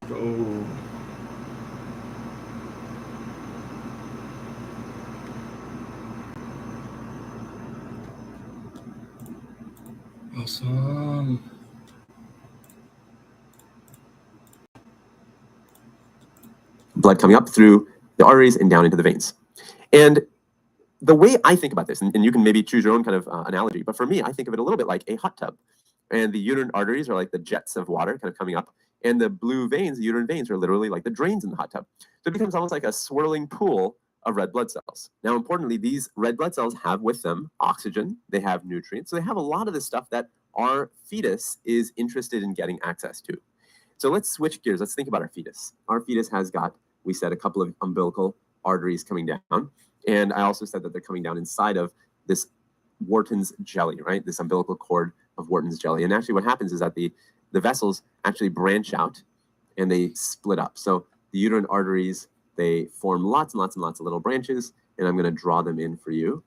Go. Awesome. Blood coming up through the arteries and down into the veins. And the way I think about this, and you can maybe choose your own kind of analogy, but for me, I think of it a little bit like a hot tub. And the uterine arteries are like the jets of water kind of coming up. And the blue veins, the uterine veins, are literally like the drains in the hot tub. So it becomes almost like a swirling pool of red blood cells. Now, importantly, these red blood cells have with them oxygen, they have nutrients, so they have a lot of the stuff that our fetus is interested in getting access to. So let's switch gears. Let's think about our fetus. Our fetus has got, we said, a couple of umbilical arteries coming down. And I also said that they're coming down inside of this Wharton's jelly, right? This umbilical cord of Wharton's jelly. And actually what happens is that the vessels actually branch out and they split up. So the uterine arteries, they form lots and lots and lots of little branches, and I'm going to draw them in for you.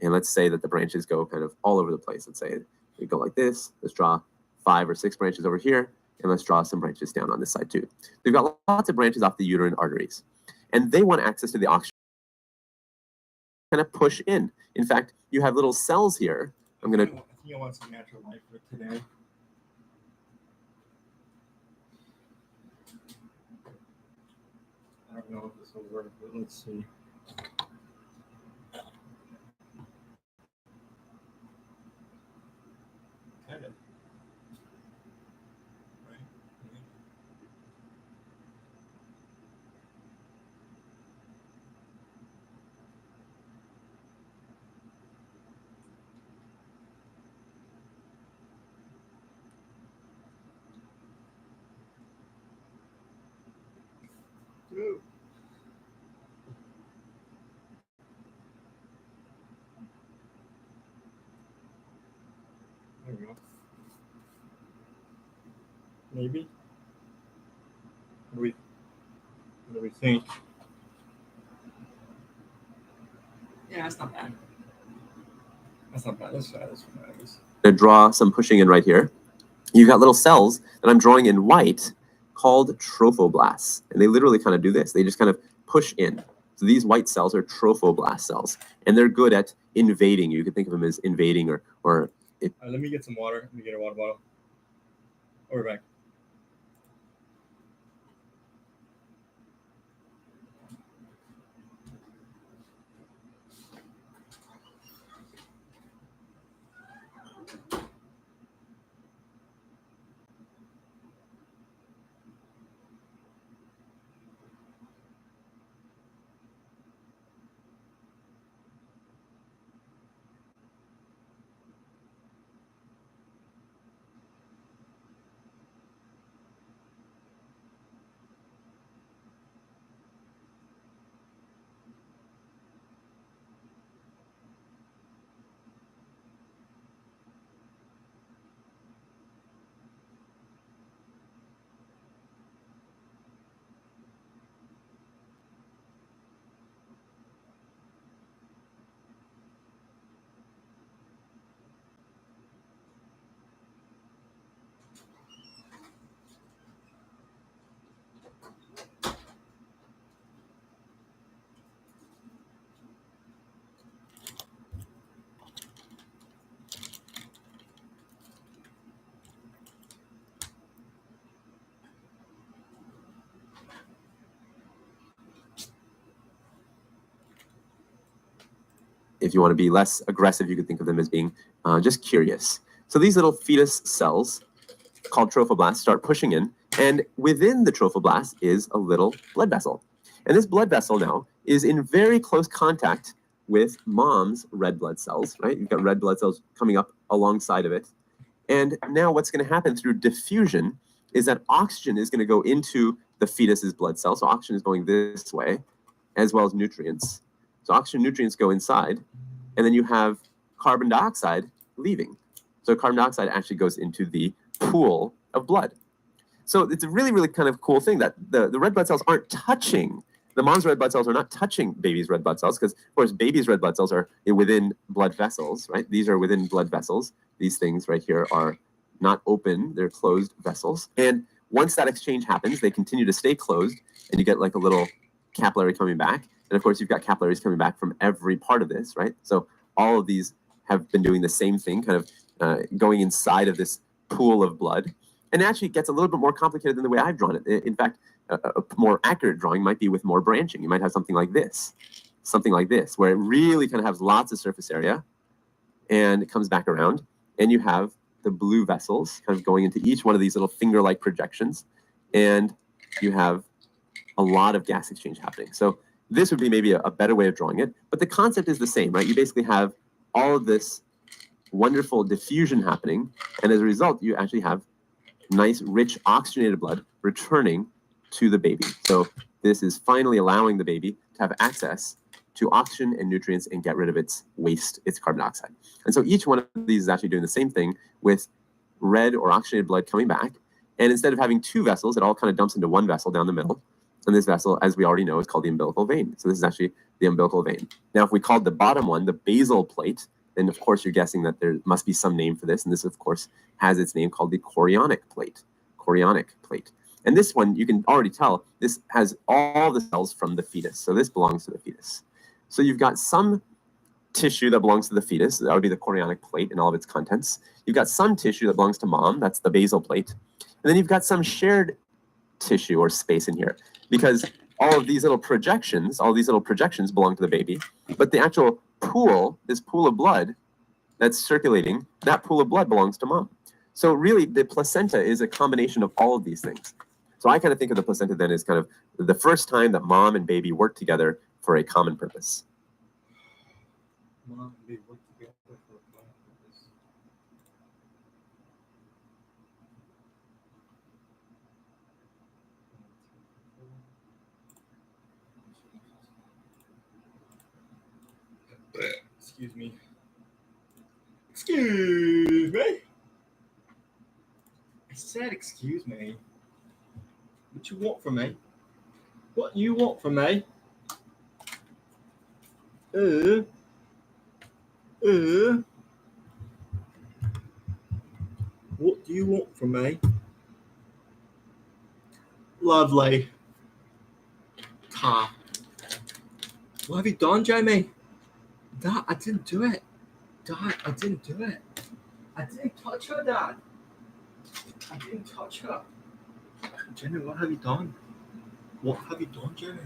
And let's say that the branches go kind of all over the place. Let's say they go like this. Let's draw 5 or 6 branches over here, and let's draw some branches down on this side too. They've got lots of branches off the uterine arteries, and they want access to the oxygen. Kind of push in. In fact, you have little cells here. I'm going to... I think I want some natural light for today. I don't know if this will work, but let's see. Kind of. Right? Ooh. There we go. Maybe. What do we think? Yeah, that's not bad. That's not bad. Let's try this one. I'm going to draw some pushing in right here. You've got little cells that I'm drawing in white called trophoblasts. And they literally kind of do this. They just kind of push in. So these white cells are trophoblast cells. And they're good at invading. You could think of them as invading or let me get some water. Let me get a water bottle. Or back. if you want to be less aggressive, you could think of them as being just curious. So these little fetus cells called trophoblasts start pushing in, and within the trophoblast is a little blood vessel. And this blood vessel now is in very close contact with mom's red blood cells, right? You've got red blood cells coming up alongside of it. And now what's going to happen through diffusion is that oxygen is going to go into the fetus's blood cells. So oxygen is going this way, as well as nutrients. So oxygen and nutrients go inside, and then you have carbon dioxide leaving. So carbon dioxide actually goes into the pool of blood. So it's a really, really kind of cool thing that the red blood cells aren't touching. The mom's red blood cells are not touching baby's red blood cells because, of course, baby's red blood cells are within blood vessels, right? These are within blood vessels. These things right here are not open. They're closed vessels. And once that exchange happens, they continue to stay closed, and you get like a little capillary coming back. And of course, you've got capillaries coming back from every part of this, right? So all of these have been doing the same thing, kind of going inside of this pool of blood. And actually, it gets a little bit more complicated than the way I've drawn it. In fact, a more accurate drawing might be with more branching. You might have something like this, where it really kind of has lots of surface area, and it comes back around, and you have the blue vessels kind of going into each one of these little finger-like projections, and you have a lot of gas exchange happening. So this would be maybe a better way of drawing it, but the concept is the same, right? You basically have all of this wonderful diffusion happening, and as a result, you actually have nice, rich, oxygenated blood returning to the baby. So this is finally allowing the baby to have access to oxygen and nutrients and get rid of its waste, its carbon dioxide. And so each one of these is actually doing the same thing with red or oxygenated blood coming back. And instead of having two vessels, it all kind of dumps into one vessel down the middle. And this vessel, as we already know, is called the umbilical vein. So this is actually the umbilical vein. Now, if we called the bottom one the basal plate, then of course you're guessing that there must be some name for this. And this, of course, has its name called the chorionic plate. Chorionic plate. And this one, you can already tell, this has all the cells from the fetus. So this belongs to the fetus. So you've got some tissue that belongs to the fetus. That would be the chorionic plate and all of its contents. You've got some tissue that belongs to mom. That's the basal plate. And then you've got some shared tissue or space in here, because all of these little projections belong to the baby. But the actual pool, this pool of blood that's circulating, that pool of blood belongs to mom. So really, the placenta is a combination of all of these things. So I kind of think of the placenta then as kind of the first time that mom and baby work together for a common purpose. Mom and baby work together for a common purpose. Excuse me. Excuse me. I said excuse me. What you want from me? What you want from me? What do you want from me? Lovely. Ta. What have you done, Jamie? Dad, I didn't do it. Dad, I didn't do it. I didn't touch her, Dad. I didn't touch her. Jamie, what have you done? What have you done, Jamie?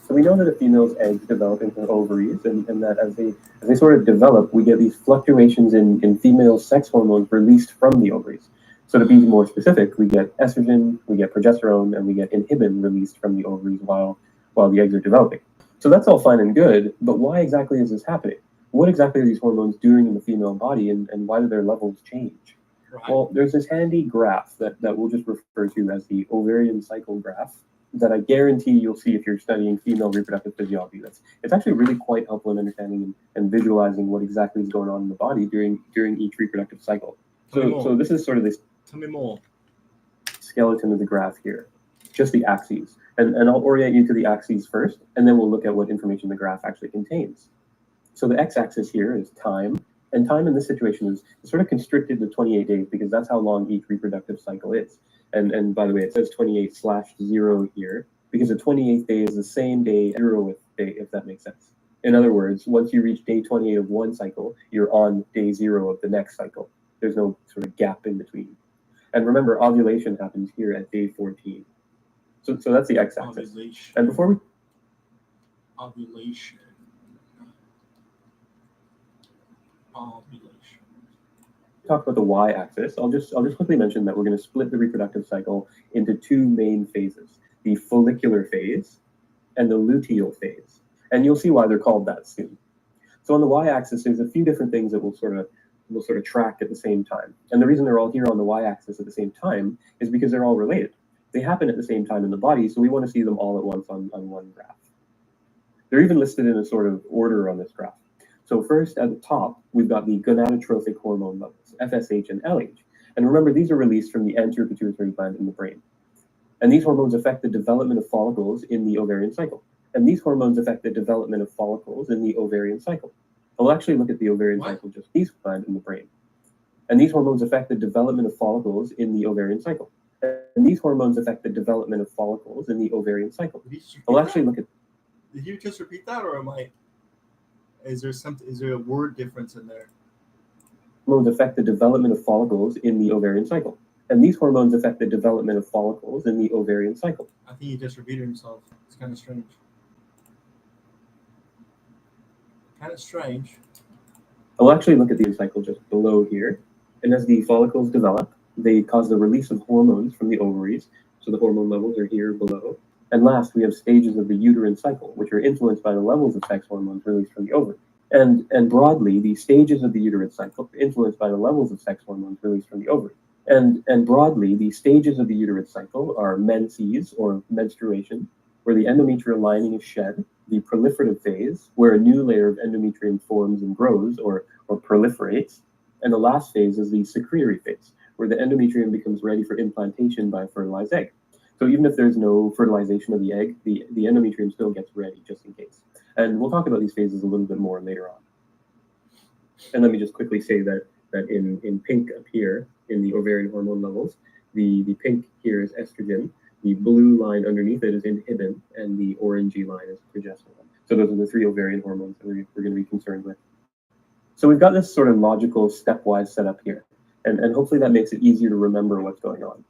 So we know that a female's eggs develop into ovaries, and that as they sort of develop, we get these fluctuations in female sex hormones released from the ovaries. So to be more specific, we get estrogen, we get progesterone, and we get inhibin released from the ovaries while the eggs are developing. So that's all fine and good, but why exactly is this happening? What exactly are these hormones doing in the female body, and why do their levels change? Right. Well, there's this handy graph that we'll just refer to as the ovarian cycle graph that I guarantee you'll see if you're studying female reproductive physiology. It's actually really quite helpful in understanding and visualizing what exactly is going on in the body during each reproductive cycle. So this is sort of this Tell me more. skeleton of the graph here, just the axes. And I'll orient you to the axes first, and then we'll look at what information the graph actually contains. So the x-axis here is time, and time in this situation is sort of constricted to 28 days because that's how long each reproductive cycle is. And by the way, it says 28/0 here because the 28th day is the same day 0th day, if that makes sense. In other words, once you reach day 28 of one cycle, you're on day 0 of the next cycle. There's no sort of gap in between. And remember, ovulation happens here at day 14. So that's the x-axis. Ovulation. And before we Ovulation. talk about the y-axis, I'll just quickly mention that we're going to split the reproductive cycle into two main phases: the follicular phase and the luteal phase. And you'll see why they're called that soon. So on the y-axis, there's a few different things that we'll sort of track at the same time. And the reason they're all here on the y-axis at the same time is because they're all related. They happen at the same time in the body, so we want to see them all at once on one graph. They're even listed in a sort of order on this graph. So first, at the top, we've got the gonadotrophic hormone levels, FSH and LH. And remember, these are released from the anterior pituitary gland in the brain. And these hormones affect the development of follicles in the ovarian cycle. And these hormones affect the development of follicles in the ovarian cycle. I'll actually look at the ovarian cycle, just these gland in the brain. And these hormones affect the development of follicles in the ovarian cycle. And these hormones affect the development of follicles in the ovarian cycle. Did you just repeat I'll that? actually look at Did you just repeat that, or am I? Is there a word difference in there? hormones affect the development of follicles in the ovarian cycle. And these hormones affect the development of follicles in the ovarian cycle. I think he just repeated himself. It's kind of strange. Kind of strange. I'll actually look at the cycle just below here. And as the follicles develop, they cause the release of hormones from the ovaries. So the hormone levels are here below. And last, we have stages of the uterine cycle, which are influenced by the levels of sex hormones released from the ovary. And broadly, the stages of the uterine cycle are influenced by the levels of sex hormones released from the ovary. And broadly, the stages of the uterine cycle are menses, or menstruation, where the endometrial lining is shed, the proliferative phase, where a new layer of endometrium forms and grows, or proliferates, and the last phase is the secretory phase, where the endometrium becomes ready for implantation by a fertilized egg. So even if there's no fertilization of the egg, the endometrium still gets ready just in case. And we'll talk about these phases a little bit more later on. And let me just quickly say that in pink up here, in the ovarian hormone levels, the pink here is estrogen, the blue line underneath it is inhibin, and the orangey line is progesterone. So those are the three ovarian hormones that we're going to be concerned with. So we've got this sort of logical stepwise setup here, and hopefully that makes it easier to remember what's going on.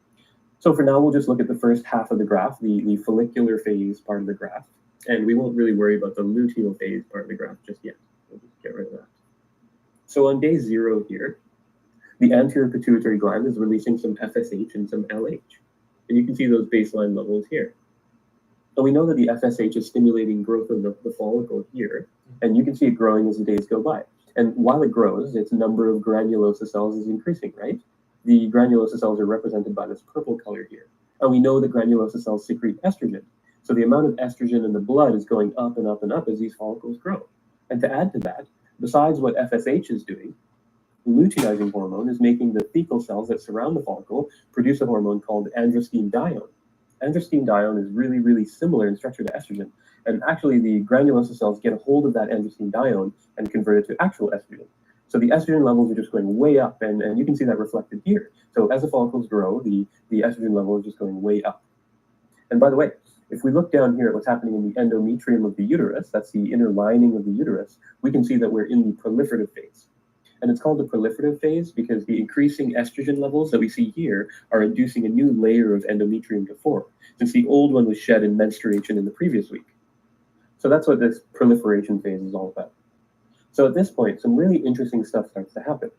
So for now, we'll just look at the first half of the graph, the follicular phase part of the graph, and we won't really worry about the luteal phase part of the graph just yet. We'll just get rid of that. So on day 0 here, the anterior pituitary gland is releasing some FSH and some LH. And you can see those baseline levels here. And we know that the FSH is stimulating growth of the follicle here, and you can see it growing as the days go by. And while it grows, its number of granulosa cells is increasing, right? The granulosa cells are represented by this purple color here. And we know that granulosa cells secrete estrogen. So the amount of estrogen in the blood is going up and up and up as these follicles grow. And to add to that, besides what FSH is doing, luteinizing hormone is making the thecal cells that surround the follicle produce a hormone called androstenedione. Androstenedione is really, really similar in structure to estrogen. And actually, the granulosa cells get a hold of that androstenedione and convert it to actual estrogen. So the estrogen levels are just going way up, and you can see that reflected here. So as the follicles grow, the estrogen level is just going way up. And by the way, if we look down here at what's happening in the endometrium of the uterus, that's the inner lining of the uterus, we can see that we're in the proliferative phase. And it's called the proliferative phase because the increasing estrogen levels that we see here are inducing a new layer of endometrium to form, since the old one was shed in menstruation in the previous week. So that's what this proliferation phase is all about. So at this point, some really interesting stuff starts to happen.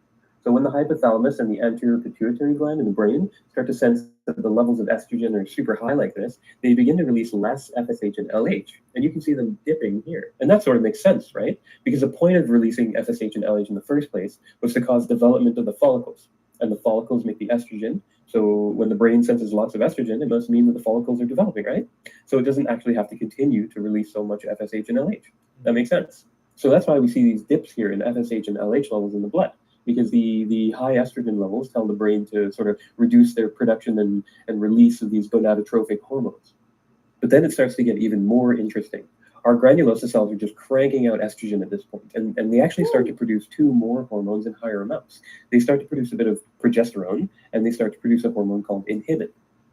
So when the hypothalamus and the anterior pituitary gland in the brain start to sense that the levels of estrogen are super high like this, they begin to release less FSH and LH. And you can see them dipping here. And that sort of makes sense, right? Because the point of releasing FSH and LH in the first place was to cause development of the follicles. And the follicles make the estrogen. So when the brain senses lots of estrogen, it must mean that the follicles are developing, right? So it doesn't actually have to continue to release so much FSH and LH. That makes sense. So that's why we see these dips here in FSH and LH levels in the blood, because the high estrogen levels tell the brain to sort of reduce their production and release of these gonadotrophic hormones. But then it starts to get even more interesting. Our granulosa cells are just cranking out estrogen at this point, and they actually start to produce 2 more hormones in higher amounts. They start to produce a bit of progesterone, and they start to produce a hormone called inhibin.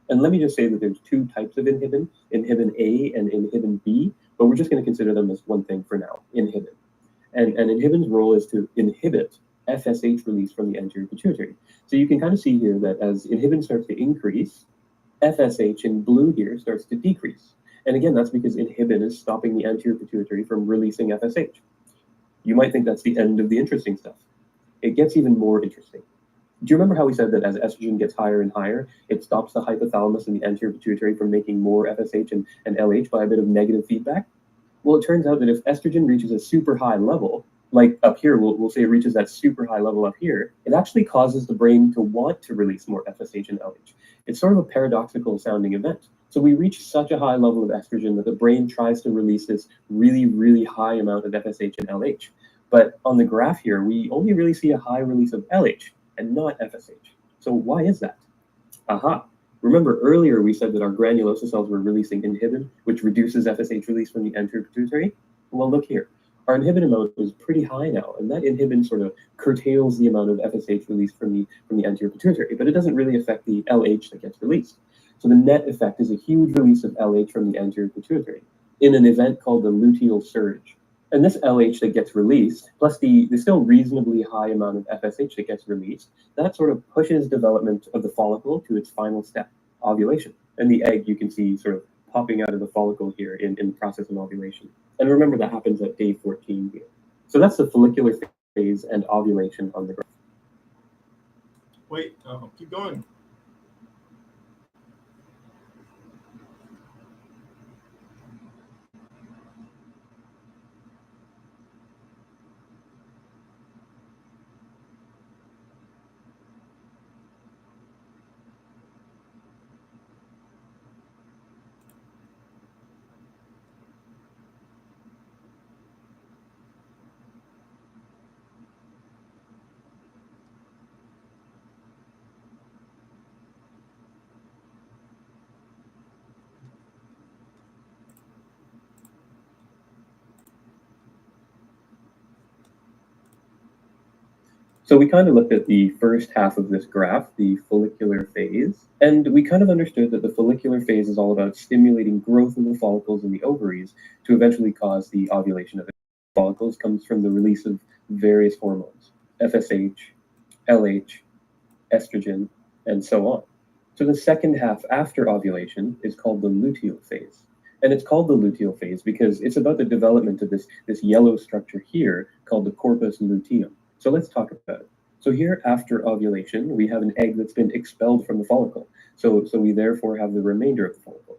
And let me just say that there's 2 types of inhibin A and inhibin B, but we're just going to consider them as one thing for now, inhibin. And inhibin's role is to inhibit FSH release from the anterior pituitary. So you can kind of see here that as inhibin starts to increase, FSH in blue here starts to decrease. And again, that's because inhibin is stopping the anterior pituitary from releasing FSH. You might think that's the end of the interesting stuff. It gets even more interesting. Do you remember how we said that as estrogen gets higher and higher, it stops the hypothalamus and the anterior pituitary from making more FSH and LH by a bit of negative feedback? Well, it turns out that if estrogen reaches a super high level, like up here, we'll say it reaches that super high level up here, it actually causes the brain to want to release more FSH and LH. It's sort of a paradoxical sounding event. So we reach such a high level of estrogen that the brain tries to release this really, really high amount of FSH and LH. But on the graph here, we only really see a high release of LH and not FSH. So why is that? Aha. Remember earlier we said that our granulosa cells were releasing inhibin, which reduces FSH release from the anterior pituitary? Well, look here. our inhibin amount is pretty high now, and that inhibin sort of curtails the amount of FSH released from the anterior pituitary, but it doesn't really affect the LH that gets released. So the net effect is a huge release of LH from the anterior pituitary in an event called the luteal surge. And this LH that gets released, plus the still reasonably high amount of FSH that gets released, that sort of pushes development of the follicle to its final step, ovulation. And the egg you can see sort of popping out of the follicle here in the process of ovulation. And remember that happens at day 14 here. So that's the follicular phase and ovulation on the graph. Wait, keep going. So we kind of looked at the first half of this graph, the follicular phase, and we kind of understood that the follicular phase is all about stimulating growth of the follicles in the ovaries to eventually cause the ovulation of the follicles. Comes from the release of various hormones, FSH, LH, estrogen, and so on. So the second half after ovulation is called the luteal phase. And it's called the luteal phase because it's about the development of this yellow structure here called the corpus luteum. So let's talk about it. So here after ovulation, we have an egg that's been expelled from the follicle. So we therefore have the remainder of the follicle.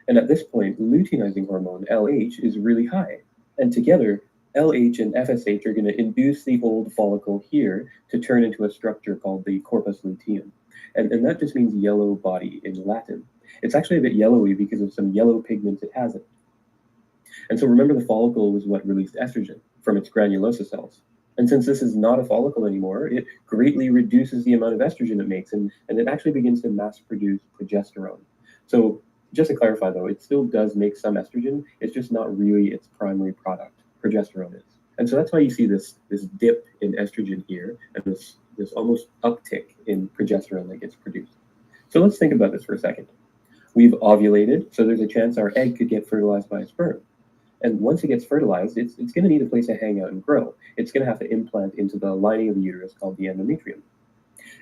And at this point, luteinizing hormone, LH, is really high. And together, LH and FSH are going to induce the old follicle here to turn into a structure called the corpus luteum. And that just means yellow body in Latin. It's actually a bit yellowy because of some yellow pigments it has in it. And so remember, the follicle was what released estrogen from its granulosa cells. And since this is not a follicle anymore, it greatly reduces the amount of estrogen it makes, and it actually begins to mass produce progesterone. So just to clarify though, it still does make some estrogen, it's just not really its primary product. Progesterone is. And so that's why you see this dip in estrogen here, and this almost uptick in progesterone that gets produced. So let's think about this for a second. We've ovulated, so there's a chance our egg could get fertilized by a sperm. And once it gets fertilized, it's going to need a place to hang out and grow. It's going to have to implant into the lining of the uterus called the endometrium.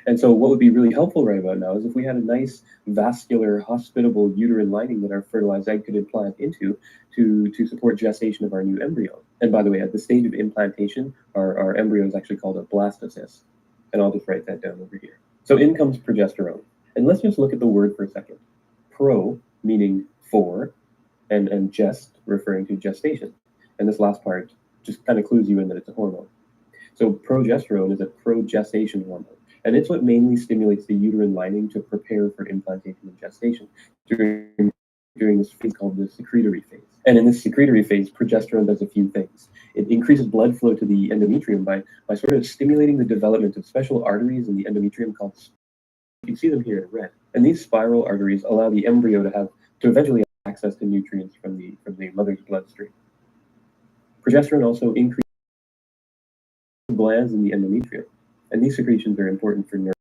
And so what would be really helpful right about now is if we had a nice vascular, hospitable uterine lining that our fertilized egg could implant into to support gestation of our new embryo. And by the way, at the stage of implantation, our embryo is actually called a blastocyst. And I'll just write that down over here. So in comes progesterone. And let's just look at the word for a second. Pro, meaning for, and gest, referring to gestation. And this last part just kind of clues you in that it's a hormone. So progesterone is a progestation hormone, and it's what mainly stimulates the uterine lining to prepare for implantation and gestation during this phase called the secretory phase. And in this secretory phase, progesterone does a few things. It increases blood flow to the endometrium by sort of stimulating the development of special arteries in the endometrium called, you can see them here in red. And these spiral arteries allow the embryo to eventually have access to nutrients from the mother's bloodstream. Progesterone also increases glands in the endometrium, and these secretions are important for nerve.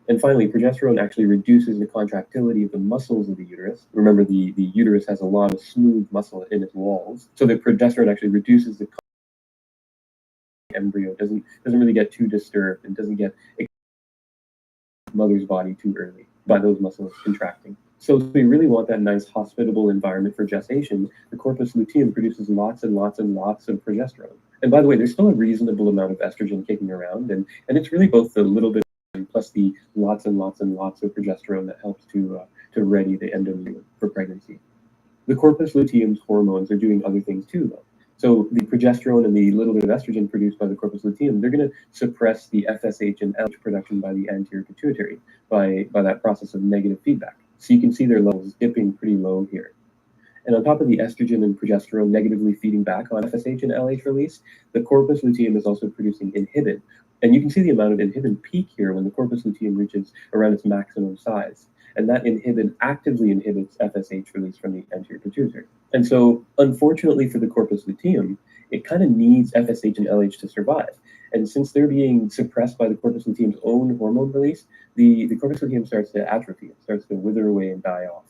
And finally, progesterone actually reduces the contractility of the muscles of the uterus. Remember, the uterus has a lot of smooth muscle in its walls, so the progesterone actually reduces the embryo, doesn't really get too disturbed and doesn't get mother's body too early by those muscles contracting. So if we really want that nice hospitable environment for gestation, the corpus luteum produces lots and lots and lots of progesterone. And by the way, there's still a reasonable amount of estrogen kicking around, and it's really both the little bit plus the lots and lots and lots of progesterone that helps to ready the endometrium for pregnancy. The corpus luteum's hormones are doing other things too, though. So the progesterone and the little bit of estrogen produced by the corpus luteum, they're going to suppress the FSH and LH production by the anterior pituitary by that process of negative feedback. So you can see their levels dipping pretty low here. And on top of the estrogen and progesterone negatively feeding back on FSH and LH release, the corpus luteum is also producing inhibin. And you can see the amount of inhibin peak here when the corpus luteum reaches around its maximum size. and that actively inhibits FSH release from the anterior pituitary. And so, unfortunately for the corpus luteum, it kind of needs FSH and LH to survive. And since they're being suppressed by the corpus luteum's own hormone release, the corpus luteum starts to atrophy. It starts to wither away and die off.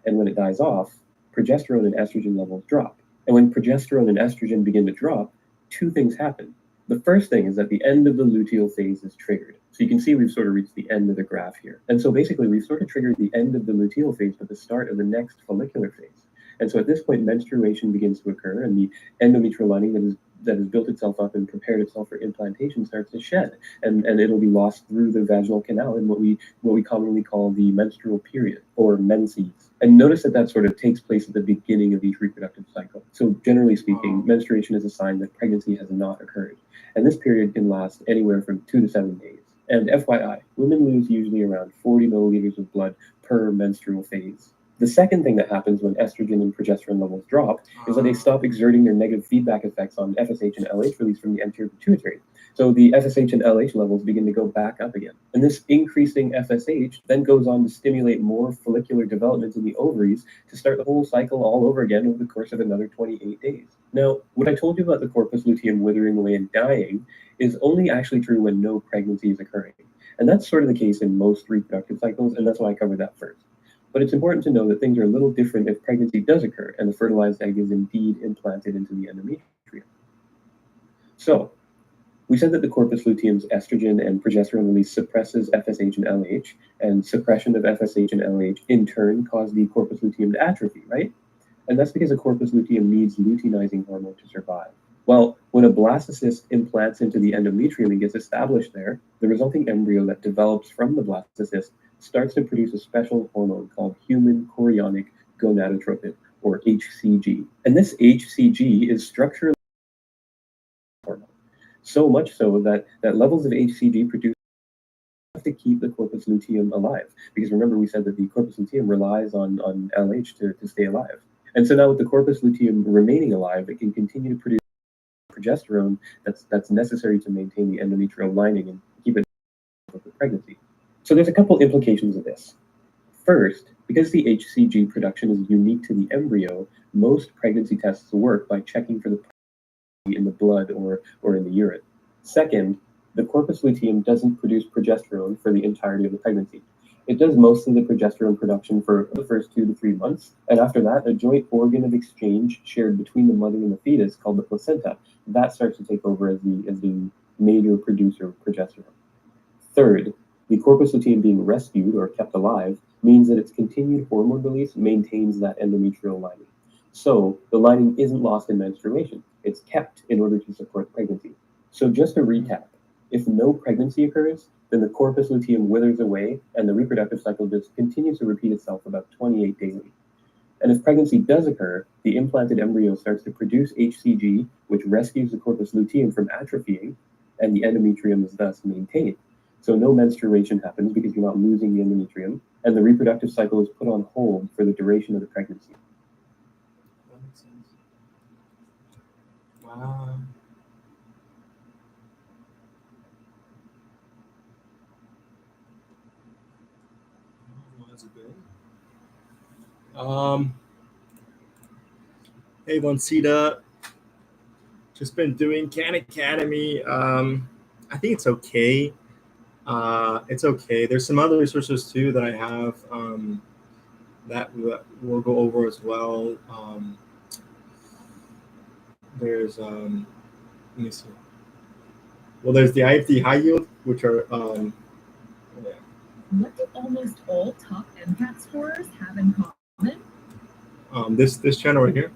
And when it dies off, progesterone and estrogen levels drop. And when progesterone and estrogen begin to drop, two things happen. The first thing is that the end of the luteal phase is triggered. So you can see we've sort of reached the end of the graph here. And so basically we've sort of triggered the end of the luteal phase, but the start of the next follicular phase. And so at this point, menstruation begins to occur, and the endometrial lining that has built itself up and prepared itself for implantation starts to shed, and it'll be lost through the vaginal canal in what we commonly call the menstrual period, or menses. And notice that sort of takes place at the beginning of each reproductive cycle. So generally speaking, menstruation is a sign that pregnancy has not occurred. And this period can last anywhere from 2 to 7 days. And FYI, women lose usually around 40 milliliters of blood per menstrual phase. The second thing that happens when estrogen and progesterone levels drop is that they stop exerting their negative feedback effects on FSH and LH release from the anterior pituitary. So the FSH and LH levels begin to go back up again. And this increasing FSH then goes on to stimulate more follicular development in the ovaries to start the whole cycle all over again over the course of another 28 days. Now, what I told you about the corpus luteum withering away and dying is only actually true when no pregnancy is occurring. And that's sort of the case in most reproductive cycles, and that's why I covered that first. But it's important to know that things are a little different if pregnancy does occur and the fertilized egg is indeed implanted into the endometrium. So, we said that the corpus luteum's estrogen and progesterone release suppresses FSH and LH, and suppression of FSH and LH in turn cause the corpus luteum to atrophy, right? And that's because the corpus luteum needs luteinizing hormone to survive. Well, when a blastocyst implants into the endometrium and gets established there, the resulting embryo that develops from the blastocyst starts to produce a special hormone called human chorionic gonadotropin, or HCG. And this HCG is structurally hormone, so much so that levels of HCG produced to keep the corpus luteum alive. Because remember, we said that the corpus luteum relies on LH to stay alive. And so now with the corpus luteum remaining alive, it can continue to produce progesterone that's necessary to maintain the endometrial lining and keep it for pregnancy. So there's a couple implications of this. First, because the HCG production is unique to the embryo, most pregnancy tests work by checking for the pregnancy in the blood or in the urine. Second, the corpus luteum doesn't produce progesterone for the entirety of the pregnancy. It does most of the progesterone production for the first 2 to 3 months, and after that, a joint organ of exchange shared between the mother and the fetus, called the placenta, that starts to take over as the major producer of progesterone. Third, the corpus luteum being rescued or kept alive means that its continued hormone release maintains that endometrial lining. So the lining isn't lost in menstruation. It's kept in order to support pregnancy. So just to recap, if no pregnancy occurs, then the corpus luteum withers away and the reproductive cycle just continues to repeat itself about 28 daily. And if pregnancy does occur, the implanted embryo starts to produce HCG, which rescues the corpus luteum from atrophying, and the endometrium is thus maintained. So no menstruation happens because you're not losing the endometrium, and the reproductive cycle is put on hold for the duration of the pregnancy. That makes sense. Wow. Oh, that's good. Hey, Vansita. Just been doing Khan Academy. I think it's okay. It's okay. There's some other resources too that I have that we'll go over as well. There's let me see. Well, there's the IFD high yield, which are yeah. What do almost all top MCAT scorers have in common? This channel right here,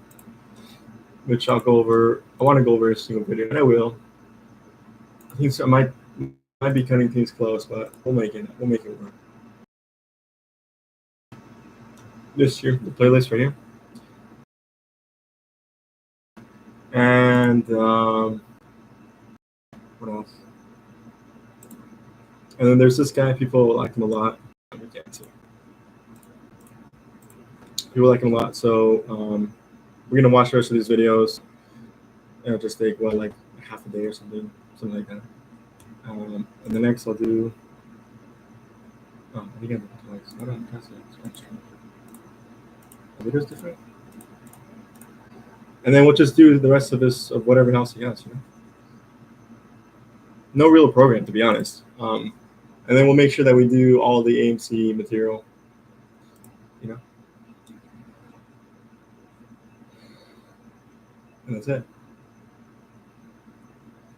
which I'll go over. I want to go over a single video, and I will. I think so. I might be cutting things close, but we'll make it work. This here, the playlist right here, and what else? And then there's this guy. People like him a lot. You can't see. People like him a lot, so we're gonna watch the rest of these videos. It'll just take like half a day or something like that. And the next I'll do Oh, again, twice. What about that's extra? Are videos different? And then we'll just do the rest of this of whatever else he has. No real program, to be honest. And then we'll make sure that we do all the AMC material. And that's it.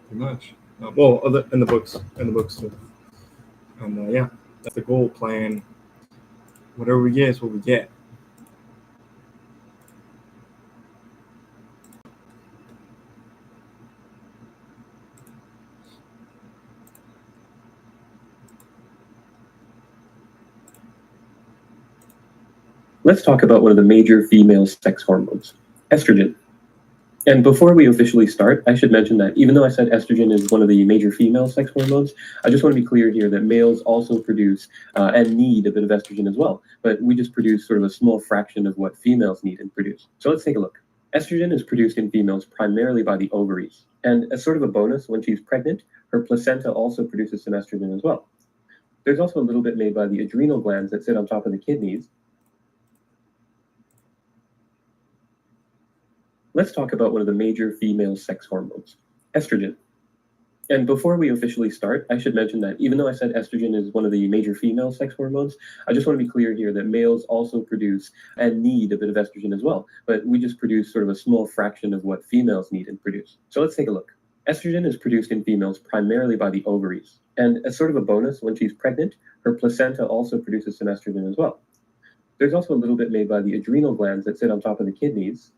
Pretty much. Well, in the books too. And yeah, that's the goal plan. Whatever we get is what we get. Let's talk about one of the major female sex hormones, estrogen. And before we officially start, I should mention that even though I said estrogen is one of the major female sex hormones, I just want to be clear here that males also produce and need a bit of estrogen as well. But we just produce sort of a small fraction of what females need and produce. So let's take a look. Estrogen is produced in females primarily by the ovaries. And as sort of a bonus, when she's pregnant, her placenta also produces some estrogen as well. There's also a little bit made by the adrenal glands that sit on top of the kidneys. Let's talk about one of the major female sex hormones, estrogen. And before we officially start, I should mention that even though I said estrogen is one of the major female sex hormones, I just want to be clear here that males also produce and need a bit of estrogen as well. But we just produce sort of a small fraction of what females need and produce. So let's take a look. Estrogen is produced in females primarily by the ovaries. And as sort of a bonus, when she's pregnant, her placenta also produces some estrogen as well. There's also a little bit made by the adrenal glands that sit on top of the kidneys,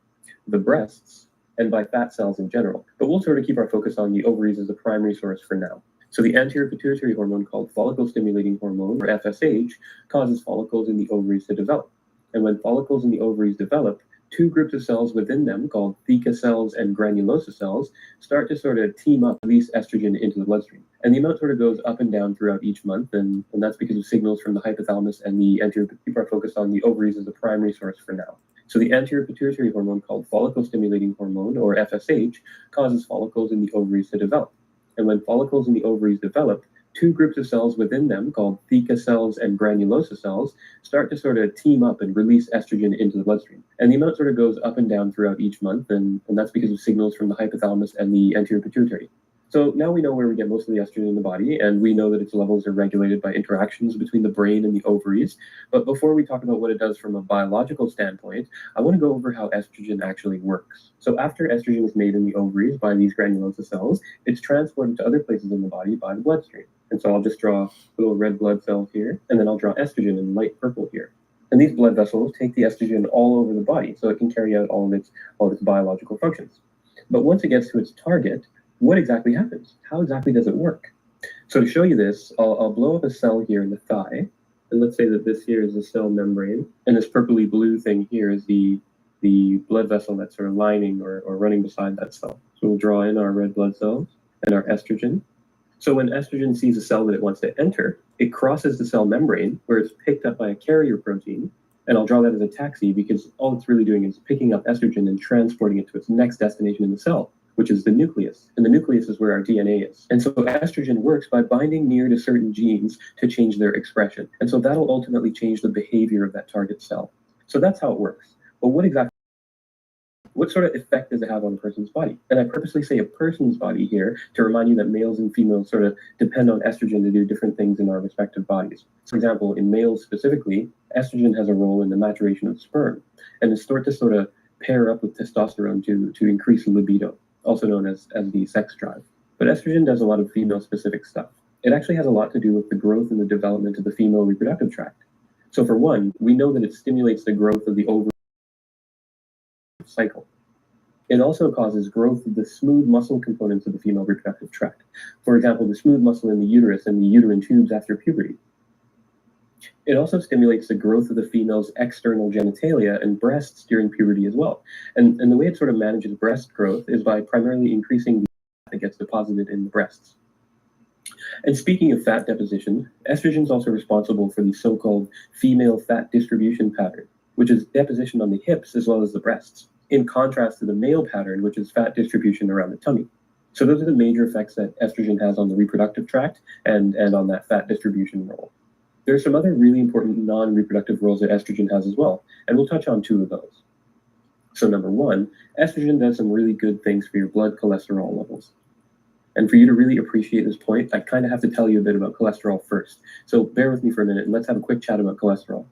the breasts, and by fat cells in general. But we'll sort of keep our focus on the ovaries as a primary source for now. So the anterior pituitary hormone called follicle stimulating hormone, or FSH, causes follicles in the ovaries to develop. And when follicles in the ovaries develop, two groups of cells within them, called theca cells and granulosa cells, start to sort of team up, release estrogen into the bloodstream. And the amount sort of goes up and down throughout each month, and that's because of signals from the hypothalamus and the anterior. Keep our focus on the ovaries as a primary source for now. So the anterior pituitary hormone called follicle stimulating hormone, or FSH, causes follicles in the ovaries to develop. And when follicles in the ovaries develop, two groups of cells within them, called theca cells and granulosa cells, start to sort of team up and release estrogen into the bloodstream. And the amount sort of goes up and down throughout each month, and that's because of signals from the hypothalamus and the anterior pituitary. So now we know where we get most of the estrogen in the body, and we know that its levels are regulated by interactions between the brain and the ovaries. But before we talk about what it does from a biological standpoint, I want to go over how estrogen actually works. So after estrogen is made in the ovaries by these granulosa cells, it's transported to other places in the body by the bloodstream. And so I'll just draw a little red blood cell here, and then I'll draw estrogen in light purple here. And these blood vessels take the estrogen all over the body, so it can carry out all of its biological functions. But once it gets to its target, what exactly happens? How exactly does it work? So to show you this, I'll blow up a cell here in the thigh. And let's say that this here is the cell membrane. And this purpley blue thing here is the blood vessel that's sort of lining or running beside that cell. So we'll draw in our red blood cells and our estrogen. So when estrogen sees a cell that it wants to enter, it crosses the cell membrane where it's picked up by a carrier protein. And I'll draw that as a taxi because all it's really doing is picking up estrogen and transporting it to its next destination in the cell, which is the nucleus. And the nucleus is where our DNA is. And so estrogen works by binding near to certain genes to change their expression. And so that'll ultimately change the behavior of that target cell. So that's how it works. But what sort of effect does it have on a person's body? And I purposely say a person's body here to remind you that males and females sort of depend on estrogen to do different things in our respective bodies. For example, in males specifically, estrogen has a role in the maturation of sperm and is to sort of pair up with testosterone to increase libido, also known as the sex drive. But estrogen does a lot of female-specific stuff. It actually has a lot to do with the growth and the development of the female reproductive tract. So for one, we know that it stimulates the growth of the ovary cycle. It also causes growth of the smooth muscle components of the female reproductive tract. For example, the smooth muscle in the uterus and the uterine tubes after puberty. It also stimulates the growth of the female's external genitalia and breasts during puberty as well. And the way it sort of manages breast growth is by primarily increasing the fat that gets deposited in the breasts. And speaking of fat deposition, estrogen is also responsible for the so-called female fat distribution pattern, which is deposition on the hips as well as the breasts, in contrast to the male pattern, which is fat distribution around the tummy. So those are the major effects that estrogen has on the reproductive tract and on that fat distribution role. There are some other really important non-reproductive roles that estrogen has as well, and we'll touch on 2 of those. So number 1, estrogen does some really good things for your blood cholesterol levels. And for you to really appreciate this point, I kind of have to tell you a bit about cholesterol first. So bear with me for a minute and let's have a quick chat about cholesterol.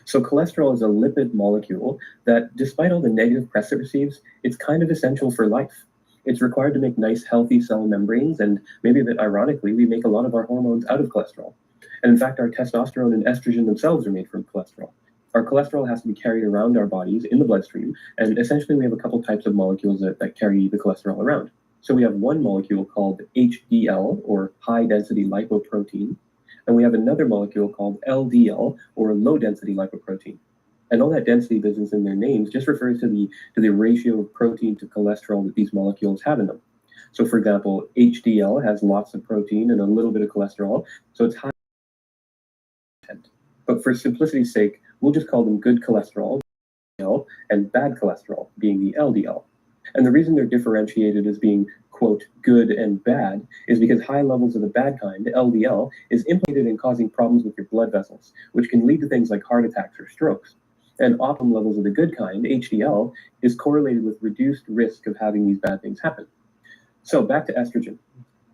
So cholesterol is a lipid molecule that, despite all the negative press it receives, it's kind of essential for life. It's required to make nice, healthy cell membranes, and maybe a bit ironically, we make a lot of our hormones out of cholesterol. And in fact, our testosterone and estrogen themselves are made from cholesterol. Our cholesterol has to be carried around our bodies in the bloodstream, and essentially we have a couple types of molecules that carry the cholesterol around. So we have one molecule called HDL, or high-density lipoprotein, and we have another molecule called LDL, or low-density lipoprotein. And all that density business in their names just refers to the ratio of protein to cholesterol that these molecules have in them. So for example, HDL has lots of protein and a little bit of cholesterol, so it's high content. But for simplicity's sake, we'll just call them good cholesterol, and bad cholesterol, being the LDL. And the reason they're differentiated as being, quote, good and bad is because high levels of the bad kind, LDL, is implicated in causing problems with your blood vessels, which can lead to things like heart attacks or strokes. And optimum levels of the good kind, HDL, is correlated with reduced risk of having these bad things happen. So back to estrogen.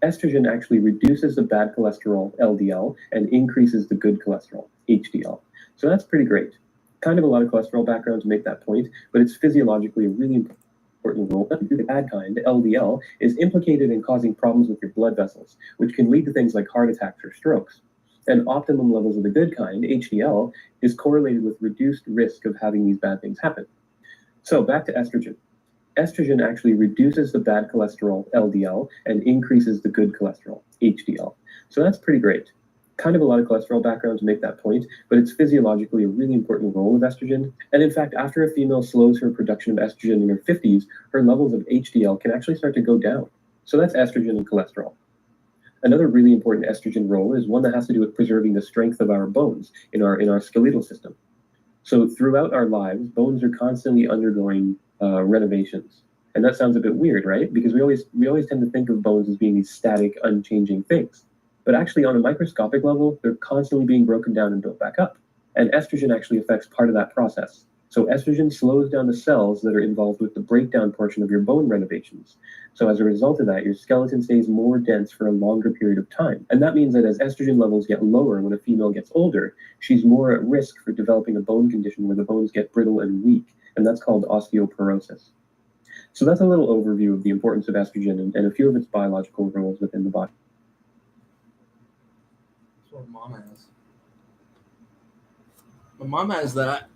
Estrogen actually reduces the bad cholesterol, LDL, and increases the good cholesterol, HDL. So that's pretty great. Kind of a lot of cholesterol background to make that point, but it's physiologically a really important role. The bad kind, LDL, is implicated in causing problems with your blood vessels, which can lead to things like heart attacks or strokes. And optimum levels of the good kind, HDL, is correlated with reduced risk of having these bad things happen. So back to estrogen. Estrogen actually reduces the bad cholesterol, LDL, and increases the good cholesterol, HDL. So that's pretty great. Kind of a lot of cholesterol background to make that point, but it's physiologically a really important role of estrogen. And in fact, after a female slows her production of estrogen in her 50s, her levels of HDL can actually start to go down. So that's estrogen and cholesterol. Another really important estrogen role is one that has to do with preserving the strength of our bones in our skeletal system. So throughout our lives, bones are constantly undergoing renovations. And that sounds a bit weird, right? Because we always tend to think of bones as being these static, unchanging things. But actually, on a microscopic level, they're constantly being broken down and built back up. And estrogen actually affects part of that process. So estrogen slows down the cells that are involved with the breakdown portion of your bone renovations. So as a result of that, your skeleton stays more dense for a longer period of time. And that means that as estrogen levels get lower when a female gets older, she's more at risk for developing a bone condition where the bones get brittle and weak. And that's called osteoporosis. So that's a little overview of the importance of estrogen and a few of its biological roles within the body. That's what mom has. My mom has that.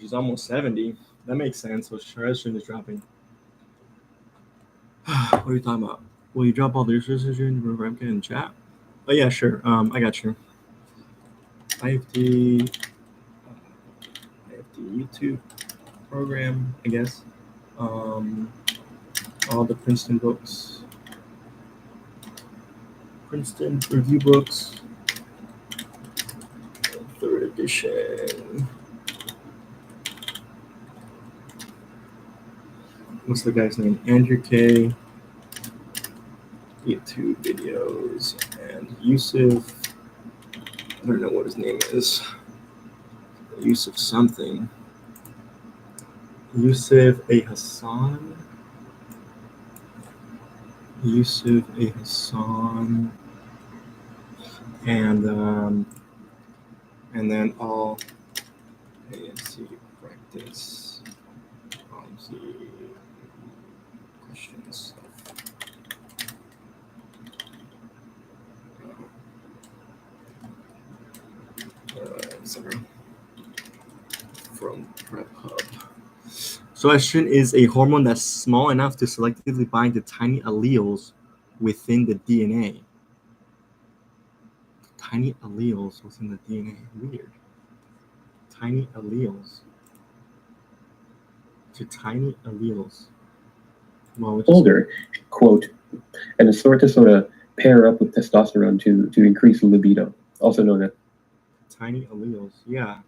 She's almost 70. That makes sense. So her estrogen is dropping. What are you talking about? Will you drop all the estrogen for MCAT in chat? Oh yeah, sure. I got you. I have the YouTube program, I guess. All the Princeton books. Princeton review books. 3rd edition. What's the guy's name? Andrew K. YouTube videos. And Yusuf. I don't know what his name is. Yusuf something. Yusuf A. Hassan. Yusuf A. Hassan. And then all ANC practice questions. Sorry. From Prep Hub. So estrogen is a hormone that's small enough to selectively bind to tiny alleles within the DNA. Tiny alleles within the DNA. Weird. Tiny alleles. To tiny alleles. Well, Older, quote, and it's sort of pair up with testosterone to increase libido, also known as tiny alleles. Yeah.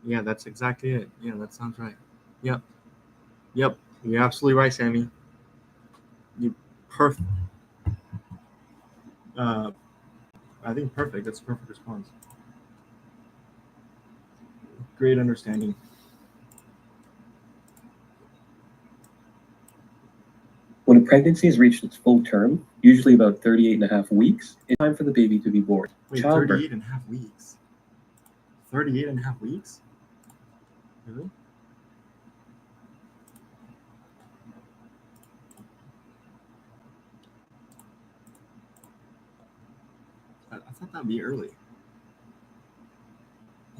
Yeah, that's exactly it. Yeah, that sounds right. Yep. You're absolutely right, Sammy. You perfect. I think perfect. That's a perfect response. Great understanding. When a pregnancy has reached its full term, usually about 38.5 weeks, it's time for the baby to be born. Wait, Childbirth. 38.5 weeks. 38.5 weeks? Really? I thought that'd be early.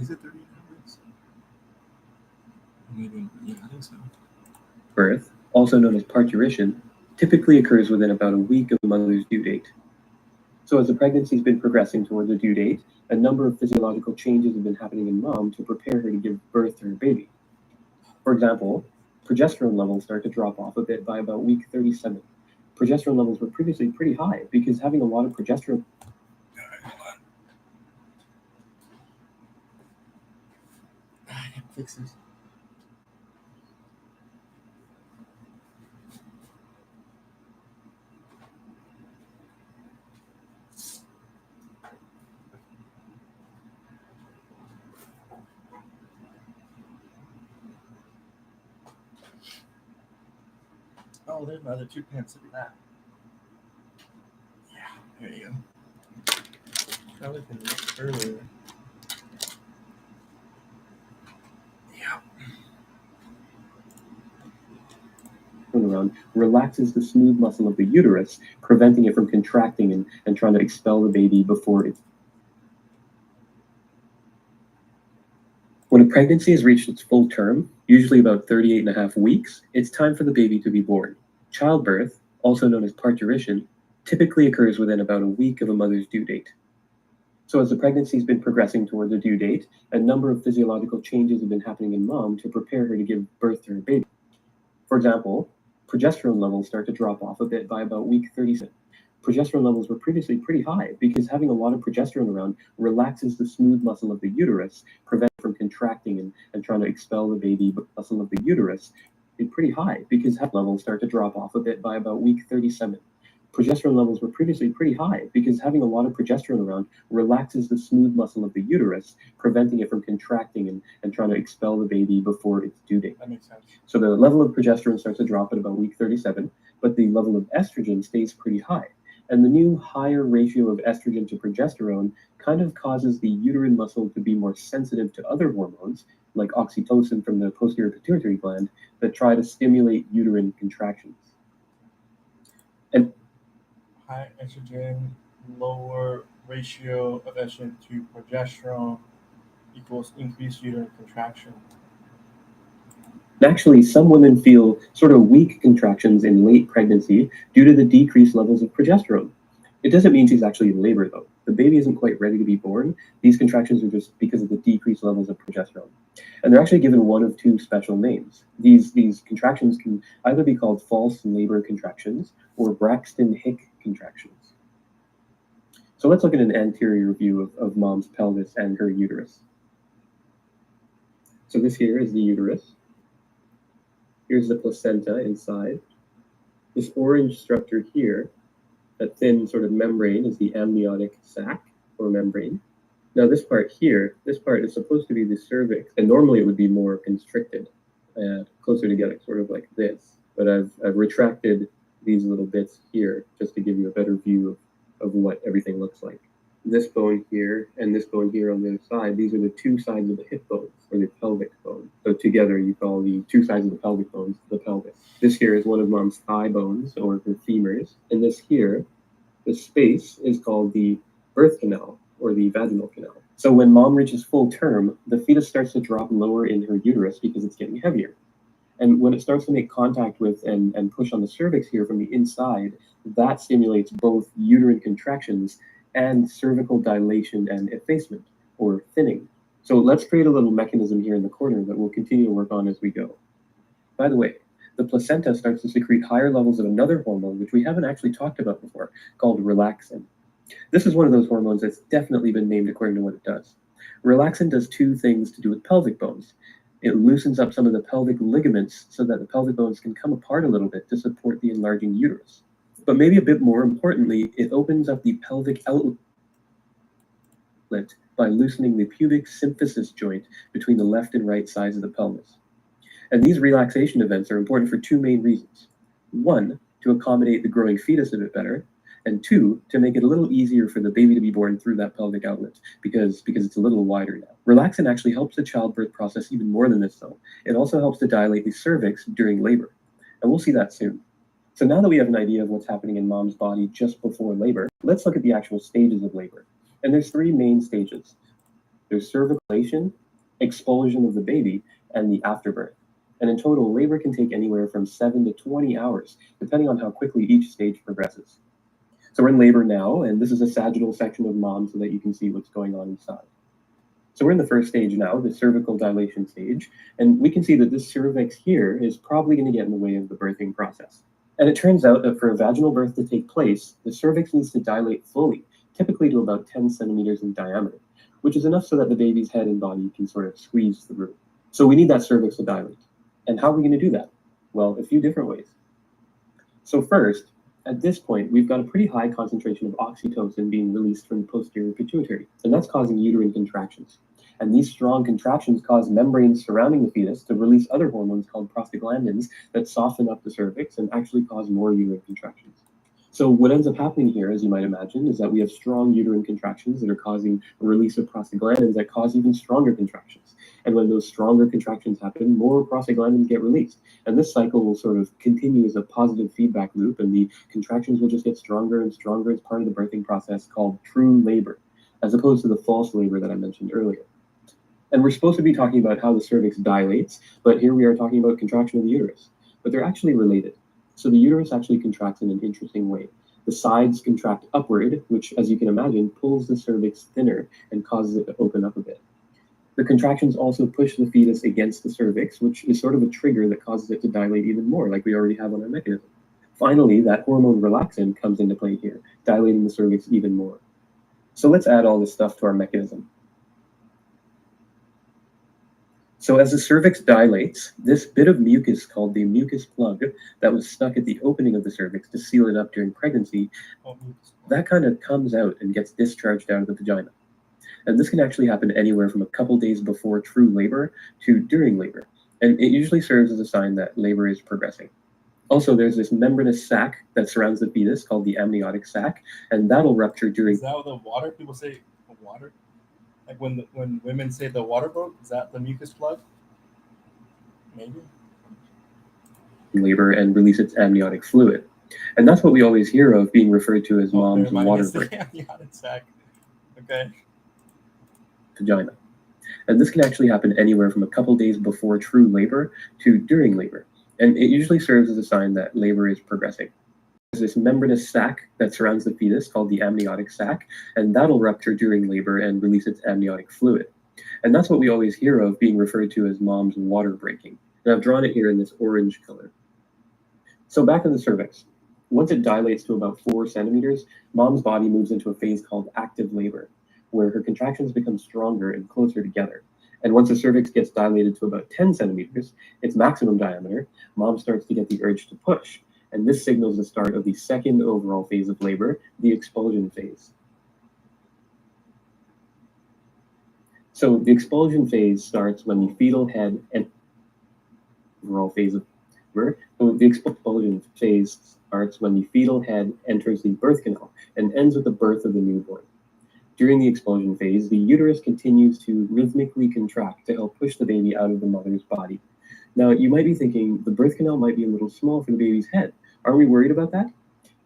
Is it 38.5 weeks? Maybe, yeah, I think so. Birth, also known as parturition, typically occurs within about a week of the mother's due date. So as the pregnancy has been progressing towards the due date, a number of physiological changes have been happening in mom to prepare her to give birth to her baby. For example, progesterone levels start to drop off a bit by about week 37. Progesterone levels were previously pretty high because having a lot of progesterone. I can't fix this. Oh, there's my other 2 pants. Look at that. Yeah, there you go. I was looking earlier. Yeah. Around relaxes the smooth muscle of the uterus, preventing it from contracting and trying to expel the baby before it's. When a pregnancy has reached its full term, usually about 38.5 weeks, it's time for the baby to be born. Childbirth, also known as parturition, typically occurs within about a week of a mother's due date. So as the pregnancy has been progressing toward the due date, a number of physiological changes have been happening in mom to prepare her to give birth to her baby. For example, progesterone levels start to drop off a bit by about week 37. Progesterone levels were previously pretty high because having a lot of progesterone around relaxes the smooth muscle of the uterus, prevents it from contracting and trying to expel the baby muscle of the uterus. It's pretty high because levels start to drop off a bit by about week 37. Progesterone levels were previously pretty high because having a lot of progesterone around relaxes the smooth muscle of the uterus, preventing it from contracting and trying to expel the baby before its due date. That makes sense. So the level of progesterone starts to drop at about week 37, but the level of estrogen stays pretty high. And the new higher ratio of estrogen to progesterone kind of causes the uterine muscle to be more sensitive to other hormones, like oxytocin from the posterior pituitary gland, that try to stimulate uterine contractions. And high estrogen, lower ratio of estrogen to progesterone equals increased uterine contraction. actually, some women feel sort of weak contractions in late pregnancy due to the decreased levels of progesterone. It doesn't mean she's actually in labor, though. The baby isn't quite ready to be born. These contractions are just because of the decreased levels of progesterone. And they're actually given one of 2 special names. These contractions can either be called false labor contractions or Braxton-Hick contractions. So let's look at an anterior view of mom's pelvis and her uterus. So this here is the uterus. Here's the placenta inside. This orange structure here, that thin sort of membrane, is the amniotic sac or membrane. Now this part here, this part is supposed to be the cervix, and normally it would be more constricted, closer together, sort of like this. But I've retracted these little bits here just to give you a better view of what everything looks like. This bone here and this bone here on the other side, these are the 2 sides of the hip bones, or the pelvic bone. So together you call the 2 sides of the pelvic bones the pelvis. This here is one of mom's thigh bones, or her femurs. And this here, the space, is called the birth canal, or the vaginal canal. So when mom reaches full term, the fetus starts to drop lower in her uterus because it's getting heavier. And when it starts to make contact with and push on the cervix here from the inside, that stimulates both uterine contractions and cervical dilation and effacement, or thinning. So let's create a little mechanism here in the corner that we'll continue to work on as we go. By the way, the placenta starts to secrete higher levels of another hormone, which we haven't actually talked about before, called relaxin. This is one of those hormones that's definitely been named according to what it does. Relaxin does 2 things to do with pelvic bones. It loosens up some of the pelvic ligaments so that the pelvic bones can come apart a little bit to support the enlarging uterus. But maybe a bit more importantly, it opens up the pelvic outlet. outlet by loosening the pubic symphysis joint between the left and right sides of the pelvis. And these relaxation events are important for two main reasons. One, to accommodate the growing fetus a bit better, and two, to make it a little easier for the baby to be born through that pelvic outlet because it's a little wider now. Relaxin actually helps the childbirth process even more than this though. It also helps to dilate the cervix during labor, and we'll see that soon. So now that we have an idea of what's happening in mom's body just before labor, let's look at the actual stages of labor. And there's three main stages. There's cervicalization, expulsion of the baby, and the afterbirth. And in total, labor can take anywhere from 7 to 20 hours, depending on how quickly each stage progresses. So we're in labor now, and this is a sagittal section of mom so that you can see what's going on inside. So we're in the first stage now, the cervical dilation stage, and we can see that this cervix here is probably going to get in the way of the birthing process. And it turns out that for a vaginal birth to take place, the cervix needs to dilate fully, typically to about 10 centimeters in diameter, which is enough so that the baby's head and body can sort of squeeze through. So we need that cervix to dilate. And how are we going to do that? Well, a few different ways. So first, at this point, we've got a pretty high concentration of oxytocin being released from the posterior pituitary, and that's causing uterine contractions. And these strong contractions cause membranes surrounding the fetus to release other hormones called prostaglandins that soften up the cervix and actually cause more uterine contractions. So what ends up happening here, as you might imagine, is that we have strong uterine contractions that are causing a release of prostaglandins that cause even stronger contractions. And when those stronger contractions happen, more prostaglandins get released. And this cycle will sort of continue as a positive feedback loop, and the contractions will just get stronger and stronger as part of the birthing process called true labor, as opposed to the false labor that I mentioned earlier. And we're supposed to be talking about how the cervix dilates, but here we are talking about contraction of the uterus. But they're actually related. So the uterus actually contracts in an interesting way. The sides contract upward, which, as you can imagine, pulls the cervix thinner and causes it to open up a bit. The contractions also push the fetus against the cervix, which is sort of a trigger that causes it to dilate even more, like we already have on our mechanism. Finally, that hormone relaxin comes into play here, dilating the cervix even more. So let's add all this stuff to our mechanism. So as the cervix dilates, this bit of mucus called the mucus plug that was stuck at the opening of the cervix to seal it up during pregnancy, that kind of comes out and gets discharged out of the vagina. And this can actually happen anywhere from a couple days before true labor to during labor. And it usually serves as a sign that labor is progressing. Also, there's this membranous sac that surrounds the fetus called the amniotic sac, and that'll rupture during... Is that what the water? People say water? Like when women say the water broke, is that the mucus plug? Maybe. Labor and release its amniotic fluid. And that's what we always hear of being referred to as mom's water break. Amniotic sac. Okay. Vagina. And this can actually happen anywhere from a couple days before true labor to during labor. And it usually serves as a sign that labor is progressing. There's this membranous sac that surrounds the fetus called the amniotic sac, and that'll rupture during labor and release its amniotic fluid. And that's what we always hear of being referred to as mom's water breaking. And I've drawn it here in this orange color. So back in the cervix, once it dilates to about 4 centimeters, mom's body moves into a phase called active labor, where her contractions become stronger and closer together. And once the cervix gets dilated to about 10 centimeters, its maximum diameter, mom starts to get the urge to push. And this signals the start of the second overall phase of labor, the expulsion phase. So the expulsion phase starts when the fetal head and overall phase of labor. So the expulsion phase starts when the fetal head enters the birth canal and ends with the birth of the newborn. During the expulsion phase, the uterus continues to rhythmically contract to help push the baby out of the mother's body. Now, you might be thinking the birth canal might be a little small for the baby's head. Are we worried about that?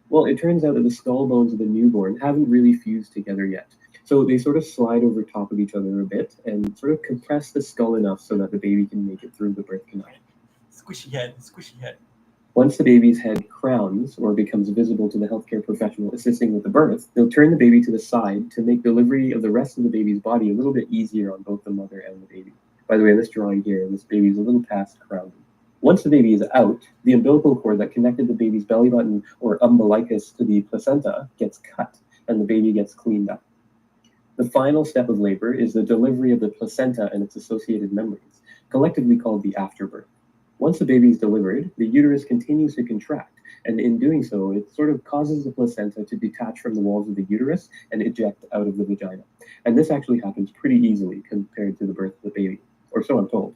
Well, it turns out that the skull bones of the newborn haven't really fused together yet. So they sort of slide over top of each other a bit and sort of compress the skull enough so that the baby can make it through the birth canal. Squishy head, squishy head. Once the baby's head crowns or becomes visible to the healthcare professional assisting with the birth, they'll turn the baby to the side to make delivery of the rest of the baby's body a little bit easier on both the mother and the baby. By the way, in this drawing here, this baby's a little past crowning. Once the baby is out, the umbilical cord that connected the baby's belly button or umbilicus to the placenta gets cut and the baby gets cleaned up. The final step of labor is the delivery of the placenta and its associated membranes, collectively called the afterbirth. Once the baby is delivered, the uterus continues to contract, And in doing so, it sort of causes the placenta to detach from the walls of the uterus and eject out of the vagina. And this actually happens pretty easily compared to the birth of the baby, or so I'm told.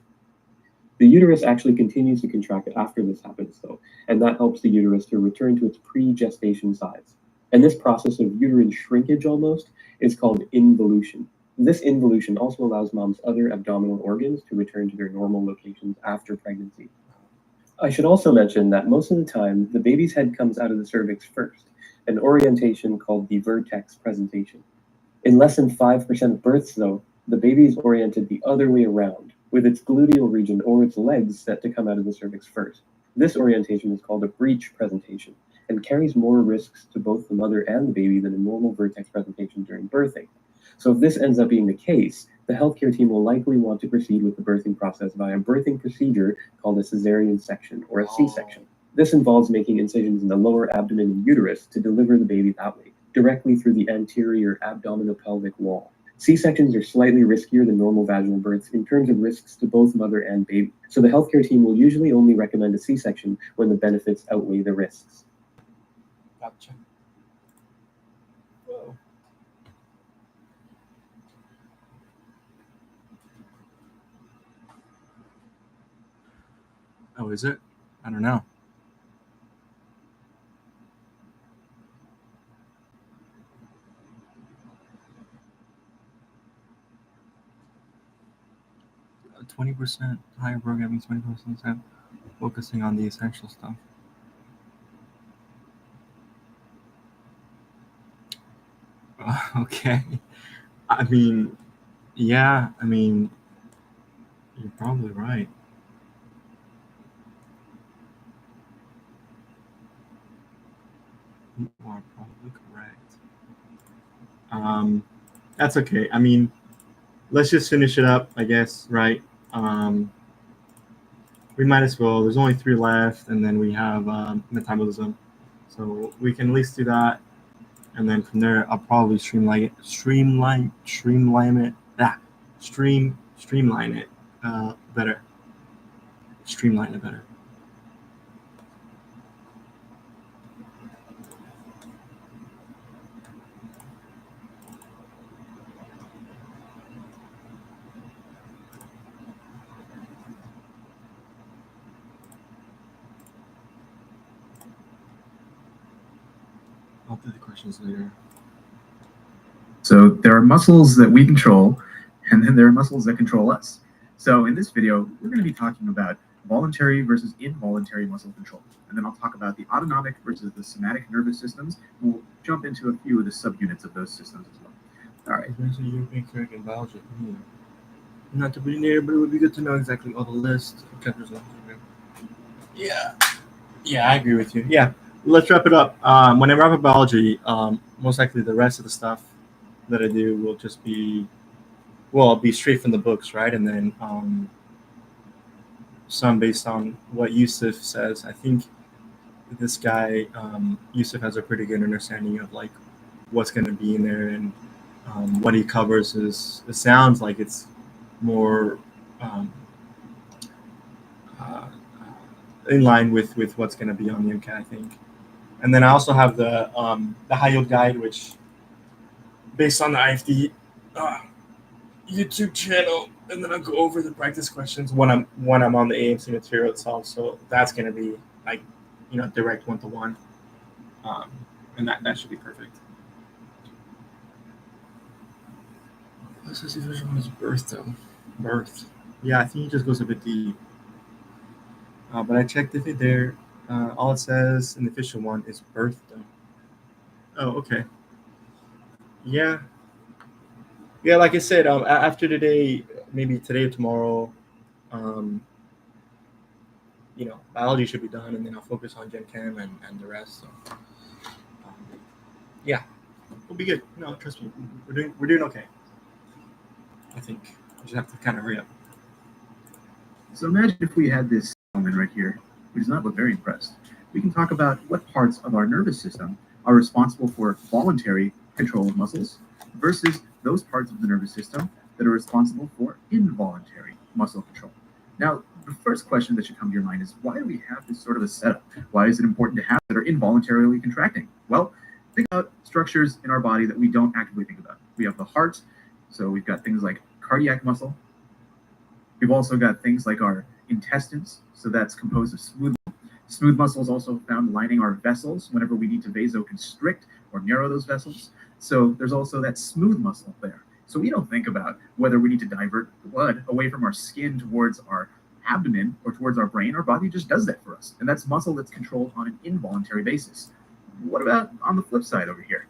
The uterus actually continues to contract after this happens, though, and that helps the uterus to return to its pre-gestation size. And this process of uterine shrinkage almost is called involution. This involution also allows mom's other abdominal organs to return to their normal locations after pregnancy. I should also mention that most of the time, the baby's head comes out of the cervix first, an orientation called the vertex presentation. In less than 5% of births, though, the baby is oriented the other way around, with its gluteal region or its legs set to come out of the cervix first. This orientation is called a breech presentation and carries more risks to both the mother and the baby than a normal vertex presentation during birthing. So if this ends up being the case, the healthcare team will likely want to proceed with the birthing process via a birthing procedure called a cesarean section or a C-section. This involves making incisions in the lower abdomen and uterus to deliver the baby that way, directly through the anterior abdominopelvic wall. C-sections are slightly riskier than normal vaginal births in terms of risks to both mother and baby. So the healthcare team will usually only recommend a C-section when the benefits outweigh the risks. Gotcha. Whoa. Oh, is it? I don't know. Uh, 20% higher programming, 20% focusing on the essential stuff. Okay. I mean, yeah, I mean, you're probably right. You are probably correct. That's okay. I mean, let's just finish it up, I guess, right? We might as well. There's only 3 left, and then we have metabolism. So we can at least do that. And then from there, I'll probably streamline it better. Streamline it better. I'll do the questions later. So there are muscles that we control, and then there are muscles that control us. So in this video, we're going to be talking about voluntary versus involuntary muscle control. And then I'll talk about the autonomic versus the somatic nervous systems. We'll jump into a few of the subunits of those systems as well. All right. European curriculum in biology. Not to be near, but it would be good to know exactly all the lists. Yeah. Yeah, I agree with you. Yeah. Let's wrap it up. When I wrap up biology, most likely the rest of the stuff that I do will just be, well, be straight from the books, right? And then some based on what Yusuf says. I think this guy, Yusuf, has a pretty good understanding of like what's going to be in there, and what he covers is, it sounds like it's more in line with what's going to be on the MCAT, I think. And then I also have the high yield guide, which based on the IFD YouTube channel, and then I'll go over the practice questions when I'm on the AMC material itself. So that's going to be like, direct 1-to-1, and that should be perfect. Let's see if there's one is birth though. Birth. Yeah, I think he just goes a bit deep. But I checked if it there. All it says in the official one is birth though. Oh, okay. Yeah. Yeah, like I said, after today, maybe today or tomorrow, biology should be done, and then I'll focus on Gen Chem and the rest. So, yeah, we'll be good. No, trust me, we're doing okay. I think I just have to kind of hurry up. So imagine if we had this gentleman right here, who does not look very impressed. We can talk about what parts of our nervous system are responsible for voluntary control of muscles versus those parts of the nervous system that are responsible for involuntary muscle control. Now, the first question that should come to your mind is, why do we have this sort of a setup? Why is it important to have that are involuntarily contracting? Well, think about structures in our body that we don't actively think about. We have the heart, so we've got things like cardiac muscle. We've also got things like our intestines, so that's composed of smooth. Smooth muscle is also found lining our vessels whenever we need to vasoconstrict or narrow those vessels. So there's also that smooth muscle there. So we don't think about whether we need to divert blood away from our skin towards our abdomen or towards our brain. Our body just does that for us. And that's muscle that's controlled on an involuntary basis. What about on the flip side over here?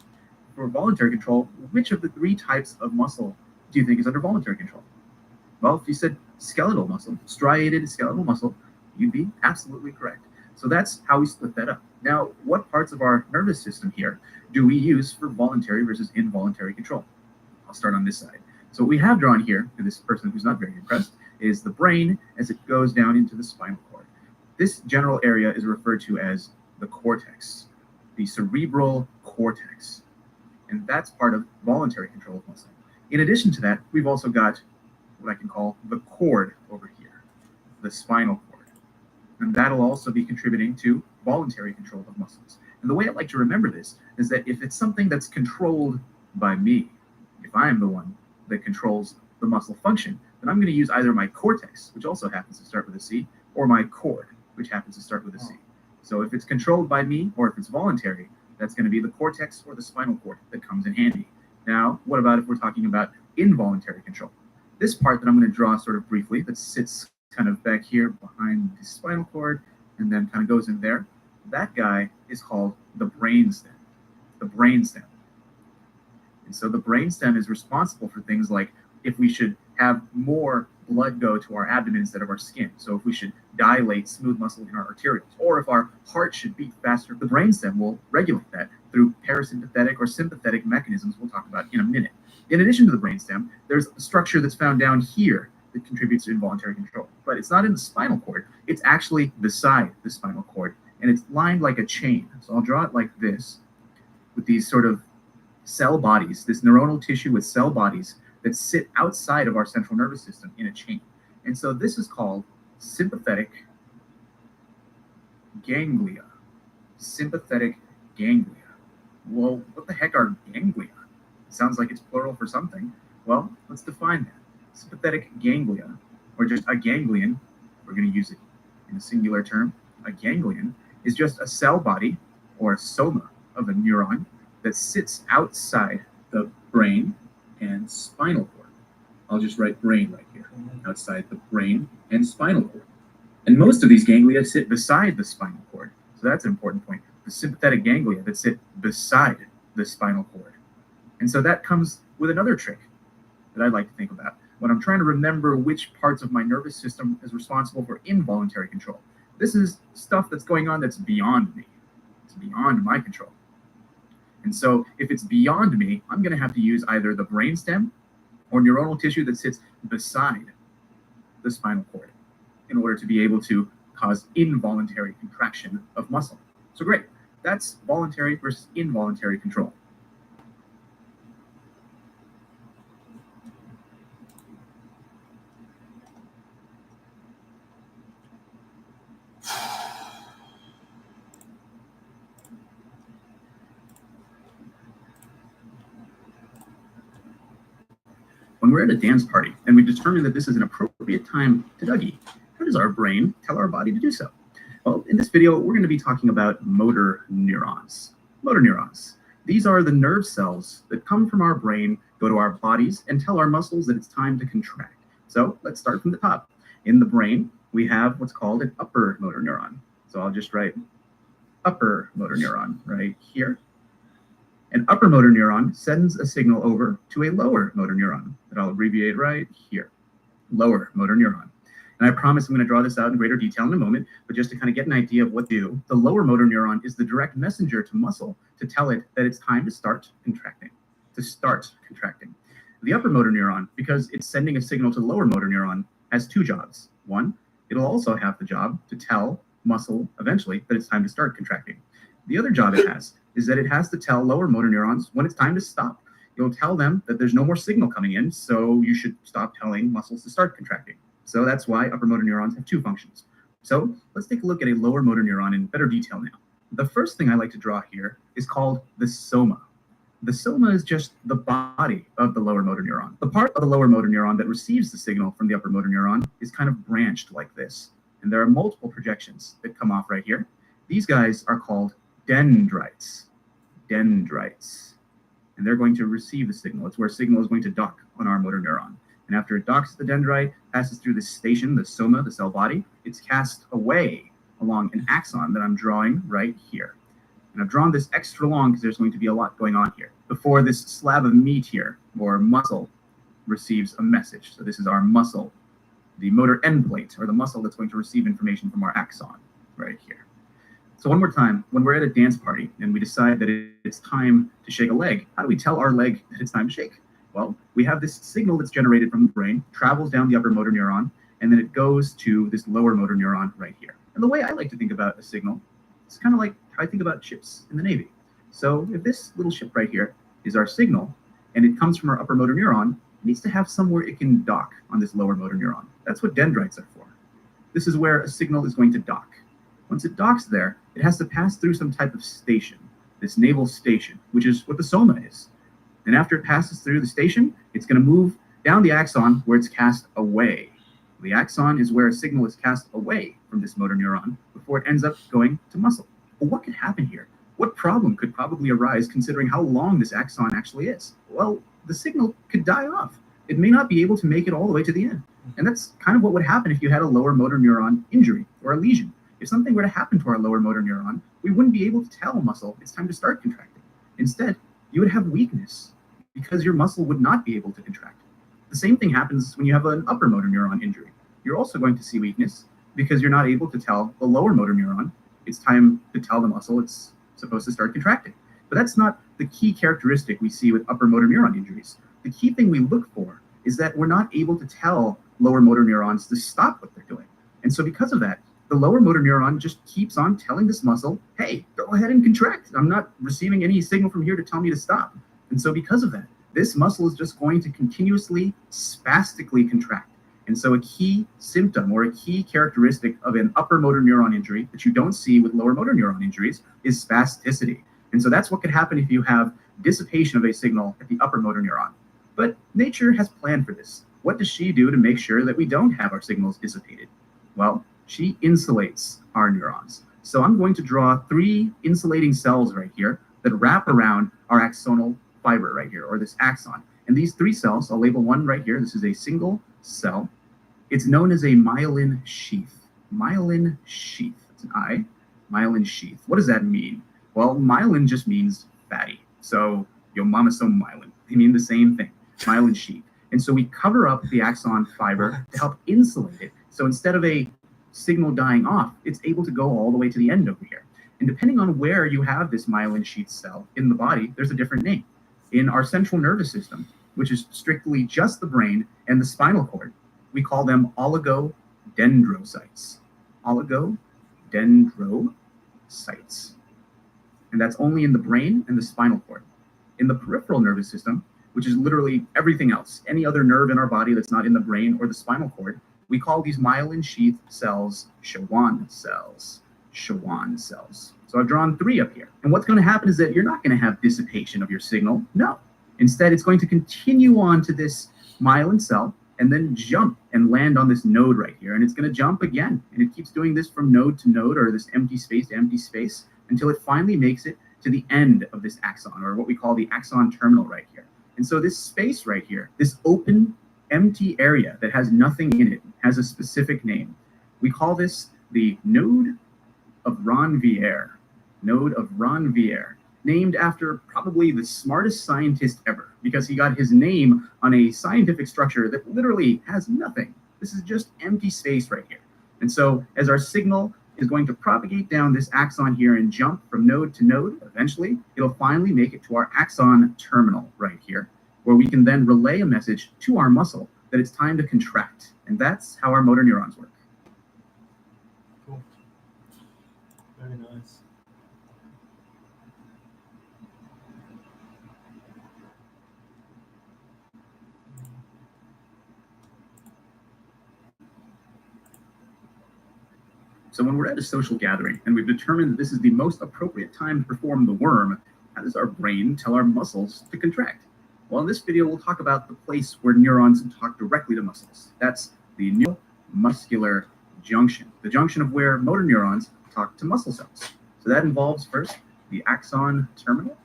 For voluntary control, which of the three types of muscle do you think is under voluntary control? Well, if you said skeletal muscle, striated skeletal muscle, you'd be absolutely correct. So that's how we split that up. Now, what parts of our nervous system here do we use for voluntary versus involuntary control? I'll start on this side. So what we have drawn here, for this person who's not very impressed, is the brain as it goes down into the spinal cord. This general area is referred to as the cortex, the cerebral cortex. And that's part of voluntary control of muscle. In addition to that, we've also got what I can call the cord over here, the spinal cord. And that'll also be contributing to voluntary control of muscles. And the way I like to remember this is that if it's something that's controlled by me, if I'm the one that controls the muscle function, then I'm going to use either my cortex, which also happens to start with a C, or my cord, which happens to start with a C. So if it's controlled by me, or if it's voluntary, that's going to be the cortex or the spinal cord that comes in handy. Now, what about if we're talking about involuntary control? This part that I'm going to draw sort of briefly, that sits kind of back here behind the spinal cord, and then kind of goes in there, that guy is called the brainstem. The brainstem. And so the brainstem is responsible for things like if we should have more blood go to our abdomen instead of our skin. So if we should dilate smooth muscle in our arterioles, or if our heart should beat faster, the brainstem will regulate that through parasympathetic or sympathetic mechanisms we'll talk about in a minute. In addition to the brainstem, there's a structure that's found down here that contributes to involuntary control. But it's not in the spinal cord. It's actually beside the spinal cord, and it's lined like a chain. So I'll draw it like this, with these sort of cell bodies, this neuronal tissue with cell bodies that sit outside of our central nervous system in a chain. And so this is called sympathetic ganglia. Sympathetic ganglia. Well, what the heck are ganglia? It sounds like it's plural for something. Well, let's define that. Sympathetic ganglia, or just a ganglion, we're going to use it in a singular term. A ganglion is just a cell body or a soma of a neuron that sits outside the brain and spinal cord. I'll just write brain right here, outside the brain and spinal cord. And most of these ganglia sit beside the spinal cord. So that's an important point. The sympathetic ganglia that sit beside the spinal cord. And so that comes with another trick that I'd like to think about when I'm trying to remember which parts of my nervous system is responsible for involuntary control. This is stuff that's going on that's beyond me. It's beyond my control. And so if it's beyond me, I'm going to have to use either the brainstem or neuronal tissue that sits beside the spinal cord in order to be able to cause involuntary contraction of muscle. So great. That's voluntary versus involuntary control. When we're at a dance party and we determine that this is an appropriate time to Dougie, how does our brain tell our body to do so? Well, in this video, we're going to be talking about motor neurons. Motor neurons. These are the nerve cells that come from our brain, go to our bodies, and tell our muscles that it's time to contract. So let's start from the top. In the brain, we have what's called an upper motor neuron. So I'll just write upper motor neuron right here. An upper motor neuron sends a signal over to a lower motor neuron that I'll abbreviate right here, lower motor neuron. And I promise I'm going to draw this out in greater detail in a moment, but just to kind of get an idea of what to do, the lower motor neuron is the direct messenger to muscle to tell it that it's time to start contracting, The upper motor neuron, because it's sending a signal to the lower motor neuron, has two jobs. One, it'll also have the job to tell muscle eventually that it's time to start contracting. The other job it has is that it has to tell lower motor neurons when it's time to stop. It'll tell them that there's no more signal coming in, so you should stop telling muscles to start contracting. So that's why upper motor neurons have two functions. So let's take a look at a lower motor neuron in better detail now. The first thing I like to draw here is called the soma. The soma is just the body of the lower motor neuron. The part of the lower motor neuron that receives the signal from the upper motor neuron is kind of branched like this. And there are multiple projections that come off right here. These guys are called dendrites. Dendrites. And they're going to receive the signal. It's where signal is going to dock on our motor neuron. And after it docks the dendrite, passes through this station, the soma, the cell body, it's cast away along an axon that I'm drawing right here. And I've drawn this extra long because there's going to be a lot going on here before this slab of meat here, or muscle, receives a message. So this is our muscle, the motor end plate, or the muscle that's going to receive information from our axon right here. So one more time, when we're at a dance party and we decide that it's time to shake a leg, how do we tell our leg that it's time to shake? Well, we have this signal that's generated from the brain, travels down the upper motor neuron, and then it goes to this lower motor neuron right here. And the way I like to think about a signal, it's kind of like how I think about ships in the Navy. So if this little ship right here is our signal, and it comes from our upper motor neuron, it needs to have somewhere it can dock on this lower motor neuron. That's what dendrites are for. This is where a signal is going to dock. Once it docks there, it has to pass through some type of station, this naval station, which is what the soma is. And after it passes through the station, it's going to move down the axon where it's cast away. The axon is where a signal is cast away from this motor neuron before it ends up going to muscle. Well, what could happen here? What problem could probably arise considering how long this axon actually is? Well, the signal could die off. It may not be able to make it all the way to the end. And that's kind of what would happen if you had a lower motor neuron injury or a lesion. If something were to happen to our lower motor neuron, we wouldn't be able to tell a muscle it's time to start contracting. Instead, you would have weakness because your muscle would not be able to contract. The same thing happens when you have an upper motor neuron injury. You're also going to see weakness because you're not able to tell the lower motor neuron it's time to tell the muscle it's supposed to start contracting. But that's not the key characteristic we see with upper motor neuron injuries. The key thing we look for is that we're not able to tell lower motor neurons to stop what they're doing. And so because of that, the lower motor neuron just keeps on telling this muscle, hey, go ahead and contract. I'm not receiving any signal from here to tell me to stop. And so because of that, this muscle is just going to continuously spastically contract. And so a key symptom or a key characteristic of an upper motor neuron injury that you don't see with lower motor neuron injuries is spasticity. And so that's what could happen if you have dissipation of a signal at the upper motor neuron. But nature has planned for this. What does she do to make sure that we don't have our signals dissipated? Well, she insulates our neurons. So I'm going to draw 3 insulating cells right here that wrap around our axonal fiber right here, or this axon. And these 3 cells, I'll label one right here. This is a single cell. It's known as a myelin sheath. Myelin sheath. It's an I. Myelin sheath. What does that mean? Well, myelin just means fatty. So, yo mama so myelin. They mean the same thing. Myelin sheath. And so we cover up the axon fiber to help insulate it. So instead of a signal dying off, it's able to go all the way to the end over here. And depending on where you have this myelin sheath cell in the body, there's a different name. In our central nervous system, which is strictly just the brain and the spinal cord, we call them oligodendrocytes. Oligodendrocytes. And that's only in the brain and the spinal cord. In the peripheral nervous system, which is literally everything else, any other nerve in our body that's not in the brain or the spinal cord, we call these myelin sheath cells Schwann cells. Schwann cells. So I've drawn 3 up here. And what's going to happen is that you're not going to have dissipation of your signal. No. Instead, it's going to continue on to this myelin cell and then jump and land on this node right here. And it's going to jump again. And it keeps doing this from node to node, or this empty space to empty space, until it finally makes it to the end of this axon, or what we call the axon terminal right here. And so this space right here, this open, empty area that has nothing in it, has a specific name. We call this the node of Ranvier. Node of Ranvier, named after probably the smartest scientist ever, because he got his name on a scientific structure that literally has nothing. This is just empty space right here. And so as our signal is going to propagate down this axon here and jump from node to node, eventually it'll finally make it to our axon terminal right here, where we can then relay a message to our muscle that it's time to contract. And that's how our motor neurons work. Cool. Very nice. So when we're at a social gathering and we've determined that this is the most appropriate time to perform the worm, how does our brain tell our muscles to contract? Well, in this video, we'll talk about the place where neurons talk directly to muscles. That's the neuromuscular junction, the junction of where motor neurons talk to muscle cells. So that involves first the axon terminal.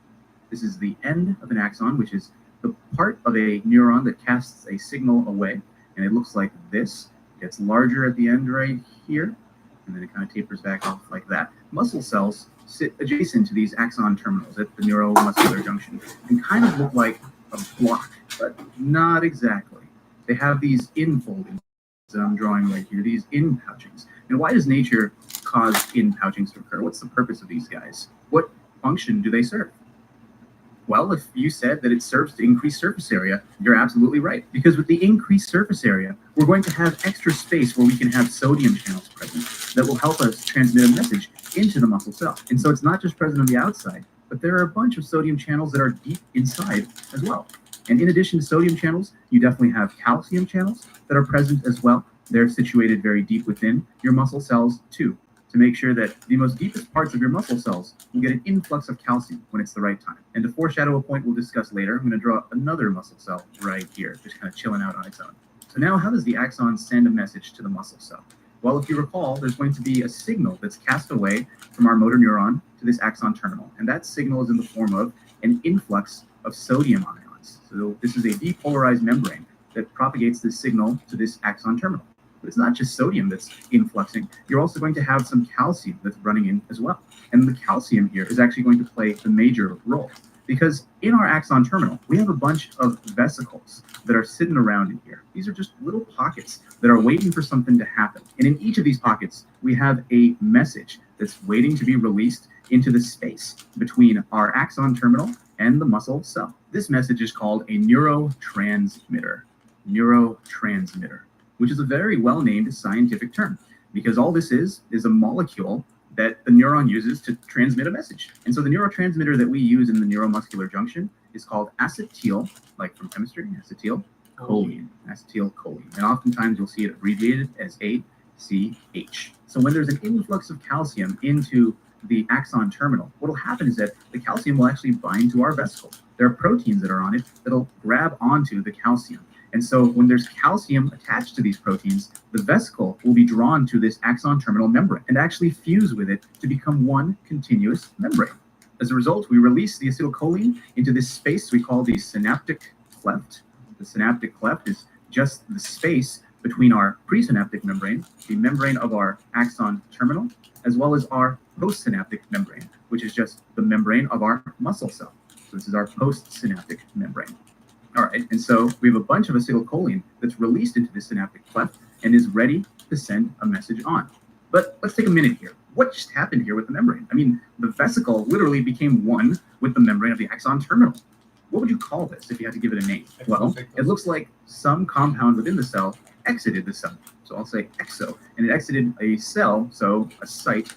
This is the end of an axon, which is the part of a neuron that casts a signal away. And it looks like this. It gets larger at the end right here, and then it kind of tapers back off like that. Muscle cells sit adjacent to these axon terminals at the neuromuscular junction and kind of look like a block, but not exactly. They have these infoldings that I'm drawing right here, these in-pouchings. And why does nature cause in-pouchings to occur? What's the purpose of these guys? What function do they serve? Well, if you said that it serves to increase surface area, you're absolutely right. Because with the increased surface area, we're going to have extra space where we can have sodium channels present that will help us transmit a message into the muscle cell. And so it's not just present on the outside, but there are a bunch of sodium channels that are deep inside as well. And in addition to sodium channels, you definitely have calcium channels that are present as well. They're situated very deep within your muscle cells too, to make sure that the most deepest parts of your muscle cells will get an influx of calcium when it's the right time. And to foreshadow a point we'll discuss later, I'm going to draw another muscle cell right here, just kind of chilling out on its own. So now how does the axon send a message to the muscle cell? Well, if you recall, there's going to be a signal that's cast away from our motor neuron to this axon terminal. And that signal is in the form of an influx of sodium ions. So this is a depolarized membrane that propagates this signal to this axon terminal. But it's not just sodium that's influxing. You're also going to have some calcium that's running in as well. And the calcium here is actually going to play the major role, because in our axon terminal, we have a bunch of vesicles that are sitting around in here. These are just little pockets that are waiting for something to happen. And in each of these pockets, we have a message that's waiting to be released into the space between our axon terminal and the muscle cell. This message is called a neurotransmitter. Neurotransmitter, which is a very well-named scientific term, because all this is a molecule that the neuron uses to transmit a message. And so the neurotransmitter that we use in the neuromuscular junction is called acetyl, like from chemistry, acetylcholine. And oftentimes you'll see it abbreviated as ACH. So when there's an influx of calcium into the axon terminal, what will happen is that the calcium will actually bind to our vesicle. There are proteins that are on it that'll grab onto the calcium. And so when there's calcium attached to these proteins, the vesicle will be drawn to this axon terminal membrane and actually fuse with it to become one continuous membrane. As a result, we release the acetylcholine into this space we call the synaptic cleft. The synaptic cleft is just the space between our presynaptic membrane, the membrane of our axon terminal, as well as our postsynaptic membrane, which is just the membrane of our muscle cell. So this is our postsynaptic membrane. All right, and so we have a bunch of acetylcholine that's released into the synaptic cleft and is ready to send a message on. But let's take a minute here. What just happened here with the membrane? I mean, the vesicle literally became one with the membrane of the axon terminal. What would you call this if you had to give it a name? Well, it looks like some compound within the cell exited the cell. So I'll say exo, and it exited a cell, so a site,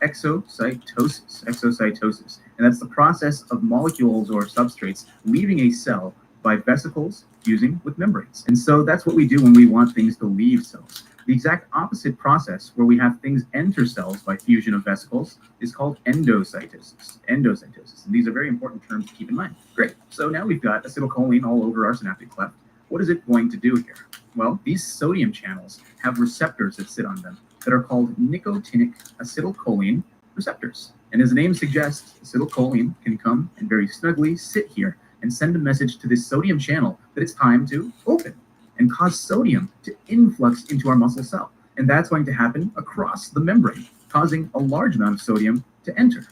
exocytosis. And that's the process of molecules or substrates leaving a cell by vesicles fusing with membranes. And so that's what we do when we want things to leave cells. The exact opposite process where we have things enter cells by fusion of vesicles is called endocytosis. Endocytosis. And these are very important terms to keep in mind. Great. So now we've got acetylcholine all over our synaptic cleft. What is it going to do here? Well, these sodium channels have receptors that sit on them that are called nicotinic acetylcholine receptors. And as the name suggests, acetylcholine can come and very snugly sit here and send a message to this sodium channel that it's time to open and cause sodium to influx into our muscle cell. And that's going to happen across the membrane, causing a large amount of sodium to enter.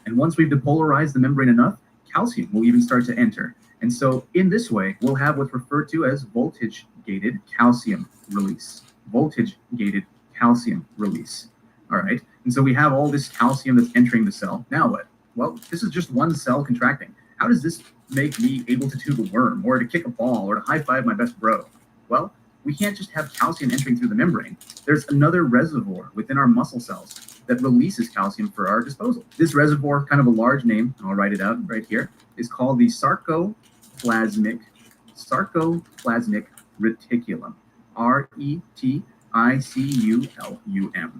And once we've depolarized the membrane enough, calcium will even start to enter. And so in this way, we'll have what's referred to as voltage-gated calcium release. Voltage-gated calcium release. All right. And so we have all this calcium that's entering the cell. Now what? Well, this is just one cell contracting. How does this make me able to tube a worm or to kick a ball or to high five my best bro? Well, we can't just have calcium entering through the membrane. There's another reservoir within our muscle cells that releases calcium for our disposal. This reservoir, kind of a large name, and I'll write it out right here, is called the sarcoplasmic reticulum. ICULUM,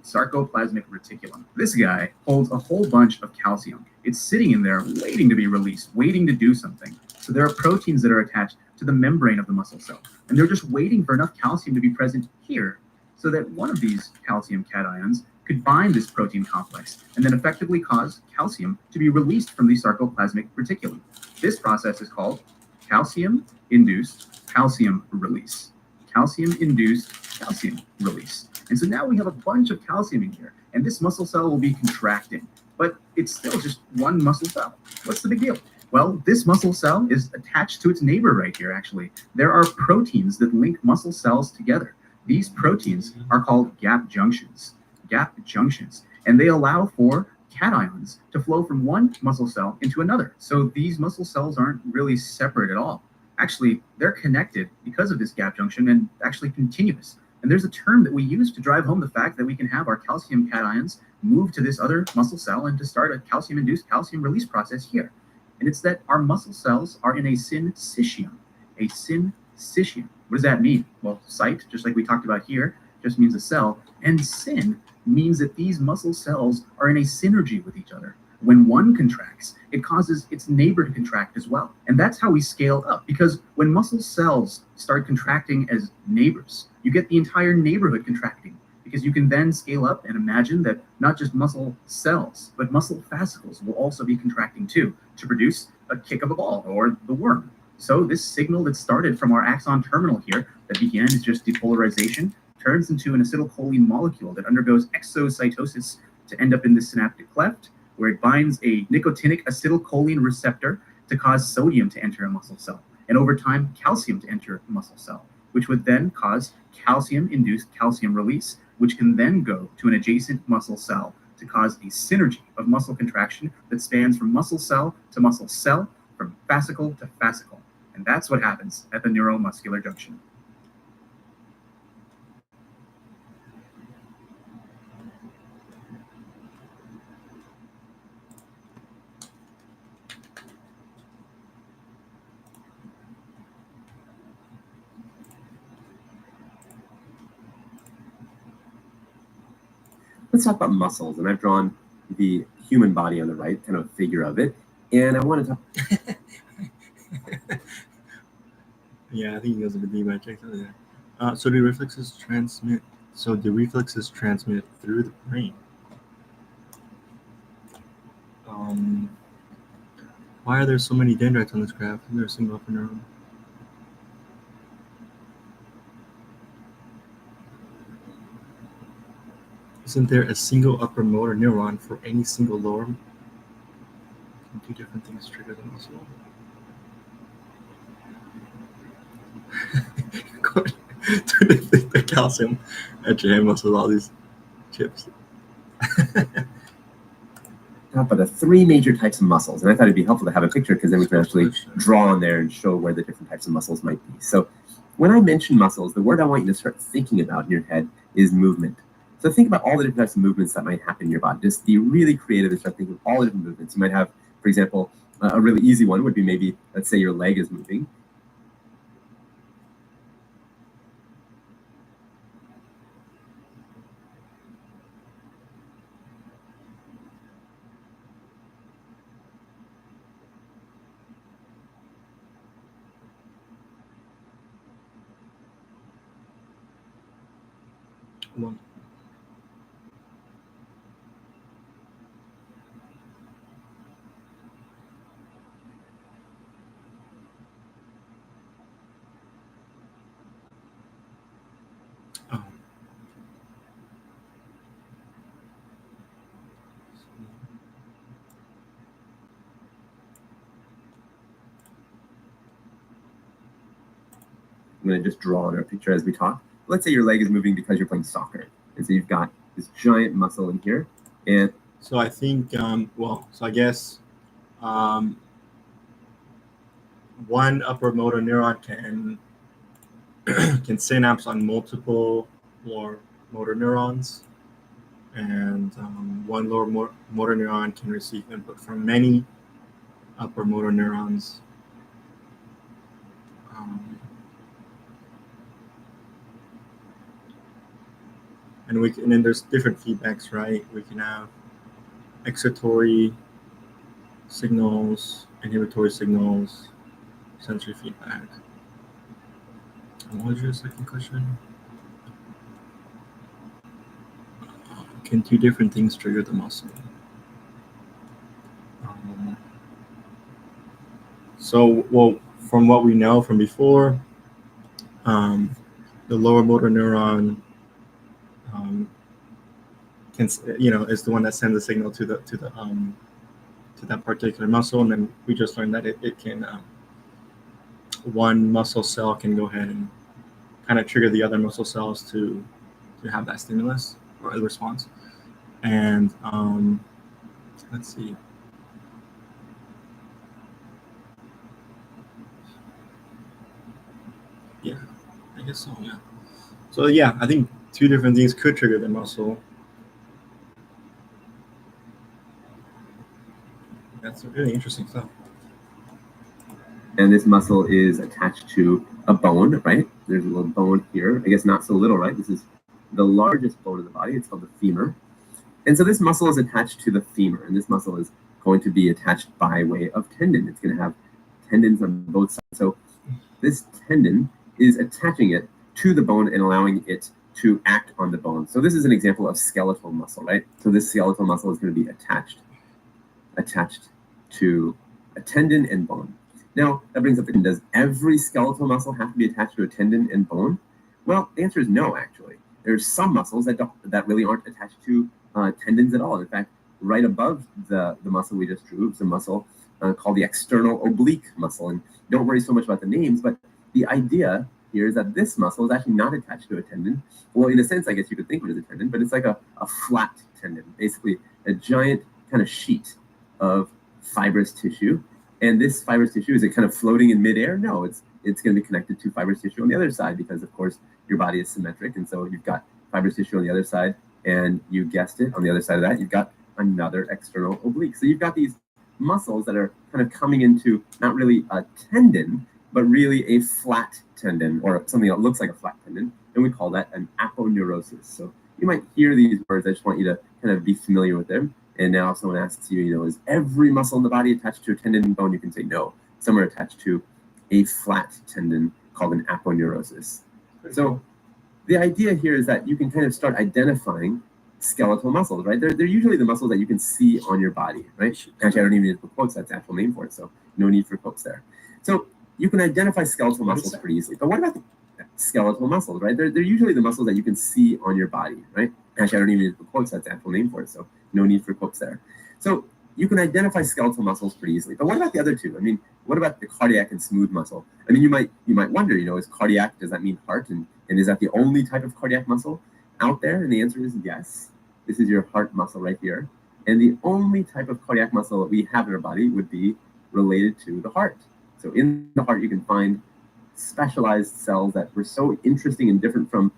sarcoplasmic reticulum. This guy holds a whole bunch of calcium. It's sitting in there waiting to be released, waiting to do something. So there are proteins that are attached to the membrane of the muscle cell, and they're just waiting for enough calcium to be present here so that one of these calcium cations could bind this protein complex and then effectively cause calcium to be released from the sarcoplasmic reticulum. This process is called calcium-induced calcium release. Calcium-induced calcium release. And so now we have a bunch of calcium in here, and this muscle cell will be contracting, but it's still just one muscle cell. What's the big deal? Well, this muscle cell is attached to its neighbor right here, actually. There are proteins that link muscle cells together. These proteins are called gap junctions. Gap junctions. And they allow for cations to flow from one muscle cell into another. So these muscle cells aren't really separate at all. Actually, they're connected because of this gap junction and actually continuous. And there's a term that we use to drive home the fact that we can have our calcium cations move to this other muscle cell and to start a calcium-induced calcium release process here. And it's that our muscle cells are in a syncytium. A syncytium. What does that mean? Well, site, just like we talked about here, just means a cell. And syn means that these muscle cells are in a synergy with each other. When one contracts, it causes its neighbor to contract as well. And that's how we scale up, because when muscle cells start contracting as neighbors, you get the entire neighborhood contracting, because you can then scale up and imagine that not just muscle cells, but muscle fascicles will also be contracting too, to produce a kick of a ball or the worm. So this signal that started from our axon terminal here, that began as just depolarization, turns into an acetylcholine molecule that undergoes exocytosis to end up in the synaptic cleft, where it binds a nicotinic acetylcholine receptor to cause sodium to enter a muscle cell, and over time, calcium to enter a muscle cell, which would then cause calcium-induced calcium release, which can then go to an adjacent muscle cell to cause a synergy of muscle contraction that spans from muscle cell to muscle cell, from fascicle to fascicle. And that's what happens at the neuromuscular junction. Let's talk about muscles, and I've drawn the human body on the right, kind of a figure of it, and I want to talk. Yeah, I think he goes a bit deep. I checked over there. So the reflexes transmit. So the reflexes transmit through the brain. Why are there so many dendrites on this graph? Is there a single upper neuron? Isn't there a single upper motor neuron for any single lower? Can two different things trigger the muscle? The calcium at your hand muscle, all these chips. Talk about the three major types of muscles, and I thought it'd be helpful to have a picture because then we can actually draw on there and show where the different types of muscles might be. So when I mention muscles, the word I want you to start thinking about in your head is movement. So think about all the different types of movements that might happen in your body. Just be really creative and start thinking of all the different movements. You might have, for example, a really easy one would be maybe, let's say your leg is moving. One. Oh. I'm going to just draw on our picture as we talk. Let's say your leg is moving because you're playing soccer. And so you've got this giant muscle in here. And so I think, so I guess one upper motor neuron can synapse on multiple lower motor neurons, and one lower motor neuron can receive input from many upper motor neurons. and then there's different feedbacks, right? We can have excitatory signals, inhibitory signals, sensory feedback. And what was your second question? Can two different things trigger the muscle? So, well, from what we know from before, the lower motor neuron can, is the one that sends a signal to that particular muscle, and then we just learned that it can one muscle cell can go ahead and kind of trigger the other muscle cells to have that stimulus or the response. And let's see. Yeah, I guess so. Yeah. So yeah, I think two different things could trigger the muscle. That's really interesting stuff. And this muscle is attached to a bone, right? There's a little bone here. I guess not so little, right? This is the largest bone in the body. It's called the femur. And so this muscle is attached to the femur, and this muscle is going to be attached by way of tendon. It's going to have tendons on both sides. So this tendon is attaching it to the bone and allowing it to act on the bone. So this is an example of skeletal muscle, right? So this skeletal muscle is going to be attached to a tendon and bone. Now, that brings up the question, does every skeletal muscle have to be attached to a tendon and bone? Well, the answer is no, actually. There's some muscles that really aren't attached to tendons at all. In fact, right above the muscle we just drew is a muscle called the external oblique muscle. And don't worry so much about the names, but the idea here is that this muscle is actually not attached to a tendon. Well, in a sense, I guess you could think of it as a tendon, but it's like a flat tendon, basically a giant kind of sheet of fibrous tissue. And this fibrous tissue, is it kind of floating in midair? No, it's going to be connected to fibrous tissue on the other side because, of course, your body is symmetric. And so you've got fibrous tissue on the other side, and you guessed it, on the other side of that, you've got another external oblique. So you've got these muscles that are kind of coming into not really a tendon, but really a flat tendon or something that looks like a flat tendon. And we call that an aponeurosis. So you might hear these words. I just want you to kind of be familiar with them. And now if someone asks you, is every muscle in the body attached to a tendon and bone? You can say no. Some are attached to a flat tendon called an aponeurosis. So the idea here is that you can kind of start identifying skeletal muscles, right? They're usually the muscles that you can see on your body, right? Actually, I don't even need to put quotes. That's the actual name for it. So no need for quotes there. So you can identify skeletal muscles pretty easily. But what about the skeletal muscles, right? They're usually the muscles that you can see on your body, right? Actually, I don't even need to put quotes. That's the actual name for it. So no need for quotes there. So you can identify skeletal muscles pretty easily. But what about the other two? I mean, what about the cardiac and smooth muscle? I mean, you might wonder, is cardiac, does that mean heart? And is that the only type of cardiac muscle out there? And the answer is yes. This is your heart muscle right here. And the only type of cardiac muscle that we have in our body would be related to the heart. So in the heart, you can find specialized cells that were so interesting and different from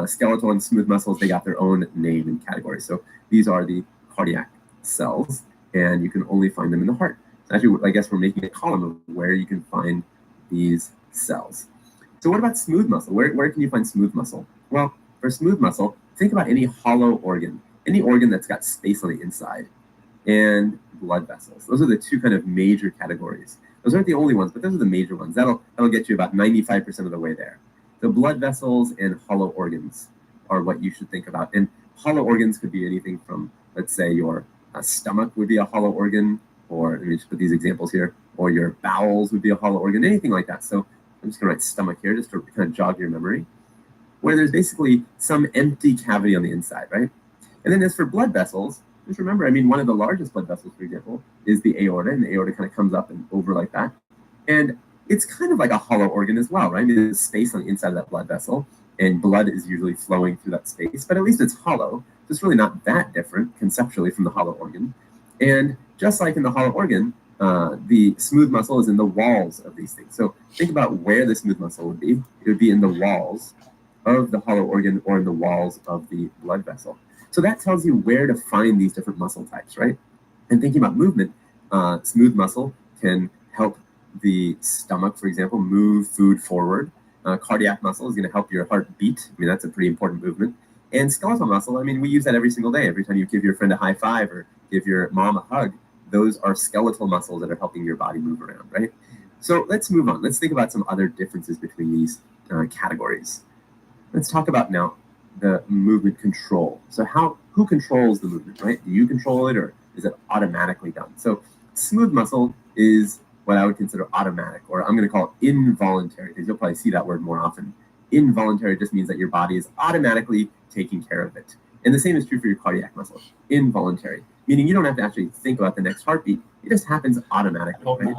skeletal and smooth muscles. They got their own name and category. So these are the cardiac cells, and you can only find them in the heart. So actually, I guess we're making a column of where you can find these cells. So what about smooth muscle? Where can you find smooth muscle? Well, for smooth muscle, think about any hollow organ, any organ that's got space on the inside, and blood vessels. Those are the two kind of major categories. Those aren't the only ones, but those are the major ones. That'll get you about 95% of the way there. The blood vessels and hollow organs are what you should think about. And hollow organs could be anything from, let's say, your stomach would be a hollow organ, or let me just put these examples here, or your bowels would be a hollow organ, anything like that. So I'm just going to write stomach here just to kind of jog your memory, where there's basically some empty cavity on the inside, right? And then as for blood vessels, just remember, I mean, one of the largest blood vessels, for example, is the aorta, and the aorta kind of comes up and over like that. And it's kind of like a hollow organ as well, right? I mean, there's space on the inside of that blood vessel, and blood is usually flowing through that space, but at least it's hollow. So it's really not that different conceptually from the hollow organ. And just like in the hollow organ, the smooth muscle is in the walls of these things. So think about where the smooth muscle would be. It would be in the walls of the hollow organ or in the walls of the blood vessel. So that tells you where to find these different muscle types, right? And thinking about movement, smooth muscle can help the stomach, for example, move food forward. Cardiac muscle is going to help your heart beat. I mean, that's a pretty important movement. And skeletal muscle, I mean, we use that every single day. Every time you give your friend a high five or give your mom a hug, those are skeletal muscles that are helping your body move around, right? So let's move on. Let's think about some other differences between these categories. Let's talk about now the movement control. So who controls the movement, right? Do you control it, or is it automatically done? So smooth muscle is what I would consider automatic, or I'm going to call it involuntary, because you'll probably see that word more often. Involuntary just means that your body is automatically taking care of it. And the same is true for your cardiac muscle. Involuntary, meaning you don't have to actually think about the next heartbeat. It just happens automatically, right?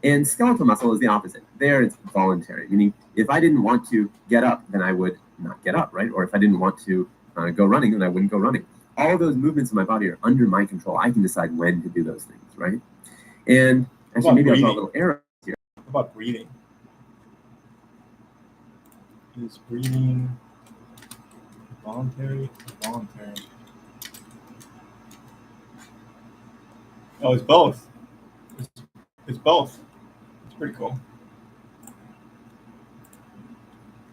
And skeletal muscle is the opposite. There, it's voluntary, meaning if I didn't want to get up, then I would not get up, right? Or if I didn't want to go running, then I wouldn't go running. All of those movements in my body are under my control. I can decide when to do those things, right? And actually, maybe I'll draw a little arrow here. How about breathing? Is breathing voluntary? Voluntary. Oh, it's both. It's both. It's pretty cool.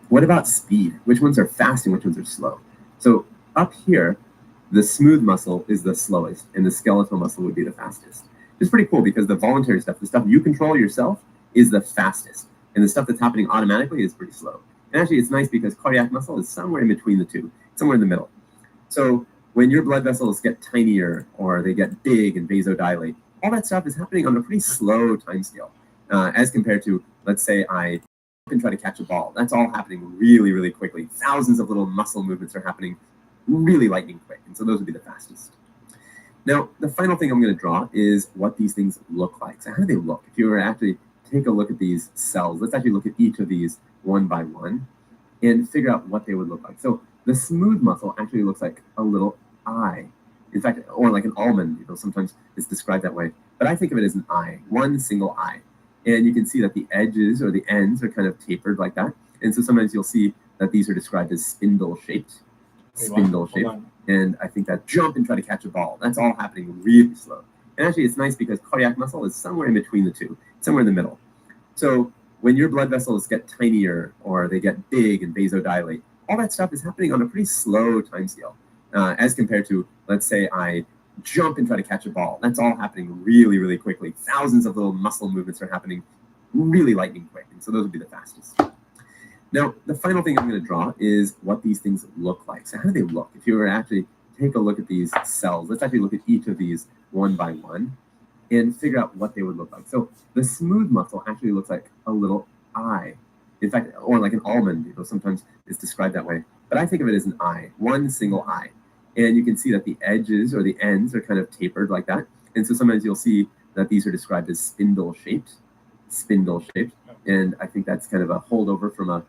What about speed? Which ones are fast and which ones are slow? So up here, the smooth muscle is the slowest, and the skeletal muscle would be the fastest. It's pretty cool because the voluntary stuff, the stuff you control yourself, is the fastest, and the stuff that's happening automatically is pretty slow. And actually, it's nice because cardiac muscle is somewhere in between the two, somewhere in the middle. So when your blood vessels get tinier or they get big and vasodilate, all that stuff is happening on a pretty slow time scale, as compared to, let's say, I can try to catch a ball. That's all happening really, really quickly. Thousands of little muscle movements are happening really lightning quick, and so those would be the fastest. Now, the final thing I'm going to draw is what these things look like. So how do they look? If you were to actually take a look at these cells, let's actually look at each of these one by one and figure out what they would look like. So the smooth muscle actually looks like a little eye. In fact, or like an almond, sometimes it's described that way. But I think of it as an eye, one single eye. And you can see that the edges or the ends are kind of tapered like that. And so sometimes you'll see that these are described as spindle-shaped. And I think that jump and try to catch a ball, that's all happening really slow. And actually, it's nice because cardiac muscle is somewhere in between the two, somewhere in the middle. So when your blood vessels get tinier or they get big and vasodilate, all that stuff is happening on a pretty slow time scale, as compared to, let's say, I jump and try to catch a ball. That's all happening really, really quickly. Thousands of little muscle movements are happening really lightning quick, and so those would be the fastest. Now, the final thing I'm going to draw is what these things look like. So how do they look? If you were to actually take a look at these cells, let's actually look at each of these one by one and figure out what they would look like. So the smooth muscle actually looks like a little eye. In fact, or like an almond, sometimes it's described that way. But I think of it as an eye, one single eye. And you can see that the edges or the ends are kind of tapered like that. And so sometimes you'll see that these are described as spindle-shaped. And I think that's kind of a holdover from a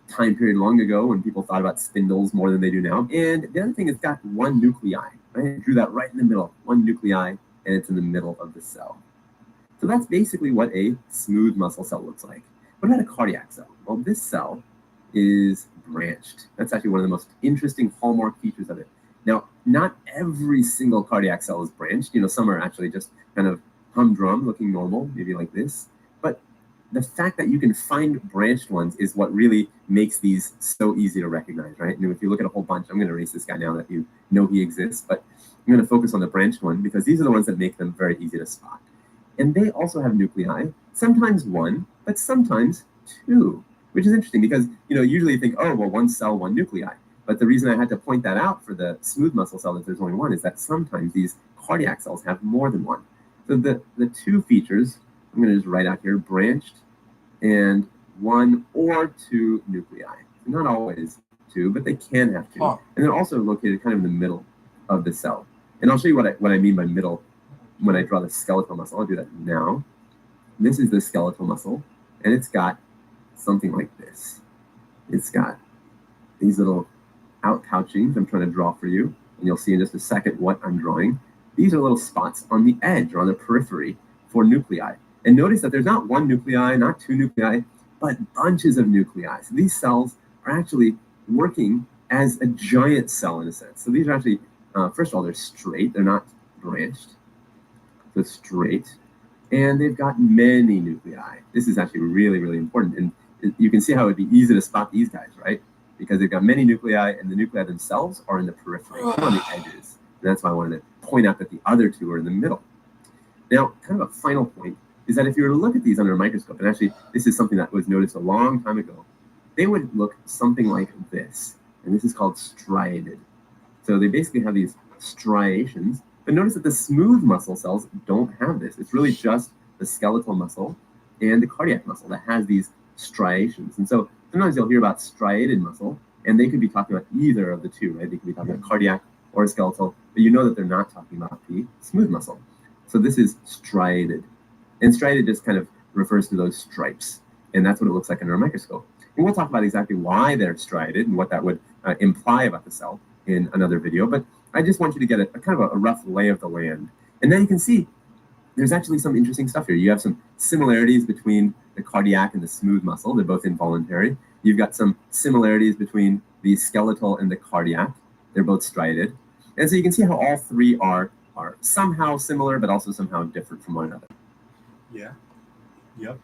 time period long ago when people thought about spindles more than they do now. And the other thing, it's got one nuclei. Right? I drew that right in the middle, one nuclei, and it's in the middle of the cell. So that's basically what a smooth muscle cell looks like. What about a cardiac cell? Well, this cell is branched. That's actually one of the most interesting hallmark features of it. Now, not every single cardiac cell is branched. Some are actually just kind of humdrum, looking normal, maybe like this. But the fact that you can find branched ones is what really makes these so easy to recognize, right? And if you look at a whole bunch, I'm going to erase this guy now that you know he exists, but I'm going to focus on the branched one because these are the ones that make them very easy to spot. And they also have nuclei, sometimes one, but sometimes two, which is interesting because, usually you think, oh, well, one cell, one nuclei. But the reason I had to point that out for the smooth muscle cell that there's only one is that sometimes these cardiac cells have more than one. So the two features, I'm going to just write out here, branched and one or two nuclei. Not always two, but they can have two. And they're also located kind of in the middle of the cell. And I'll show you what I mean by middle when I draw the skeletal muscle. I'll do that now. This is the skeletal muscle, and it's got something like this. It's got these little outpouchings I'm trying to draw for you, and you'll see in just a second what I'm drawing. These are little spots on the edge or on the periphery for nuclei. And notice that there's not one nuclei, not two nuclei, but bunches of nuclei. So these cells are actually working as a giant cell in a sense. So these are actually, first of all, they're straight. They're not branched. So straight. And they've got many nuclei. This is actually really, really important. And you can see how it would be easy to spot these guys, right? because they've got many nuclei, and the nuclei themselves are in the periphery, kind of on the edges. And that's why I wanted to point out that the other two are in the middle. Now, kind of a final point is that if you were to look at these under a microscope, and actually this is something that was noticed a long time ago, they would look something like this. And this is called striated. So they basically have these striations. But notice that the smooth muscle cells don't have this. It's really just the skeletal muscle and the cardiac muscle that has these striations. And so sometimes you'll hear about striated muscle, and they could be talking about either of the two, right? They could be talking about cardiac or skeletal, but you know that they're not talking about the smooth muscle. So this is striated. And striated just kind of refers to those stripes. And that's what it looks like under a microscope. And we'll talk about exactly why they're striated and what that would imply about the cell in another video. But I just want you to get a kind of a rough lay of the land. And then you can see there's actually some interesting stuff here. You have some similarities between the cardiac and the smooth muscle. They're both involuntary. You've got some similarities between the skeletal and the cardiac. They're both striated. And so you can see how all three are somehow similar, but also somehow different from one another. Yeah. Yep.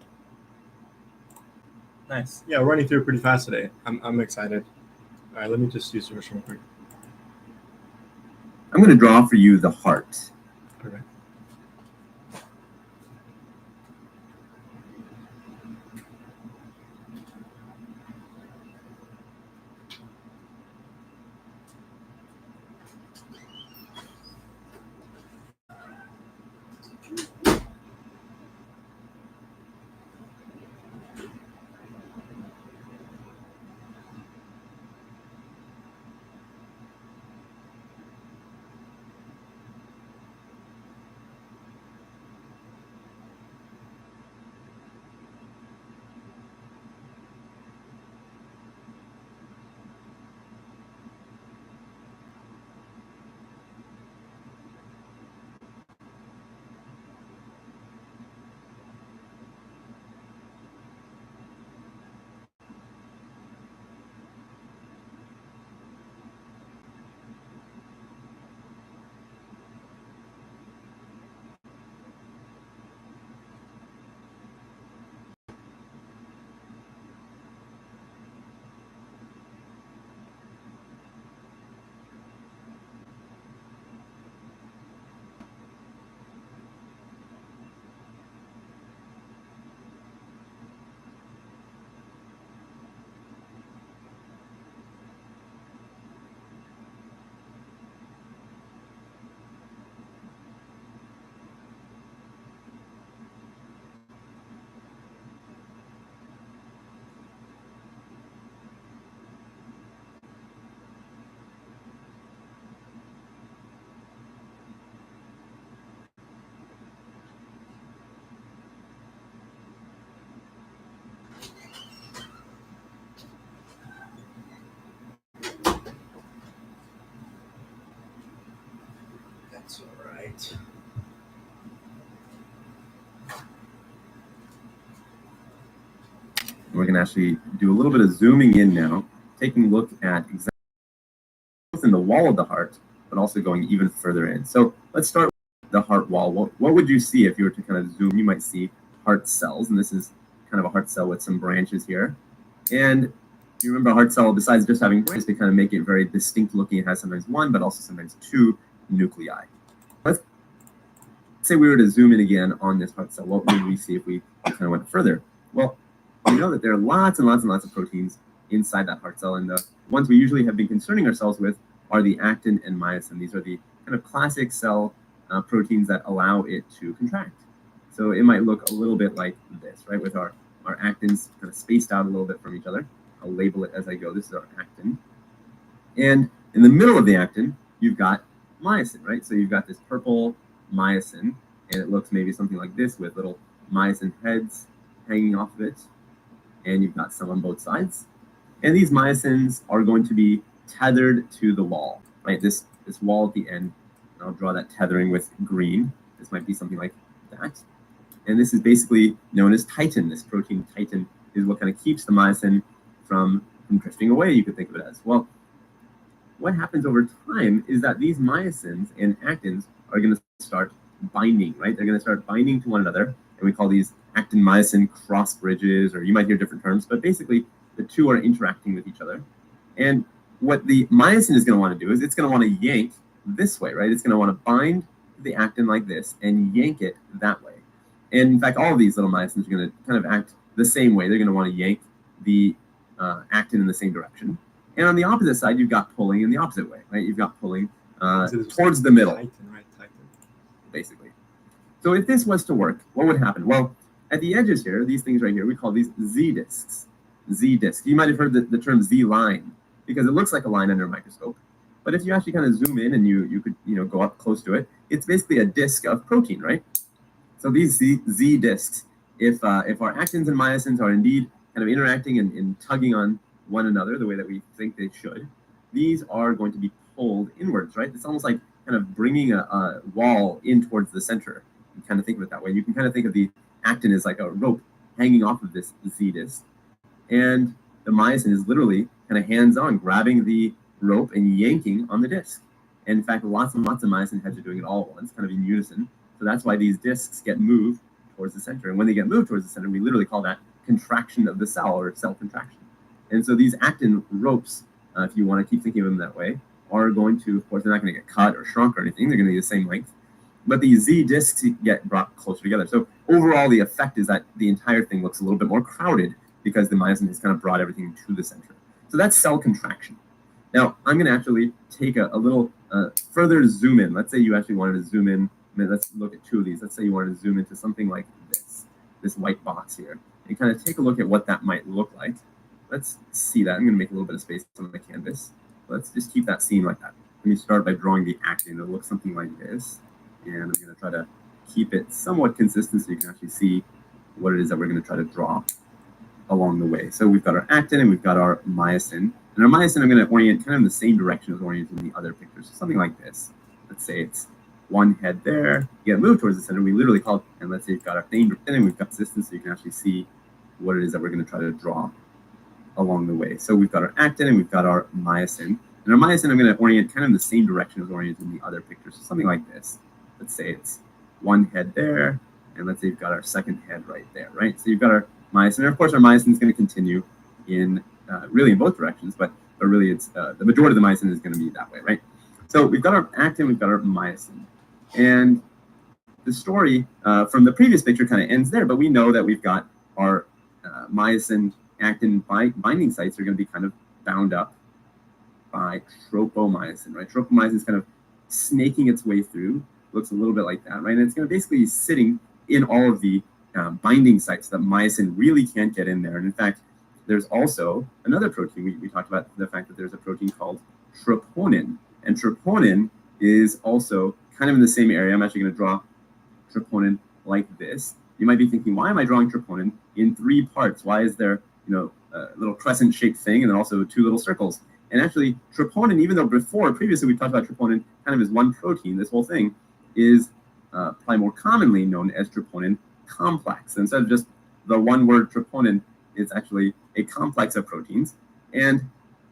Nice. Yeah, we're running through pretty fast today. I'm excited. All right, let me just use yours real quick. I'm going to draw for you the heart. Okay. That's all right. We're going to actually do a little bit of zooming in now, taking a look at exactly what's in the wall of the heart, but also going even further in. So let's start with the heart wall. What would you see if you were to kind of zoom? You might see heart cells, and this is kind of a heart cell with some branches here. And you remember a heart cell, besides just having branches, they kind of make it very distinct looking. It has sometimes one, but also sometimes two nuclei. Let's say we were to zoom in again on this heart cell. What would we see if we kind of went further? Well, we know that there are lots and lots and lots of proteins inside that heart cell, and the ones we usually have been concerning ourselves with are the actin and myosin. These are the kind of classic cell proteins that allow it to contract. So it might look a little bit like this, right, with our actins kind of spaced out a little bit from each other. I'll label it as I go. This is our actin. And in the middle of the actin, you've got myosin, right? So you've got this purple myosin, and it looks maybe something like this with little myosin heads hanging off of it. And you've got some on both sides. And these myosins are going to be tethered to the wall, right? This wall at the end, and I'll draw that tethering with green. This might be something like that. And this is basically known as titin. This protein titin is what kind of keeps the myosin from drifting away, you could think of it as. Well, what happens over time is that these myosins and actins are going to start binding, right? They're going to start binding to one another, and we call these actin-myosin cross bridges, or you might hear different terms, but basically the two are interacting with each other. And what the myosin is going to want to do is it's going to want to yank this way, right? It's going to want to bind the actin like this and yank it that way. And in fact, all of these little myosins are going to kind of act the same way. They're going to want to yank the actin in the same direction. And on the opposite side, you've got pulling in the opposite way, right? You've got pulling towards the middle, Tighten. basically. So if this was to work, what would happen? Well, at the edges here, these things right here, we call these Z discs. Z discs. You might have heard the term Z line because it looks like a line under a microscope. But if you actually kind of zoom in and you could go up close to it, it's basically a disc of protein, right? So these Z discs, if our actins and myosins are indeed kind of interacting and tugging on one another the way that we think they should, these are going to be pulled inwards, right? It's almost like kind of bringing a wall in towards the center. You kind of think of it that way. You can kind of think of the actin as like a rope hanging off of this Z disc. And the myosin is literally kind of hands-on, grabbing the rope and yanking on the disc. And in fact, lots and lots of myosin heads are doing it all at once, kind of in unison. So that's why these discs get moved towards the center. And when they get moved towards the center, we literally call that contraction of the cell or cell contraction. And so these actin ropes, if you want to keep thinking of them that way, are going to, of course, they're not going to get cut or shrunk or anything. They're going to be the same length. But these Z discs get brought closer together. So overall, the effect is that the entire thing looks a little bit more crowded because the myosin has kind of brought everything to the center. So that's cell contraction. Now, I'm going to actually take a little further zoom in. Let's say you actually wanted to zoom in. Let's look at two of these. Let's say you wanted to zoom into something like this white box here, and kind of take a look at what that might look like. Let's see that. I'm going to make a little bit of space on the canvas. Let's just keep that scene like that. Let me start by drawing the actin. It'll look something like this. And I'm going to try to keep it somewhat consistent so you can actually see what it is that we're going to try to draw along the way. So we've got our actin and we've got our myosin. And our myosin I'm going to orient kind of in the same direction as oriented in the other pictures. So something like this. Let's say it's one head there. You get moved towards the center. We literally call it, and let's say we've got our thing and we've got consistence so you can actually see what it is that we're going to try to draw along the way. So we've got our actin and we've got our myosin. And our myosin I'm going to orient kind of in the same direction as oriented in the other pictures. So something like this. Let's say it's one head there, and let's say you've got our second head right there, right? So you've got our myosin, and of course our myosin is going to continue in really in both directions, but really it's the majority of the myosin is going to be that way, right? So we've got our actin, we've got our myosin, and the story from the previous picture kind of ends there, but we know that we've got our myosin actin binding sites are going to be kind of bound up by tropomyosin, right? Tropomyosin is kind of snaking its way through. Looks a little bit like that, right? And it's going to basically be sitting in all of the binding sites that myosin really can't get in there. And in fact, there's also another protein. We talked about the fact that there's a protein called troponin. And troponin is also kind of in the same area. I'm actually going to draw troponin like this. You might be thinking, why am I drawing troponin in 3 parts? Why is there, a little crescent-shaped thing and then also 2 little circles? And actually, troponin, even though previously we talked about troponin kind of as one protein, this whole thing is probably more commonly known as troponin complex. Instead of just the one word troponin, it's actually a complex of proteins. And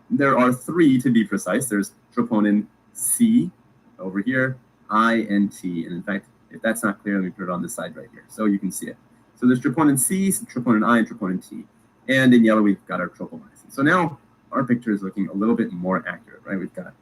there are 3 to be precise. There's troponin C over here, I, and T. And in fact, if that's not clear, let me put it on this side right here so you can see it. So there's troponin C, troponin I, and troponin T. And in yellow, we've got our tropomyosin. So now our picture is looking a little bit more accurate, right? We've got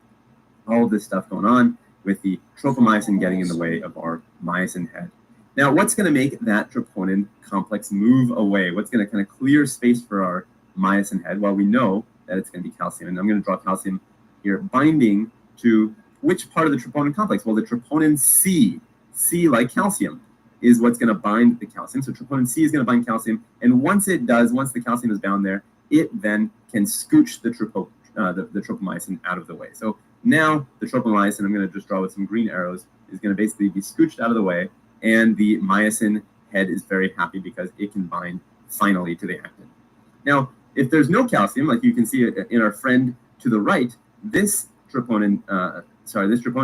all of this stuff going on with the tropomyosin getting in the way of our myosin head. Now, what's going to make that troponin complex move away? What's going to kind of clear space for our myosin head? Well, we know that it's going to be calcium, and I'm going to draw calcium here binding to which part of the troponin complex? Well, the troponin C, C like calcium, is what's going to bind the calcium. So troponin C is going to bind calcium, and once it does, once the calcium is bound there, it then can scooch the tropomyosin out of the way. So now the tropomyosin, I'm going to just draw with some green arrows, is going to basically be scooched out of the way, and the myosin head is very happy because it can bind finally to the actin. Now, if there's no calcium, like you can see in our friend to the right, this troponin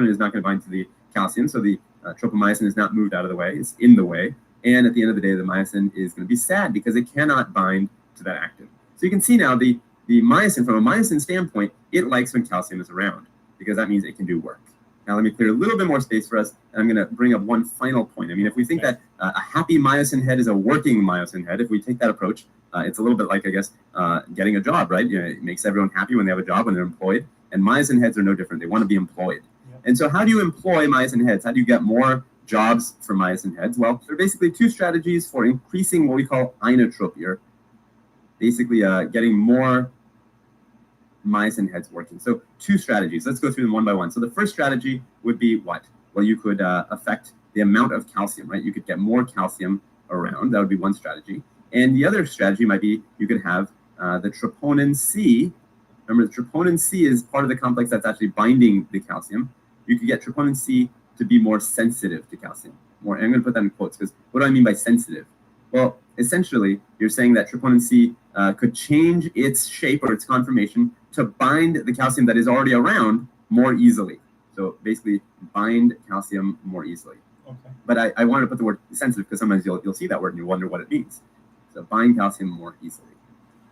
is not going to bind to the calcium, so the tropomyosin is not moved out of the way, it's in the way, and at the end of the day, the myosin is going to be sad because it cannot bind to that actin. So you can see now the myosin, from a myosin standpoint, it likes when calcium is around, because that means it can do work. Now let me clear a little bit more space for us, and I'm going to bring up one final point. I mean, if we think that a happy myosin head is a working myosin head, if we take that approach, it's a little bit like, I guess, getting a job, right? It makes everyone happy when they have a job, when they're employed. And myosin heads are no different. They want to be employed. Yep. And so how do you employ myosin heads? How do you get more jobs for myosin heads? Well, there are basically two strategies for increasing what we call inotropy, or basically getting more myosin heads working. So two strategies. Let's go through them one by one. So the first strategy would be what? Well, you could affect the amount of calcium, right? You could get more calcium around. That would be one strategy. And the other strategy might be you could have the troponin C. Remember, the troponin C is part of the complex that's actually binding the calcium. You could get troponin C to be more sensitive to calcium. And I'm going to put that in quotes because what do I mean by sensitive? Well, essentially, you're saying that troponin C could change its shape or its conformation to bind the calcium that is already around more easily. So basically, bind calcium more easily. Okay. But I wanted to put the word sensitive because sometimes you'll see that word and you wonder what it means. So bind calcium more easily.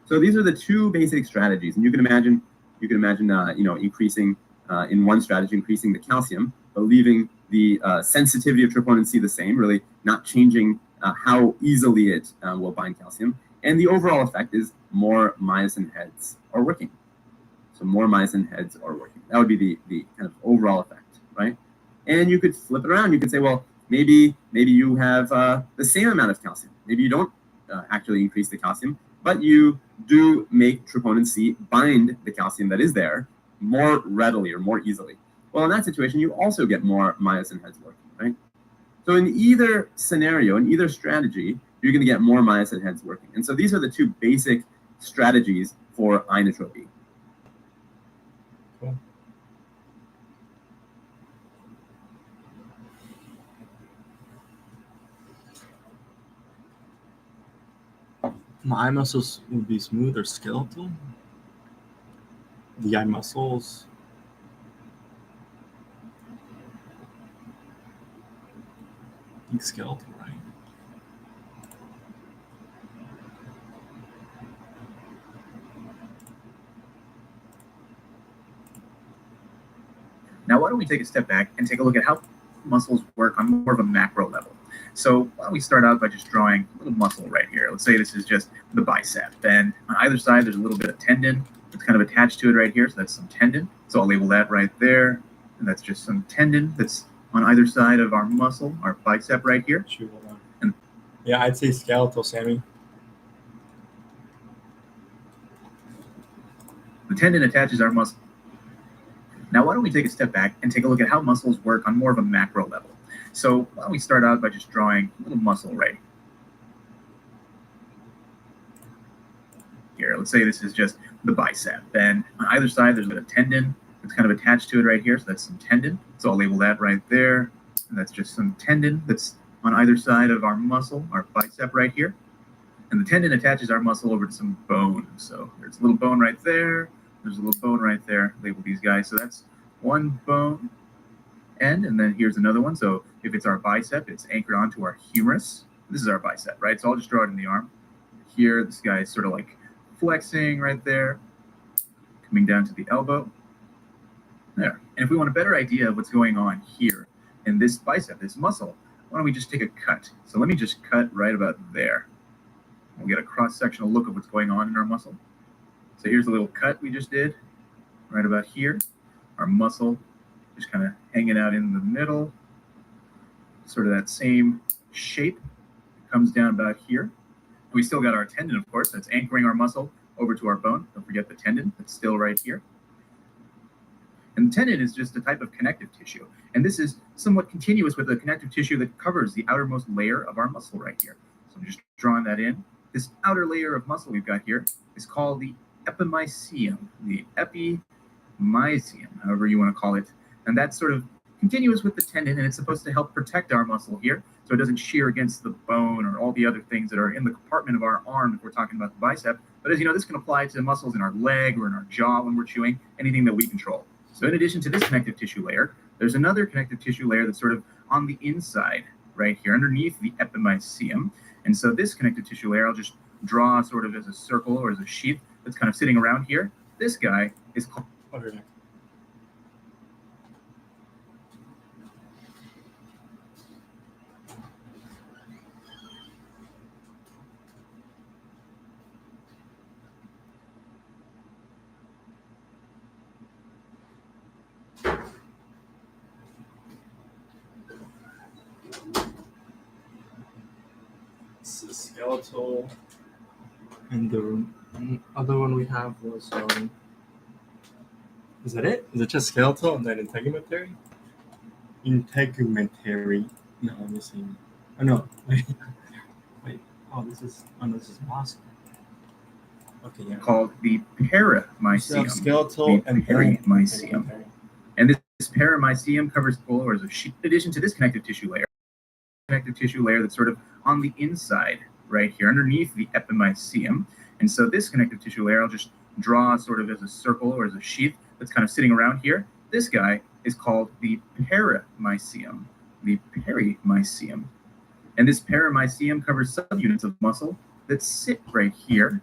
So these are the two basic strategies, and you can imagine increasing in one strategy, increasing the calcium, but leaving the sensitivity of troponin C the same, really not changing how easily it will bind calcium. And the overall effect is more myosin heads are working. So more myosin heads are working. That would be the kind of overall effect, right? And you could flip it around. You could say, well, maybe you have the same amount of calcium. Maybe you don't actually increase the calcium, but you do make troponin C bind the calcium that is there more readily or more easily. Well, in that situation, you also get more myosin heads working, right? So in either scenario, in either strategy, you're going to get more myosin heads working. And so these are the two basic strategies for inotropy. Cool. My eye muscles would be smooth or skeletal. The eye muscles. I think skeletal, right? Now, why don't we take a step back and take a look at how muscles work on more of a macro level? So why don't we start out by just drawing a little muscle right here. Let's say this is just the bicep. And on either side, there's a little bit of tendon that's kind of attached to it right here. So that's some tendon. So I'll label that right there. And that's just some tendon that's on either side of our muscle, our bicep right here. Shoot, hold on. Yeah, I'd say skeletal, Sammy. The tendon attaches our muscle. Now, why don't we take a step back and take a look at how muscles work on more of a macro level? So why don't we start out by just drawing a little muscle right here. Let's say this is just the bicep. And on either side, there's a tendon that's kind of attached to it right here. So that's some tendon. So I'll label that right there. And that's just some tendon that's on either side of our muscle, our bicep right here. And the tendon attaches our muscle over to some bone. So there's a little bone right there. There's a little bone right there. Label these guys. So that's one bone end. And then here's another one. So if it's our bicep, it's anchored onto our humerus. This is our bicep, right? So I'll just draw it in the arm. Here, this guy is sort of like flexing right there, coming down to the elbow. There. And if we want a better idea of what's going on here in this bicep, this muscle, why don't we just take a cut? So let me just cut right about there. We'll get a cross-sectional look of what's going on in our muscle. So here's a little cut we just did, right about here. Our muscle just kind of hanging out in the middle. Sort of that same shape. Comes down about here. We still got our tendon, of course, that's anchoring our muscle over to our bone. Don't forget the tendon, that's still right here. And the tendon is just a type of connective tissue. And this is somewhat continuous with the connective tissue that covers the outermost layer of our muscle right here. So I'm just drawing that in. This outer layer of muscle we've got here is called the epimysium, however you want to call it. And that's sort of continuous with the tendon, and it's supposed to help protect our muscle here so it doesn't shear against the bone or all the other things that are in the compartment of our arm if we're talking about the bicep. But as you know, this can apply to muscles in our leg or in our jaw when we're chewing, anything that we control. So in addition to this connective tissue layer, there's another connective tissue layer that's sort of on the inside right here underneath the epimysium. And so this connective tissue layer, I'll just draw sort of as a circle or as a sheath that's kind of sitting around here. This guy is called... Okay. skeletal, and the other one we have was is that it? Is it just skeletal and then integumentary? Integumentary. No, let me see. Oh no. Wait. Oh, this is muscle. Okay, yeah. Called the paramycium. Skeletal the and paramycium. And this paramycium covers full layers of sheath. In addition to this connective tissue layer that's sort of on the inside right here underneath the epimycium. And so this connective tissue layer I'll just draw sort of as a circle or as a sheath that's kind of sitting around here. This guy is called the paramycium. The paramycium. And this paramycium covers subunits of muscle that sit right here.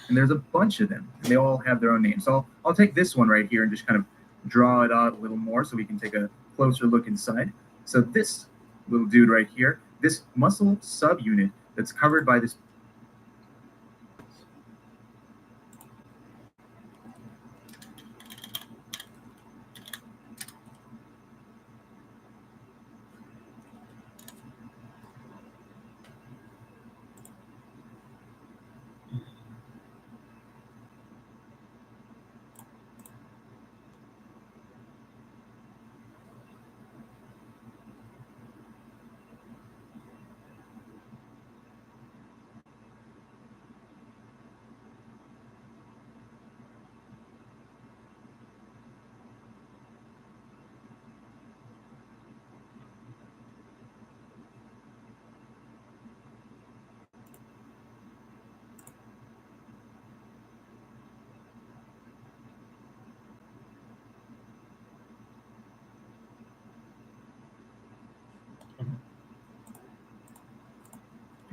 And there's a bunch of them. And they all have their own names. So I'll take this one right here and just kind of draw it out a little more so we can take a closer look inside. So this little dude right here, this muscle subunit that's covered by this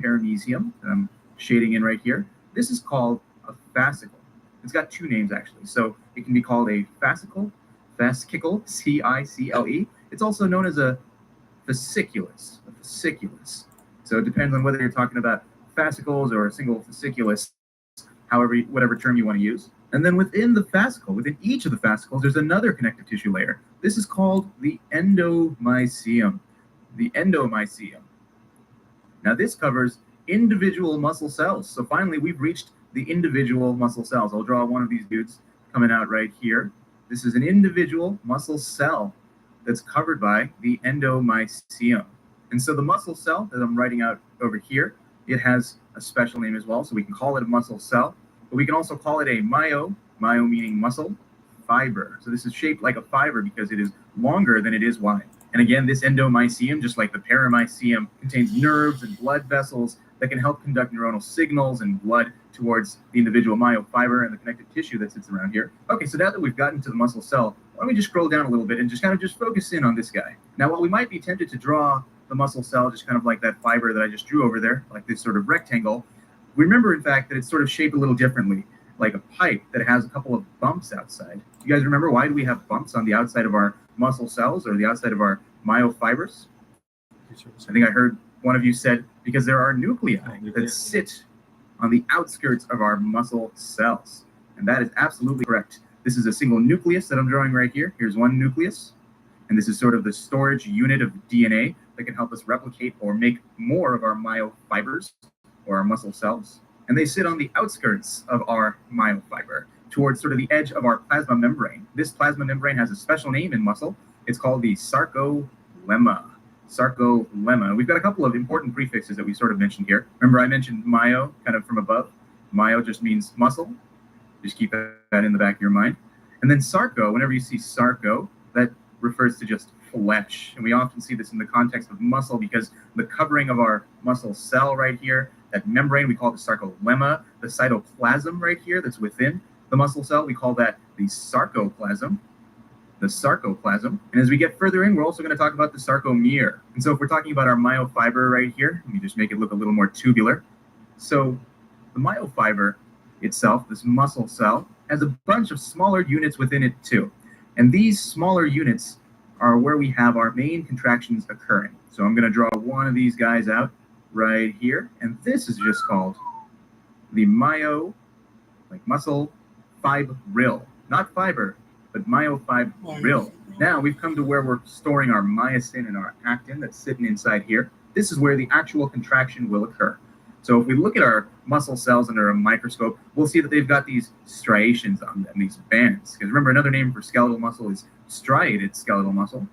paramycium that I'm shading in right here. This is called a fascicle. It's got two names actually. So it can be called a fascicle, C-I-C-L-E. It's also known as a fasciculus, So it depends on whether you're talking about fascicles or a single fasciculus, whatever term you want to use. And then within the fascicle, within each of the fascicles, there's another connective tissue layer. This is called the endomycium. The endomycium. Now this covers individual muscle cells. So finally, we've reached the individual muscle cells. I'll draw one of these dudes coming out right here. This is an individual muscle cell that's covered by the endomycium. And so the muscle cell that I'm writing out over here, it has a special name as well. So we can call it a muscle cell, but we can also call it a myo meaning muscle, fiber. So this is shaped like a fiber because it is longer than it is wide. And again, this endomycium, just like the paramycium, contains nerves and blood vessels that can help conduct neuronal signals and blood towards the individual myofiber and the connective tissue that sits around here. Okay, so now that we've gotten to the muscle cell, why don't we just scroll down a little bit and just kind of focus in on this guy. Now, while we might be tempted to draw the muscle cell just kind of like that fiber that I just drew over there, like this sort of rectangle, remember, in fact, that it's sort of shaped a little differently, like a pipe that has a couple of bumps outside. You guys remember, why do we have bumps on the outside of our muscle cells or the outside of our myofibers? I think I heard one of you said because there are nuclei that sit on the outskirts of our muscle cells. And that is absolutely correct. This is a single nucleus that I'm drawing right here. Here's one nucleus. And this is sort of the storage unit of DNA that can help us replicate or make more of our myofibers or our muscle cells. And they sit on the outskirts of our myofiber towards sort of the edge of our plasma membrane. This plasma membrane has a special name in muscle. It's called the sarcolemma. Sarcolemma. We've got a couple of important prefixes that we sort of mentioned here. Remember, I mentioned myo kind of from above. Myo just means muscle. Just keep that in the back of your mind. And then sarco, whenever you see sarco, that refers to just flesh. And we often see this in the context of muscle because the covering of our muscle cell right here, that membrane, we call it the sarcolemma. The cytoplasm right here that's within the muscle cell, we call that the sarcoplasm. The sarcoplasm. And as we get further in, we're also going to talk about the sarcomere. And so if we're talking about our myofiber right here, let me just make it look a little more tubular. So the myofiber itself, this muscle cell, has a bunch of smaller units within it too. And these smaller units are where we have our main contractions occurring. So I'm going to draw one of these guys out right here. And this is just called the muscle fibril. Not fiber, but myofibril. Now we've come to where we're storing our myosin and our actin that's sitting inside here. This is where the actual contraction will occur. So if we look at our muscle cells under a microscope, we'll see that they've got these striations on them, these bands. Because remember, another name for skeletal muscle is striated skeletal muscle.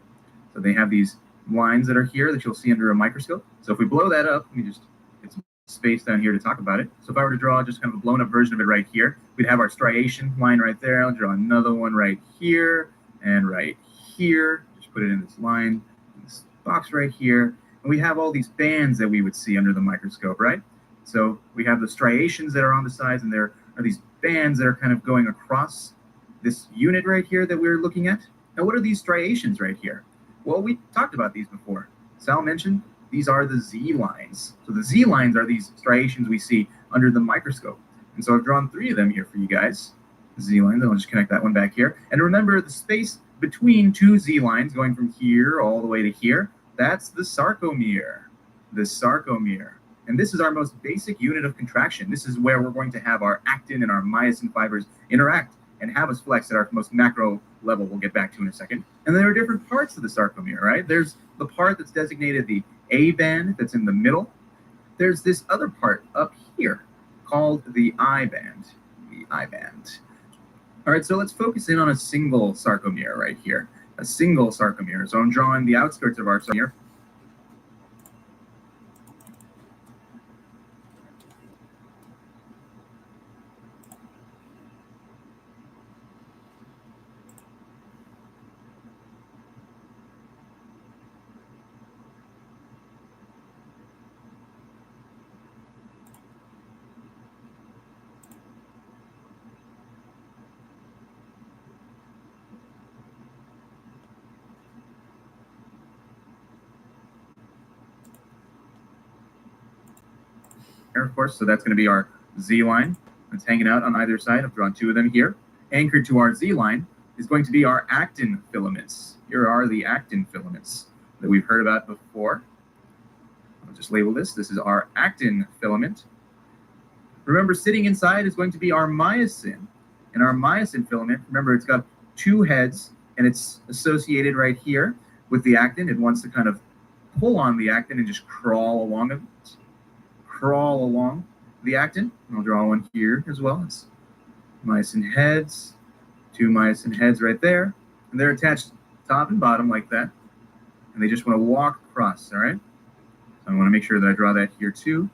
So they have these lines that are here that you'll see under a microscope. So if we blow that up, let me just get some space down here to talk about it. So if I were to draw just kind of a blown up version of it right here, we'd have our striation line right there. I'll draw another one right here and right here. Just put it in this line, in this box right here. And we have all these bands that we would see under the microscope, right? So we have the striations that are on the sides, and there are these bands that are kind of going across this unit right here that we're looking at. Now, what are these striations right here? Well, we talked about these before. Sal mentioned these are the Z lines. So the Z lines are these striations we see under the microscope. And so I've drawn 3 of them here for you guys. Z lines, I'll just connect that one back here. And remember, the space between 2 Z lines going from here all the way to here, that's the sarcomere. The sarcomere. And this is our most basic unit of contraction. This is where we're going to have our actin and our myosin fibers interact and have us flex at our most macro level we'll get back to in a second. And there are different parts of the sarcomere, right? There's the part that's designated the A band that's in the middle. There's this other part up here called the I band. The I band. All right, so let's focus in on a single sarcomere right here. A single sarcomere. So I'm drawing the outskirts of our sarcomere. Of course, so that's going to be our Z line that's hanging out on either side. I've drawn 2 of them here. Anchored to our Z line is going to be our actin filaments. Here are the actin filaments that we've heard about before. I'll just label this. This is our actin filament. Remember, sitting inside is going to be our myosin. And our myosin filament, remember, it's got 2 heads, and it's associated right here with the actin. It wants to kind of pull on the actin and just crawl along it. Crawl along the actin. And I'll draw one here as well. It's myosin heads, 2 myosin heads right there, and they're attached top and bottom like that, and they just want to walk across. All right, so I want to make sure that I draw that here too.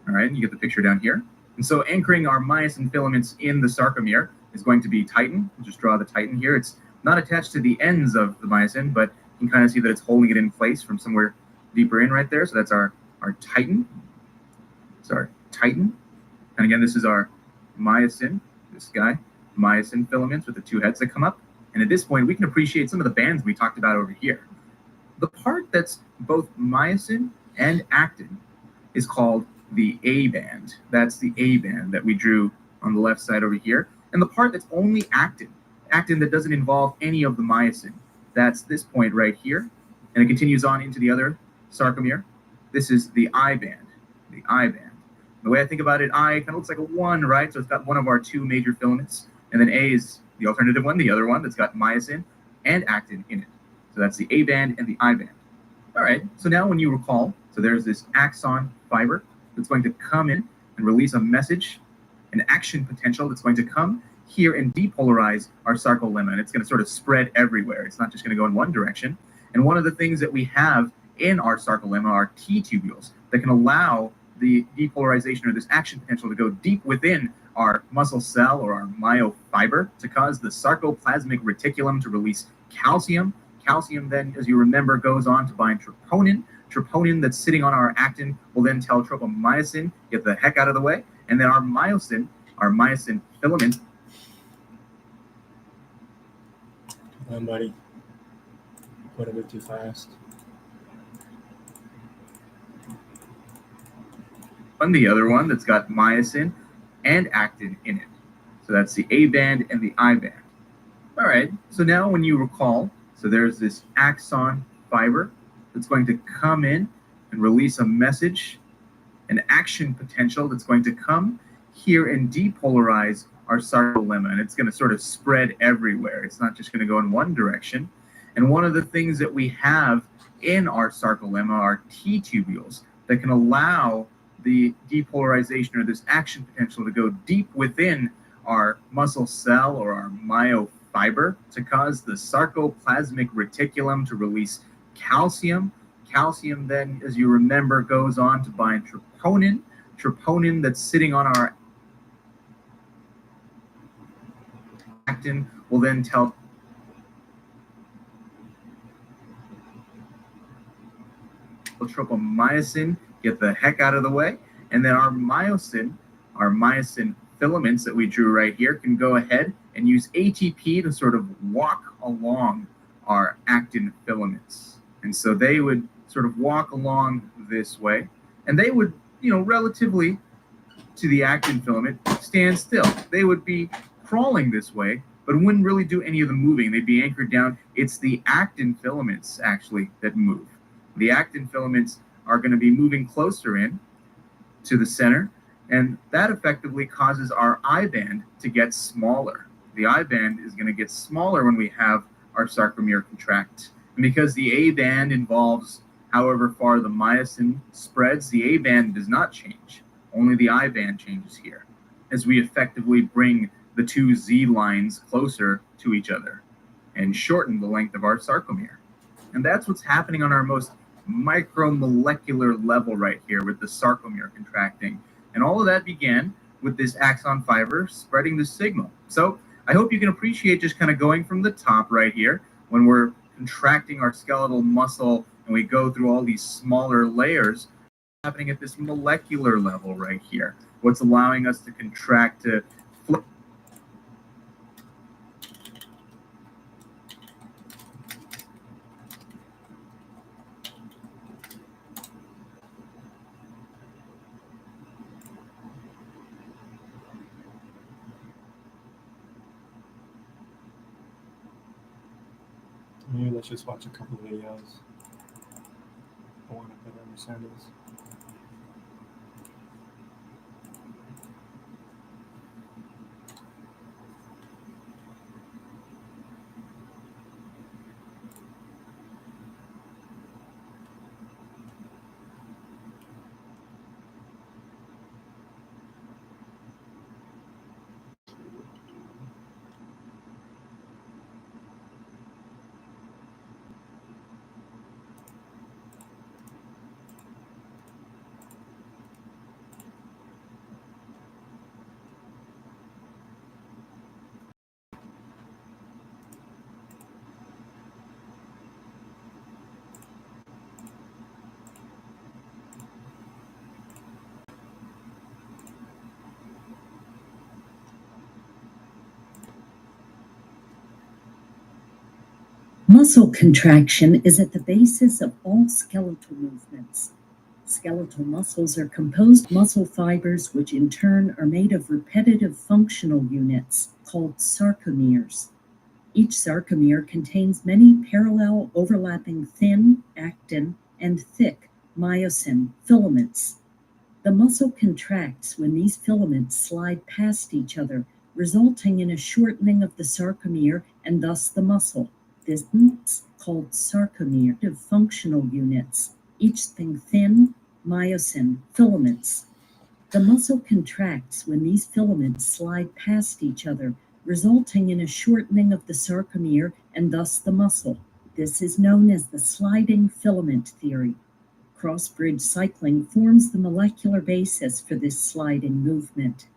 All right, and you get the picture down here. And so anchoring our myosin filaments in the sarcomere is going to be titin. I'll just draw the titin here. It's not attached to the ends of the myosin, but you can kind of see that it's holding it in place from somewhere deeper in right there. So that's our titin. Our titin. And again, this is our myosin, this guy, myosin filaments with the 2 heads that come up. And at this point, we can appreciate some of the bands we talked about over here. The part that's both myosin and actin is called the A band. That's the A band that we drew on the left side over here. And the part that's only actin that doesn't involve any of the myosin, that's this point right here. And it continues on into the other sarcomere. This is the I band, the I band. The way I think about it, I kind of looks like a 1, right? So it's got one of our 2 major filaments. And then A is the alternative one, the other one that's got myosin and actin in it. So that's the A band and the I band. All right, so now when you recall, so there's this axon fiber that's going to come in and release a message, an action potential that's going to come here and depolarize our sarcolemma. And it's going to sort of spread everywhere. It's not just going to go in one direction. And one of the things that we have in our sarcolemma are T-tubules that can allow the depolarization or this action potential to go deep within our muscle cell or our myofiber to cause the sarcoplasmic reticulum to release calcium. Calcium then, as you remember, goes on to bind troponin. Troponin that's sitting on our actin will then tell tropomyosin, get the heck out of the way. And then our myosin filament. Come on, buddy. Went a bit too fast. And the other one that's got myosin and actin in it. So that's the A band and the I band. All right, so now when you recall, so there's this axon fiber that's going to come in and release a message, an action potential that's going to come here and depolarize our sarcolemma, and it's going to sort of spread everywhere. It's not just going to go in one direction. And one of the things that we have in our sarcolemma are T-tubules that can allow the depolarization or this action potential to go deep within our muscle cell or our myofiber to cause the sarcoplasmic reticulum to release calcium. Calcium then, as you remember, goes on to bind troponin. Troponin that's sitting on our actin will then tell tropomyosin, get the heck out of the way. And then our myosin filaments that we drew right here can go ahead and use ATP to sort of walk along our actin filaments. And so they would sort of walk along this way, and they would, relatively to the actin filament, stand still. They would be crawling this way, but wouldn't really do any of the moving. They'd be anchored down. It's the actin filaments, actually, that move. The actin filaments are going to be moving closer in to the center, and that effectively causes our I band to get smaller. The I band is going to get smaller when we have our sarcomere contract. And because the A band involves however far the myosin spreads, the A band does not change. Only the I band changes here, as we effectively bring the two Z lines closer to each other and shorten the length of our sarcomere. And that's what's happening on our most micromolecular level right here with the sarcomere contracting. And all of that began with this axon fiber spreading the signal. So I hope you can appreciate just kind of going from the top right here when we're contracting our skeletal muscle and we go through all these smaller layers happening at this molecular level right here. What's allowing us to contract to flip. Maybe let's just watch a couple of videos. I want to better understand this. Muscle contraction is at the basis of all skeletal movements. Skeletal muscles are composed of muscle fibers, which in turn are made of repetitive functional units called sarcomeres. Each sarcomere contains many parallel overlapping thin actin and thick myosin filaments. The muscle contracts when these filaments slide past each other, resulting in a shortening of the sarcomere and thus the muscle. This is called sarcomere functional units, each thing thin myosin filaments. The muscle contracts when these filaments slide past each other, resulting in a shortening of the sarcomere and thus the muscle. This is known as the sliding filament theory. Cross-bridge cycling forms the molecular basis for this sliding movement.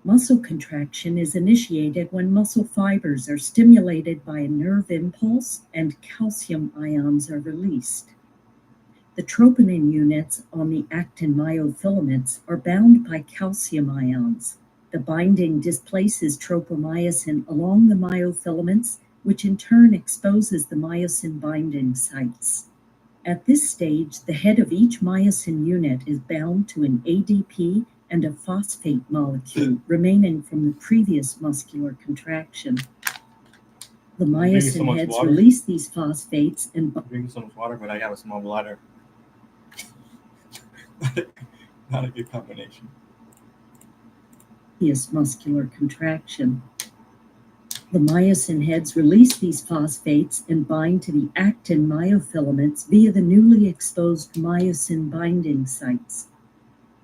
Muscle contraction is initiated when muscle fibers are stimulated by a nerve impulse and calcium ions are released. The troponin units on the actin myofilaments are bound by calcium ions. The binding displaces tropomyosin along the myofilaments, which in turn exposes the myosin binding sites. At this stage, the head of each myosin unit is bound to an ADP and a phosphate molecule remaining from the previous muscular contraction. The myosin heads release these phosphates and Drink so much water, but I have a small bladder. Not a good combination. Muscular contraction. The myosin heads release these phosphates and bind to the actin myofilaments via the newly exposed myosin binding sites.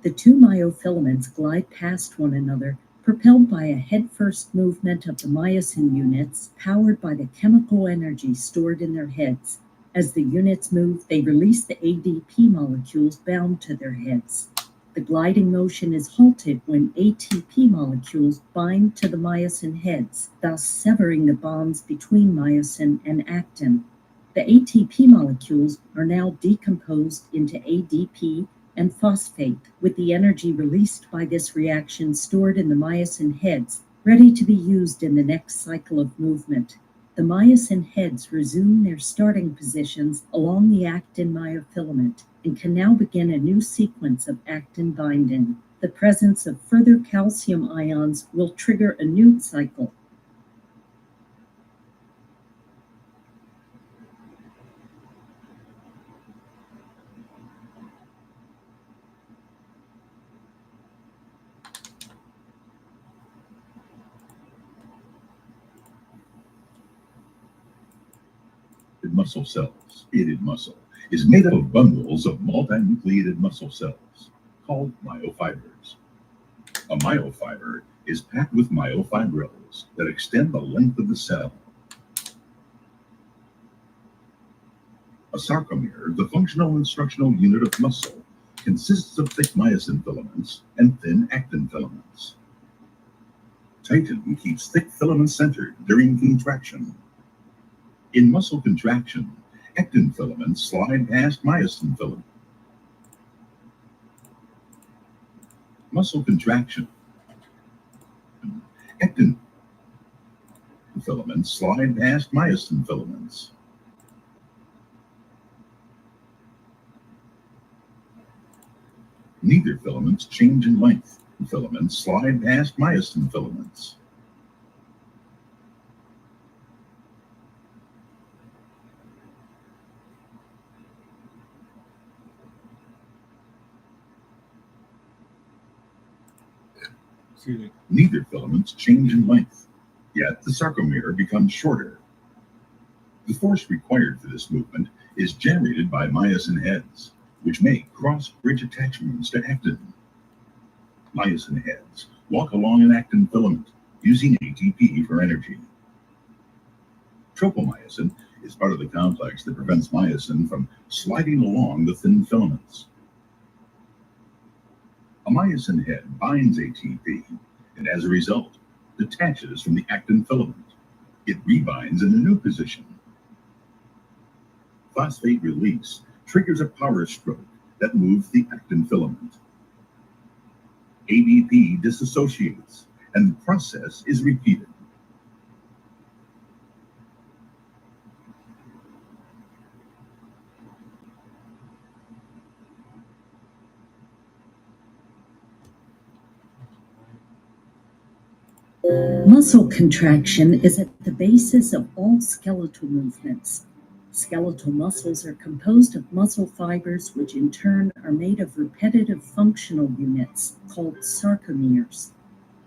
The two myofilaments glide past one another, propelled by a head-first movement of the myosin units, powered by the chemical energy stored in their heads. As the units move, they release the ADP molecules bound to their heads. The gliding motion is halted when ATP molecules bind to the myosin heads, thus severing the bonds between myosin and actin. The ATP molecules are now decomposed into ADP and phosphate, with the energy released by this reaction stored in the myosin heads, ready to be used in the next cycle of movement. The myosin heads resume their starting positions along the actin myofilament and can now begin a new sequence of actin binding. The presence of further calcium ions will trigger a new cycle. Muscle cells, aided muscle, is made up of bundles of multinucleated muscle cells called myofibers. A myofiber is packed with myofibrils that extend the length of the cell. A sarcomere, the functional instructional unit of muscle, consists of thick myosin filaments and thin actin filaments. Titin keeps thick filaments centered during contraction. In muscle contraction, actin filaments slide past myosin filaments. Muscle contraction. Actin filaments slide past myosin filaments. Neither filaments change in length. Filaments slide past myosin filaments. Neither filaments change in length, yet the sarcomere becomes shorter. The force required for this movement is generated by myosin heads, which make cross-bridge attachments to actin. Myosin heads walk along an actin filament, using ATP for energy. Tropomyosin is part of the complex that prevents myosin from sliding along the thin filaments. A myosin head binds ATP, and as a result, detaches from the actin filament. It rebinds in a new position. Phosphate release triggers a power stroke that moves the actin filament. ADP dissociates, and the process is repeated. Muscle contraction is at the basis of all skeletal movements. Skeletal muscles are composed of muscle fibers, which in turn are made of repetitive functional units called sarcomeres.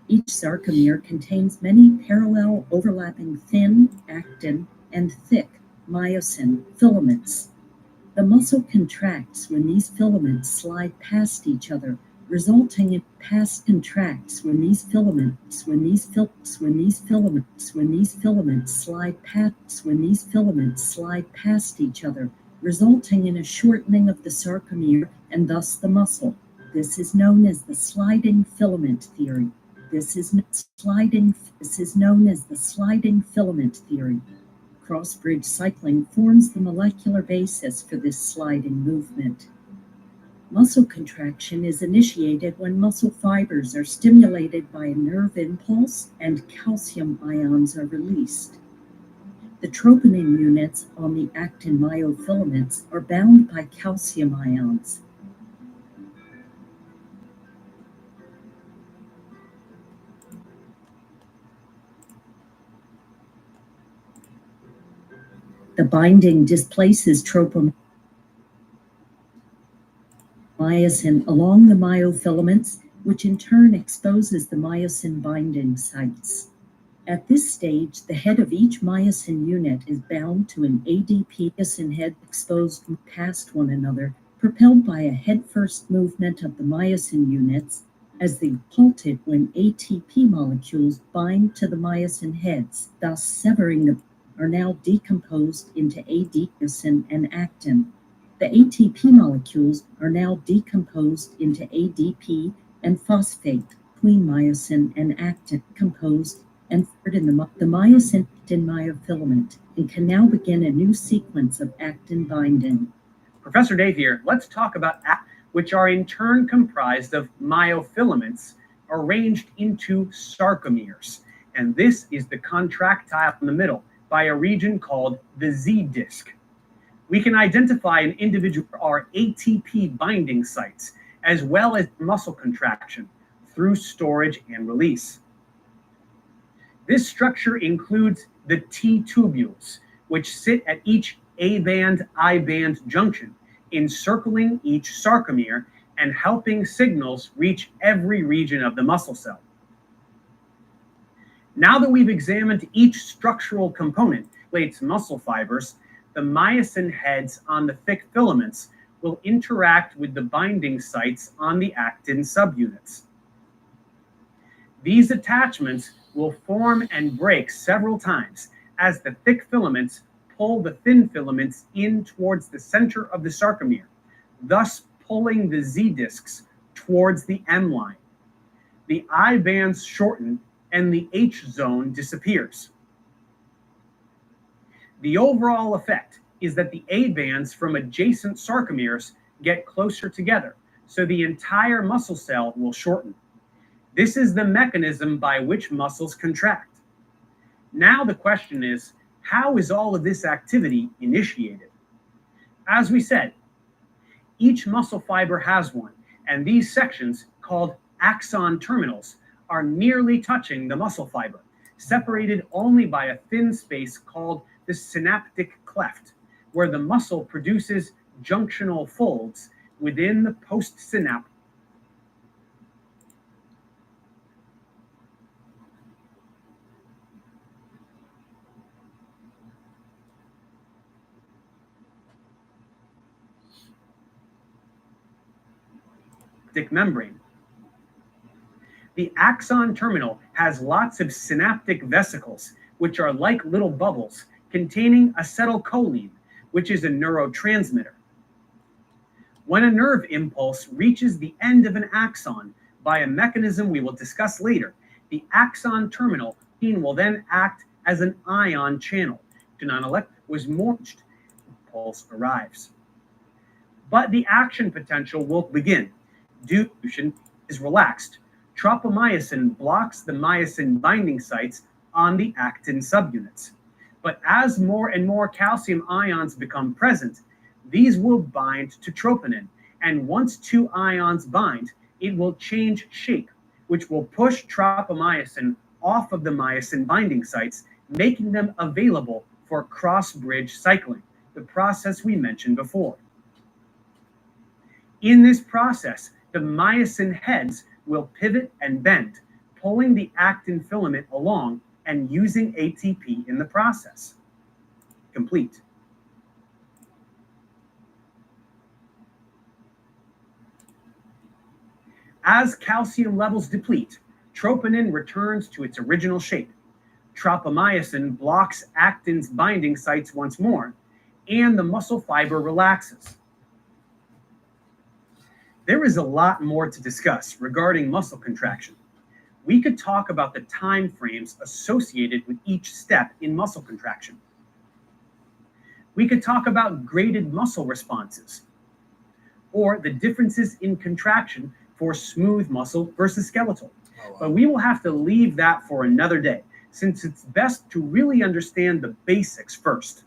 Each sarcomere contains many parallel overlapping thin actin and thick myosin filaments. The muscle contracts when these filaments slide past each other, resulting in past contracts when these filaments slide past each other, resulting in a shortening of the sarcomere and thus the muscle. This is known as the sliding filament theory. This is known as the sliding filament theory. Cross-bridge cycling forms the molecular basis for this sliding movement. Muscle contraction is initiated when muscle fibers are stimulated by a nerve impulse and calcium ions are released. The troponin units on the actin myofilaments are bound by calcium ions. The binding displaces tropomyosin along the myofilaments, which in turn exposes the myosin binding sites. At this stage, the head of each myosin unit is bound to an ADP myosin head exposed past one another, propelled by a head-first movement of the myosin units as they halted when ATP molecules bind to the myosin heads, thus severing them, are now decomposed into adenosine and actin. The ATP molecules are now decomposed into ADP and phosphate, between myosin and actin, composed and stored in the myosin actin myofilament, and can now begin a new sequence of actin binding. Professor Dave here. Let's talk about which are in turn comprised of myofilaments arranged into sarcomeres. And this is the contractile in the middle by a region called the Z disc. We can identify an individual or ATP binding sites as well as muscle contraction through storage and release. This structure includes the T tubules, which sit at each A-band, I-band junction, encircling each sarcomere and helping signals reach every region of the muscle cell. Now that we've examined each structural component, its muscle fibers, the myosin heads on the thick filaments will interact with the binding sites on the actin subunits. These attachments will form and break several times as the thick filaments pull the thin filaments in towards the center of the sarcomere, thus pulling the Z discs towards the M line. The I bands shorten and the H zone disappears. The overall effect is that the A bands from adjacent sarcomeres get closer together, so the entire muscle cell will shorten. This is the mechanism by which muscles contract. Now the question is, how is all of this activity initiated? As we said, each muscle fiber has one, and these sections, called axon terminals, are nearly touching the muscle fiber, separated only by a thin space called the synaptic cleft, where the muscle produces junctional folds within the postsynaptic. Membrane. The axon terminal has lots of synaptic vesicles, which are like little bubbles containing acetylcholine, which is a neurotransmitter. When a nerve impulse reaches the end of an axon by a mechanism we will discuss later, the axon terminal will then act as an ion channel. Was morched. Impulse arrives. But the action potential will begin. Distribution is relaxed. Tropomyosin blocks the myosin binding sites on the actin subunits. But as more and more calcium ions become present, these will bind to troponin, and once two ions bind, it will change shape, which will push tropomyosin off of the myosin binding sites, making them available for cross-bridge cycling, the process we mentioned before. In this process, the myosin heads will pivot and bend, pulling the actin filament along and using ATP in the process. Complete. As calcium levels deplete, troponin returns to its original shape. Tropomyosin blocks actin's binding sites once more, and the muscle fiber relaxes. There is a lot more to discuss regarding muscle contraction. We could talk about the time frames associated with each step in muscle contraction. We could talk about graded muscle responses, or the differences in contraction for smooth muscle versus skeletal. But we will have to leave that for another day, since it's best to really understand the basics first.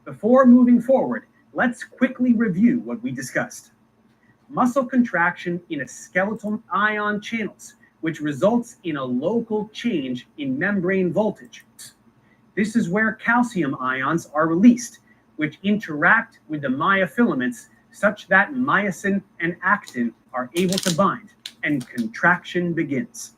Before moving forward, let's quickly review what we discussed. Muscle contraction in a skeletal ion channels, which results in a local change in membrane voltage. This is where calcium ions are released, which interact with the myofilaments such that myosin and actin are able to bind, and contraction begins.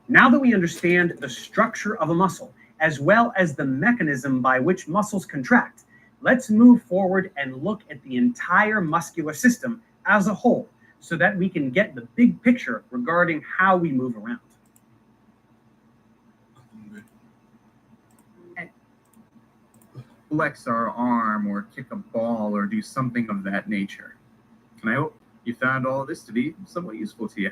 Now that we understand the structure of a muscle, as well as the mechanism by which muscles contract, let's move forward and look at the entire muscular system as a whole so that we can get the big picture regarding how we move around. Flex our arm or kick a ball or do something of that nature. And I hope you found all of this to be somewhat useful to you.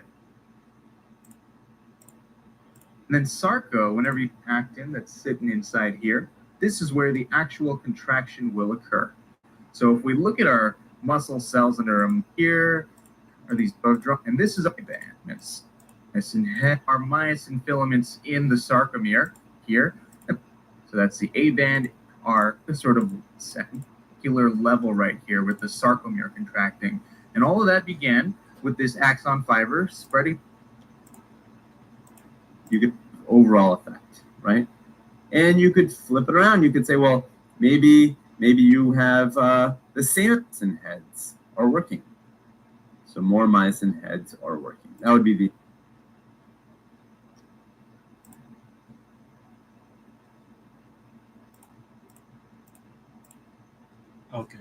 And then sarco, whenever you actin that's sitting inside here, this is where the actual contraction will occur. So if we look at our muscle cells under them, here are these bug drop, and this is a band. That's our myosin filaments in the sarcomere here. So that's the A band, are the sort of secular level right here with the sarcomere contracting. And all of that began with this axon fiber spreading. You get overall effect, right? And you could flip it around. You could say, well, maybe you have the myosin heads are working. So more myosin heads are working. That would be the Okay.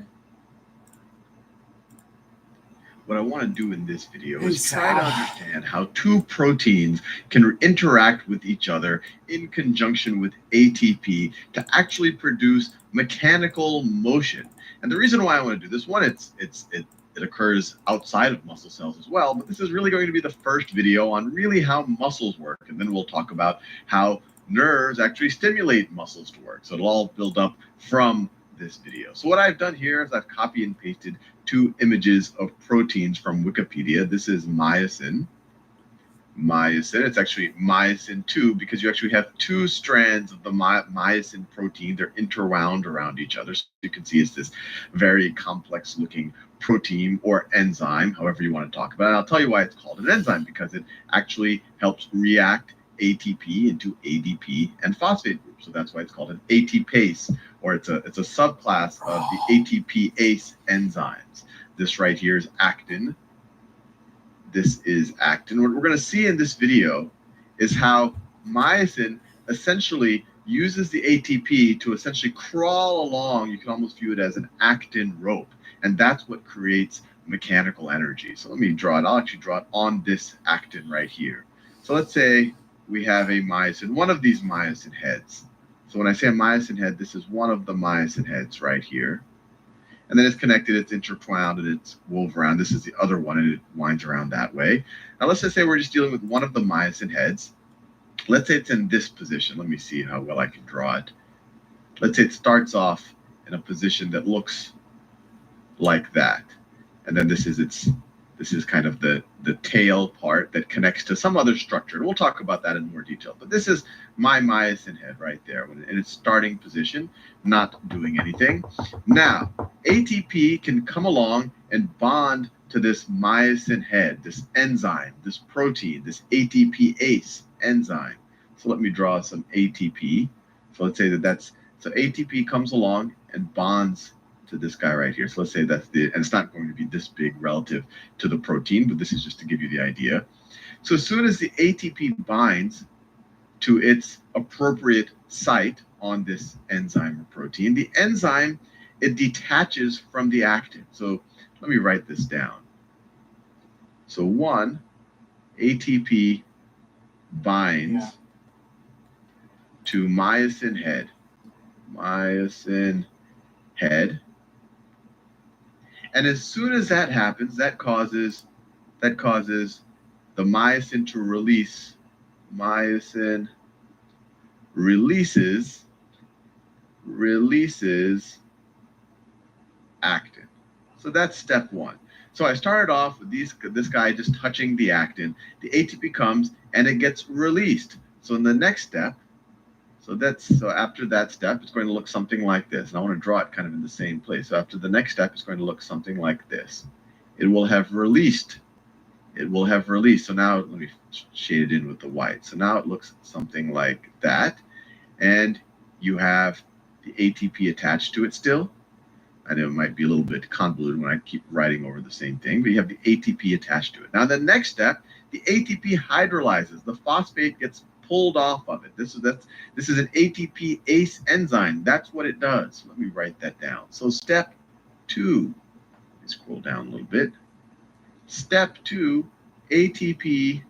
What I want to do in this video is try to understand how two proteins can interact with each other in conjunction with ATP to actually produce mechanical motion. And the reason why I want to do this, one, it occurs outside of muscle cells as well, but this is really going to be the first video on really how muscles work. And then we'll talk about how nerves actually stimulate muscles to work. So it'll all build up from this video. So what I've done here is I've copied and pasted two images of proteins from Wikipedia. This is myosin. It's actually myosin 2 because you actually have two strands of the myosin protein. They're interwound around each other. So you can see it's this very complex looking protein or enzyme, however you want to talk about it. I'll tell you why it's called an enzyme, because it actually helps react ATP into ADP and phosphate groups. So that's why it's called an ATPase, or it's a subclass of the ATPase enzymes. This right here is actin. This is actin. What we're going to see in this video is how myosin essentially uses the ATP to essentially crawl along. You can almost view it as an actin rope, and that's what creates mechanical energy. So let me draw it. I'll actually draw it on this actin right here. So let's say we have a myosin, one of these myosin heads. So when I say a myosin head, this is one of the myosin heads right here. And then it's connected, it's intertwined, and it's wove around. This is the other one, and it winds around that way. Now let's just say we're just dealing with one of the myosin heads. Let's say it's in this position. Let me see how well I can draw it. Let's say it starts off in a position that looks like that. And then this is kind of the tail part that connects to some other structure. And we'll talk about that in more detail. But this is my myosin head right there in its starting position, not doing anything. Now, ATP can come along and bond to this myosin head, this enzyme, this protein, this ATPase enzyme. So let me draw some ATP. So let's say so ATP comes along and bonds to this guy right here. So let's say and it's not going to be this big relative to the protein, but this is just to give you the idea. So as soon as the ATP binds to its appropriate site on this enzyme or protein, the enzyme, it detaches from the actin. So let me write this down. So one, ATP binds to myosin head. Myosin head. And as soon as that happens, that causes the myosin to release. Myosin releases actin. So that's step one. So I started off with this guy just touching the actin. The ATP comes and it gets released. So in the next step, so after that step, it's going to look something like this. And I want to draw it kind of in the same place. So after the next step, it's going to look something like this. It will have released. It will have released. So now let me shade it in with the white. So now it looks something like that. And you have the ATP attached to it still. I know it might be a little bit convoluted when I keep writing over the same thing, but you have the ATP attached to it. Now the next step, the ATP hydrolyzes. The phosphate gets pulled off of it. This is an ATP ACE enzyme. That's what it does. Let me write that down. So step 2, let me scroll down a little bit. Step 2, ATP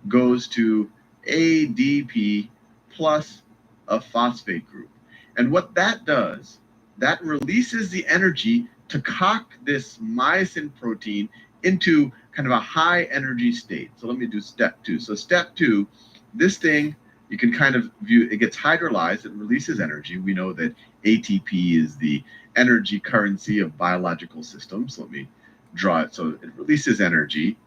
goes to ADP plus a phosphate group. And what that does, that releases the energy to cock this myosin protein into kind of a high energy state. So let me do step 2. So step 2, this thing, you can kind of view, it gets hydrolyzed, it releases energy. We know that ATP is the energy currency of biological systems. So let me draw it. So it releases energy.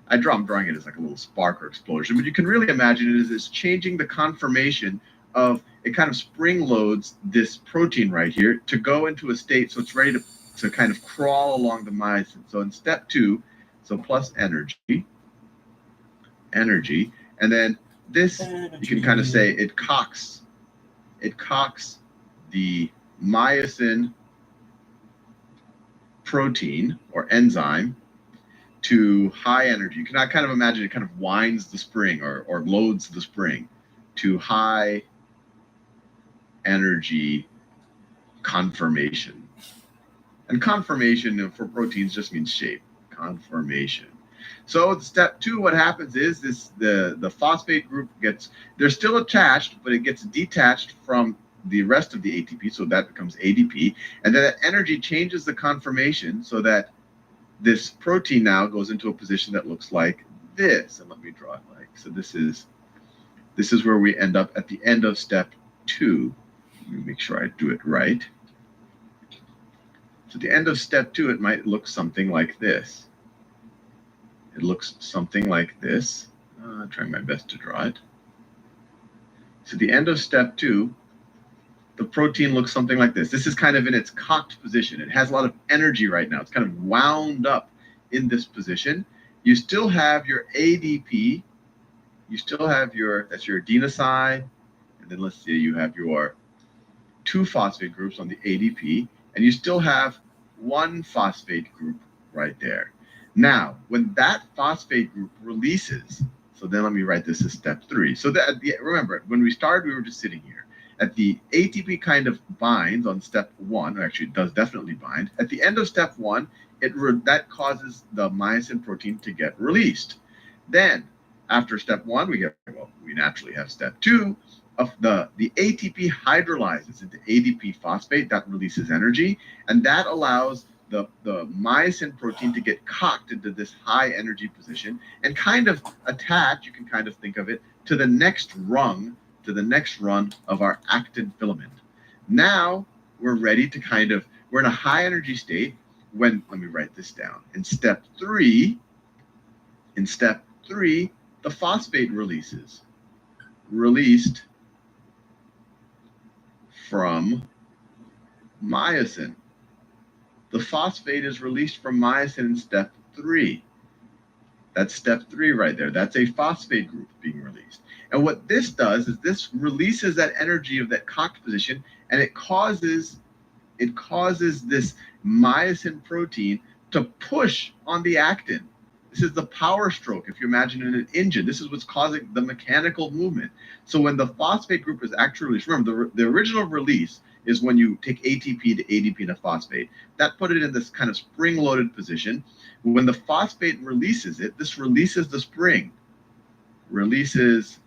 I'm drawing it as like a little spark or explosion, but you can really imagine it as it's changing the conformation of, it kind of spring loads this protein right here to go into a state so it's ready to kind of crawl along the myosin. So in step 2, so plus energy, and then this, you can kind of say it cocks the myosin protein or enzyme to high energy. You can kind of imagine it kind of winds the spring or loads the spring to high energy conformation. And conformation for proteins just means shape, conformation. So step 2, what happens is the phosphate group they're still attached, but it gets detached from the rest of the ATP, so that becomes ADP. And then that energy changes the conformation so that this protein now goes into a position that looks like this. And let me draw it like, so this is where we end up at the end of step 2. Let me make sure I do it right. So at the end of step 2, it might look something like this. It looks something like this. I'm trying my best to draw it. So at the end of step 2, the protein looks something like this. This is kind of in its cocked position. It has a lot of energy right now. It's kind of wound up in this position. You still have your ADP. You still have that's your adenosine. And then let's see, you have your 2 phosphate groups on the ADP. And you still have 1 phosphate group right there. Now, when that phosphate group releases, so then let me write this as step 3. So that, remember, when we started, we were just sitting here. At the ATP kind of binds on step 1, or actually it does definitely bind. At the end of step 1, that causes the myosin protein to get released. Then, after step 1, we naturally have step 2. Of the ATP hydrolyzes into ADP phosphate, that releases energy, and that allows the myosin protein to get cocked into this high energy position and kind of attach, you can kind of think of it, to the next rung of our actin filament. Now we're ready to we're in a high energy state when, let me write this down. In step 3, the phosphate released from myosin. The phosphate is released from myosin in step 3. That's step 3 right there. That's a phosphate group being released. And what this does is this releases that energy of that cocked position, and it causes this myosin protein to push on the actin. This is the power stroke. If you imagine in an engine, this is what's causing the mechanical movement. So when the phosphate group is actually released, remember the original release is when you take ATP to ADP to phosphate. That put it in this kind of spring-loaded position. When the phosphate releases it, this releases the spring. Releases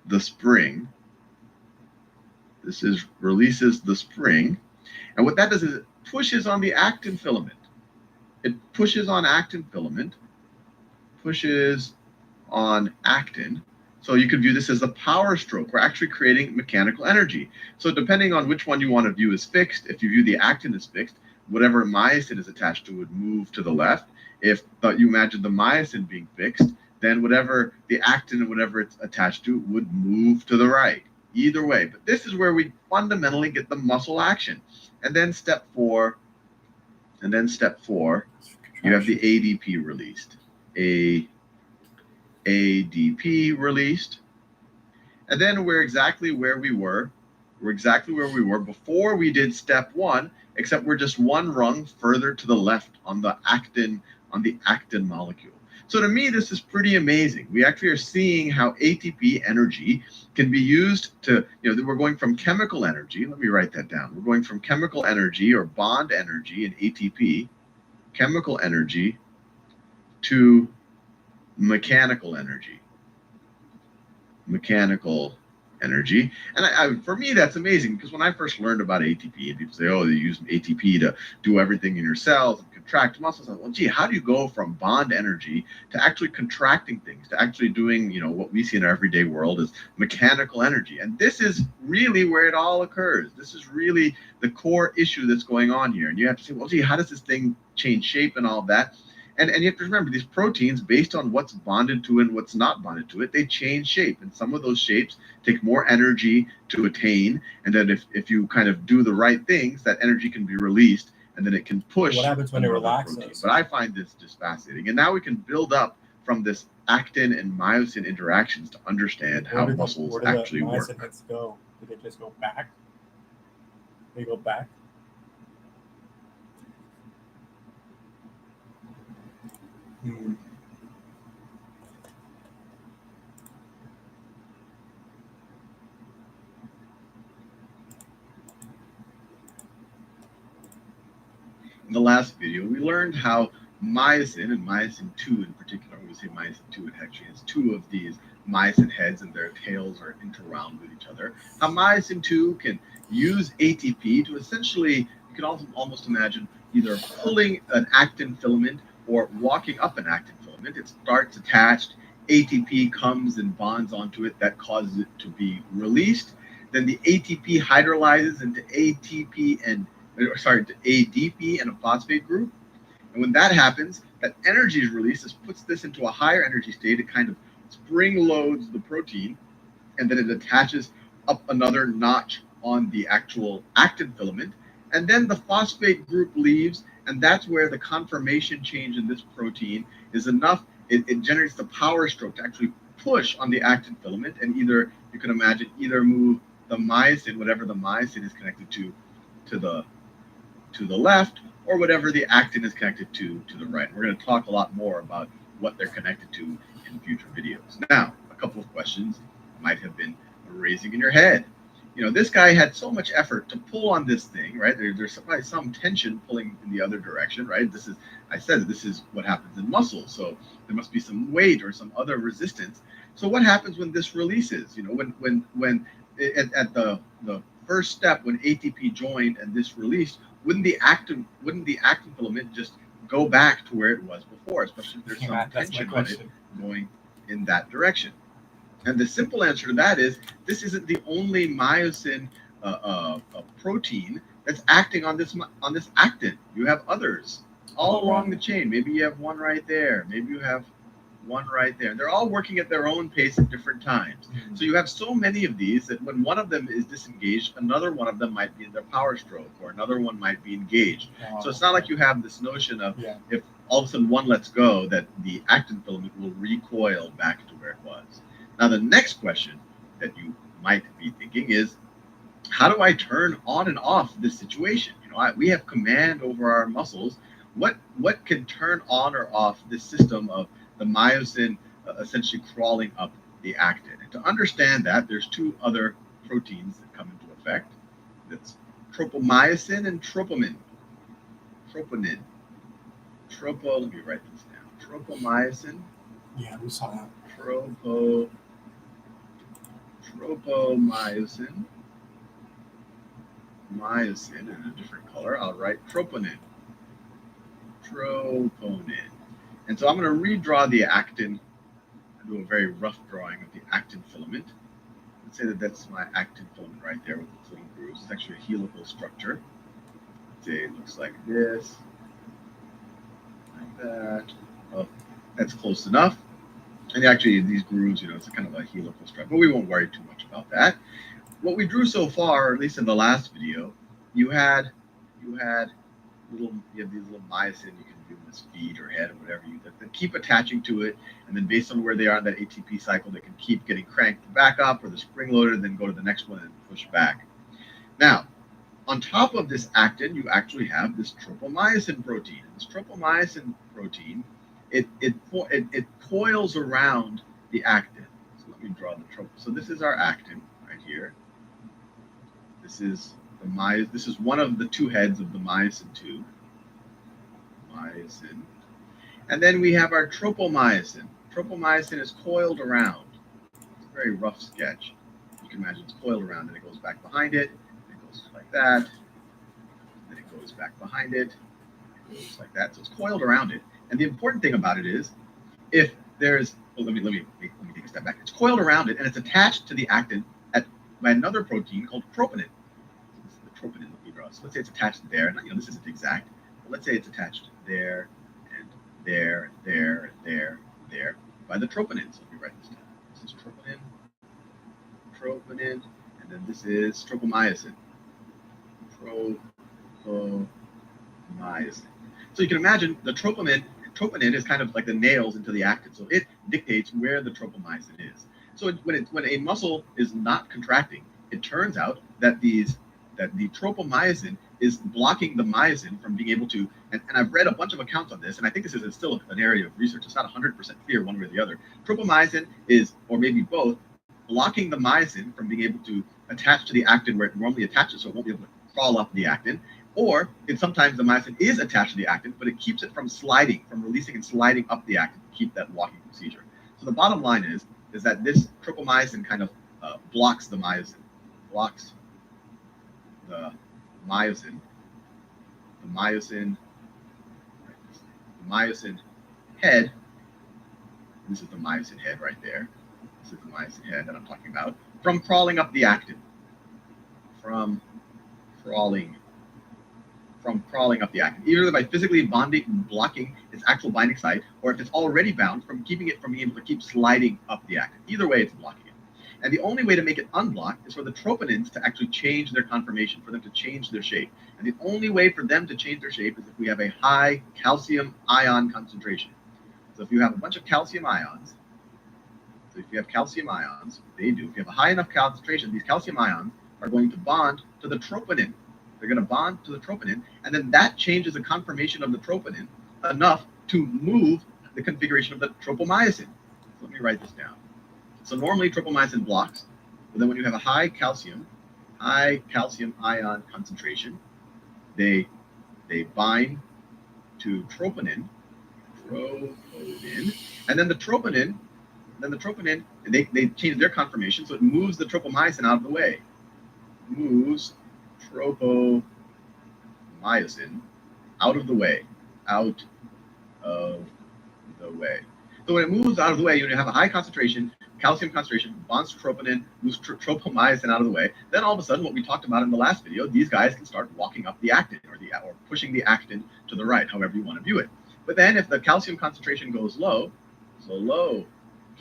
the spring. Releases the spring. And what that does is it pushes on the actin filament. It pushes on actin filament. Pushes on actin. So you could view this as a power stroke. We're actually creating mechanical energy. So depending on which one you want to view as fixed, if you view the actin as fixed, whatever myosin is attached to would move to the left. If you imagine the myosin being fixed, then whatever the actin and whatever it's attached to would move to the right. Either way. But this is where we fundamentally get the muscle action. And then step 4, you have the ADP released. ADP released. And then we're exactly where we were. We're exactly where we were before we did step 1, except we're just one rung further to the left on the actin molecule. So to me, this is pretty amazing. We actually are seeing how ATP energy can be used to, we're going from chemical energy. Let me write that down. We're going from chemical energy or bond energy in ATP, chemical energy, to mechanical energy. Mechanical energy. And for me, that's amazing, because when I first learned about ATP, and people say, oh, they use ATP to do everything in your cells and contract muscles. Well, gee, how do you go from bond energy to actually contracting things, to actually doing, what we see in our everyday world is mechanical energy? And this is really where it all occurs. This is really the core issue that's going on here. And you have to say, well, gee, how does this thing change shape and all that? And you have to remember, these proteins, based on what's bonded to it and what's not bonded to it, they change shape. And some of those shapes take more energy to attain. And then if you kind of do the right things, that energy can be released, and then it can push. What happens when it another relaxes? protein. But I find this just fascinating. And now we can build up from this actin and myosin interactions to understand how muscles actually work. Where did the myosin heads go? Did they just go back? They go back? In the last video, we learned how myosin, and myosin 2 in particular, when we say myosin 2, it actually has two of these myosin heads and their tails are interwound with each other. How myosin 2 can use ATP to essentially, you can also almost imagine either pulling an actin filament or walking up an actin filament. It starts attached, ATP comes and bonds onto it, that causes it to be released. Then the ATP hydrolyzes into ADP and a phosphate group. And when that happens, that energy is released. This puts this into a higher energy state. It kind of spring loads the protein, and then it attaches up another notch on the actual actin filament. And then the phosphate group leaves, and that's where the conformation change in this protein is enough. It generates the power stroke to actually push on the actin filament, and either, you can imagine, either move the myosin, whatever the myosin is connected to the left, or whatever the actin is connected to the right. We're going to talk a lot more about what they're connected to in future videos. Now, a couple of questions might have been raising in your head. This guy had so much effort to pull on this thing, right? There's some tension pulling in the other direction, right? I said this is what happens in muscles, so there must be some weight or some other resistance. So what happens when this releases? When at the first step, when ATP joined and this released, wouldn't the actin filament just go back to where it was before, especially if there's some tension on it going in that direction? And the simple answer to that is, this isn't the only myosin protein that's acting on this actin. You have others all along the chain. Maybe you have one right there. Maybe you have one right there. They're all working at their own pace at different times. So you have so many of these that when one of them is disengaged, another one of them might be in their power stroke, or another one might be engaged. So it's not like you have this notion of, if all of a sudden one lets go, that the actin filament will recoil back to where it was. Now, the next question that you might be thinking is, how do I turn on and off this situation? We have command over our muscles. What can turn on or off this system of the myosin essentially crawling up the actin? And to understand that, there's two other proteins that come into effect. That's tropomyosin and troponin. Troponin. Let me write this down. Tropomyosin. Yeah, we saw that. Tropomyosin. Myosin in a different color. I'll write troponin. Troponin. And so I'm going to redraw the actin. I'll do a very rough drawing of the actin filament. Let's say that that's my actin filament right there with its little grooves. It's actually a helical structure. Let's say it looks like this. Like that. Oh, that's close enough. And actually, these grooves, it's a kind of a helical structure, but we won't worry too much about that. What we drew so far, or at least in the last video, you have these little myosin. You can give them this feet or head or whatever that keep attaching to it, and then based on where they are in that ATP cycle, they can keep getting cranked back up, or the spring loaded, and then go to the next one and push back. Now, on top of this actin, you actually have this tropomyosin protein. And this tropomyosin protein it coils around the actin. So let me draw the trope. So this is our actin right here. This is the myosin. This is one of the two heads of the myosin tube. Myosin. And then we have our tropomyosin. Tropomyosin is coiled around. It's a very rough sketch. You can imagine it's coiled around, and it goes back behind it. It goes like that. Then it goes back behind it. It goes like that. So it's coiled around it. And the important thing about it is, if there's, well, let me take a step back. It's coiled around it, and it's attached to the actin by another protein called troponin. This is the troponin that we draw. So let's say it's attached there. And, this isn't exact, but let's say it's attached there and there and there and there and there by the troponin. So let me write this down. This is troponin, and then this is tropomyosin. Tropomyosin. So you can imagine the troponin is kind of like the nails into the actin. So it dictates where the tropomyosin is. So when a muscle is not contracting, it turns out that the tropomyosin is blocking the myosin from being able to, and I've read a bunch of accounts on this, and I think this is still an area of research. It's not 100% clear one way or the other. Tropomyosin is, or maybe both, blocking the myosin from being able to attach to the actin where it normally attaches, so it won't be able to crawl up the actin. Or sometimes the myosin is attached to the actin, but it keeps it from sliding, from releasing and sliding up the actin to keep that walking procedure. So the bottom line is that this tropomyosin kind of blocks the myosin, the myosin head. This is the myosin head right there. This is the myosin head that I'm talking about, from crawling up the actin, from crawling up the actin, either by physically blocking its actual binding site, or if it's already bound, from keeping it from being able to keep sliding up the actin. Either way, it's blocking it. And the only way to make it unblocked is for the troponins to actually change their conformation, for them to change their shape. And the only way for them to change their shape is if we have a high calcium ion concentration. So if you have a bunch of calcium ions, they do. If you have a high enough concentration, these calcium ions are going to bond to the troponin. They're going to bond to the troponin, and then that changes the conformation of the troponin enough to move the configuration of the tropomyosin. So let me write this down. So normally tropomyosin blocks, but then when you have a high calcium ion concentration, they bind to troponin, and then the troponin, they change their conformation, so it moves the tropomyosin out of the way. Moves tropomyosin out of the way. So when it moves out of the way, you have a high concentration, calcium concentration, bonds to troponin, moves tropomyosin out of the way. Then all of a sudden, what we talked about in the last video, these guys can start walking up the actin, or pushing the actin to the right, however you want to view it. But then if the calcium concentration goes low, so low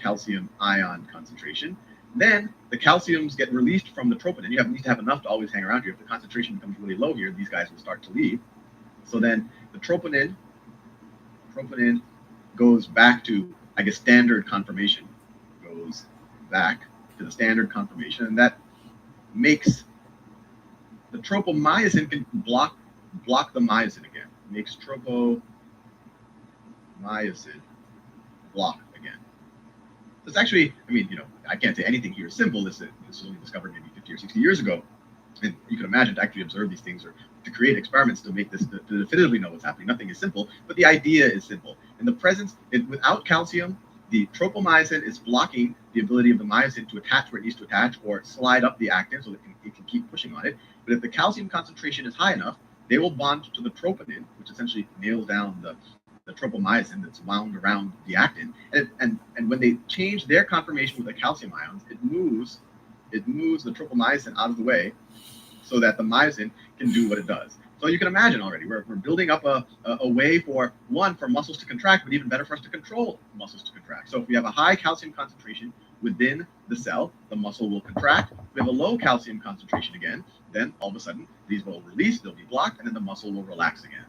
calcium ion concentration, then the calciums get released from the troponin. You need to have enough to always hang around here. If the concentration becomes really low here, these guys will start to leave. So then the troponin goes back to, I guess, standard conformation. Goes back to the standard conformation, and that makes the tropomyosin can block the myosin again. Makes tropomyosin block again. It's actually, I can't say anything here is simple. This was only discovered maybe 50 or 60 years ago. And you can imagine to actually observe these things, or to create experiments to make this, to definitively know what's happening. Nothing is simple, but the idea is simple. In the presence, without calcium, the tropomyosin is blocking the ability of the myosin to attach where it needs to attach, or slide up the actin so that it can keep pushing on it. But if the calcium concentration is high enough, they will bond to the troponin, which essentially nails down the tropomyosin that's wound around the actin. And when they change their conformation with the calcium ions, it moves the tropomyosin out of the way so that the myosin can do what it does. So you can imagine already, we're building up a way for muscles to contract, but even better for us to control muscles to contract. So if we have a high calcium concentration within the cell, the muscle will contract. If we have a low calcium concentration again, then all of a sudden these will release, they'll be blocked, and then the muscle will relax again.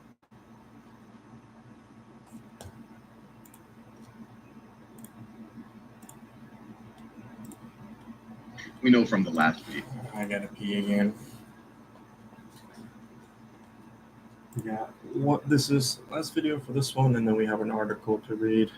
We know from the last week. I gotta pee again. Yeah, what this is last video for this one, and then we have an article to read.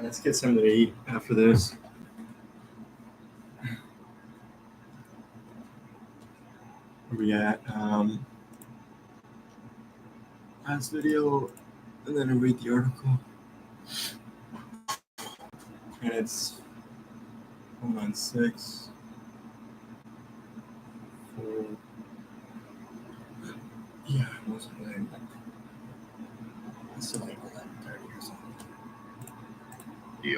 Let's get something to eat after this. Where we at? Last video, and then I read the article. And it's 196. 4. Yeah, it wasn't really. It's like 11:30 or something.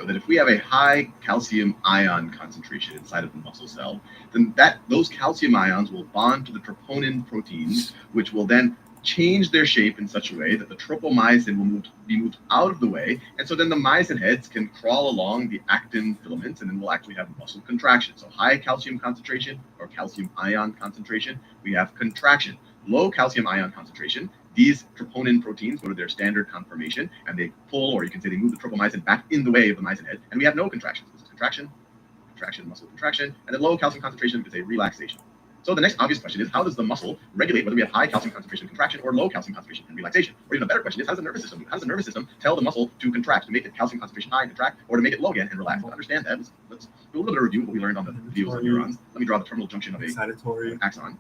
That if we have a high calcium ion concentration inside of the muscle cell, then those calcium ions will bond to the troponin proteins, which will then change their shape in such a way that the tropomyosin will be moved out of the way, and so then the myosin heads can crawl along the actin filaments, and then we'll actually have muscle contraction. So high calcium concentration or calcium ion concentration, we have contraction. Low calcium ion concentration, these troponin proteins go to their standard conformation, and they pull, or you can say they move the tropomyosin back in the way of the myosin head, and we have no contraction. This is contraction, contraction, muscle contraction, and then low calcium concentration, we could say relaxation. So the next obvious question is, how does the muscle regulate whether we have high calcium concentration contraction or low calcium concentration and relaxation? Or even a better question is, how does the nervous system do? How does the nervous system tell the muscle to contract, to make the calcium concentration high and contract, or to make it low again and relax? To understand that, let's do a little bit of review of what we learned on the videos on neurons. Let me draw the terminal junction of a Excitatory. axon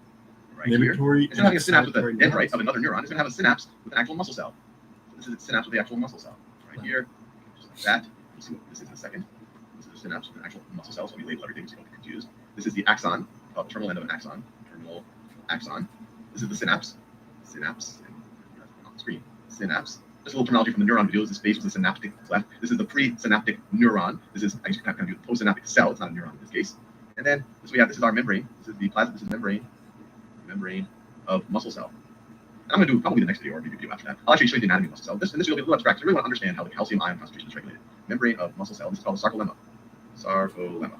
right here. Instead of having a synapse with the dendrite of another neuron, it's going to have a synapse with an actual muscle cell. So this is a synapse with the actual muscle cell right here, just like that. We'll see what this is in a second. This is a synapse with an actual muscle cell, so we label everything so you don't get confused. This is the axon, the terminal end of an axon. Terminal axon. This is the synapse. Synapse. On the screen. Synapse. Just a little terminology from the neuron videos. This base was the synaptic cleft. This is the presynaptic neuron. This is, I just kind of do the postsynaptic cell. It's not a neuron in this case. And then this we have. This is our membrane. This is the plasma. This is membrane. Membrane of muscle cell. And I'm going to do probably the next video or maybe video after that. I'll actually show you the anatomy of muscle cell. This will be a little abstract. I really want to understand how the calcium ion concentration is regulated. Membrane of muscle cell. This is called the sarcolemma. Sarcolemma.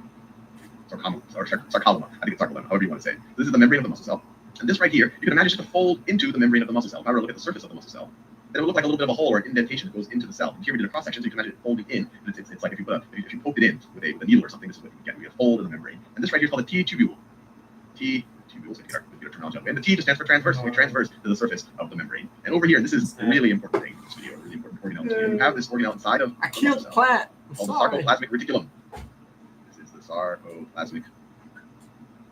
Sarcolemma. I think it's sarcolemma, however you want to say. This is the membrane of the muscle cell. And this right here, you can imagine just to fold into the membrane of the muscle cell. If I were to look at the surface of the muscle cell, then it would look like a little bit of a hole or an indentation that goes into the cell. And here we did a cross section, so you can imagine it folding in. And it's like if you poked it in with a needle or something, this is what you get. We get a fold in the membrane. And this right here is called a T-tubule. T-tubules, if you get a terminology. And the T just stands for transverse, so we transverse to the surface of the membrane. And over here, and this is a really important thing in this video, a really important organelle. You have this organelle inside of I killed the plant. called the sarcoplasmic reticulum. This is the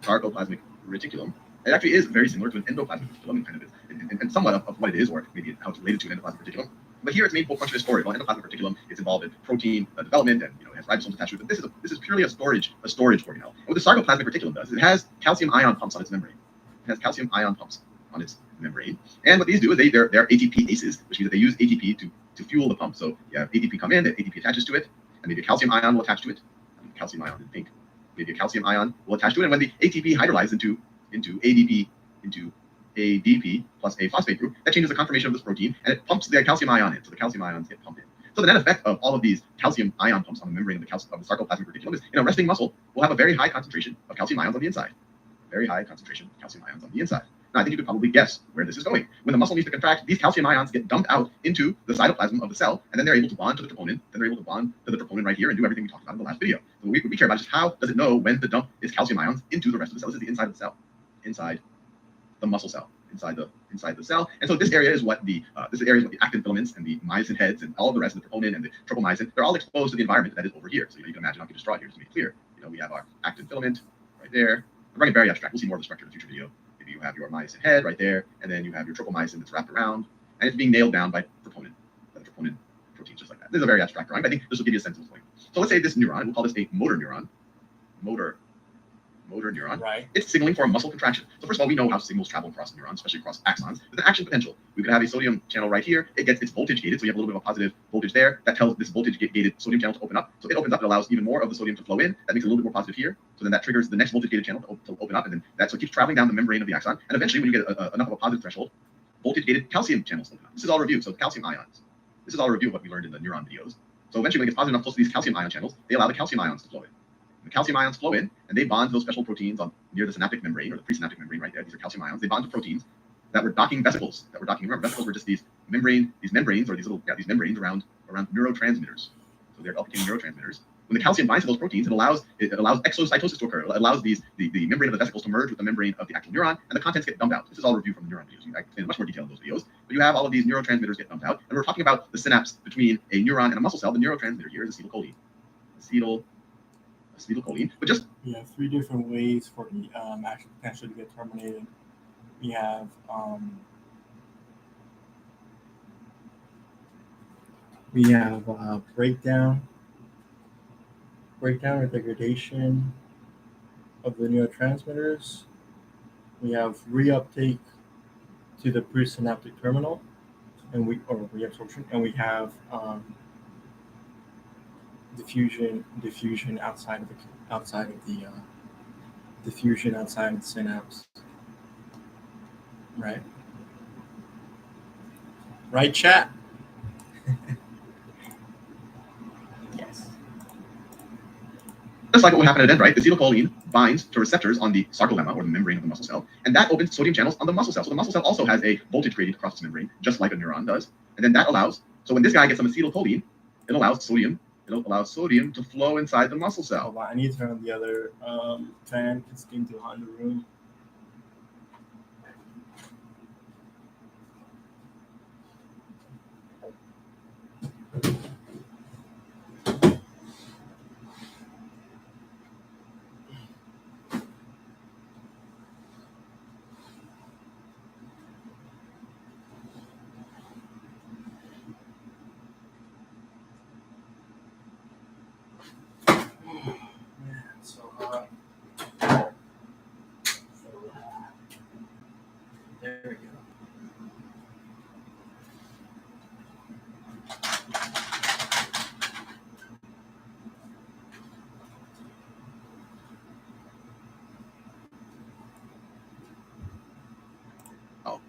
sarcoplasmic reticulum. It actually is very similar to an endoplasmic reticulum and kind of is, and somewhat of what it is, or maybe how it's related to an endoplasmic reticulum. But here its main function is storage. While endoplasmic reticulum is involved in protein development and it has ribosomes attached to it. But this is purely a storage organelle. And what the sarcoplasmic reticulum does is it has calcium ion pumps on its membrane. It has calcium ion pumps on its membrane. And what these do is they're ATP aces, which means that they use ATP to fuel the pump. So you have ATP come in, that ATP attaches to it, and maybe a calcium ion will attach to it. Calcium ion in pink. Maybe a calcium ion will attach to it, and when the ATP hydrolyzes into ADP plus a phosphate group, that changes the conformation of this protein, and it pumps the calcium ion in. So the calcium ions get pumped in. So the net effect of all of these calcium ion pumps on the membrane of the sarcoplasmic reticulum is, in a resting muscle, we'll have a very high concentration of calcium ions on the inside. Very high concentration of calcium ions on the inside. Now, I think you could probably guess where this is going. When the muscle needs to contract, these calcium ions get dumped out into the cytoplasm of the cell, and then they're able to bond to the troponin. Then they're able to bond to the troponin right here and do everything we talked about in the last video. So what we care about is just how does it know when to dump its calcium ions into the rest of the cell. This is the inside of the cell, inside the muscle cell, inside the cell. And so this area is what the actin filaments and the myosin heads and all of the rest of the troponin and the tropomyosin, they're all exposed to the environment that is over here. So you can imagine, I'll just draw it here just to make it clear. We have our actin filament right there. I'm writing very abstract. We'll see more of the structure in a future video. Maybe you have your myosin head right there, and then you have your tropomyosin that's wrapped around, and it's being nailed down by troponin, troponin proteins, just like that. This is a very abstract drawing, but I think this will give you a sense of what's going on. So let's say this neuron, we'll call this a motor neuron. Motor neuron. Right. It's signaling for a muscle contraction. So first of all, we know how signals travel across neurons, especially across axons, with an action potential. We could have a sodium channel right here. It gets its voltage gated, so you have a little bit of a positive voltage there. That tells this voltage gated sodium channel to open up. So it opens up, it allows even more of the sodium to flow in. That makes it a little bit more positive here. So then that triggers the next voltage gated channel to open up, and then so it keeps traveling down the membrane of the axon. And eventually, when you get enough of a positive threshold, voltage gated calcium channels open up. This is all review. So calcium ions. This is all a review of what we learned in the neuron videos. So eventually, when it gets positive enough close to these calcium ion channels, they allow the calcium ions to flow in. The calcium ions flow in, and they bond to those special proteins near the synaptic membrane or the presynaptic membrane right there. These are calcium ions. They bond to proteins that were docking vesicles. Remember, vesicles were just these membranes or these membranes around neurotransmitters. So they're replicating neurotransmitters when the calcium binds to those proteins, it allows exocytosis to occur. It allows the membrane of the vesicles to merge with the membrane of the actual neuron, and the contents get dumped out. This is all review from the neuron videos. I explain in much more detail in those videos. But you have all of these neurotransmitters get dumped out, and we're talking about the synapse between a neuron and a muscle cell. The neurotransmitter here is acetylcholine. Acetylcholine. But just We have 3 different ways for the action potential to get terminated. We have breakdown or degradation of the neurotransmitters. We have reuptake to the presynaptic terminal, and reabsorption, and we have diffusion outside of the diffusion outside of the synapse. Right, chat? Yes. just like what would happen at a dendrite, the acetylcholine binds to receptors on the sarcolemma, or the membrane of the muscle cell, and that opens sodium channels on the muscle cell. So the muscle cell also has a voltage gradient across its membrane, just like a neuron does. And then that allows, so when this guy gets some acetylcholine, it allows sodium to flow inside the muscle cell. Hold on, I need to turn on the other fan. It's getting too hot in the room. There we go. So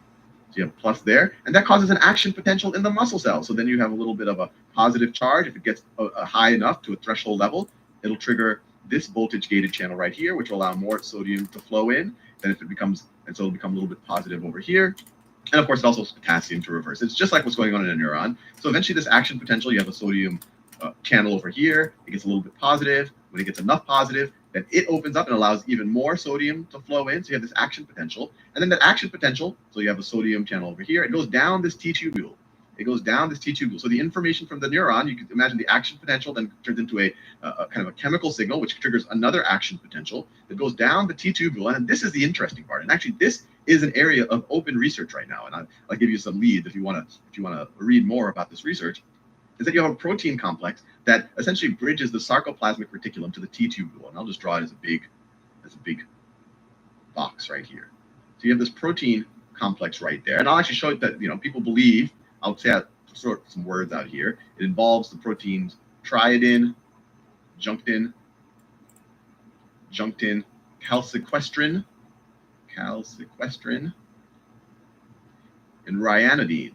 you have plus there, and that causes an action potential in the muscle cell. So then you have a little bit of a positive charge. If it gets high enough to a threshold level, it'll trigger this voltage gated channel right here, which will allow more sodium to flow in. Then if it becomes, and so it'll become a little bit positive over here. And of course, it also has potassium to reverse. It's just like what's going on in a neuron. So eventually this action potential, you have a sodium channel over here. It gets a little bit positive. When it gets enough positive, then it opens up and allows even more sodium to flow in. So you have this action potential. And then that action potential, so you have a sodium channel over here. It goes down this T-tubule. So the information from the neuron, you can imagine the action potential then turns into a kind of a chemical signal, which triggers another action potential that goes down the T-tubule. And this is the interesting part. And actually, this is an area of open research right now. And I'll give you some leads if you want to read more about this research. Is that you have a protein complex that essentially bridges the sarcoplasmic reticulum to the T-tubule. And I'll just draw it as a big box right here. So you have this protein complex right there. And I'll actually show it that, people believe, I'll throw some words out here. It involves the proteins triidin, junctin, calsequestrin, and ryanodine.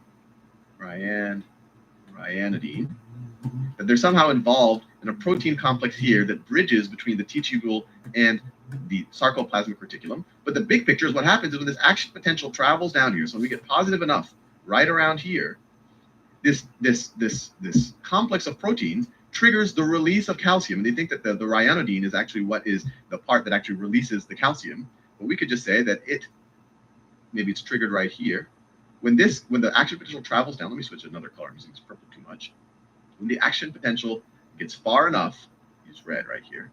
That they're somehow involved in a protein complex here that bridges between the T-tubule and the sarcoplasmic reticulum. But the big picture is what happens is when this action potential travels down here, so when we get positive enough right around here, this complex of proteins triggers the release of calcium. And they think that the ryanodine is actually what is the part that actually releases the calcium. But we could just say that maybe it's triggered right here. When the action potential travels down, let me switch to another color. I'm using this purple too much. When the action potential gets far enough, use red right here.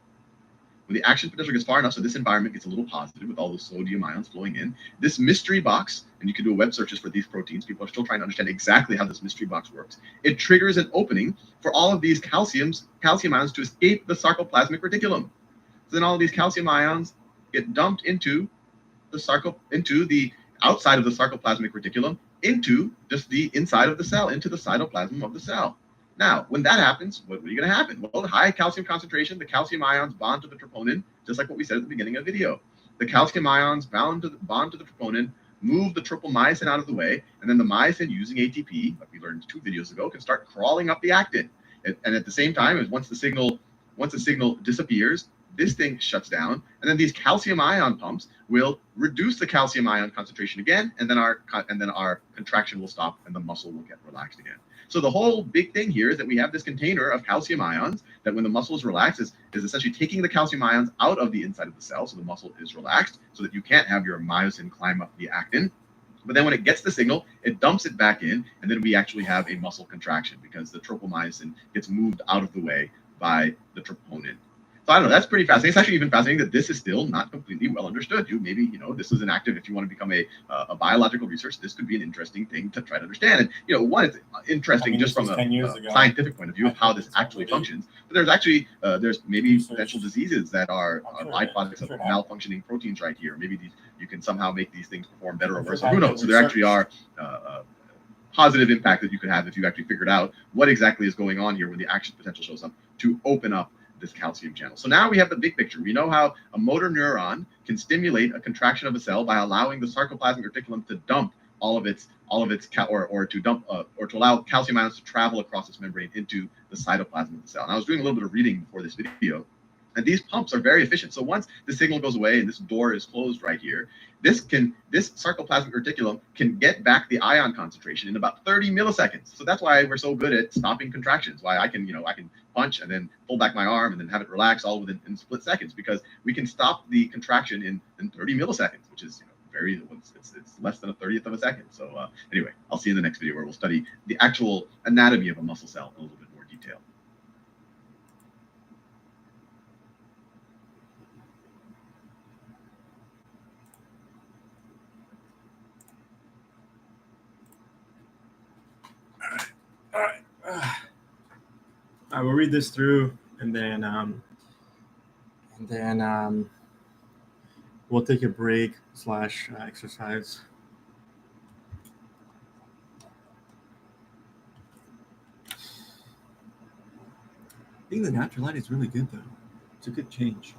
When the action potential gets far enough, so this environment gets a little positive with all those sodium ions flowing in, this mystery box, and you can do web searches for these proteins. People are still trying to understand exactly how this mystery box works. It triggers an opening for all of these calcium ions to escape the sarcoplasmic reticulum. So then all of these calcium ions get dumped into the outside of the sarcoplasmic reticulum, into just the inside of the cell, into the cytoplasm of the cell. Now, when that happens, what are you going to happen? Well, the high calcium concentration, the calcium ions bond to the troponin, just like what we said at the beginning of the video. The calcium ions bond to the troponin, move the triple myosin out of the way, and then the myosin, using ATP, like we learned 2 videos ago, can start crawling up the actin. And at the same time, once the signal disappears, this thing shuts down, and then these calcium ion pumps will reduce the calcium ion concentration again, and then our contraction will stop and the muscle will get relaxed again. So the whole big thing here is that we have this container of calcium ions that when the muscle is relaxed is essentially taking the calcium ions out of the inside of the cell, so the muscle is relaxed, so that you can't have your myosin climb up the actin. But then when it gets the signal, it dumps it back in, and then we actually have a muscle contraction because the tropomyosin gets moved out of the way by the troponin. So I don't know, that's pretty fascinating. It's actually even fascinating that this is still not completely well understood. Maybe, this is an active, if you want to become a biological research, this could be an interesting thing to try to understand. And, one, it's interesting just from a scientific point of view of how this actually functions. But there's actually, there's maybe potential diseases that are byproducts of malfunctioning proteins right here. Maybe you can somehow make these things perform better or worse. So who knows? So there actually are positive impact that you could have if you actually figured out what exactly is going on here when the action potential shows up to open up this calcium channel. So now we have the big picture. We know how a motor neuron can stimulate a contraction of a cell by allowing the sarcoplasmic reticulum to dump or to allow calcium ions to travel across its membrane into the cytoplasm of the cell. And I was doing a little bit of reading before this video, and these pumps are very efficient. So once the signal goes away and this door is closed right here, this sarcoplasmic reticulum can get back the ion concentration in about 30 milliseconds. So that's why we're so good at stopping contractions. Why I can punch and then pull back my arm and then have it relax all in split seconds, because we can stop the contraction in 30 milliseconds, which is it's less than a 30th of a second. So anyway, I'll see you in the next video where we'll study the actual anatomy of a muscle cell in a little bit more detail. All right, we'll read this through, and then we'll take a break / exercise. I think the natural light is really good, though. It's a good change.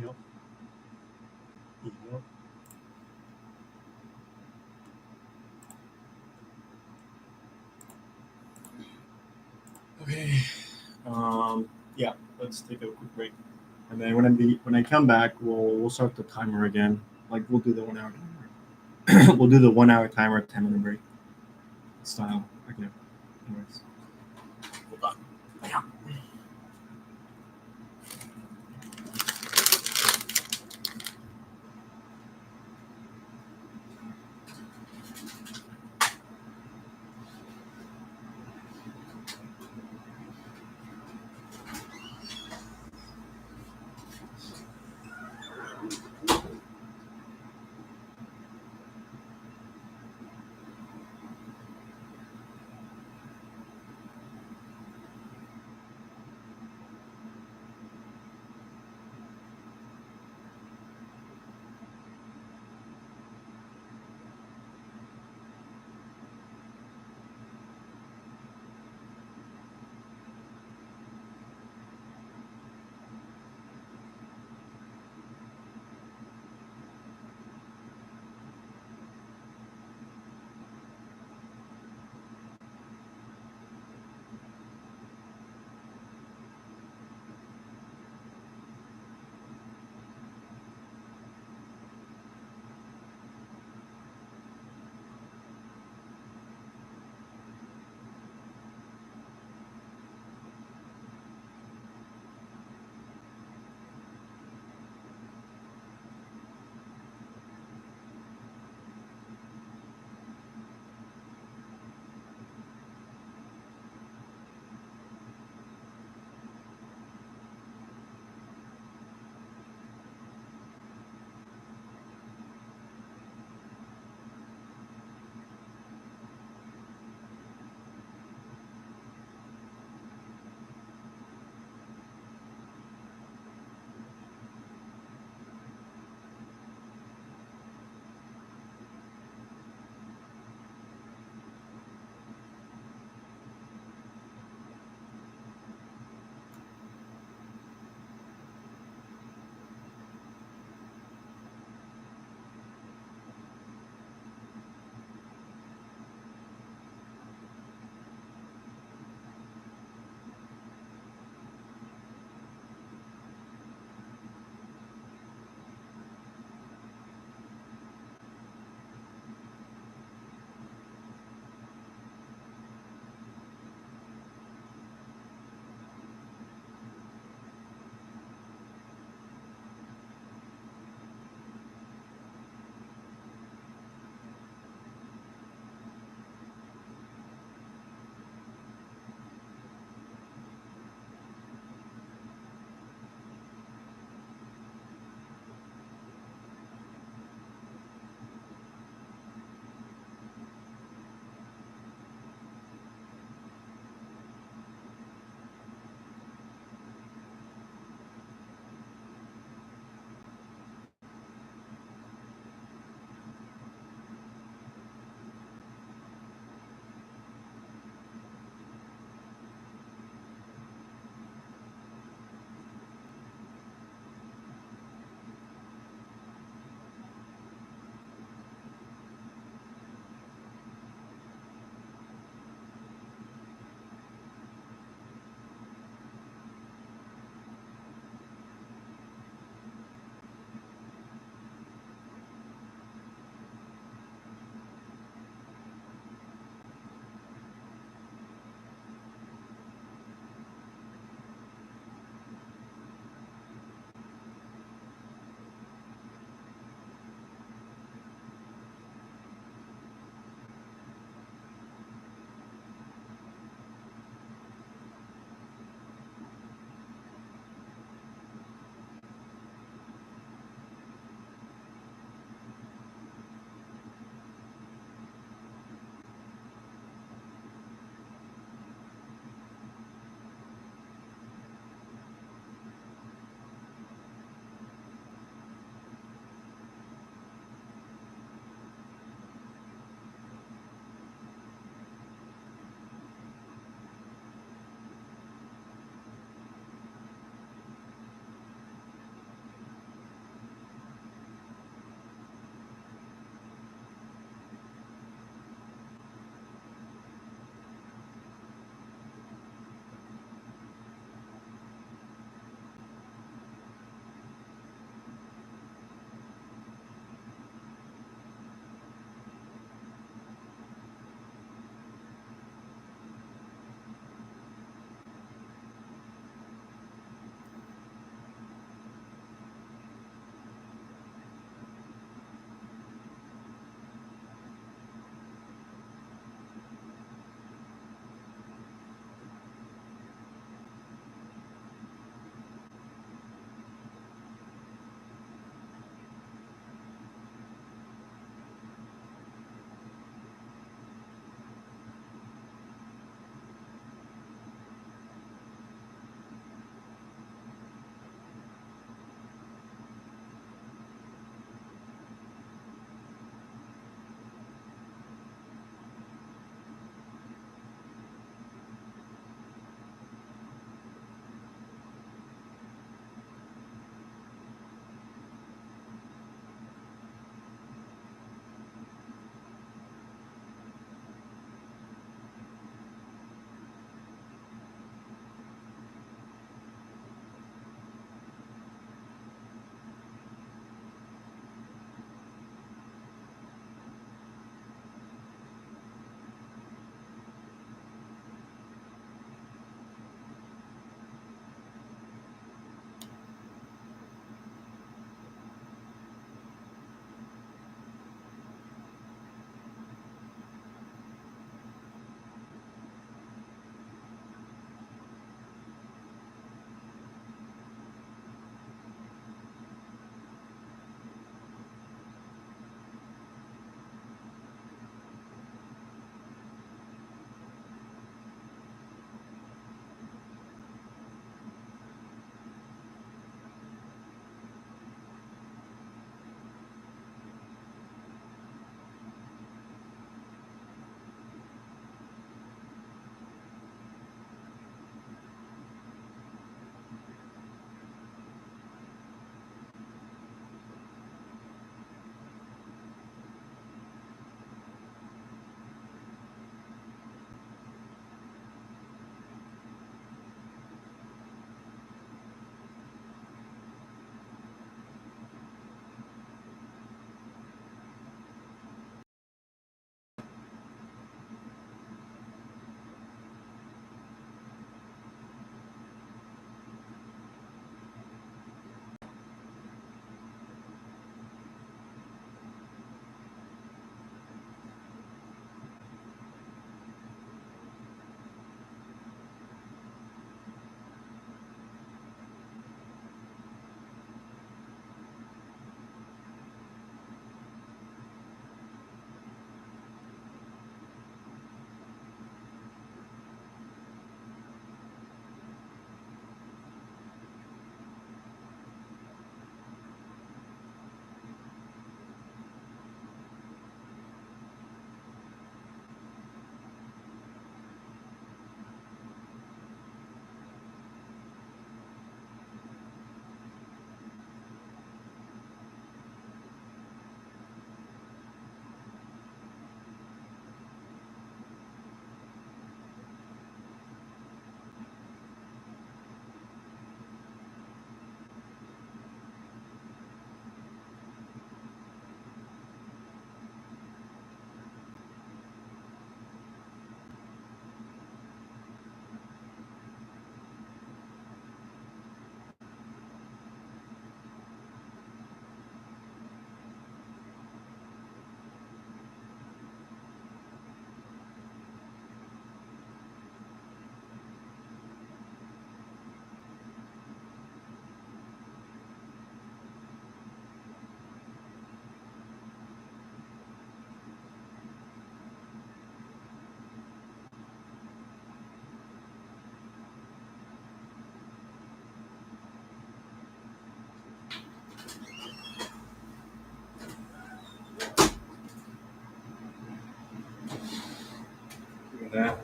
Yep. Yep. Okay. Yeah. Let's take a quick break, and then when I come back, we'll start the timer again. Like we'll do the 1 hour timer. We'll do the 1 hour timer, 10-minute break style. Okay. Anyways. Hold on. Yeah.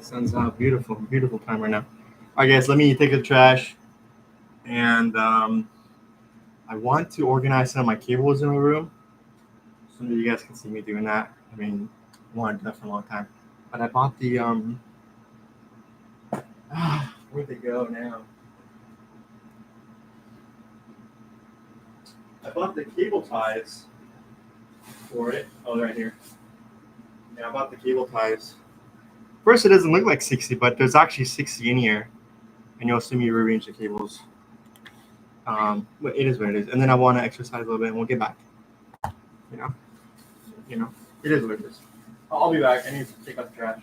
Sun's out. Beautiful, beautiful time right now. All right, guys, let me take the trash. And I want to organize some of my cables in my room. So you guys can see me doing that. I mean, I wanted to do that for a long time. But I bought the where'd they go now? I bought the cable ties for it. Oh, they're right here. Yeah, I bought the cable ties. First, it doesn't look like 60, but there's actually 60 in here. And you'll see me rearrange the cables. But it is what it is. And then I want to exercise a little bit, and we'll get back. You know, it is what it is. I'll be back. I need to take out the trash.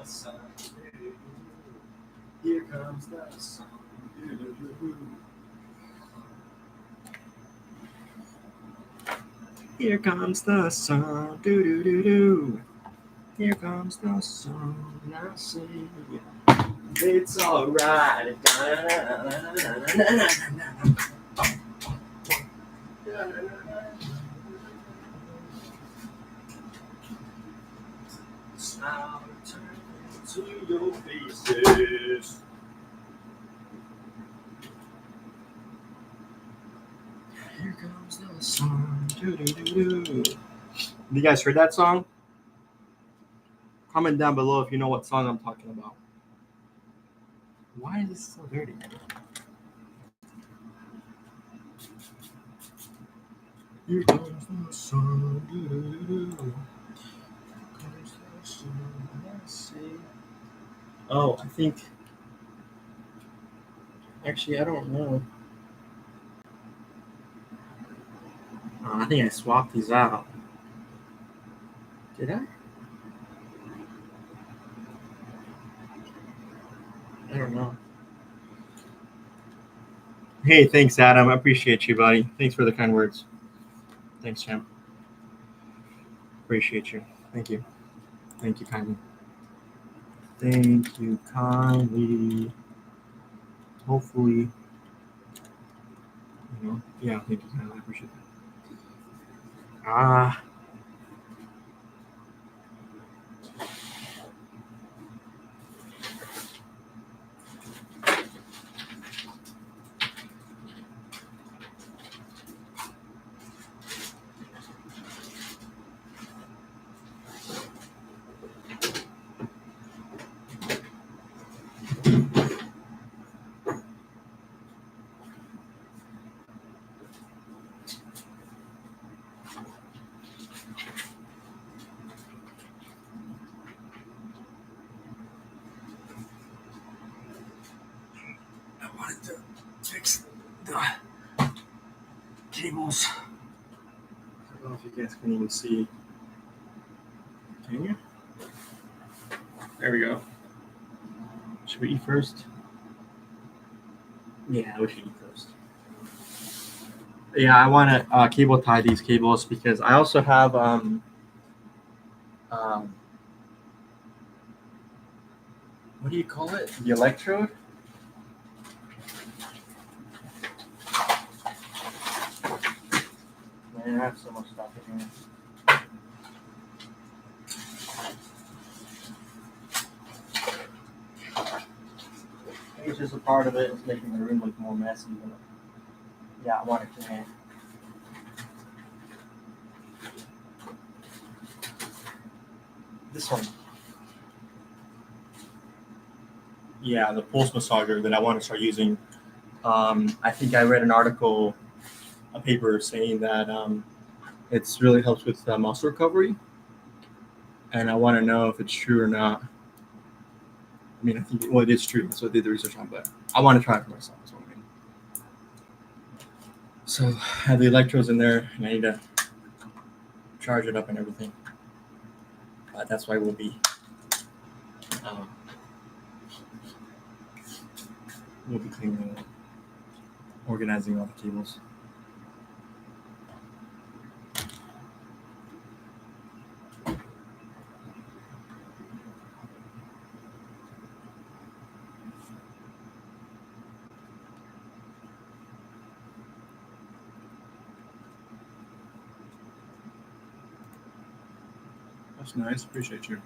sun. Here comes the sun. Here comes the sun. Do do do do. Here comes the sun. I see. It's alright. Smile turn into your faces. Here comes the sun. Do, do, do, do. You guys heard that song? Comment down below if you know what song I'm talking about. Why is this so dirty? Here comes the sun. Do, do, do, do. Here comes the sun. Let's see. Oh, I think. Actually, I don't know. I think I swapped these out. Did I? I don't know. Hey, thanks, Adam. I appreciate you, buddy. Thanks for the kind words. Thanks, champ. Appreciate you. Thank you. Thank you kindly. Thank you kindly. Hopefully, yeah, thank you kindly. I appreciate that. I wanted to fix the cables. I don't know if you guys can even see. Can you? There we go. Should we eat first? Yeah, we should eat first. Yeah, I want to cable tie these cables because I also have what do you call it? The electrode? Man, I have so much stuff in here. It's just a part of it. It's making the room look more messy. But yeah, I want it to end. This one. Yeah, the pulse massager that I want to start using. I think I read an article, a paper saying that it really helps with muscle recovery. And I want to know if it's true or not. I mean, I think it is true. That's what I did the research on, but I want to try it for myself. That's what I mean. So I have the electrodes in there, and I need to charge it up and everything. That's why we'll be cleaning it up, organizing all the cables. That's nice. Appreciate you.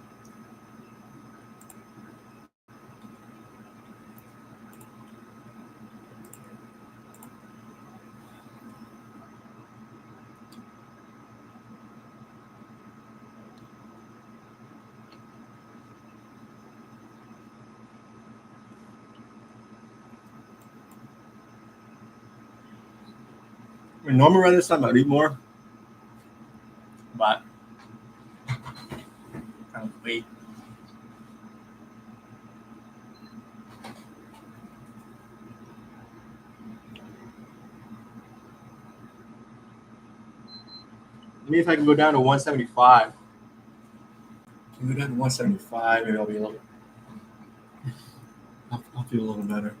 I mean, normally around this time I'd eat more, but kind of wait. Maybe if I can go down to 175. Go down to 175, maybe I'll be a little feel a little better.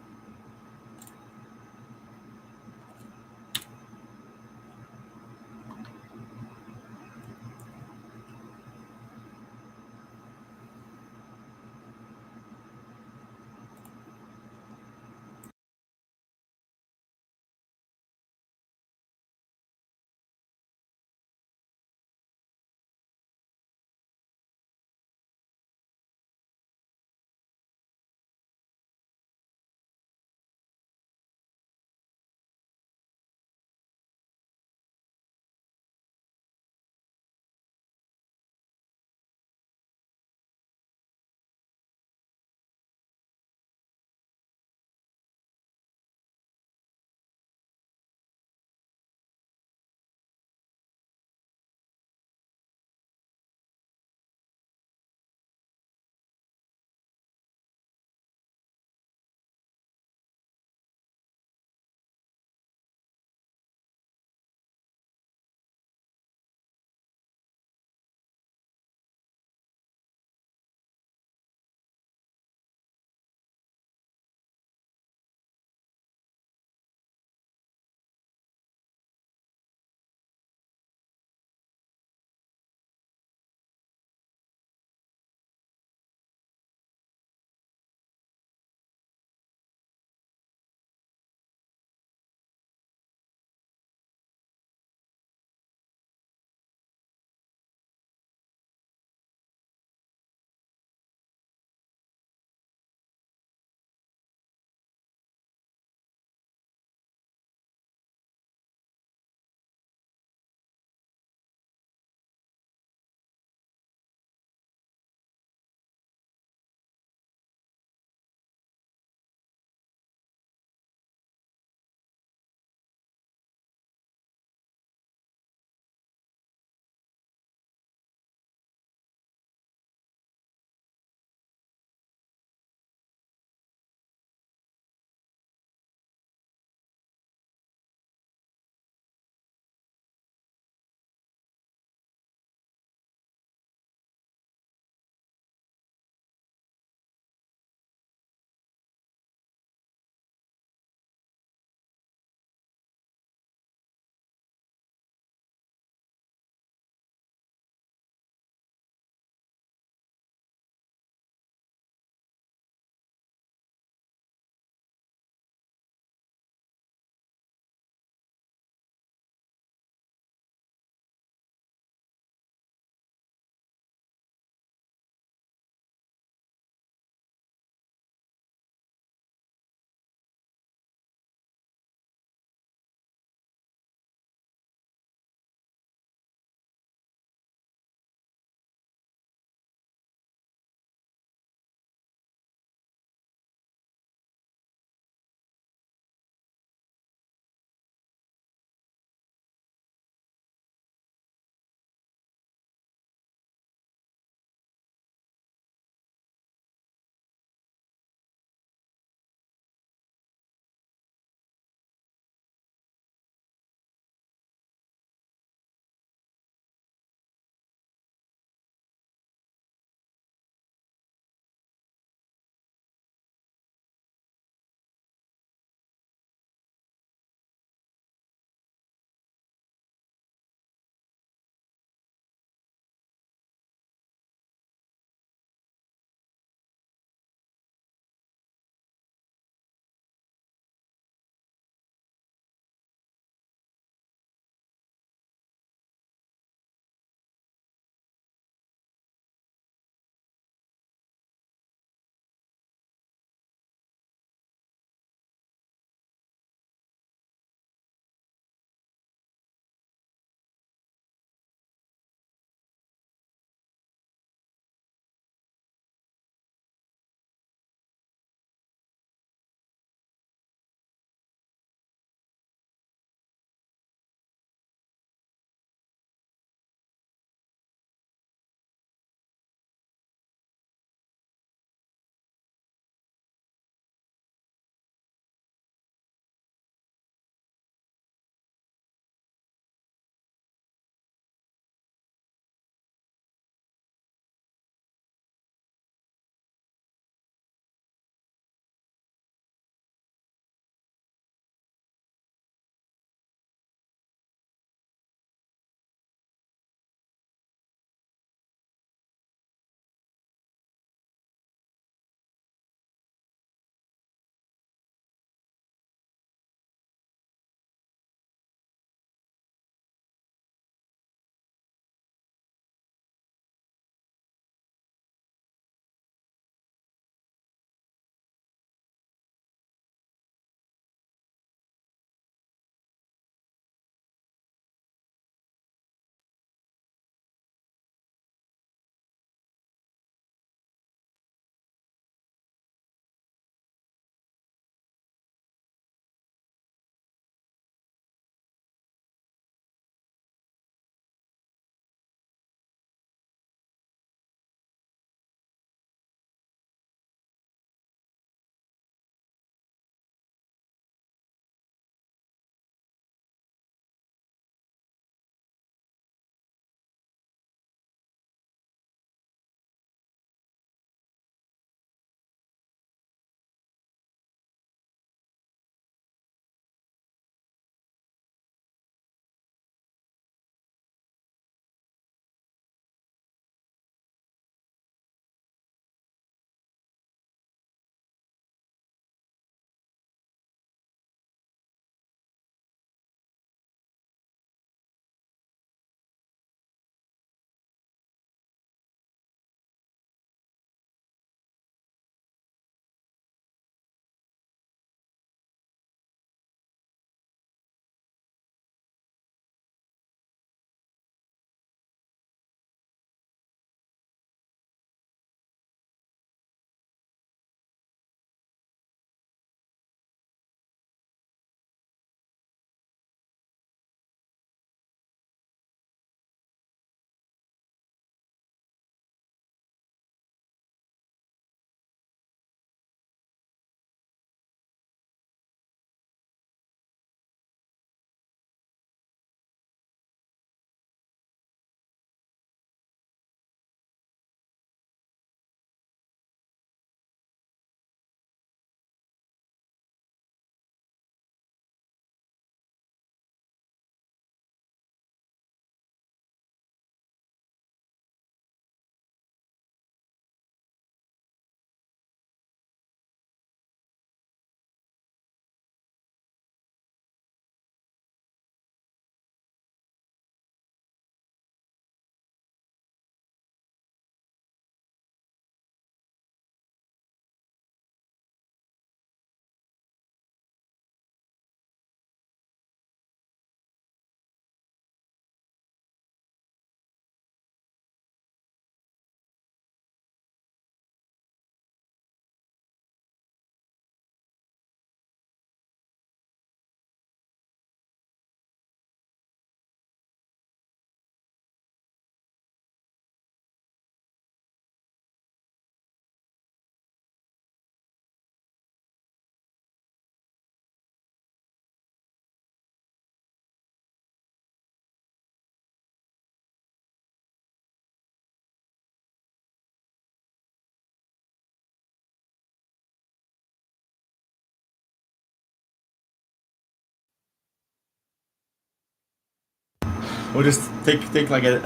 We'll just take like a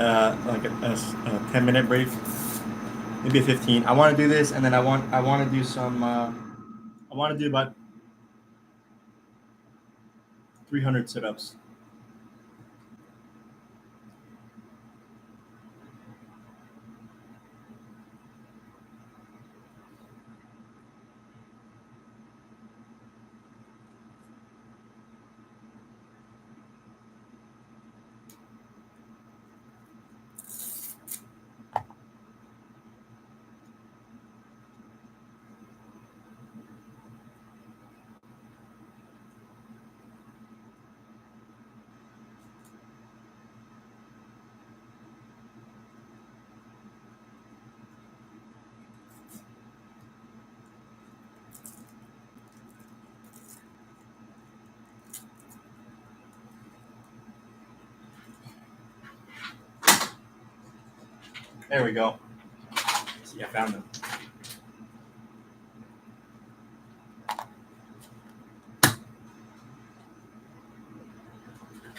10-minute break, maybe a 15. I want to do this, and then I want to do some. I want to do about 300 sit-ups. There we go. See, I found them.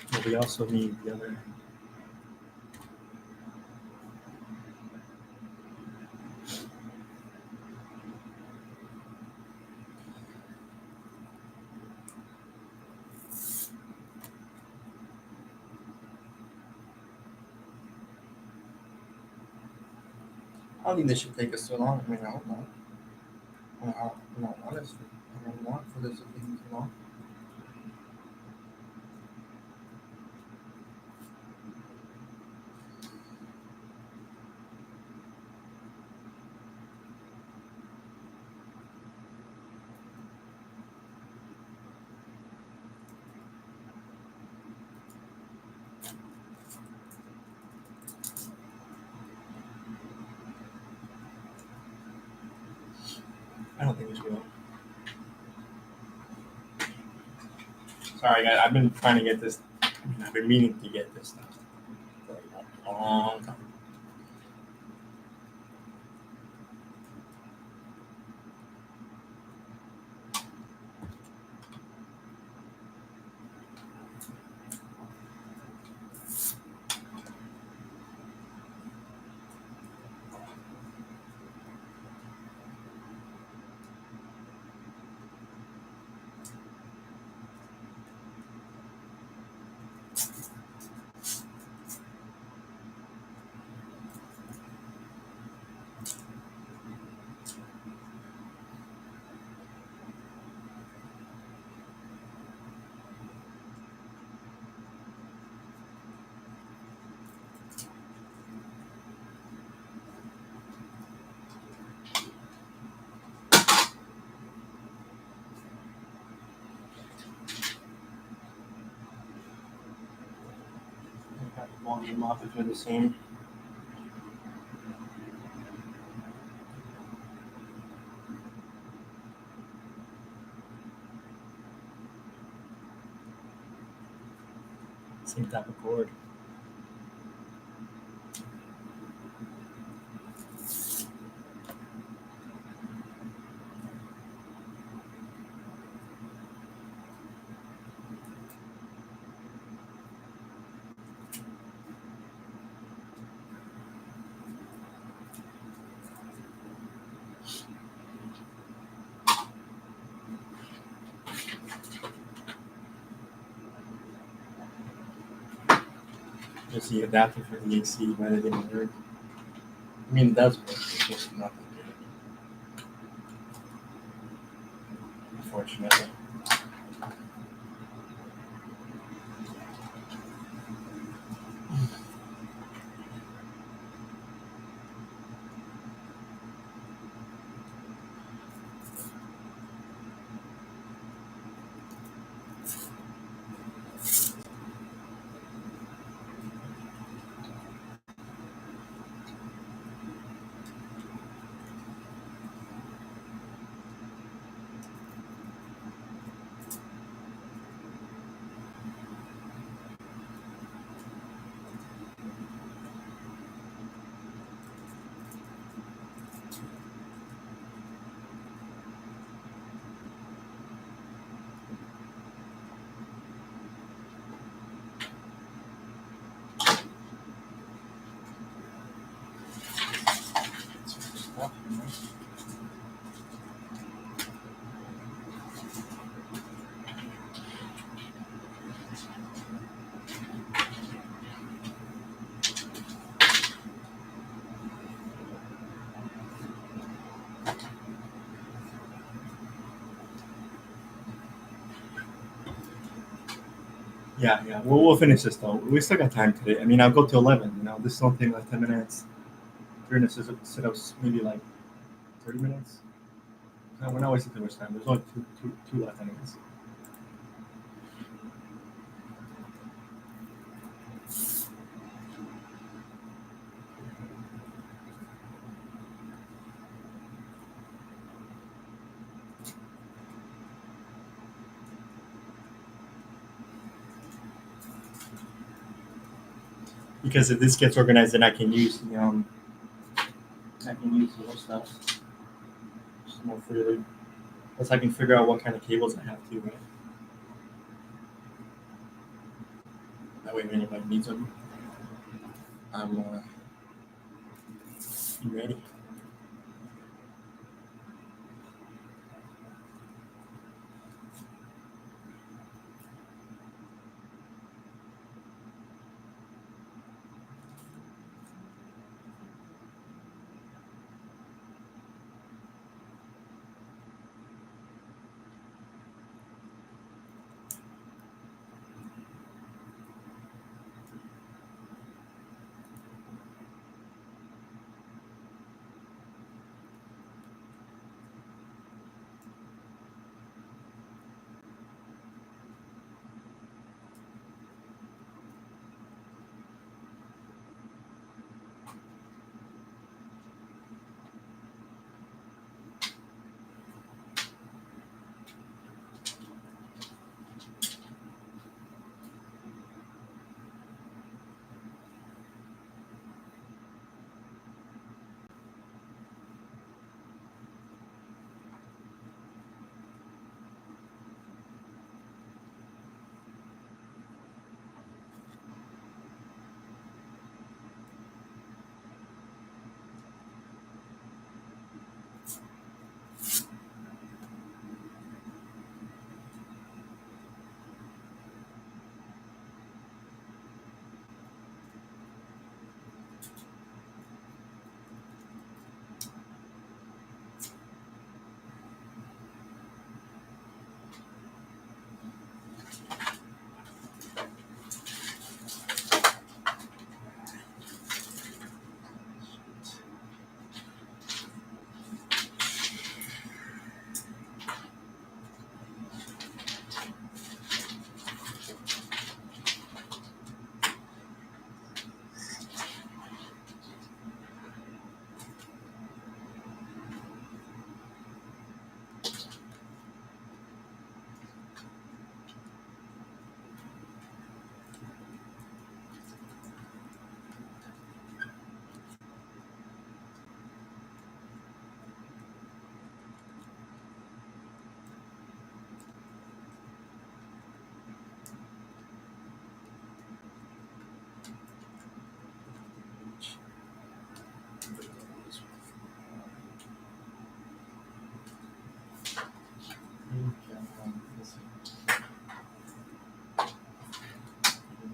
But we also need the other. I don't think this should take us so long. I mean, I hope not. I don't want for this to take too long. I don't think this will. Sorry, guys. I've been trying to get this. I've been meaning to get this stuff for a long time. Got the volume off if they're the same. Same type of chord. Just the adapter for the AC, but it didn't work. I mean, it does work. It's just not that good. Unfortunately. Yeah. We'll finish this though. We still got time today. I mean, I'll go to 11. You know, this don't take like 10 minutes. 3 minutes sit-ups, maybe like 30 minutes. No, we're not wasting too much time. There's only two left anyways. Because if this gets organized, then I can use the more stuff just more freely. Plus, I can figure out what kind of cables I have to, right? That way, if anybody needs them, I'm ready.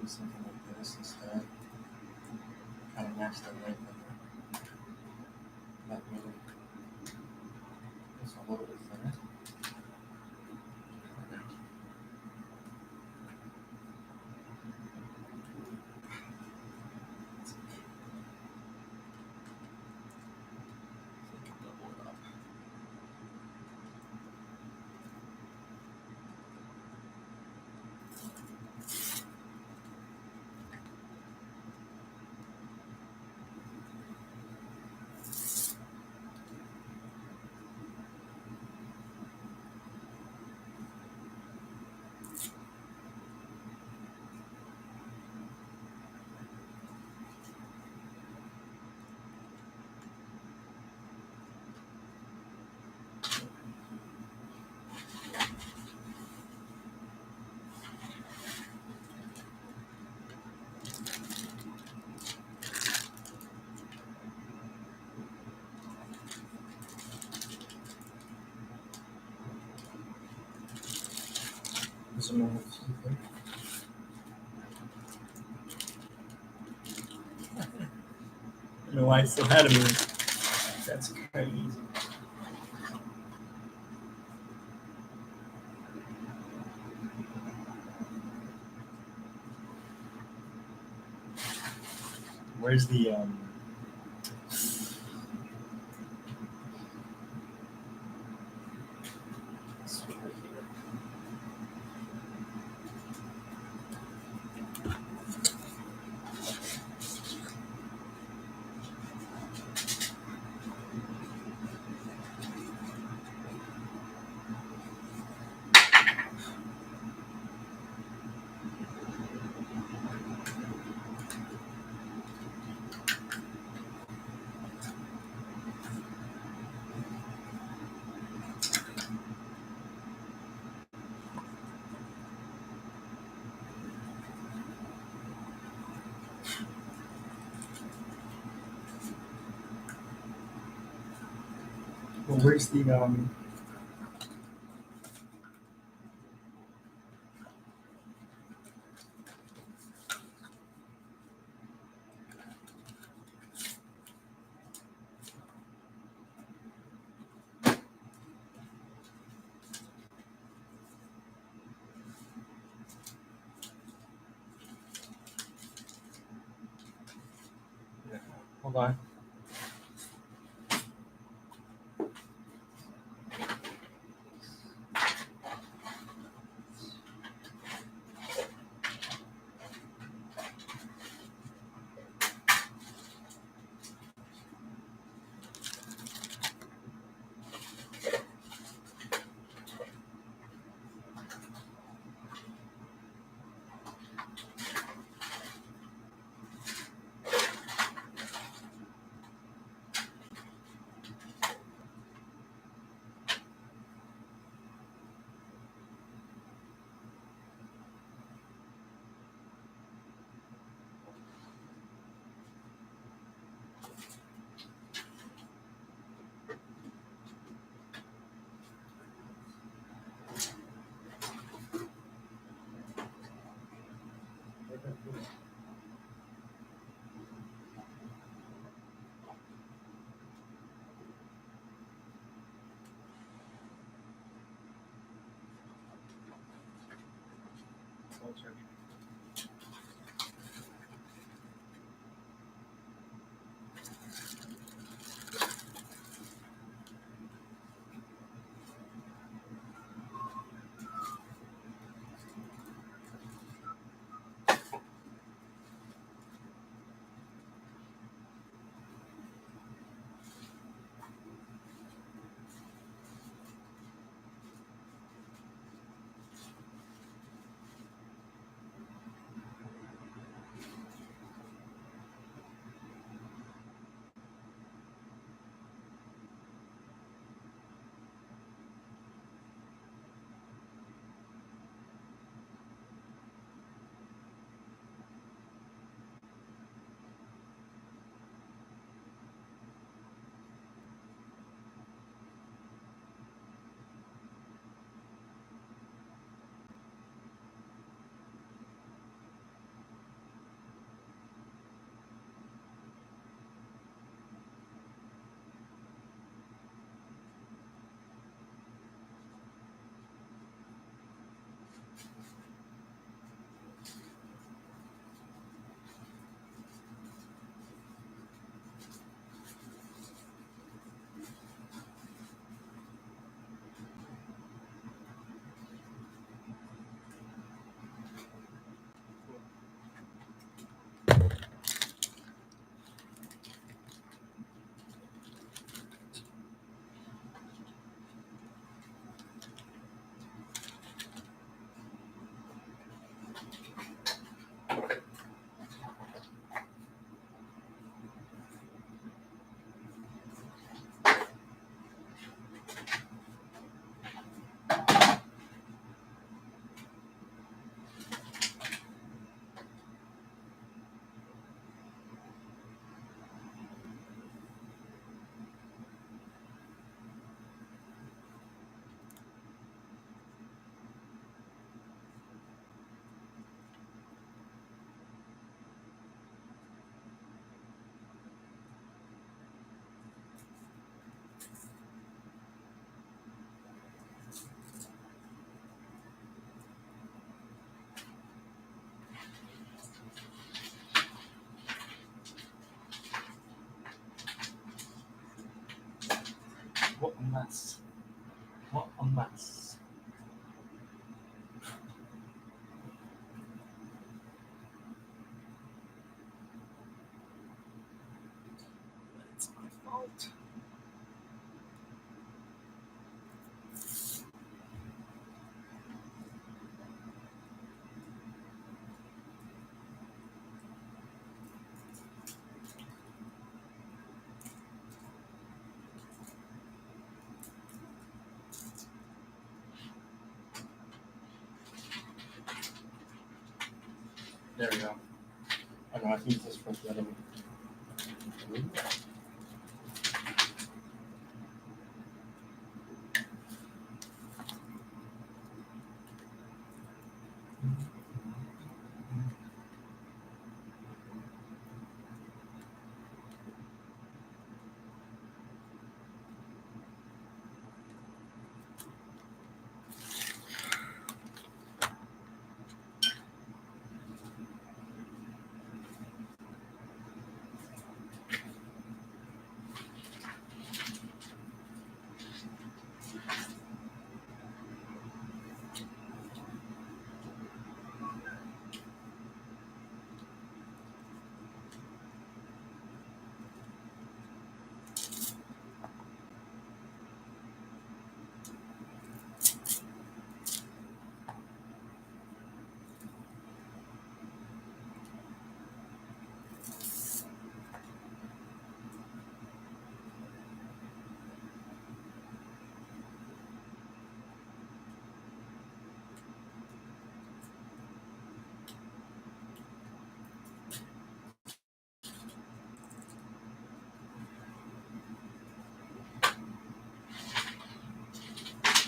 Do something like this instead. Kind of match the right number. That way, it's a little bit thinner. some more teeth. I don't know why I still had him. That's crazy. Where's the where's the hold on. mess. What a mess. It's my fault. There we go. I know, I think this was the other one.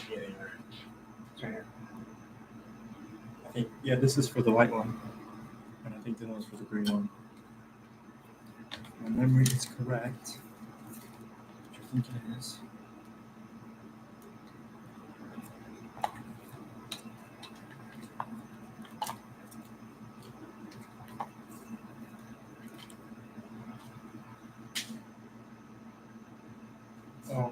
Yeah, it's right here. I think, yeah, this is for the white one. And I think the one's for the green one. My memory is correct. Which I think it is. Oh.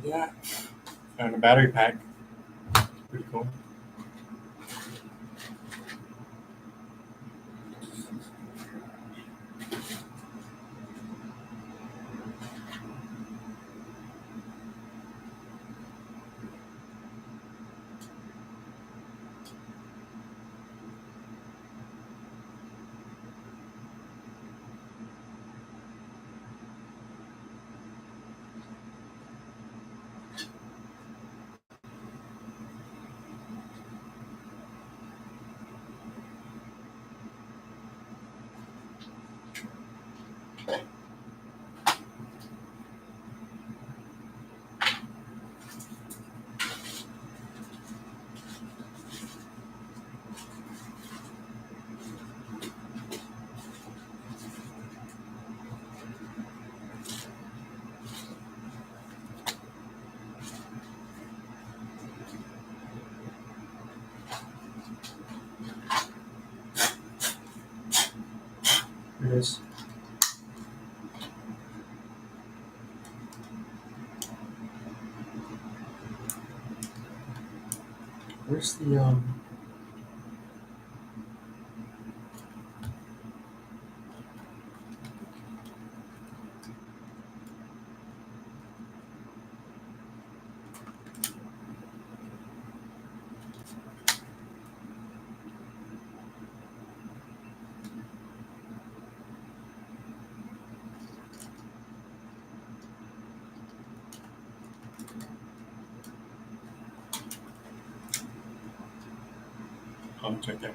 Yeah. And a battery pack. Pretty cool. Here it is. Where's the it's right there.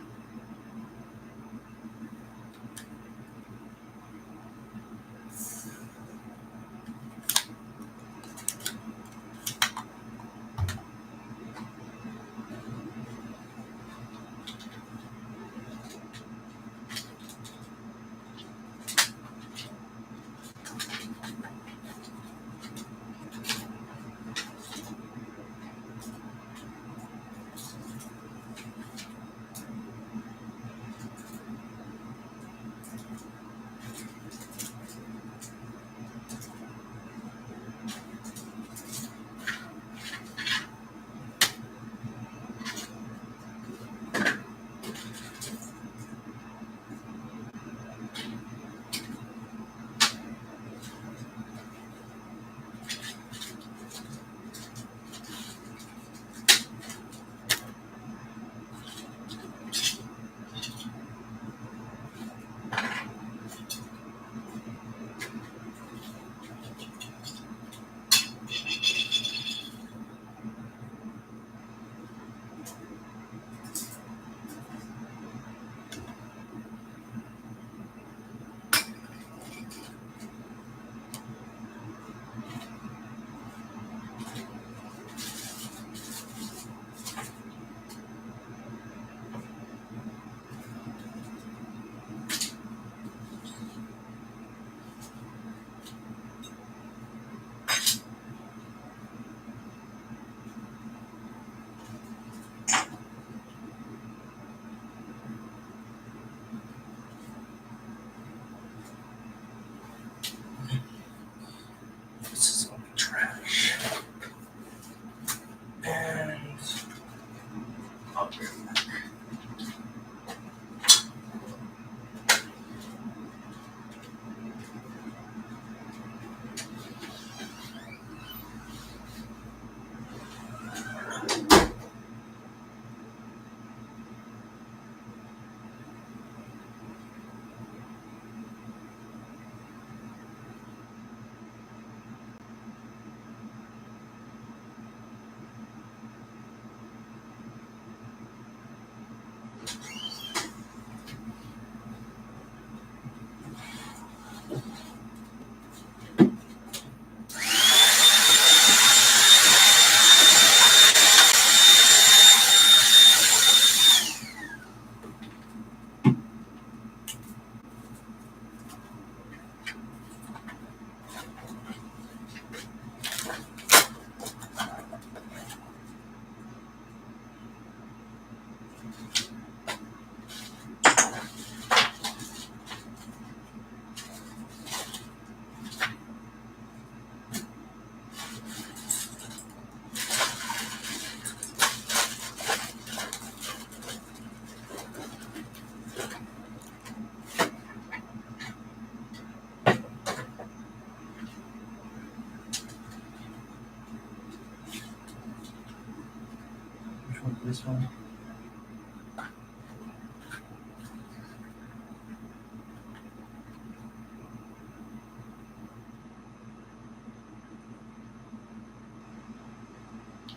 this one.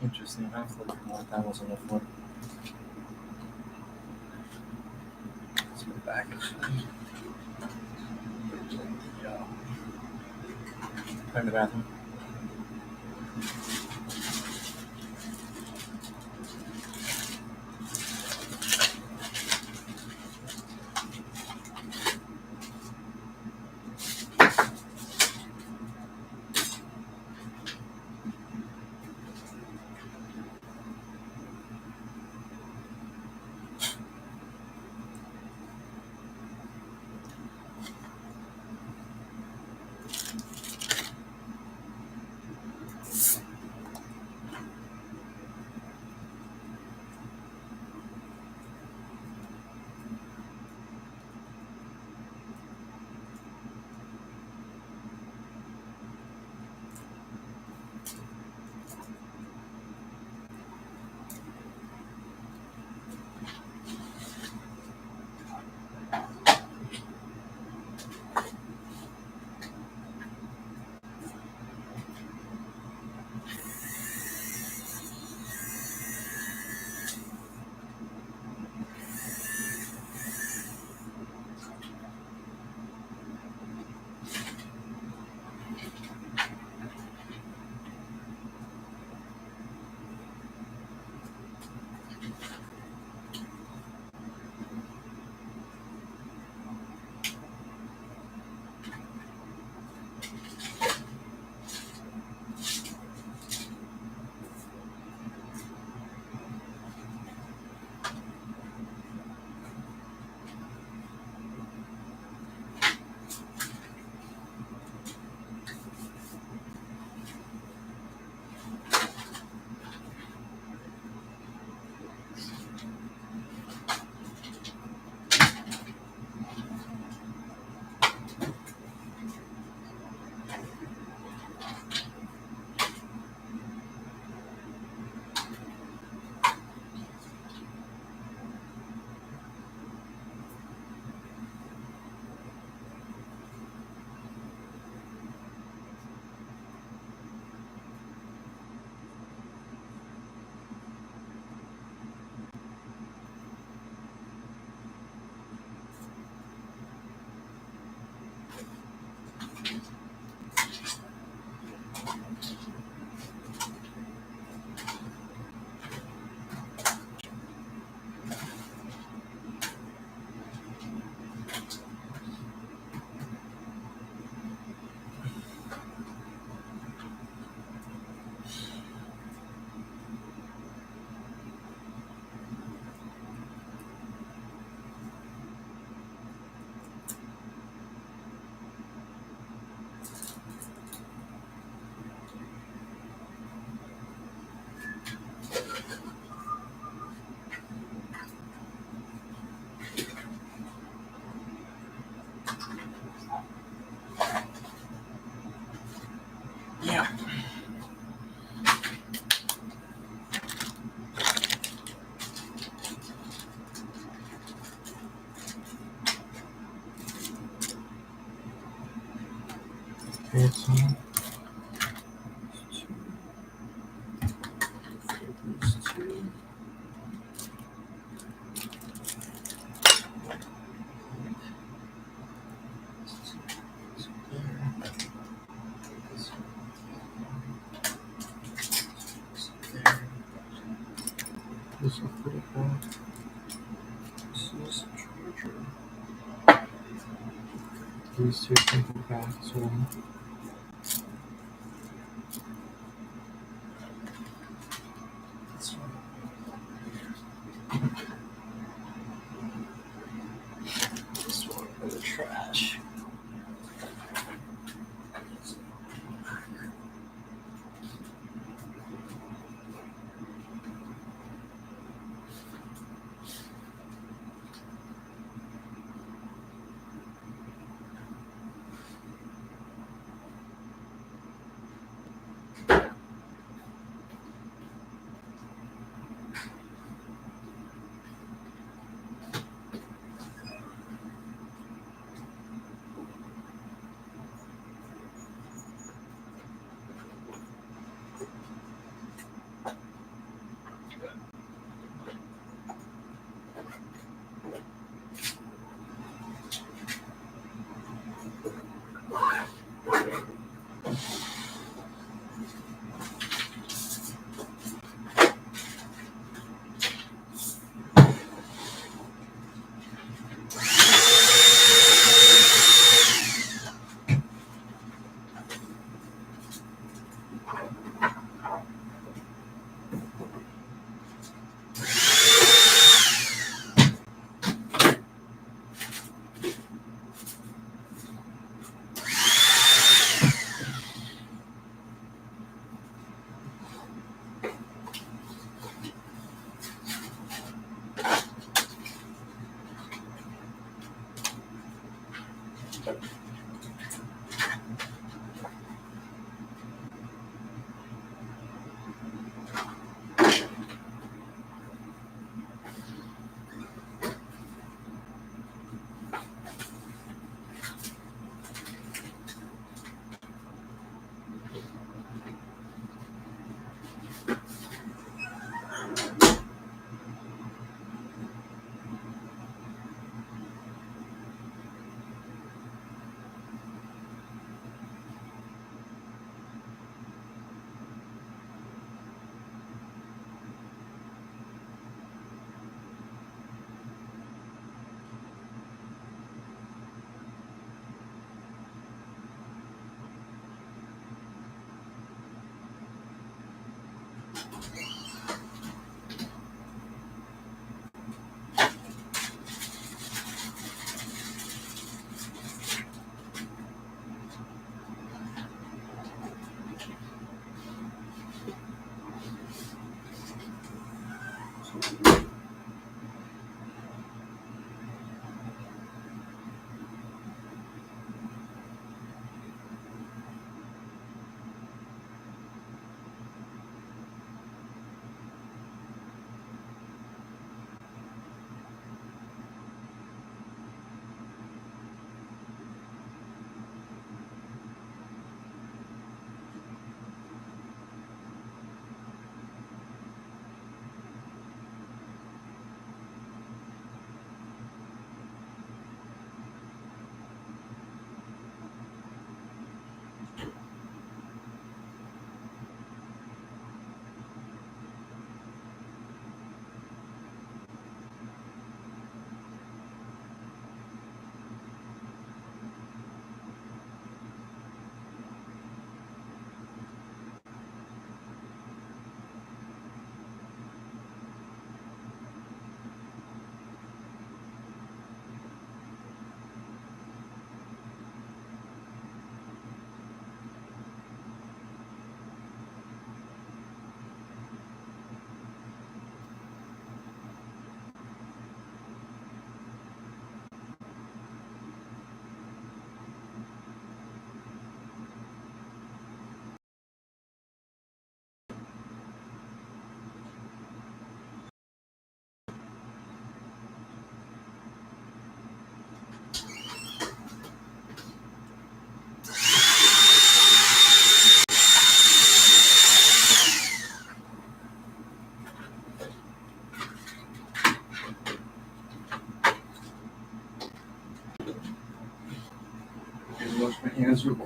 Interesting enough, looking like that wasn't a flip. Let's go back actually. Find the bathroom. Yeah. It's on. This is pretty cool. This is charger. These two can go back as well. This one. This one in the trash.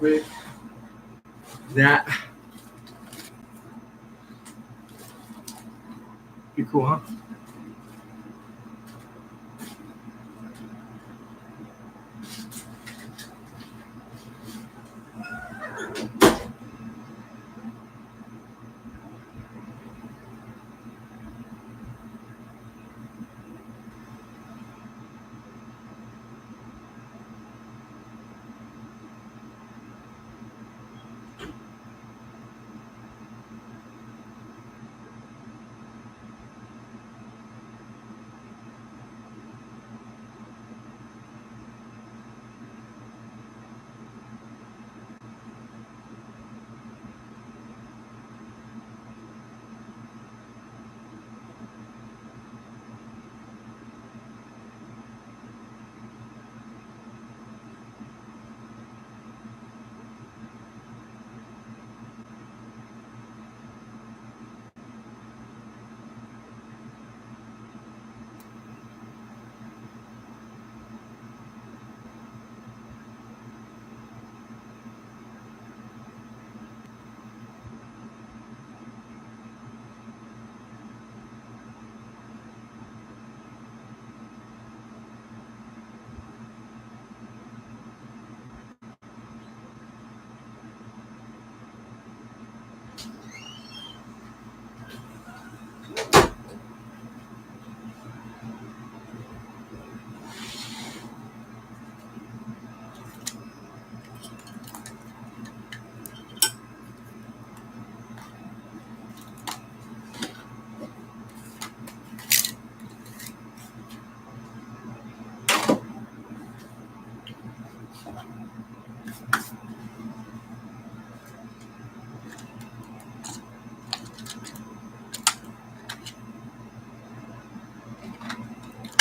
quick. That. Pretty cool, huh?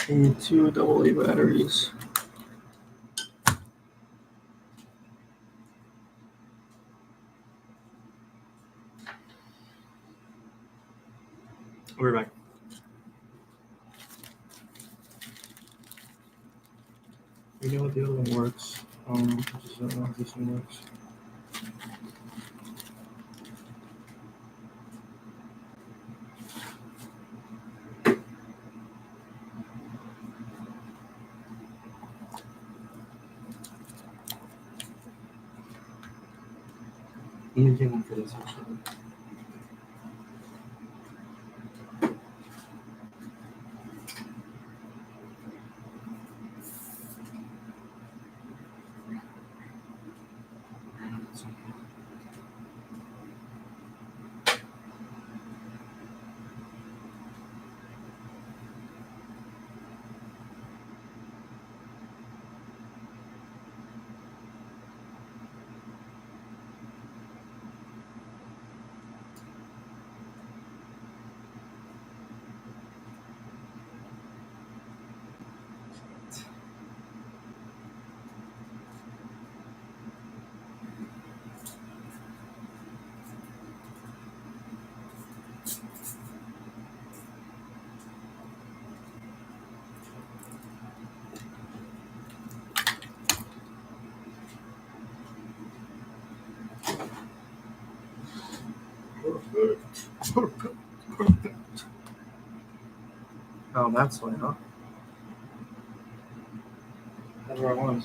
And 2 AA batteries. I'll be right back. We know what the other one works. Just don't know if this one works. You need to get one for this actually. Perfect. Oh, that's why, huh? That's where I was.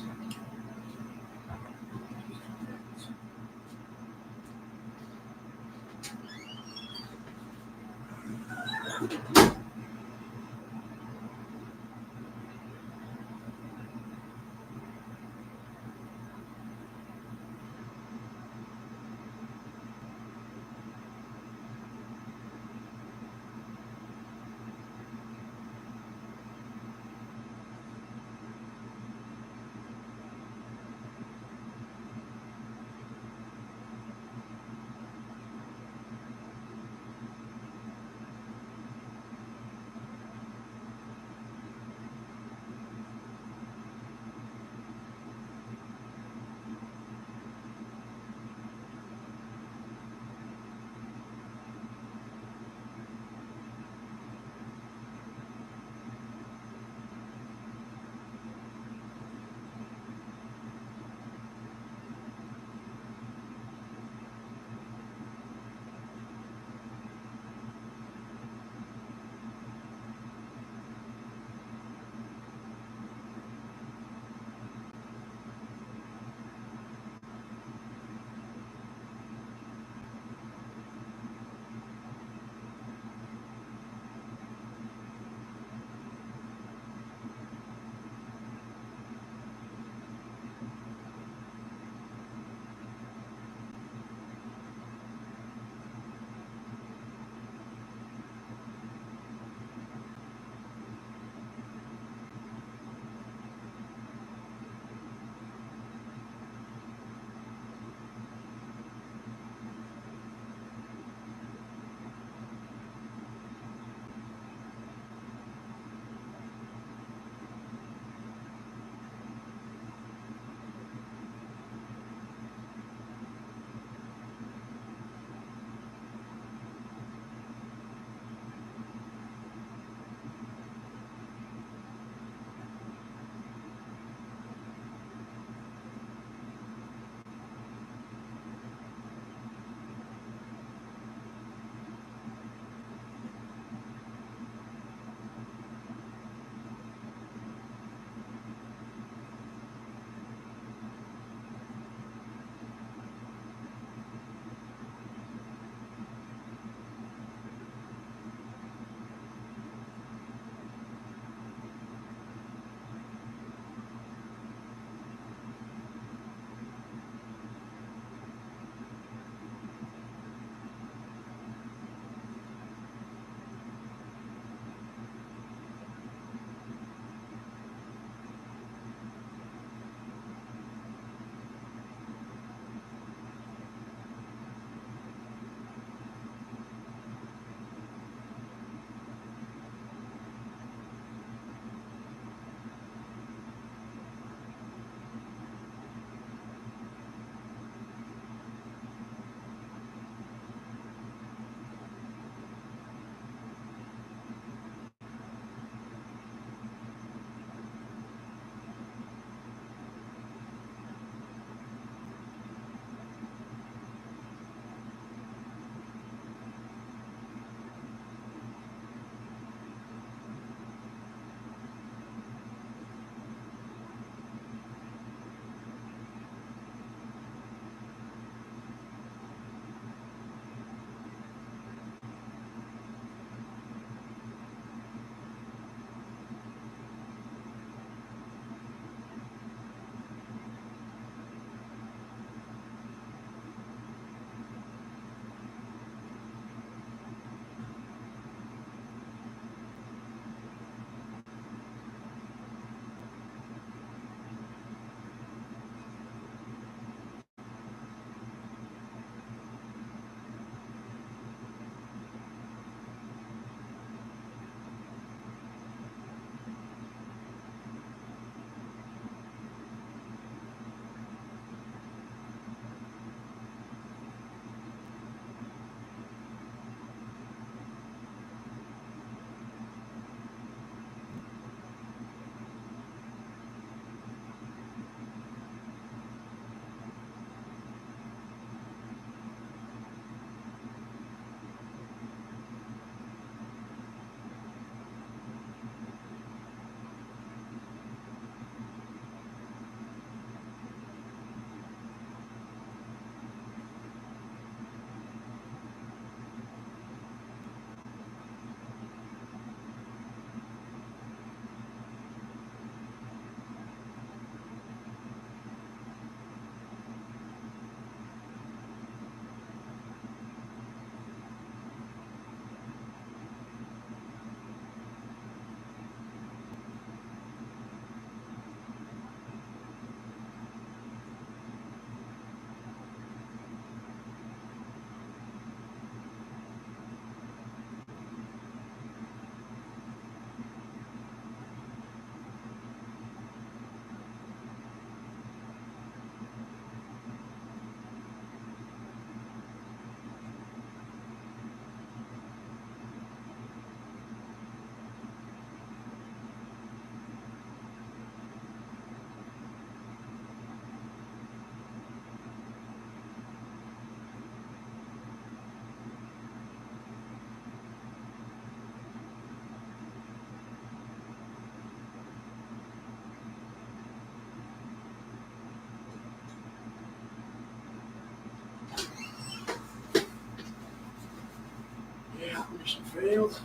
Mission failed.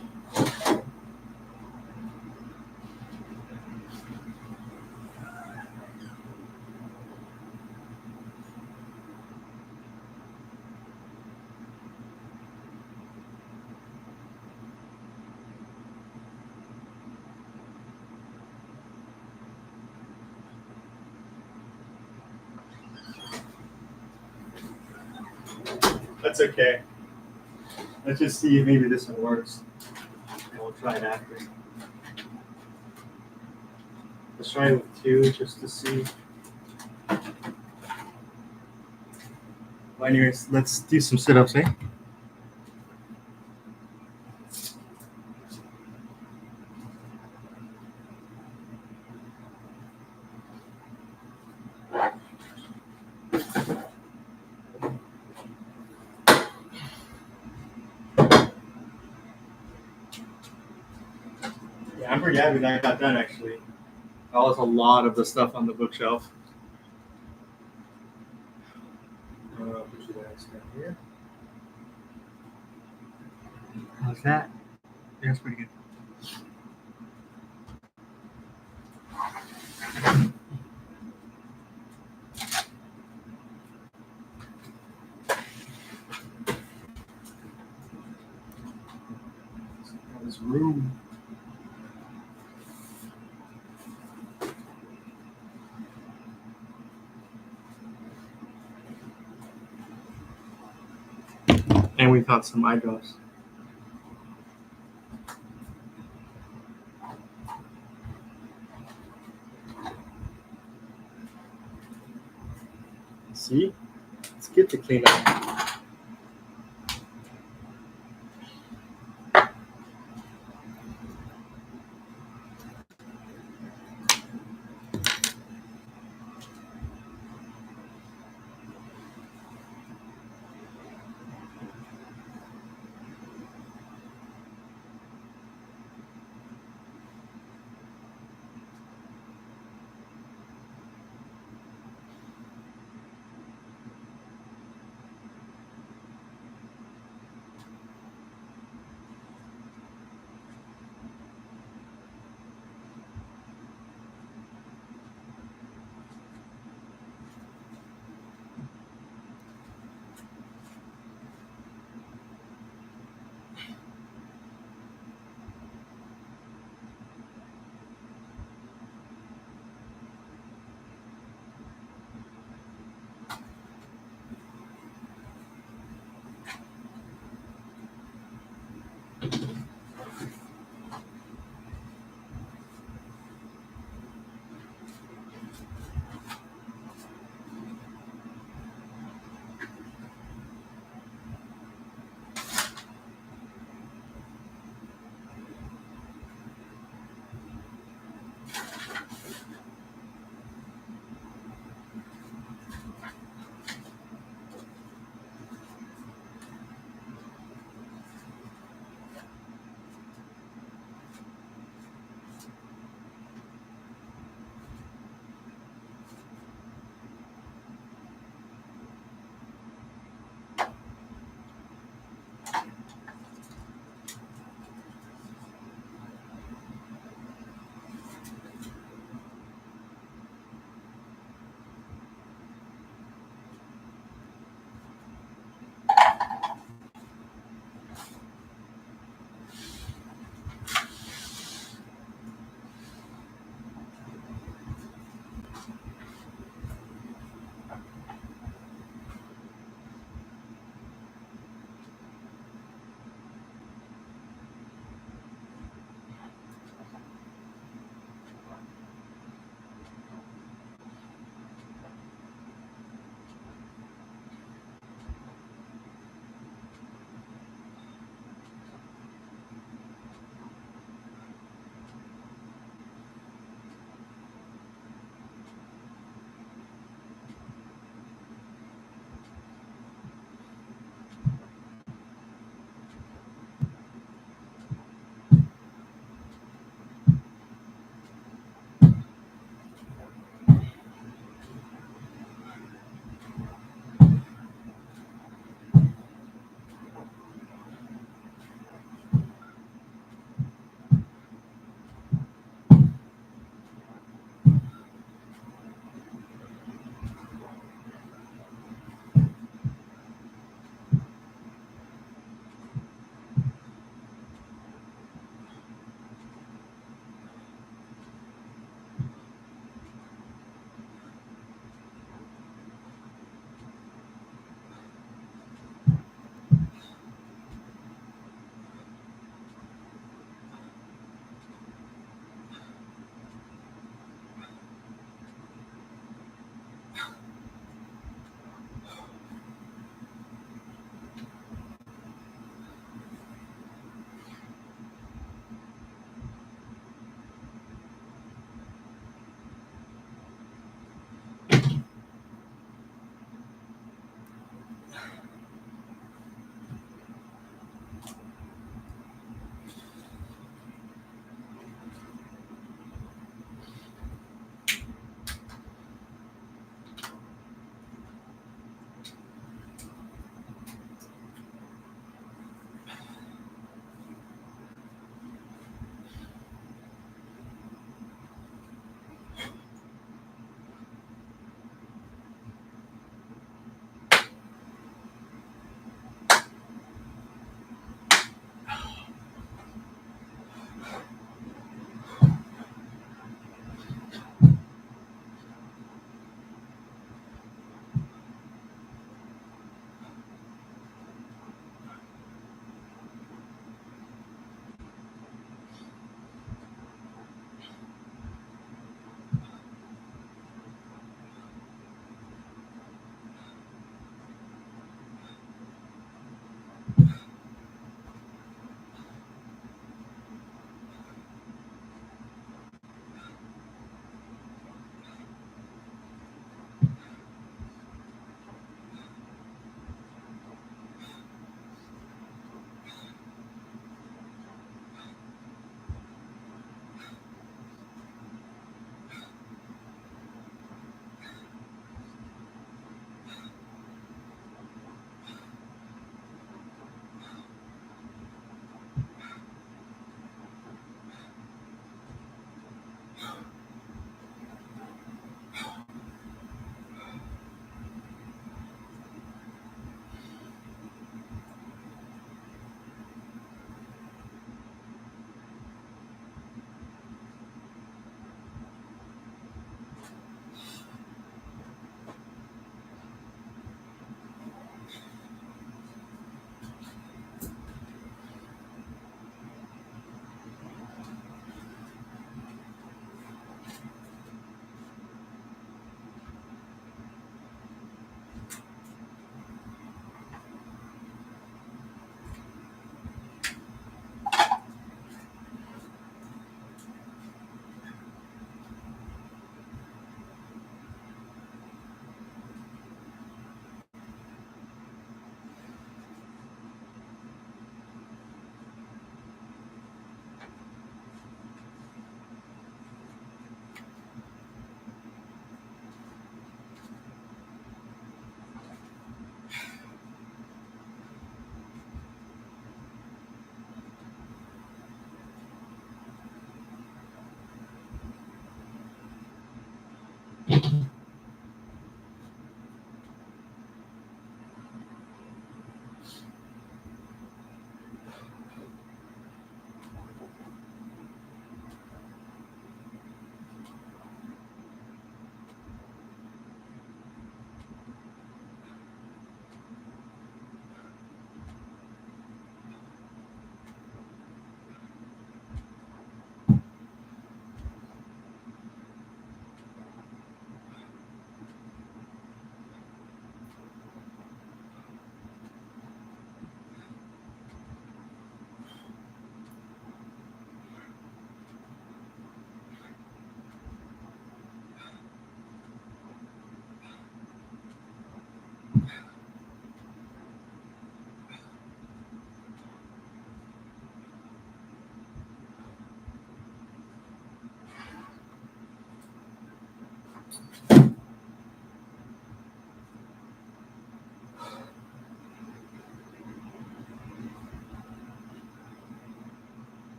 That's okay. Let's just see if maybe this one works. And we'll try it after. Let's try it with 2 just to see. Well, anyways, let's do some sit-ups, eh? Yeah, I'm pretty happy that I got done actually. That was a lot of the stuff on the bookshelf. Put you guys down here. How's that? Yeah, that's pretty good. This room. And we thought some eye drops. See? It's good to clean up.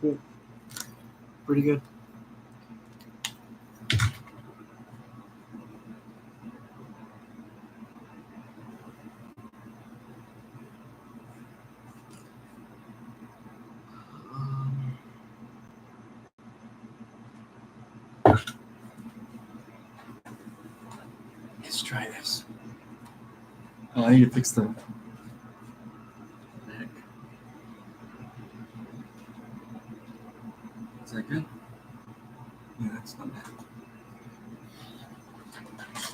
Cool. Pretty good. Let's try this. Oh, I need to fix the neck. Is that good? Yeah, that's not bad.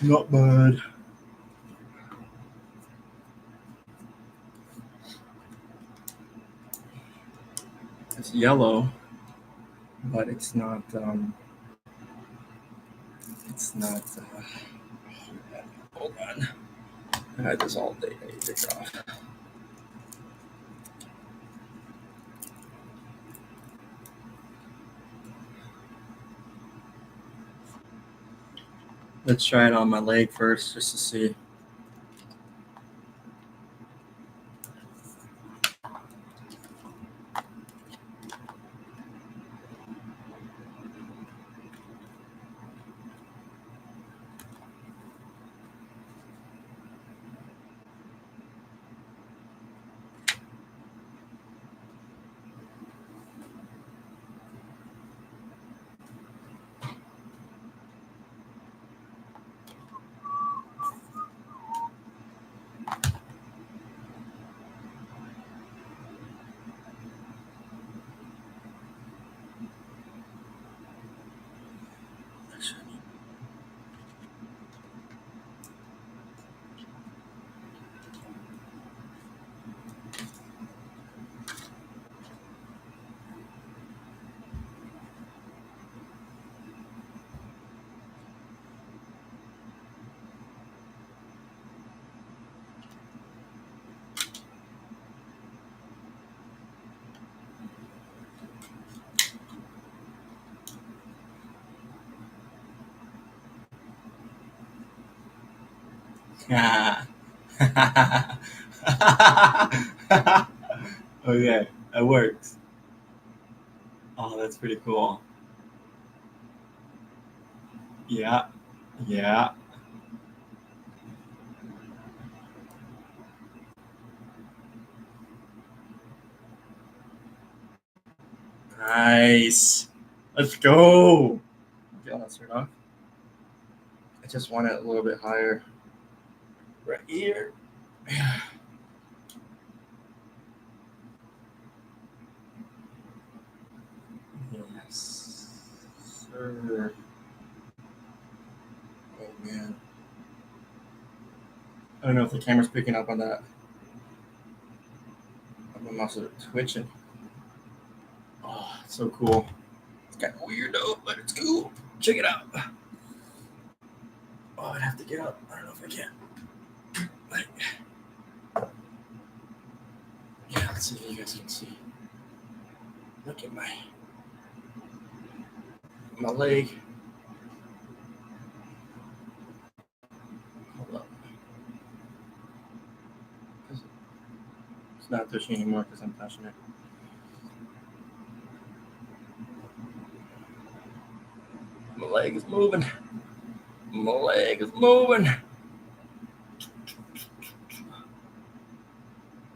Not bad. It's yellow, but it's not. It's not. Hold on. I had this all day. I need to take it off. Let's try it on my leg first, just to see. Yeah. Okay, that works. Oh, that's pretty cool. Yeah, yeah. Nice. Let's go. Okay, let's turn off. I just want it a little bit higher. Right here. Yes, sir. Oh man. I don't know if the camera's picking up on that. My muscles are twitching. Oh, it's so cool. It's kind of weird though, but it's cool. Check it out. Oh, I'd have to get up. I don't know if I can. Like, yeah, let's see if you guys can see. Look at my leg. Hold up. It's not touching anymore because I'm touching it. My leg is moving. My leg is moving.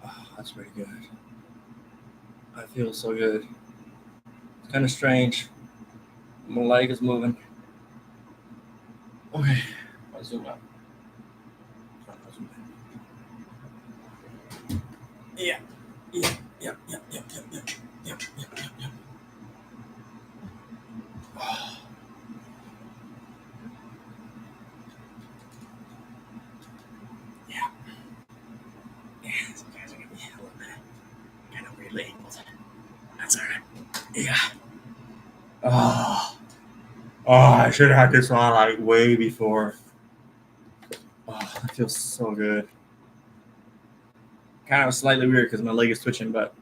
Oh, that's pretty good. I feel so good. It's kind of strange. My leg is moving. Okay, I'll zoom out. Yeah. Yeah. Oh. Yeah. Yeah, these guys are gonna be a little bit kind of weirdly angled. That's alright. Yeah. Oh, I should have had this on like way before. Oh, that feels so good. Kind of slightly weird because my leg is twitching, but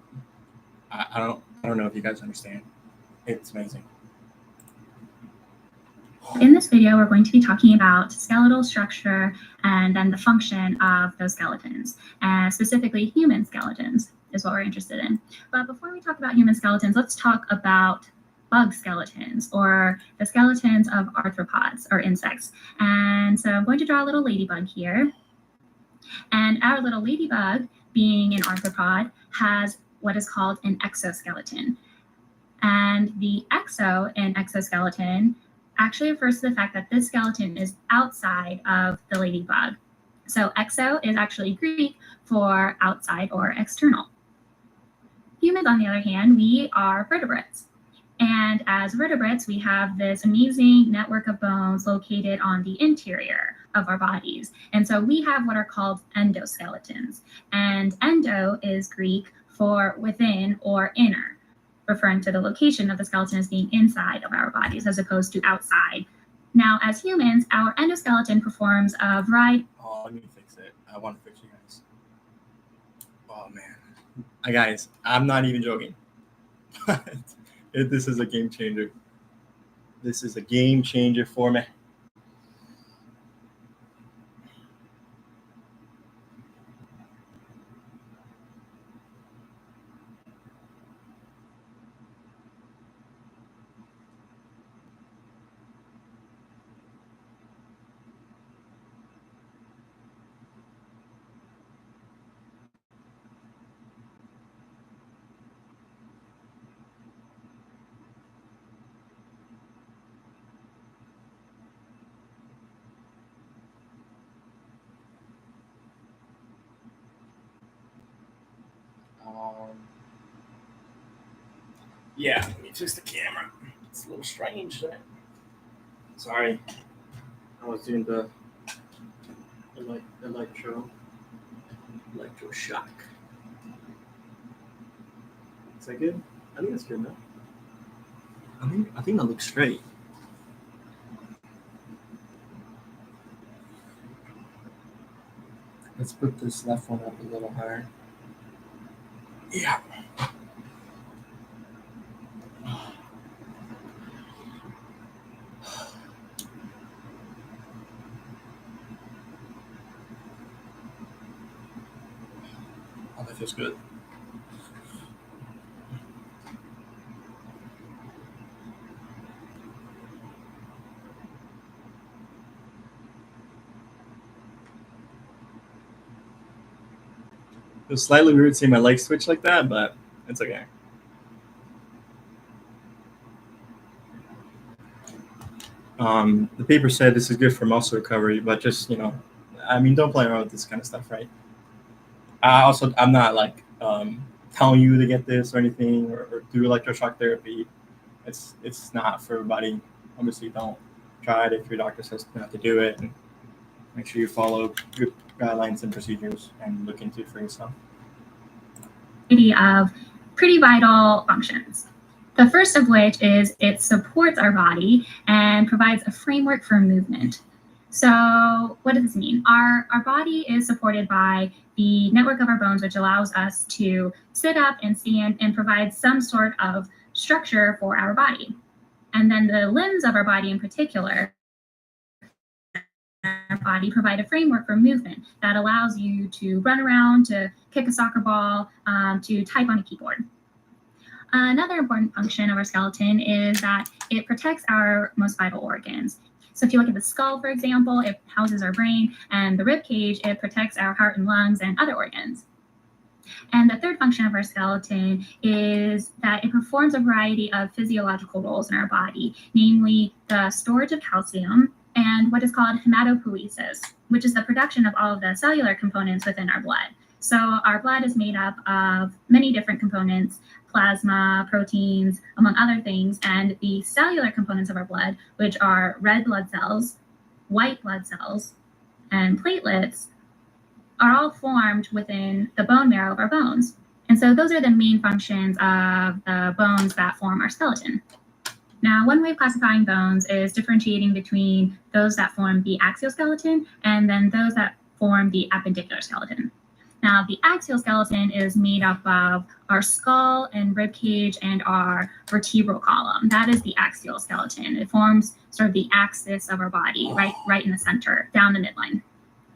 I don't know if you guys understand. It's amazing. In this video, we're going to be talking about skeletal structure and then the function of those skeletons, and specifically human skeletons is what we're interested in. But before we talk about human skeletons, let's talk about bug skeletons, or the skeletons of arthropods or insects. And so I'm going to draw a little ladybug here. And our little ladybug, being an arthropod, has what is called an exoskeleton. And the exo in exoskeleton actually refers to the fact that this skeleton is outside of the ladybug. So exo is actually Greek for outside or external. Humans, on the other hand, we are vertebrates. And as vertebrates, we have this amazing network of bones located on the interior of our bodies. And so we have what are called endoskeletons. And endo is Greek for within or inner, referring to the location of the skeleton as being inside of our bodies as opposed to outside. Now, as humans, our endoskeleton performs a variety. Oh, let me fix it. I want to fix you guys. Oh man, guys, I'm not even joking. This is a game changer. This is a game changer for me. Yeah, let me fix the camera. It's a little strange, isn't it? Sorry, I was doing the electroshock. Is that good? I think that's good enough. I think that looks straight. Let's put this left one up a little higher. Yeah. Oh, that feels good. It was slightly weird seeing my legs switch like that, but it's okay. The paper said this is good for muscle recovery, but just, you know, I mean, don't play around with this kind of stuff, right? I'm not like telling you to get this or anything, or do electroshock therapy. It's not for everybody. Obviously, don't try it if your doctor says not to do it, and make sure you follow good guidelines and procedures and look into it for yourself. Of pretty vital functions. The first of which is it supports our body and provides a framework for movement. So what does this mean? Our body is supported by the network of our bones, which allows us to sit up and stand and provide some sort of structure for our body. And then the limbs of our body in particular, our body provide a framework for movement that allows you to run around, to kick a soccer ball, to type on a keyboard. Another important function of our skeleton is that it protects our most vital organs. So if you look at the skull, for example, it houses our brain, and the rib cage, it protects our heart and lungs and other organs. And the third function of our skeleton is that it performs a variety of physiological roles in our body, namely the storage of calcium and what is called hematopoiesis, which is the production of all of the cellular components within our blood. So our blood is made up of many different components, plasma, proteins, among other things, and the cellular components of our blood, which are red blood cells, white blood cells, and platelets, are all formed within the bone marrow of our bones. And so those are the main functions of the bones that form our skeleton. Now, one way of classifying bones is differentiating between those that form the axial skeleton and then those that form the appendicular skeleton. Now, the axial skeleton is made up of our skull and rib cage and our vertebral column. That is the axial skeleton. It forms sort of the axis of our body, right in the center, down the midline.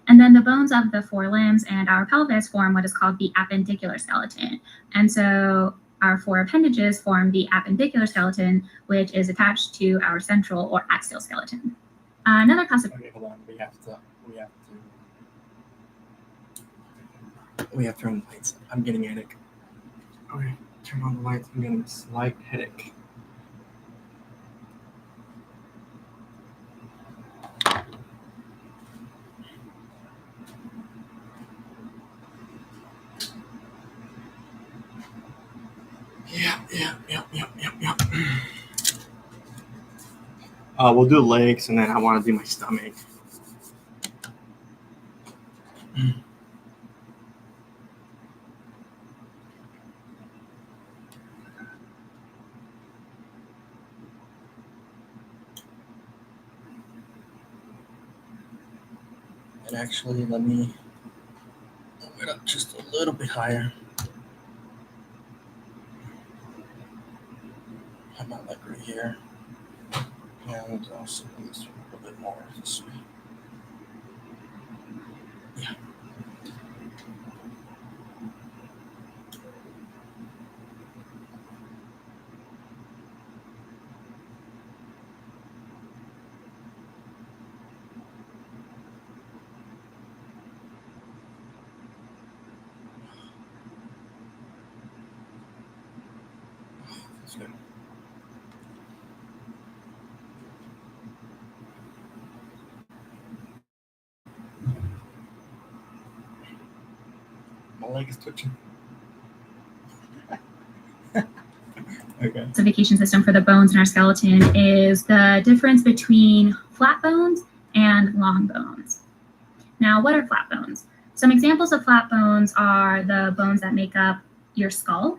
And then the bones of the forelimbs and our pelvis form what is called the appendicular skeleton. And so our four appendages form the appendicular skeleton, which is attached to our central or axial skeleton. Another classification. Okay, hold on. We have to turn the lights. I'm getting a headache. Okay, turn on the lights. I'm getting a slight headache. Yeah. We'll do legs, and then I want to do my stomach. And actually, let me move it up just a little bit higher. Have my leg right here. And also move this a little bit more this way. Yeah. That's good. My leg is twitching. Okay. Classification system for the bones in our skeleton is the difference between flat bones and long bones. Now, what are flat bones? Some examples of flat bones are the bones that make up your skull,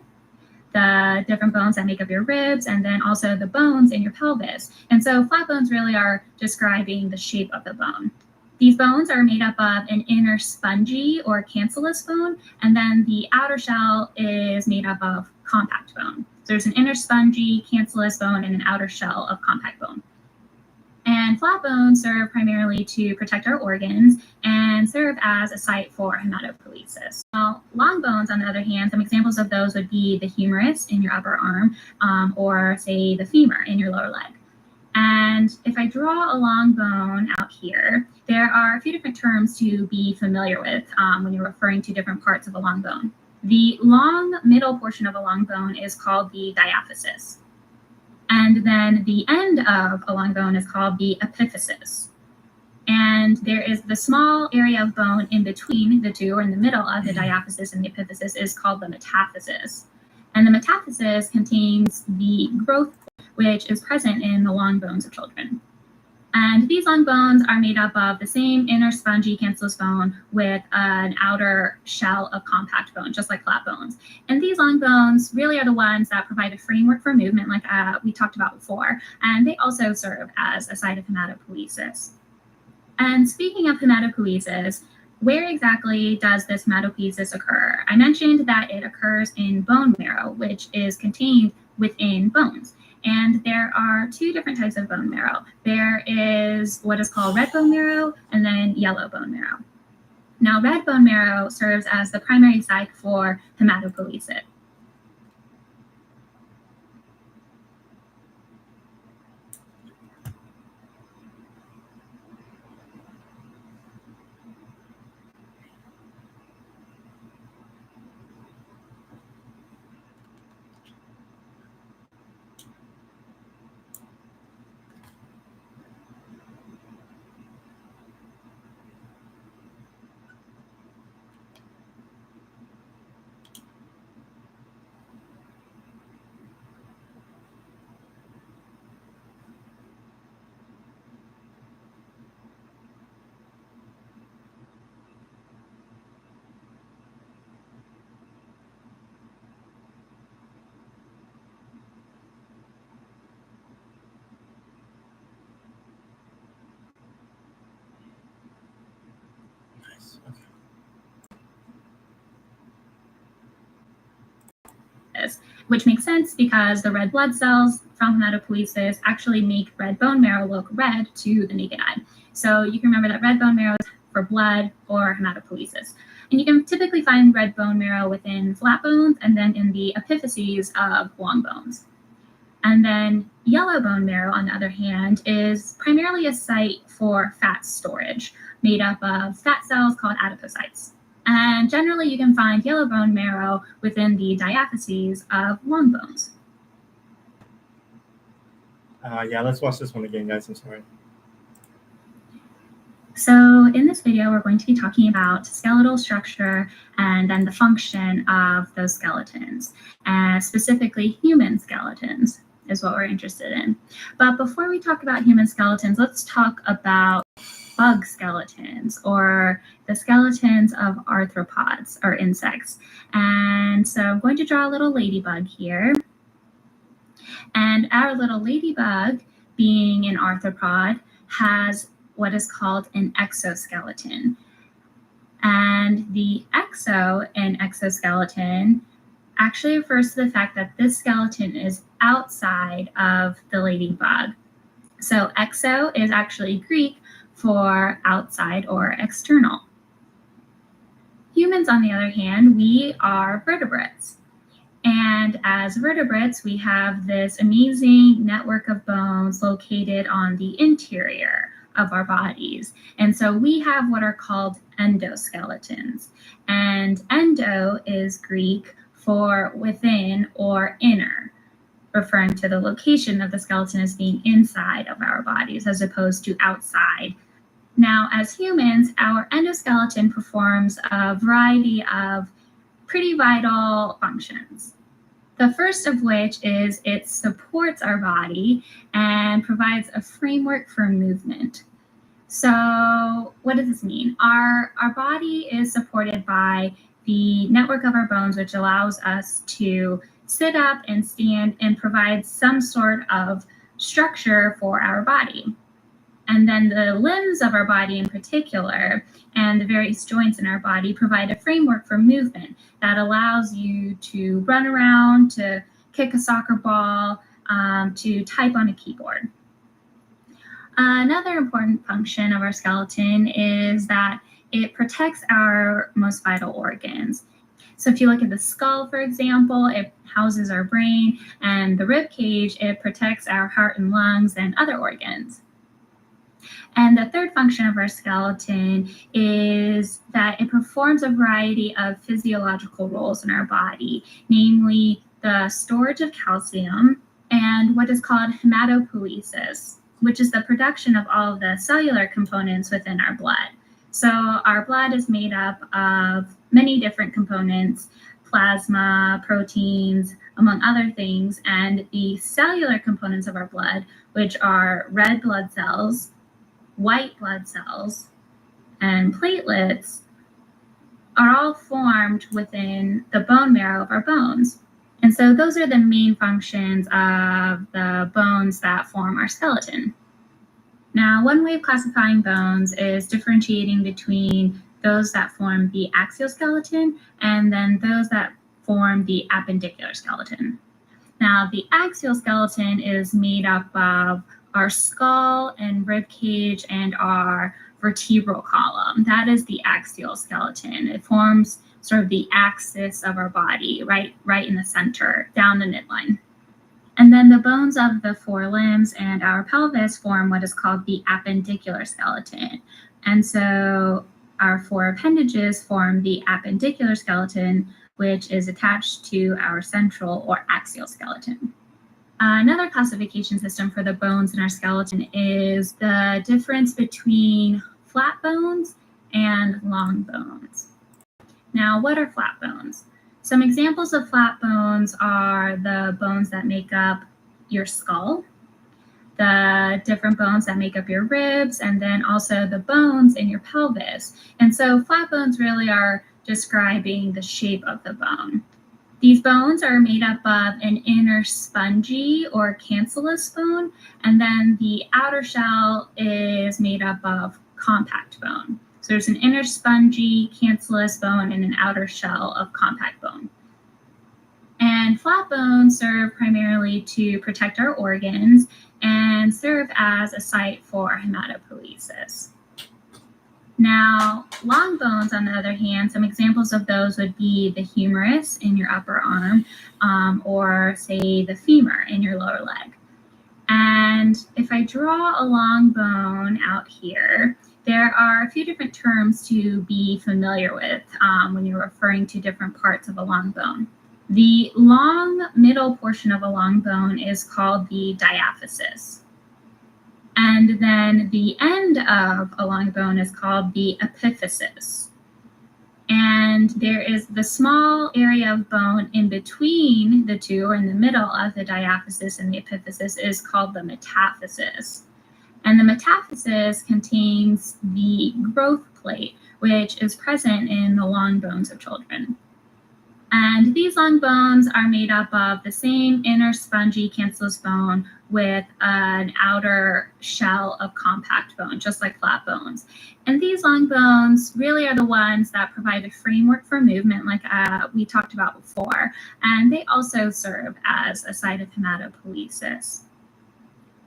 the different bones that make up your ribs, and then also the bones in your pelvis. And so flat bones really are describing the shape of the bone. These bones are made up of an inner spongy or cancellous bone, and then the outer shell is made up of compact bone. So there's an inner spongy, cancellous bone and an outer shell of compact bone. And flat bones serve primarily to protect our organs and serve as a site for hematopoiesis. Now, long bones, on the other hand, some examples of those would be the humerus in your upper arm, or say the femur in your lower leg. And if I draw a long bone out here, there are a few different terms to be familiar with when you're referring to different parts of a long bone. The long middle portion of a long bone is called the diaphysis. And then the end of a long bone is called the epiphysis. And there is the small area of bone in between the two, or in the middle of the diaphysis and the epiphysis, is called the metaphysis. And the metaphysis contains the growth which is present in the long bones of children. And these long bones are made up of the same inner spongy cancellous bone with an outer shell of compact bone, just like flat bones. And these long bones really are the ones that provide a framework for movement, like we talked about before. And they also serve as a site of hematopoiesis. And speaking of hematopoiesis, where exactly does this hematopoiesis occur? I mentioned that it occurs in bone marrow, which is contained within bones. And there are two different types of bone marrow. There is what is called red bone marrow and then yellow bone marrow. Now, red bone marrow serves as the primary site for hematopoiesis. Nice. Okay. Which makes sense because the red blood cells from hematopoiesis actually make red bone marrow look red to the naked eye. So you can remember that red bone marrow is for blood or hematopoiesis. And you can typically find red bone marrow within flat bones and then in the epiphyses of long bones. And then yellow bone marrow, on the other hand, is primarily a site for fat storage made up of fat cells called adipocytes. And generally, you can find yellow bone marrow within the diaphyses of long bones. Yeah, let's watch this one again, guys. I'm sorry. So in this video, we're going to be talking about skeletal structure and then the function of those skeletons, and specifically human skeletons is what we're interested in. But before we talk about human skeletons, let's talk about bug skeletons, or the skeletons of arthropods or insects. And so I'm going to draw a little ladybug here. And our little ladybug, being an arthropod, has what is called an exoskeleton. And the exo in exoskeleton actually refers to the fact that this skeleton is outside of the ladybug. So exo is actually Greek for outside or external. Humans, on the other hand, we are vertebrates. And as vertebrates, we have this amazing network of bones located on the interior of our bodies. And so we have what are called endoskeletons. And endo is Greek for within or inner, referring to the location of the skeleton as being inside of our bodies as opposed to outside. Now, as humans, our endoskeleton performs a variety of pretty vital functions. The first of which is it supports our body and provides a framework for movement. So what does this mean? Our body is supported by the network of our bones, which allows us to sit up and stand and provide some sort of structure for our body. And then the limbs of our body in particular and the various joints in our body provide a framework for movement that allows you to run around, to kick a soccer ball, to type on a keyboard. Another important function of our skeleton is that it protects our most vital organs. So if you look at the skull, for example, it houses our brain, and the rib cage, it protects our heart and lungs and other organs. And the third function of our skeleton is that it performs a variety of physiological roles in our body, namely the storage of calcium and what is called hematopoiesis, which is the production of all of the cellular components within our blood. So our blood is made up of many different components, plasma, proteins, among other things, and the cellular components of our blood, which are red blood cells, white blood cells, and platelets, are all formed within the bone marrow of our bones. And so those are the main functions of the bones that form our skeleton. Now, one way of classifying bones is differentiating between those that form the axial skeleton and then those that form the appendicular skeleton. Now, the axial skeleton is made up of our skull and rib cage and our vertebral column. That is the axial skeleton. It forms sort of the axis of our body, right in the center, down the midline. And then the bones of the forelimbs and our pelvis form what is called the appendicular skeleton. And so our four appendages form the appendicular skeleton, which is attached to our central or axial skeleton. Another classification system for the bones in our skeleton is the difference between flat bones and long bones. Now, what are flat bones? Some examples of flat bones are the bones that make up your skull, the different bones that make up your ribs, and then also the bones in your pelvis. And so flat bones really are describing the shape of the bone. These bones are made up of an inner spongy or cancellous bone, and then the outer shell is made up of compact bone. So there's an inner spongy, cancellous bone and an outer shell of compact bone. And flat bones serve primarily to protect our organs and serve as a site for hematopoiesis. Now, long bones, on the other hand, some examples of those would be the humerus in your upper arm, or say the femur in your lower leg. And if I draw a long bone out here, there are a few different terms to be familiar with when you're referring to different parts of a long bone. The long middle portion of a long bone is called the diaphysis. And then the end of a long bone is called the epiphysis. And there is the small area of bone in between the two, or in the middle of the diaphysis and the epiphysis, is called the metaphysis. And the metaphysis contains the growth plate, which is present in the long bones of children. And these long bones are made up of the same inner spongy cancellous bone with an outer shell of compact bone, just like flat bones. And these long bones really are the ones that provide a framework for movement, like we talked about before. And they also serve as a site of hematopoiesis.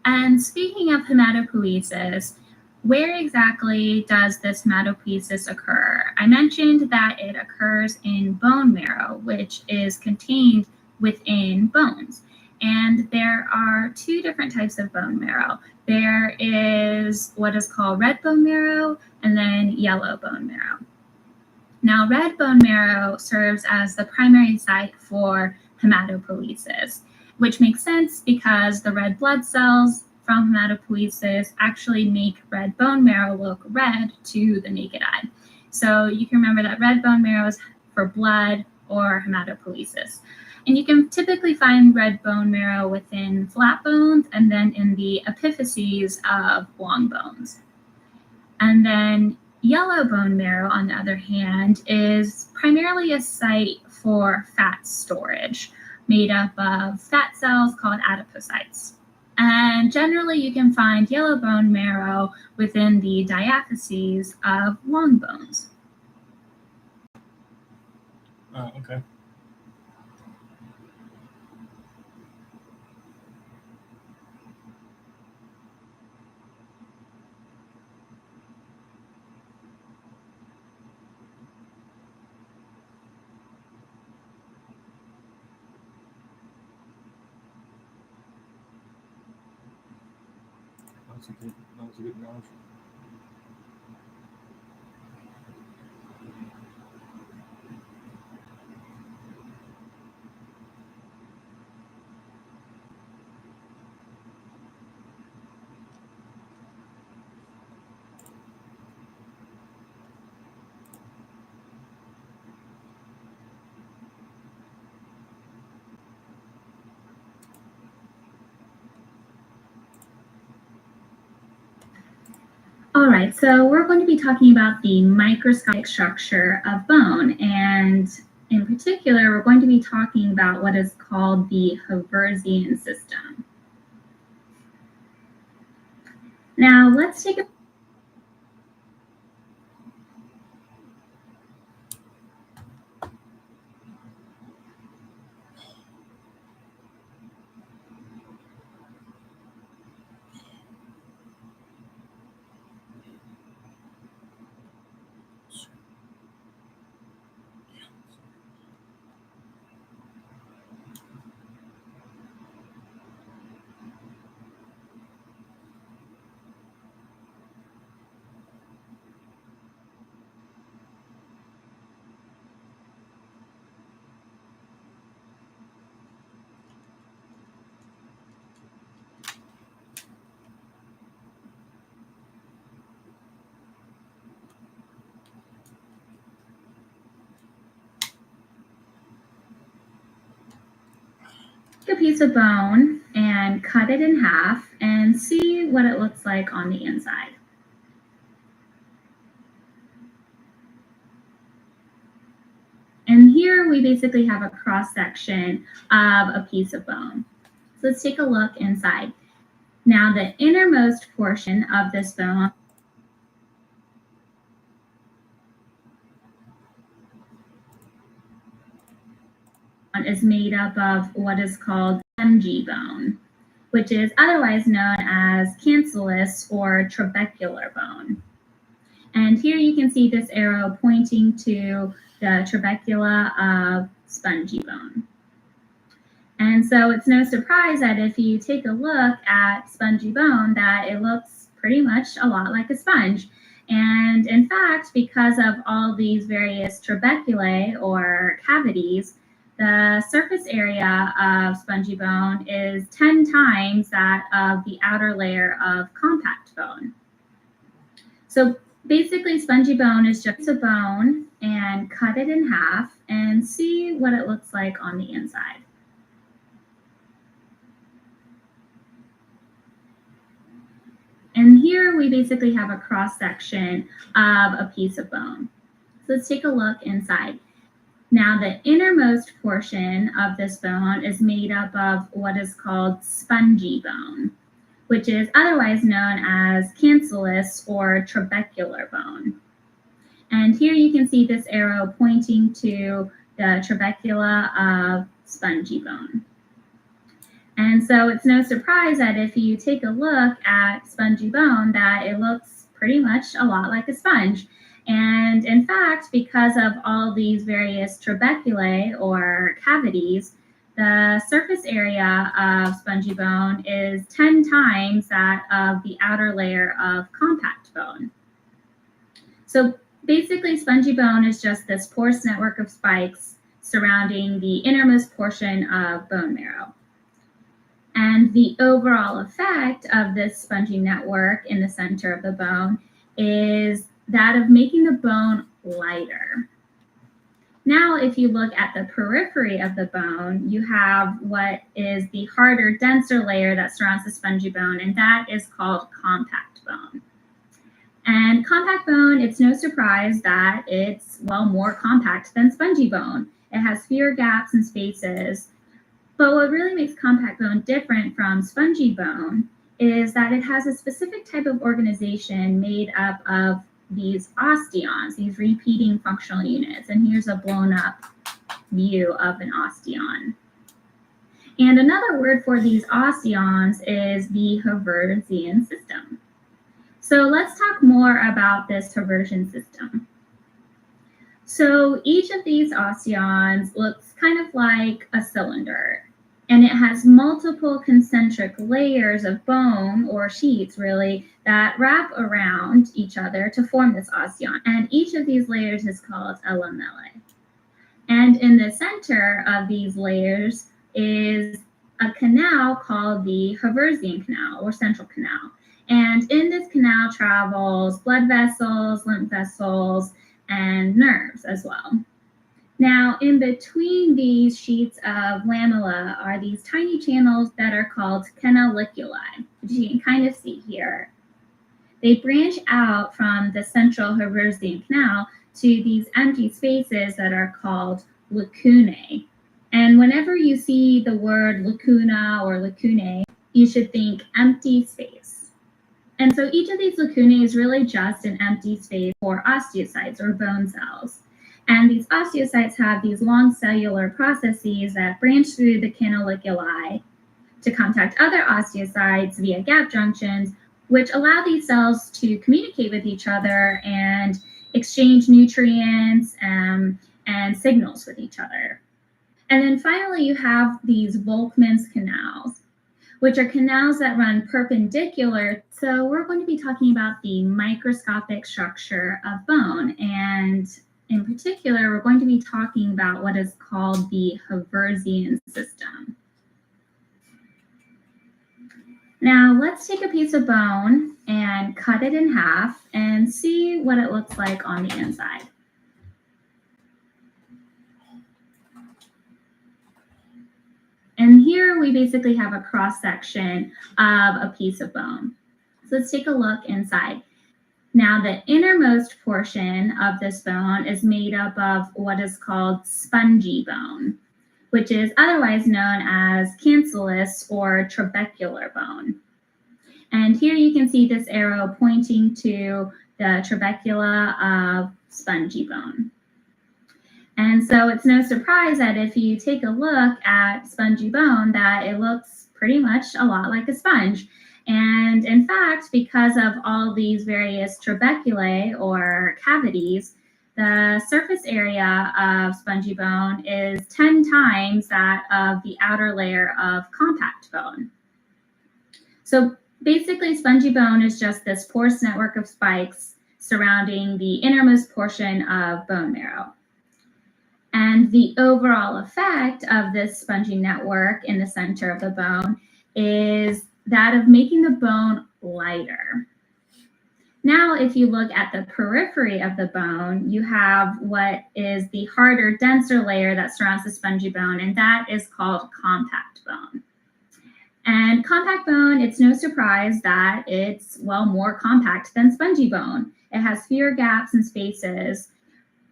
And speaking of hematopoiesis, where exactly does this hematopoiesis occur? I mentioned that it occurs in bone marrow, which is contained within bones. And there are two different types of bone marrow. There is what is called red bone marrow and then yellow bone marrow. Now, red bone marrow serves as the primary site for hematopoiesis, which makes sense because the red blood cells from hematopoiesis actually make red bone marrow look red to the naked eye. So you can remember that red bone marrow is for blood or hematopoiesis. And you can typically find red bone marrow within flat bones and then in the epiphyses of long bones. And then yellow bone marrow, on the other hand, is primarily a site for fat storage, made up of fat cells called adipocytes. And generally, you can find yellow bone marrow within the diaphyses of long bones. Okay. That's a good analogy. All right, so we're going to be talking about the microscopic structure of bone, and in particular, we're going to be talking about what is called the Haversian system. Now, let's take a piece of bone and cut it in half and see what it looks like on the inside. And here we basically have a cross section of a piece of bone. So let's take a look inside. Now, the innermost portion of this bone is made up of what is called spongy bone, which is otherwise known as cancellous or trabecular bone. And here you can see this arrow pointing to the trabecula of spongy bone. And so it's no surprise that if you take a look at spongy bone, that it looks pretty much a lot like a sponge. And in fact, because of all these various trabeculae or cavities, the surface area of spongy bone is 10 times that of the outer layer of compact bone. So basically, spongy bone is just a bone, and cut it in half and see what it looks like on the inside. And here we basically have a cross section of a piece of bone. So let's take a look inside. Now, the innermost portion of this bone is made up of what is called spongy bone, which is otherwise known as cancellous or trabecular bone. And here you can see this arrow pointing to the trabecula of spongy bone. And so it's no surprise that if you take a look at spongy bone, that it looks pretty much a lot like a sponge. And in fact, because of all these various trabeculae or cavities, the surface area of spongy bone is 10 times that of the outer layer of compact bone. So basically, spongy bone is just this porous network of spikes surrounding the innermost portion of bone marrow. And the overall effect of this spongy network in the center of the bone is that of making the bone lighter. Now, if you look at the periphery of the bone, you have what is the harder, denser layer that surrounds the spongy bone, and that is called compact bone. And compact bone, it's no surprise that it's, well, more compact than spongy bone. It has fewer gaps and spaces. But what really makes compact bone different from spongy bone is that it has a specific type of organization made up of these osteons, these repeating functional units. And here's a blown up view of an osteon. And another word for these osteons is the Haversian system. So let's talk more about this Haversian system. So each of these osteons looks kind of like a cylinder, and it has multiple concentric layers of bone, or sheets really, that wrap around each other to form this osteon. And each of these layers is called a lamellae. And in the center of these layers is a canal called the Haversian canal, or central canal. And in this canal travels blood vessels, lymph vessels, and nerves as well. Now, in between these sheets of lamella are these tiny channels that are called canaliculi, which you can kind of see here. They branch out from the central Haversian canal to these empty spaces that are called lacunae. And whenever you see the word lacuna or lacunae, you should think empty space. And so each of these lacunae is really just an empty space for osteocytes or bone cells. And these osteocytes have these long cellular processes that branch through the canaliculi to contact other osteocytes via gap junctions, which allow these cells to communicate with each other and exchange nutrients and signals with each other. And then finally, you have these Volkmann's canals, which are canals that run perpendicular. So we're going to be talking about the microscopic structure of bone. And in particular, we're going to be talking about what is called the Haversian system. Now let's take a piece of bone and cut it in half and see what it looks like on the inside. And here we basically have a cross section of a piece of bone. So let's take a look inside. Now the innermost portion of this bone is made up of what is called spongy bone, which is otherwise known as cancellous or trabecular bone. And here you can see this arrow pointing to the trabecula of spongy bone. And so it's no surprise that if you take a look at spongy bone, that it looks pretty much a lot like a sponge. And in fact, because of all these various trabeculae or cavities, the surface area of spongy bone is 10 times that of the outer layer of compact bone. So basically, spongy bone is just this porous network of spikes surrounding the innermost portion of bone marrow. And the overall effect of this spongy network in the center of the bone is that of making the bone lighter. Now, if you look at the periphery of the bone, you have what is the harder, denser layer that surrounds the spongy bone, and that is called compact bone. And compact bone, it's no surprise that it's, well, more compact than spongy bone. It has fewer gaps and spaces.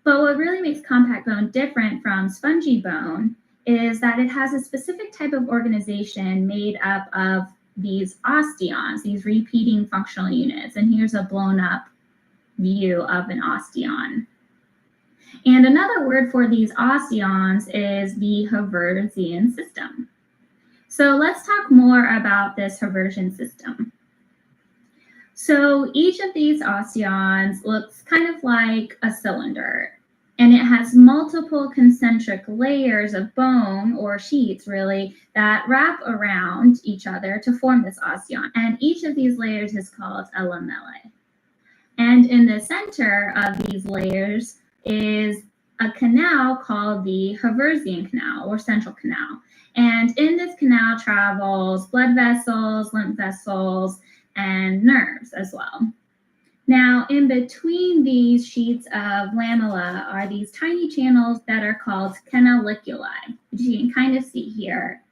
But what really makes compact bone different from spongy bone is that it has a specific type of organization made up of these osteons, these repeating functional units. And here's a blown up view of an osteon. And another word for these osteons is the Haversian system. So let's talk more about this Haversian system. So each of these osteons looks kind of like a cylinder, and it has multiple concentric layers of bone, or sheets really, that wrap around each other to form this osteon. And each of these layers is called a lamellae. And in the center of these layers is a canal called the Haversian canal, or central canal. And in this canal travels blood vessels, lymph vessels, and nerves as well. Now, in between these sheets of lamella are these tiny channels that are called canaliculi, which you can kind of see here.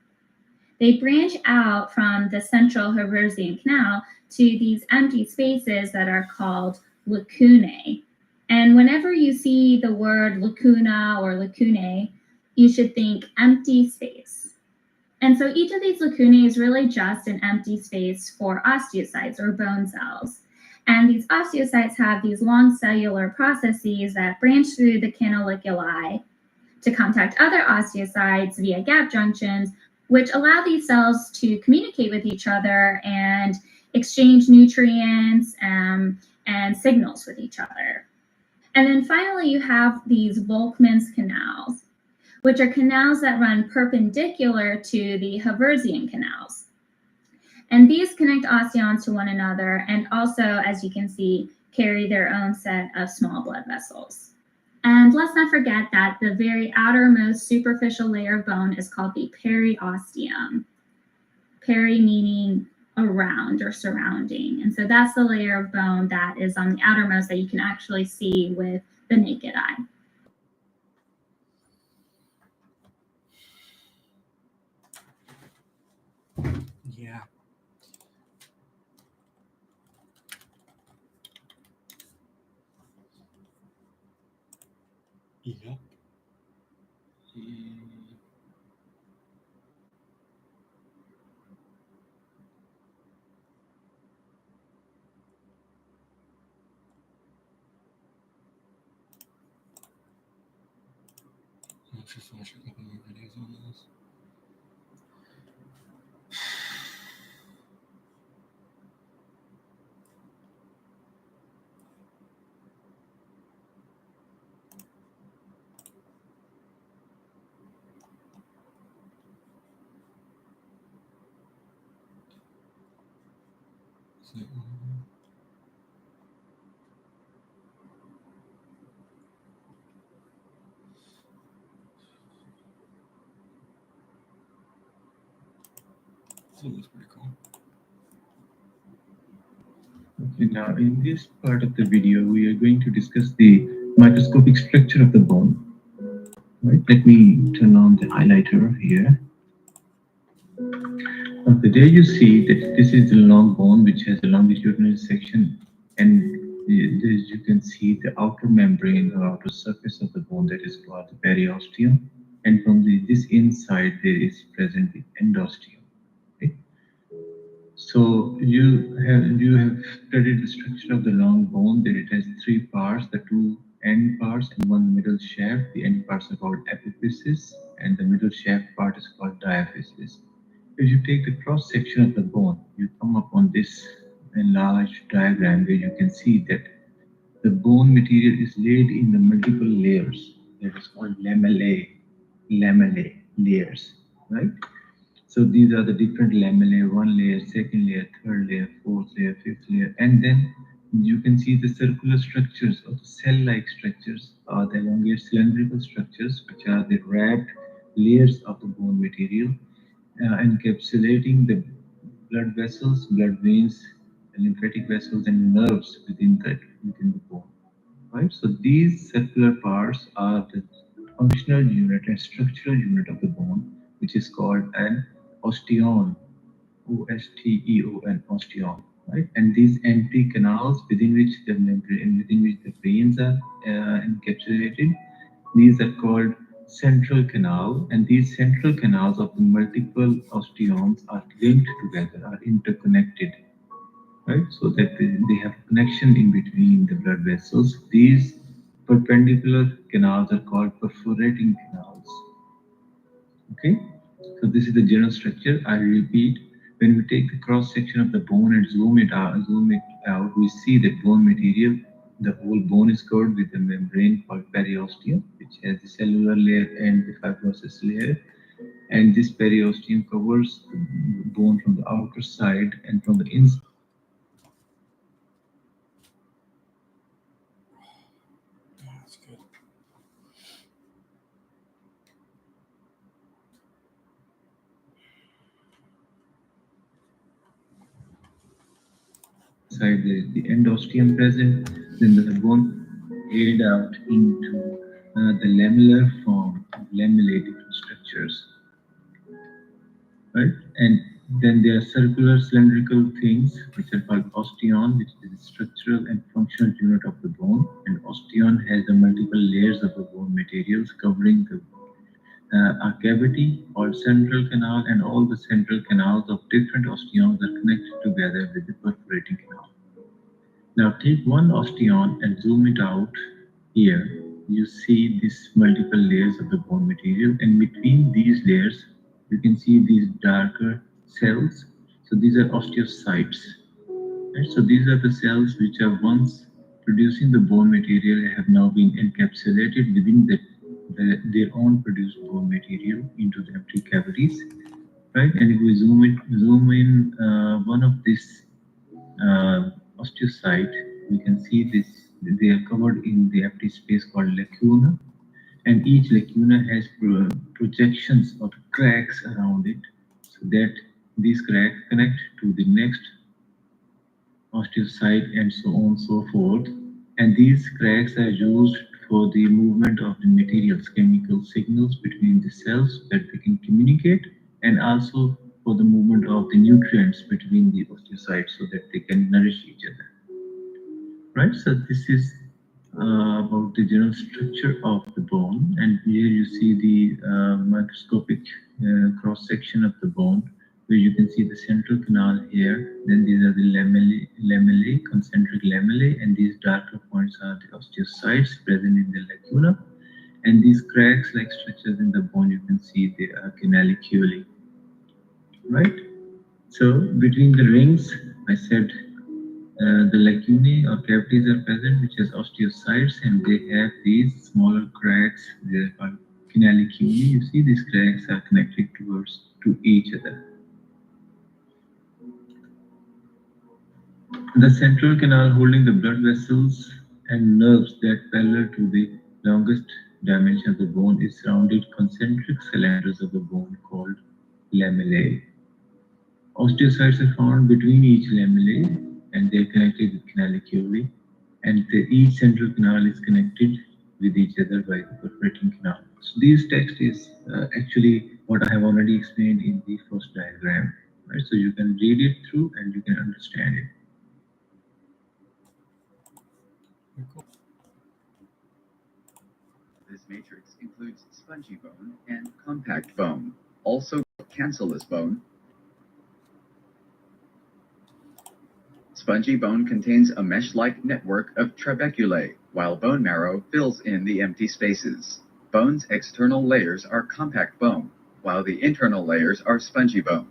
They branch out from the central Haversian canal to these empty spaces that are called lacunae. And whenever you see the word lacuna or lacunae, you should think empty space. And so each of these lacunae is really just an empty space for osteocytes or bone cells. And these osteocytes have these long cellular processes that branch through the canaliculi to contact other osteocytes via gap junctions, which allow these cells to communicate with each other and exchange nutrients and signals with each other. And then finally, you have these Volkmann's canals, which are canals that run perpendicular to the Haversian canals. And these connect osteons to one another and also, as you can see, carry their own set of small blood vessels. And let's not forget that the very outermost superficial layer of bone is called the periosteum. Peri meaning around or surrounding. And so that's the layer of bone that is on the outermost that you can actually see with the naked eye. Yeah. Yep. Mm. Let's just watch a couple more videos on this. So it looks pretty cool. Okay, now in this part of the video, we are going to discuss the microscopic structure of the bone. Right, let me turn on the highlighter here. Okay, there you see that this is the long bone which has a longitudinal section, and as you can see the outer membrane or outer surface of the bone that is called the periosteum, and from this inside there is present the endosteum. Okay? So you have studied the structure of the long bone, that it has three parts, the two end parts and one middle shaft. The end parts are called epiphysis and the middle shaft part is called diaphysis. If you take the cross section of the bone, you come upon this enlarged diagram where you can see that the bone material is laid in the multiple layers. That is called lamellae layers, right? So these are the different lamellae, one layer, second layer, third layer, fourth layer, fifth layer, and then you can see the circular structures or the cell-like structures or the elongated cylindrical structures, which are the wrapped layers of the bone material, encapsulating the blood vessels, blood veins, lymphatic vessels, and nerves within the bone. Right. So these circular parts are the functional unit and structural unit of the bone, which is called an osteon, O-S-T-E-O-N, osteon. Right. And these empty canals within which the membrane, within which the veins are encapsulated, these are called central canal, and these central canals of the multiple osteons are linked together, are interconnected, right? So that they have connection in between the blood vessels. These perpendicular canals are called perforating canals. Okay, so this is the general structure. I repeat, when we take the cross section of the bone and zoom it out, we see that bone material, the whole bone is covered with a membrane called periosteum, which has the cellular layer and the fibrous layer. And this periosteum covers the bone from the outer side and from the inside. That's good. Side there is the endosteum present, then the bone laid out into the lamellar form, lamellae different structures, right? And then there are circular cylindrical things which are called osteon, which is the structural and functional unit of the bone, and osteon has the multiple layers of the bone materials covering the a cavity or central canal, and all the central canals of different osteons are connected together with the perforating canal. Now take one osteon and zoom it out here. You see these multiple layers of the bone material, and between these layers, you can see these darker cells. So these are osteocytes. Right? So these are the cells which are once producing the bone material have now been encapsulated within their own produced bone material into the empty cavities. Right? And if we zoom in one of these osteocyte, we can see this, they are covered in the empty space called lacuna, and each lacuna has projections or cracks around it, so that these cracks connect to the next osteocyte and so on and so forth. And these cracks are used for the movement of the materials, chemical signals between the cells so that they can communicate, and also for the movement of the nutrients between the osteocytes so that they can nourish each other. Right, so this is about the general structure of the bone, and here you see the microscopic cross-section of the bone, where you can see the central canal here. Then these are the lamellae, concentric lamellae, and these darker points are the osteocytes present in the lacuna. And these cracks-like structures in the bone, you can see they are canaliculi, right? So between the rings, I said the lacunae or cavities are present, which is osteocytes, and they have these smaller cracks. They are called canaliculi. You see these cracks are connected to each other. The central canal holding the blood vessels and nerves that parallel to the longest dimension of the bone is surrounded concentric cylinders of the bone called lamellae. Osteocytes are found between each lamellae, and they are connected with canaliculi, and each central canal is connected with each other by the perforating canal. So this text is actually what I have already explained in the first diagram, right? So you can read it through and you can understand it. This matrix includes spongy bone and compact bone, also cancellous bone. Spongy bone contains a mesh-like network of trabeculae, while bone marrow fills in the empty spaces. Bone's external layers are compact bone, while the internal layers are spongy bone.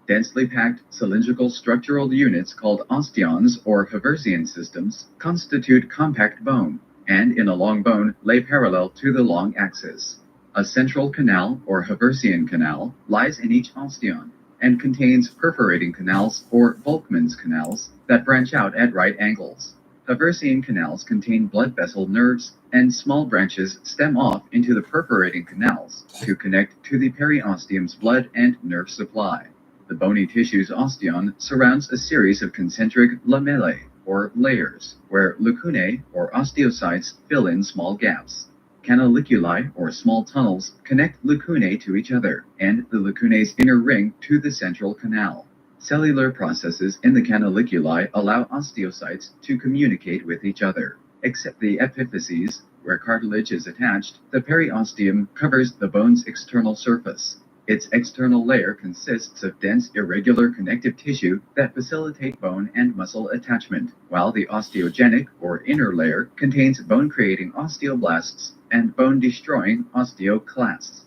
Densely packed cylindrical structural units called osteons or Haversian systems constitute compact bone, and in a long bone lay parallel to the long axis. A central canal or Haversian canal lies in each osteon and contains perforating canals or Volkmann's canals that branch out at right angles. Haversian canals contain blood vessel nerves, and small branches stem off into the perforating canals to connect to the periosteum's blood and nerve supply. The bony tissue's osteon surrounds a series of concentric lamellae, or layers, where lacunae, or osteocytes, fill in small gaps. Canaliculi, or small tunnels, connect lacunae to each other, and the lacunae's inner ring to the central canal. Cellular processes in the canaliculi allow osteocytes to communicate with each other. Except the epiphyses, where cartilage is attached, the periosteum covers the bone's external surface. Its external layer consists of dense, irregular connective tissue that facilitate bone and muscle attachment, while the osteogenic, or inner layer, contains bone-creating osteoblasts and bone-destroying osteoclasts.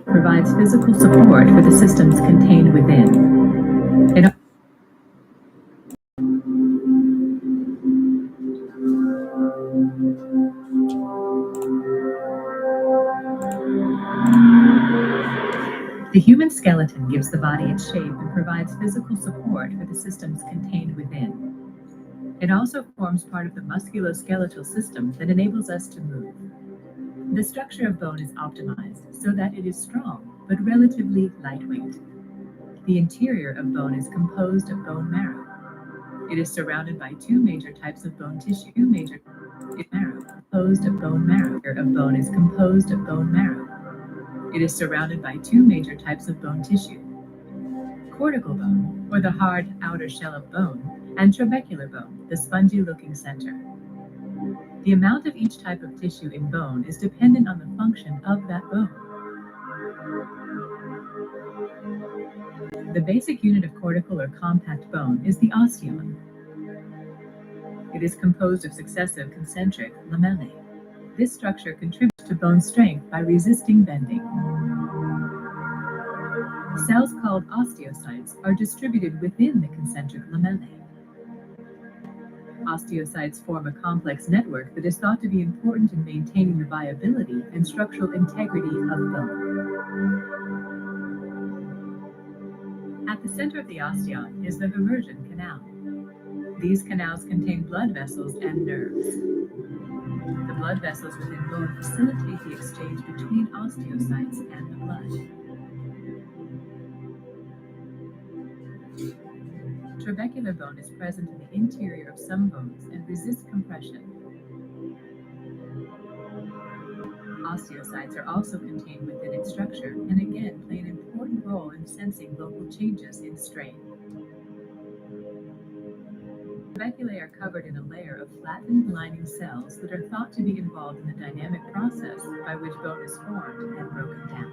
Provides physical support for the systems contained within. It The human skeleton gives the body its shape and provides physical support for the systems contained within. It also forms part of the musculoskeletal system that enables us to move. The structure of bone is optimized so that it is strong, but relatively lightweight. The interior of bone is composed of bone marrow. It is surrounded by two major types of bone tissue. Composed of bone marrow. Of bone is composed of bone marrow. It is surrounded by two major types of bone tissue: cortical bone, or the hard outer shell of bone, and trabecular bone, the spongy-looking center. The amount of each type of tissue in bone is dependent on the function of that bone. The basic unit of cortical or compact bone is the osteon. It is composed of successive concentric lamellae. This structure contributes to bone strength by resisting bending. Cells called osteocytes are distributed within the concentric lamellae. Osteocytes form a complex network that is thought to be important in maintaining the viability and structural integrity of bone. At the center of the osteon is the Haversian canal. These canals contain blood vessels and nerves. The blood vessels within bone facilitate the exchange between osteocytes and the blood. Trabecular bone is present in the interior of some bones and resists compression. Osteocytes are also contained within its structure and again play an important role in sensing local changes in strain. Trabeculae are covered in a layer of flattened lining cells that are thought to be involved in the dynamic process by which bone is formed and broken down.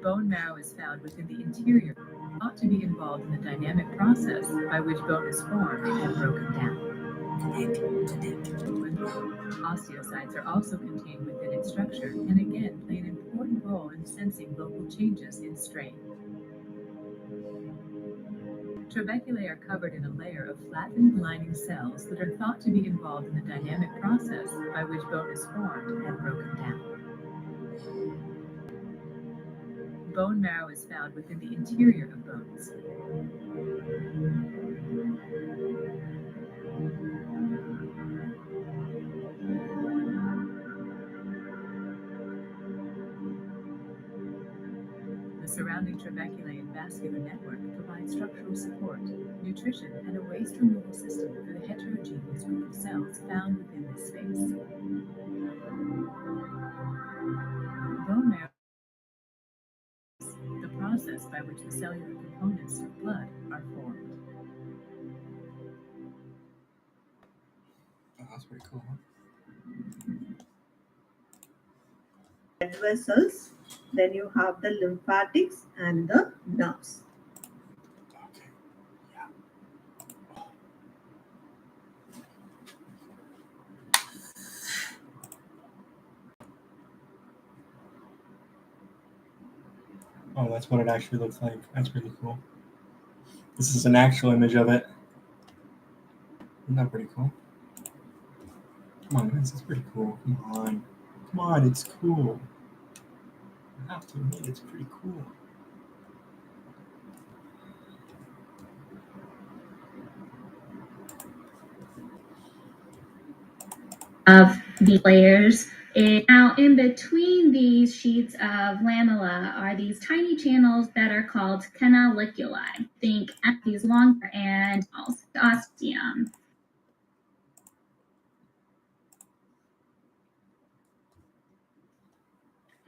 Bone marrow is found within the interior, thought to be involved in the dynamic process by which bone is formed and broken down. Osteocytes are also contained within its structure and again play an important role in sensing local changes in strain. Trabeculae are covered in a layer of flattened lining cells that are thought to be involved in the dynamic process by which bone is formed and broken down. Bone marrow is found within the interior of bones. The surrounding trabeculae and vascular network provide structural support, nutrition, and a waste removal system for the heterogeneous group of cells found within this space. Bone marrow is the process by which the cellular components of blood are formed. Oh, that's pretty cool, huh? Blood vessels, then you have the lymphatics and the nerves. Okay. Yeah. Oh, that's what it actually looks like. That's pretty cool. This is an actual image of it. Isn't that pretty cool? Come on, guys, it's pretty cool. Come on. Come on, it's cool. I have to admit, it's pretty cool. Of the layers. Now, in between these sheets of lamella are these tiny channels that are called canaliculi. Think at these longer and also ostium.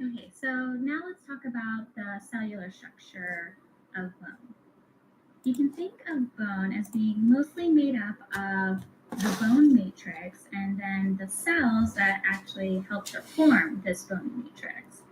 Okay, so now let's talk about the cellular structure of bone. You can think of bone as being mostly made up of the bone matrix and then the cells that actually help to form this bone matrix.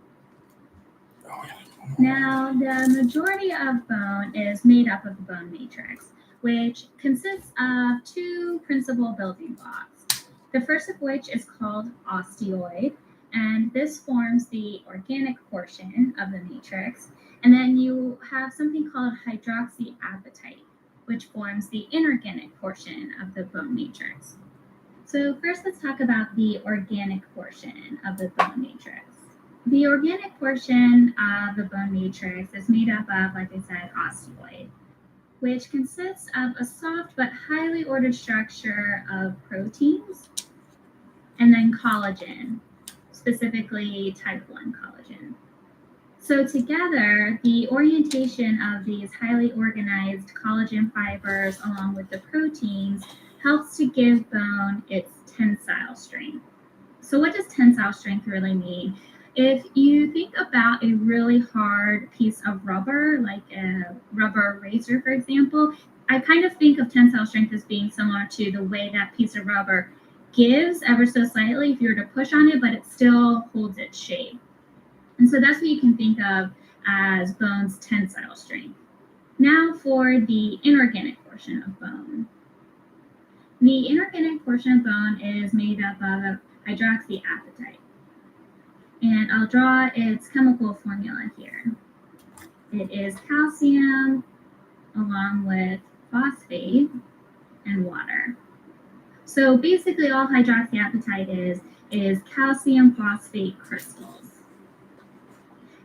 Now, the majority of bone is made up of the bone matrix, which consists of two principal building blocks. The first of which is called osteoid, and this forms the organic portion of the matrix. And then you have something called hydroxyapatite, which forms the inorganic portion of the bone matrix. So first, let's talk about the organic portion of the bone matrix. The organic portion of the bone matrix is made up of, like I said, osteoid, which consists of a soft but highly ordered structure of proteins and then collagen, specifically type 1 collagen. So together, the orientation of these highly organized collagen fibers along with the proteins helps to give bone its tensile strength. So what does tensile strength really mean? If you think about a really hard piece of rubber, like a rubber razor, for example, I kind of think of tensile strength as being similar to the way that piece of rubber gives ever so slightly if you were to push on it, but it still holds its shape. And so that's what you can think of as bone's tensile strength. Now for the inorganic portion of bone. The inorganic portion of bone is made up of hydroxyapatite. And I'll draw its chemical formula here. It is calcium along with phosphate and water. So basically all hydroxyapatite is calcium phosphate crystals.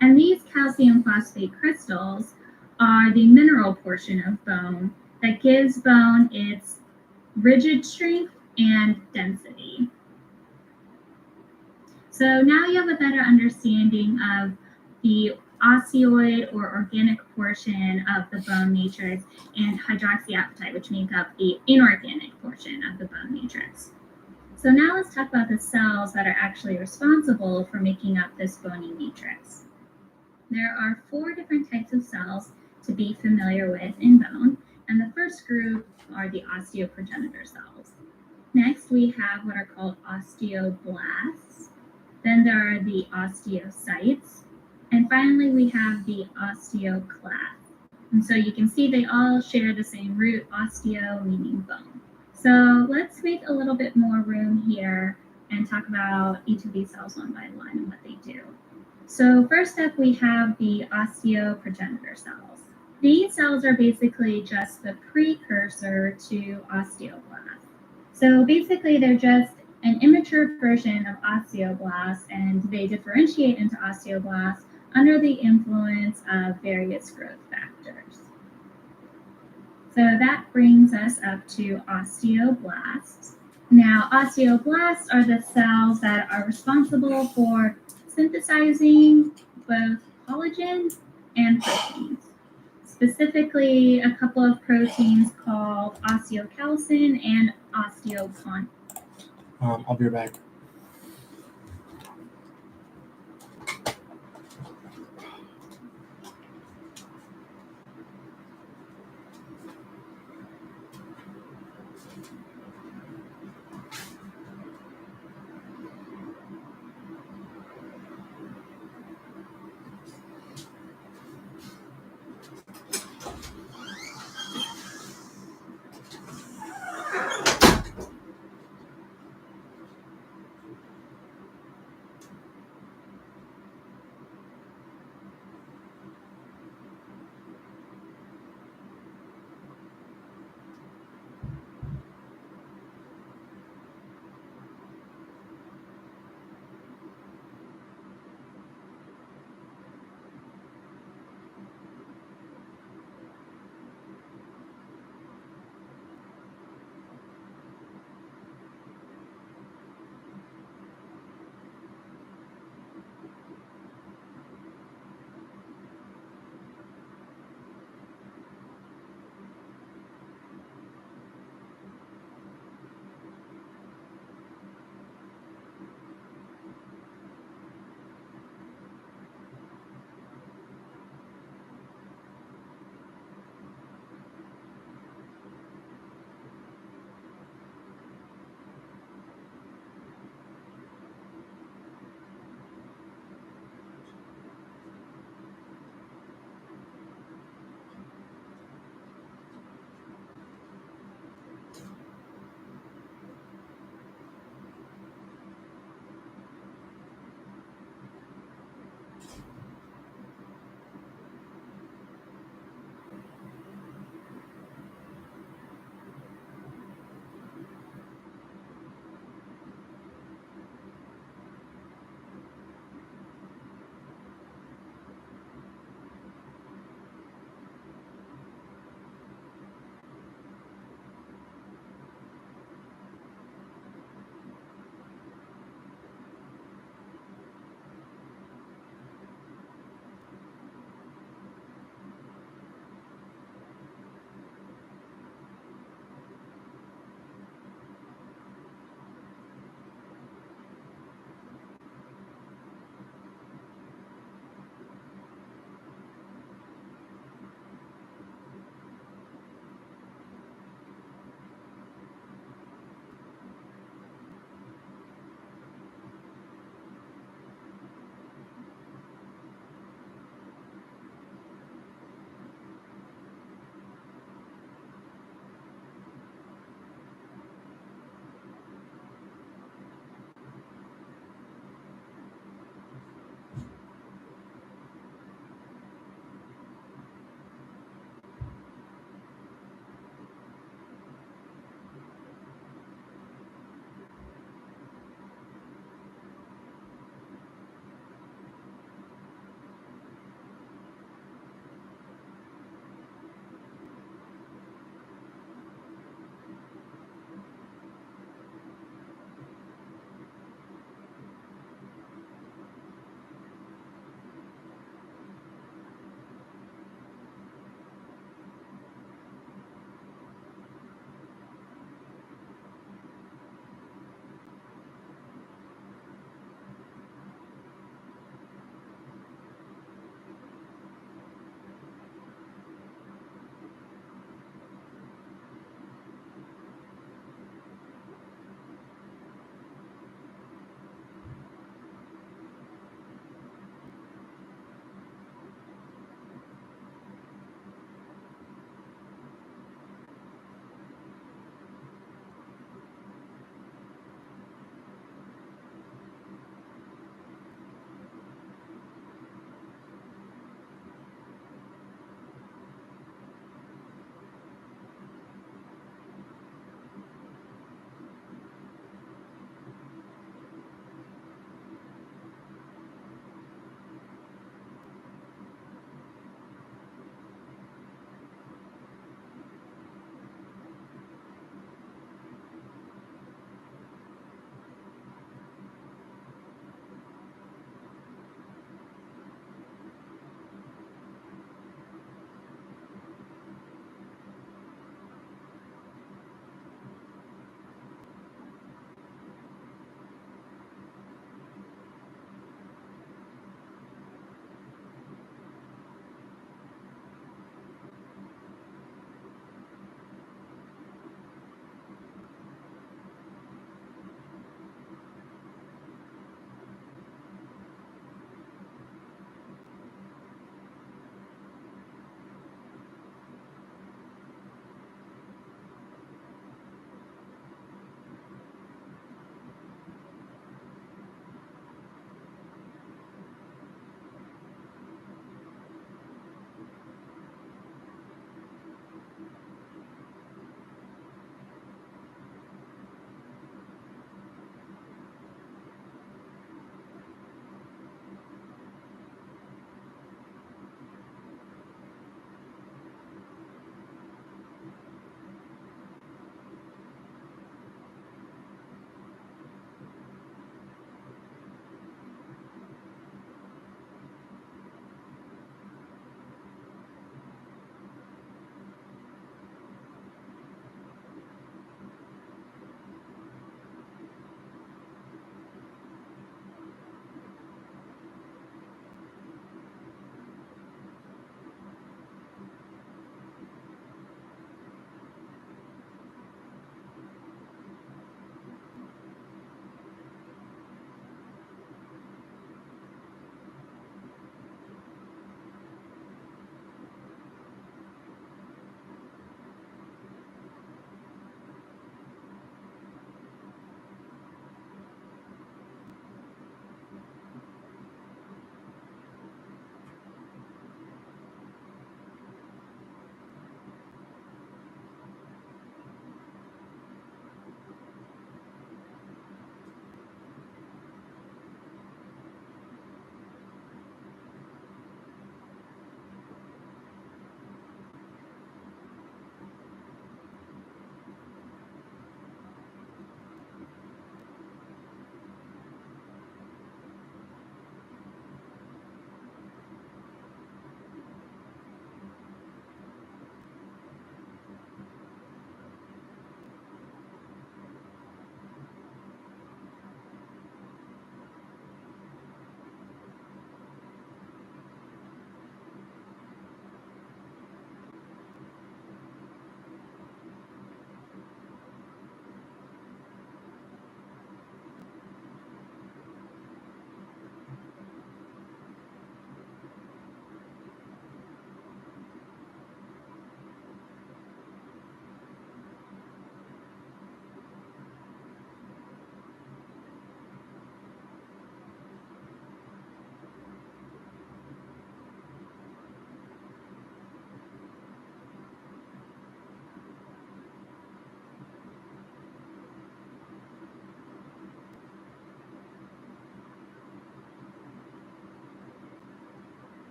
And these calcium phosphate crystals are the mineral portion of bone that gives bone its rigid strength and density. So now you have a better understanding of the osteoid or organic portion of the bone matrix and hydroxyapatite, which make up the inorganic portion of the bone matrix. So now let's talk about the cells that are actually responsible for making up this bony matrix. There are 4 different types of cells to be familiar with in bone, and the first group are the osteoprogenitor cells. Next, we have what are called osteoblasts. Then there are the osteocytes. And finally, we have the osteoclasts. And so you can see they all share the same root, osteo meaning bone. So let's make a little bit more room here and talk about each of these cells one by one and what they do. So first up, we have the osteoprogenitor cells. These cells are basically just the precursor to osteoblasts. So basically, they're just an immature version of osteoblasts, and they differentiate into osteoblasts under the influence of various growth factors. So that brings us up to osteoblasts. Now, osteoblasts are the cells that are responsible for synthesizing both collagen and proteins. Specifically, a couple of proteins called osteocalcin and osteochondrin. I'll be right back.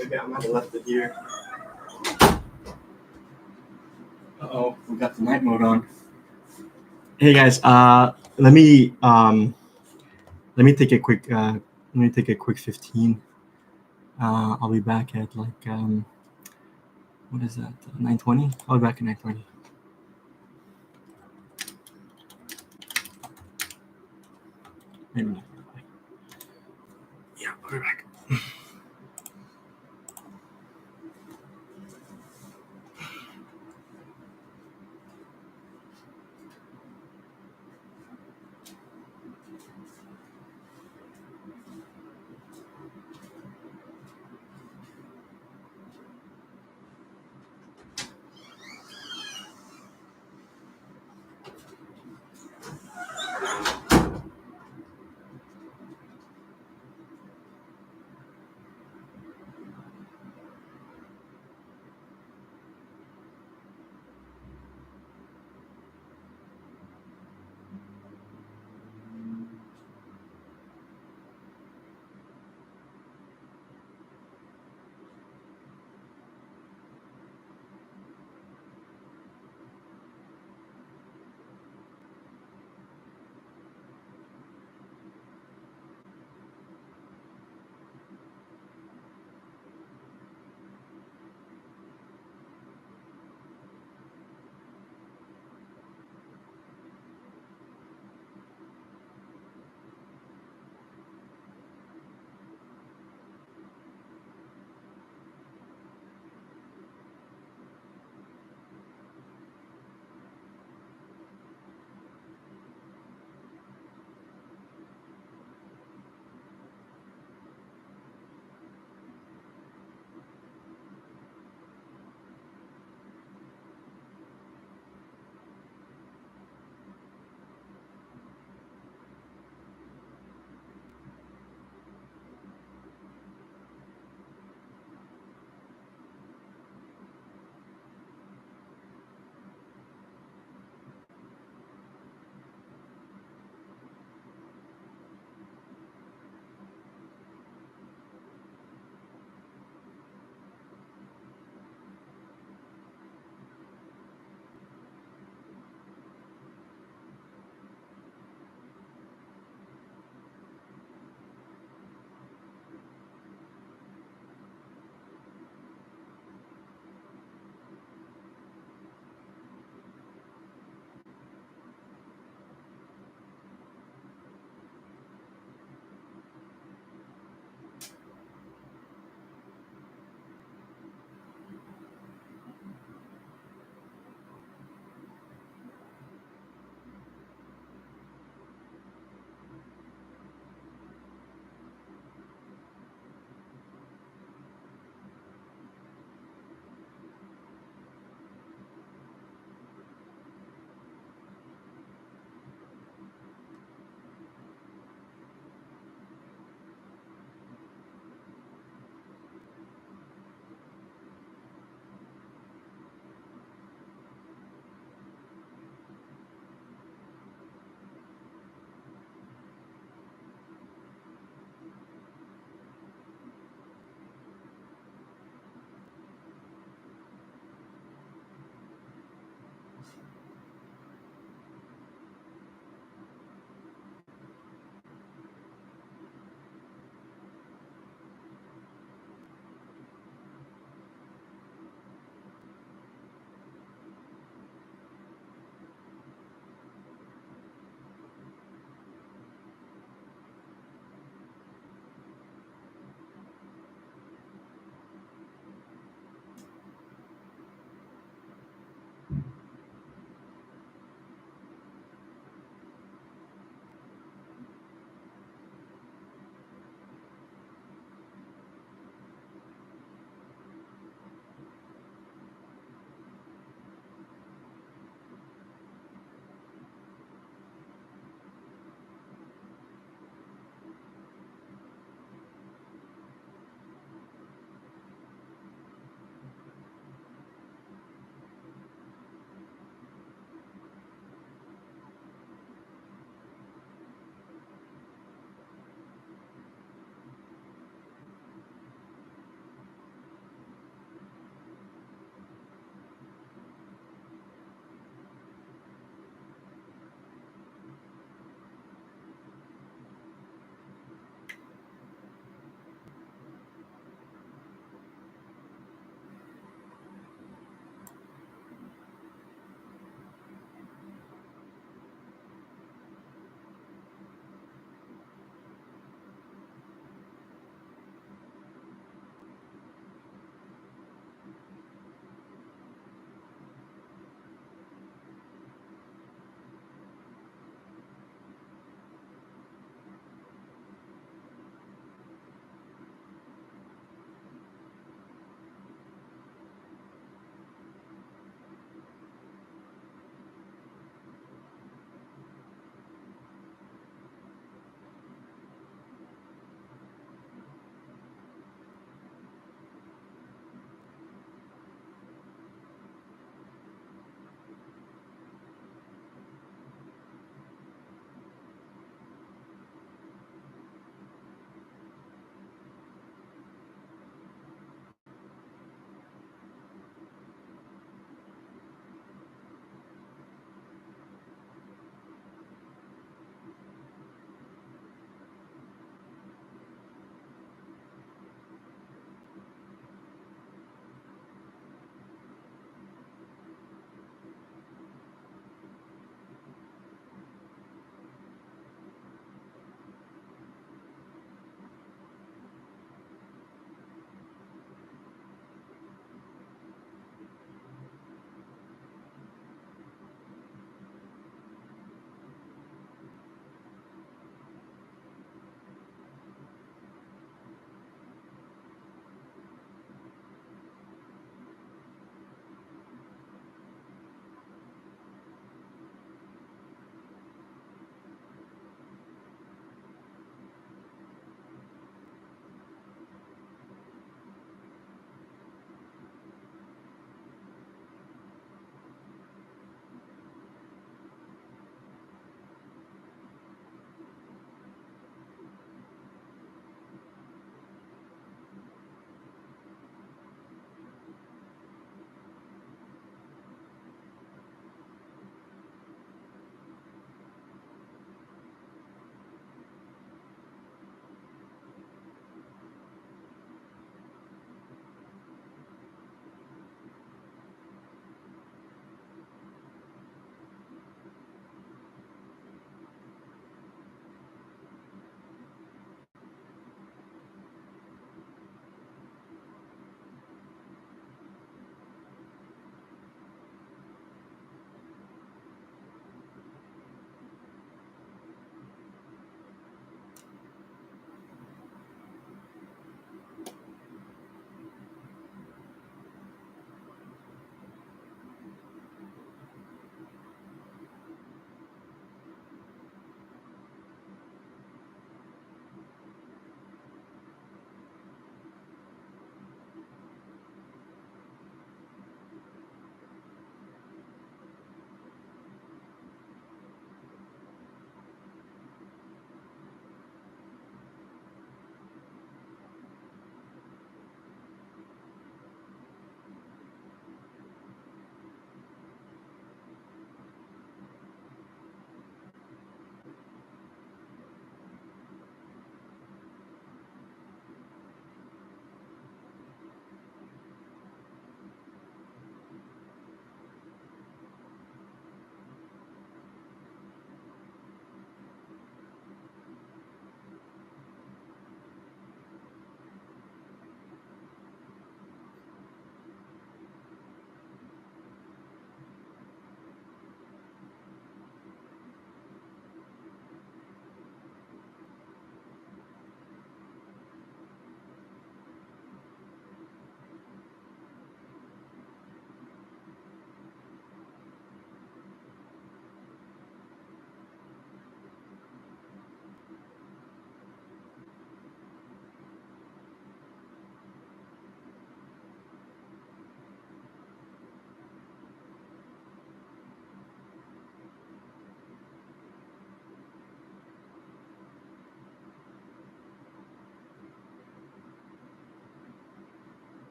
Maybe I might have left it here. Uh-oh, we got the night mode on. Hey guys, let me take a quick 15. I'll be back at like what is that? 9:20. I'll be back at 9:20. Maybe not. Yeah, I'll be back.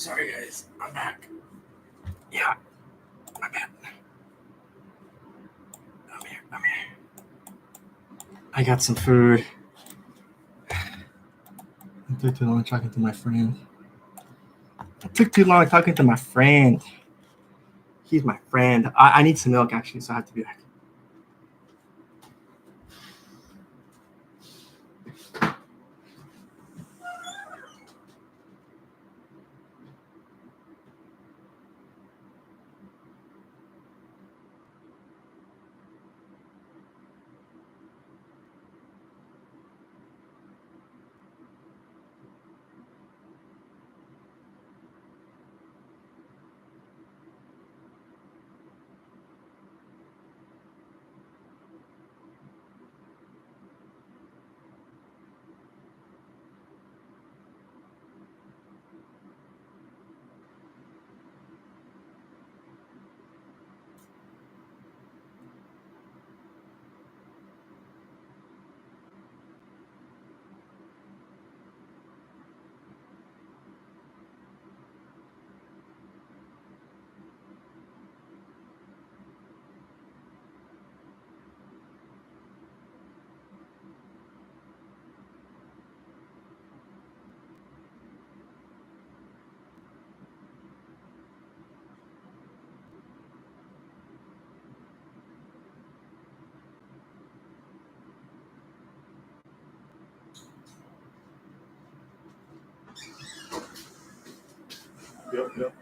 Sorry, guys. I'm back. Yeah, I'm back. I'm here. I got some food. I took too long talking to my friend. He's my friend. I need some milk, actually, so I have to be back. Yep.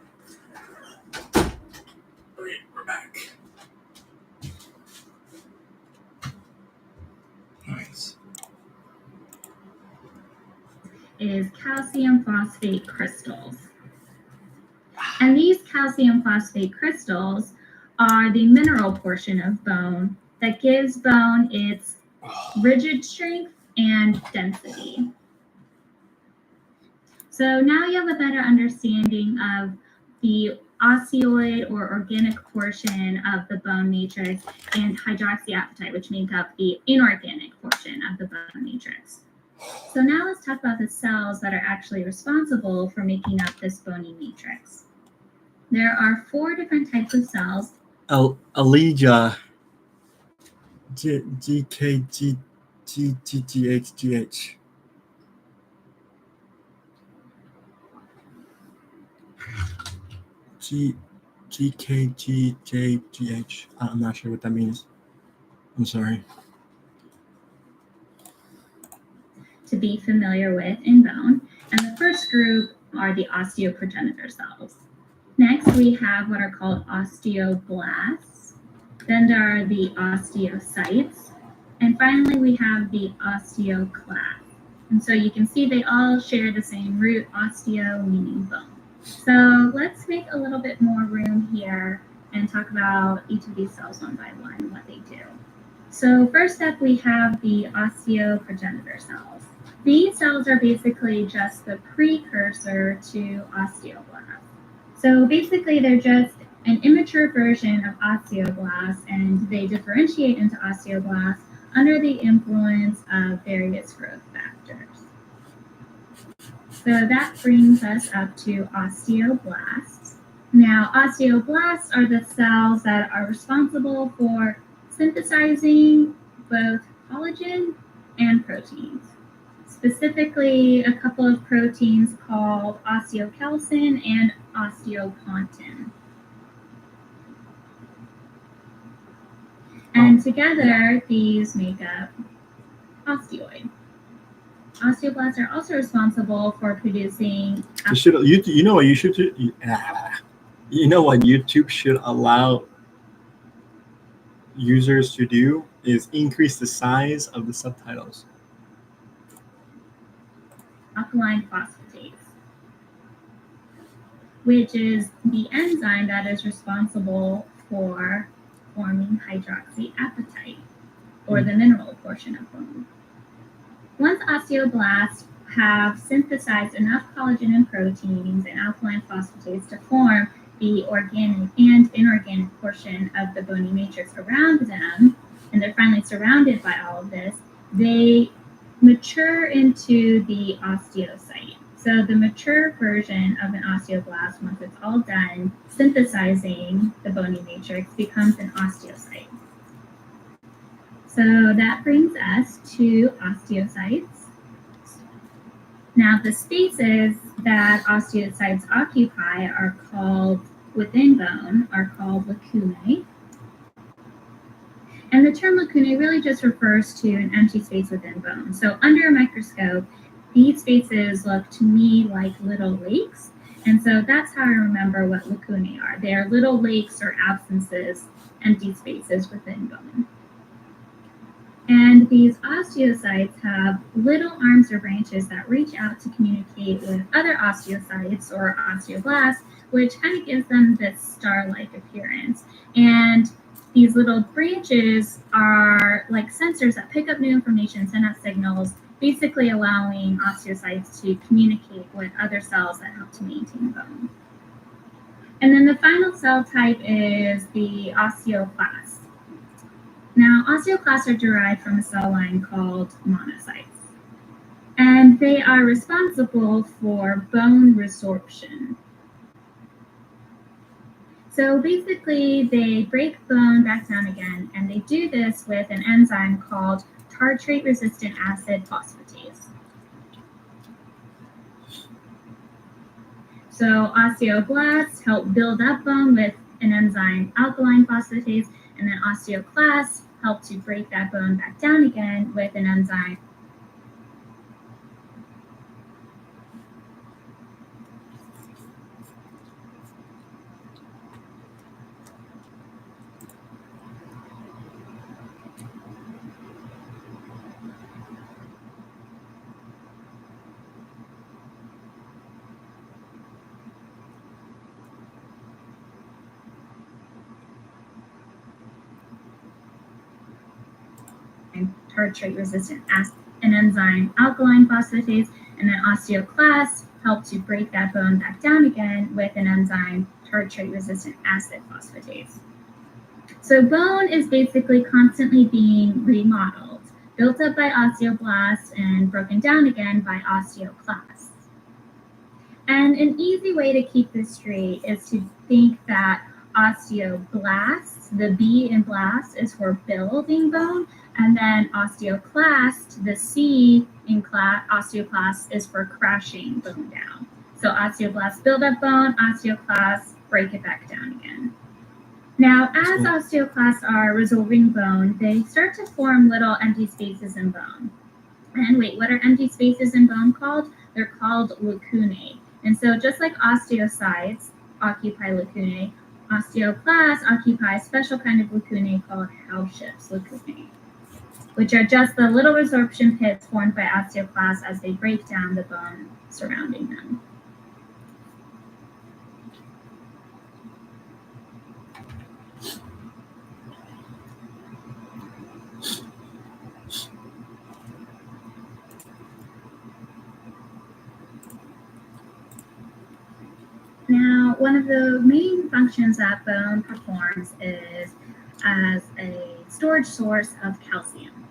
Okay, we're back. Nice. Is calcium phosphate crystals. And these calcium phosphate crystals are the mineral portion of bone that gives bone its rigid strength and density. So now you have a better understanding of the osteoid or organic portion of the bone matrix and hydroxyapatite, which make up the inorganic portion of the bone matrix. So now let's talk about the cells that are actually responsible for making up this bony matrix. There are 4 different types of cells. Allegia. GKGGGH. GKGJGH. I'm not sure what that means. I'm sorry. To be familiar with in bone. And the first group are the osteoprogenitor cells. Next, we have what are called osteoblasts. Then there are the osteocytes. And finally, we have the osteoclasts. And so you can see they all share the same root, osteo, meaning bone. So let's make a little bit more room here and talk about each of these cells one by one and what they do. So first up, we have the osteoprogenitor cells. These cells are basically just the precursor to osteoblasts. So basically, they're just an immature version of osteoblasts, and they differentiate into osteoblasts under the influence of various growth factors. So that brings us up to osteoblasts. Now, osteoblasts are the cells that are responsible for synthesizing both collagen and proteins. Specifically, a couple of proteins called osteocalcin and osteopontin. And together, these make up osteoid. Osteoblasts are also responsible for producing. You know what you should do? You know what YouTube should allow users to do is increase the size of the subtitles. Alkaline phosphatase, which is the enzyme that is responsible for forming hydroxyapatite, or the mineral portion of bone. Once osteoblasts have synthesized enough collagen and proteins and alkaline phosphatase to form the organic and inorganic portion of the bony matrix around them, and they're finally surrounded by all of this, they mature into the osteocyte. So the mature version of an osteoblast, once it's all done synthesizing the bony matrix, becomes an osteocyte. So that brings us to osteocytes. Now the spaces that osteocytes occupy are called, within bone, are called lacunae. And the term lacunae really just refers to an empty space within bone. So under a microscope, these spaces look to me like little lakes. And so that's how I remember what lacunae are. They are little lakes or absences, empty spaces within bone. And these osteocytes have little arms or branches that reach out to communicate with other osteocytes or osteoblasts, which kind of gives them this star-like appearance. And these little branches are like sensors that pick up new information, send out signals, basically allowing osteocytes to communicate with other cells that help to maintain bone. And then the final cell type is the osteoclasts. Now, osteoclasts are derived from a cell line called monocytes, and they are responsible for bone resorption. So basically, they break bone back down again, and they do this with an enzyme called tartrate-resistant acid phosphatase. So osteoblasts help build up bone with an enzyme alkaline phosphatase, and then osteoclasts help to break that bone back down again with an enzyme. Tartrate-resistant acid, an enzyme alkaline phosphatase, and then osteoclasts help to break that bone back down again with an enzyme tartrate-resistant acid phosphatase. So bone is basically constantly being remodeled, built up by osteoblasts and broken down again by osteoclasts. And an easy way to keep this straight is to think that osteoblasts, the B in blast is for building bone, and then osteoclast, the C in osteoclast is for crashing bone down. So osteoblasts build up bone, osteoclasts break it back down again. Now, as osteoclasts are resolving bone, they start to form little empty spaces in bone. And wait, what are empty spaces in bone called? They're called lacunae. And so just like osteocytes occupy lacunae, osteoclasts occupy a special kind of lacunae called Howship's lacunae, which are just the little resorption pits formed by osteoclasts as they break down the bone surrounding them. Now, one of the main functions that bone performs is as a storage source of calcium.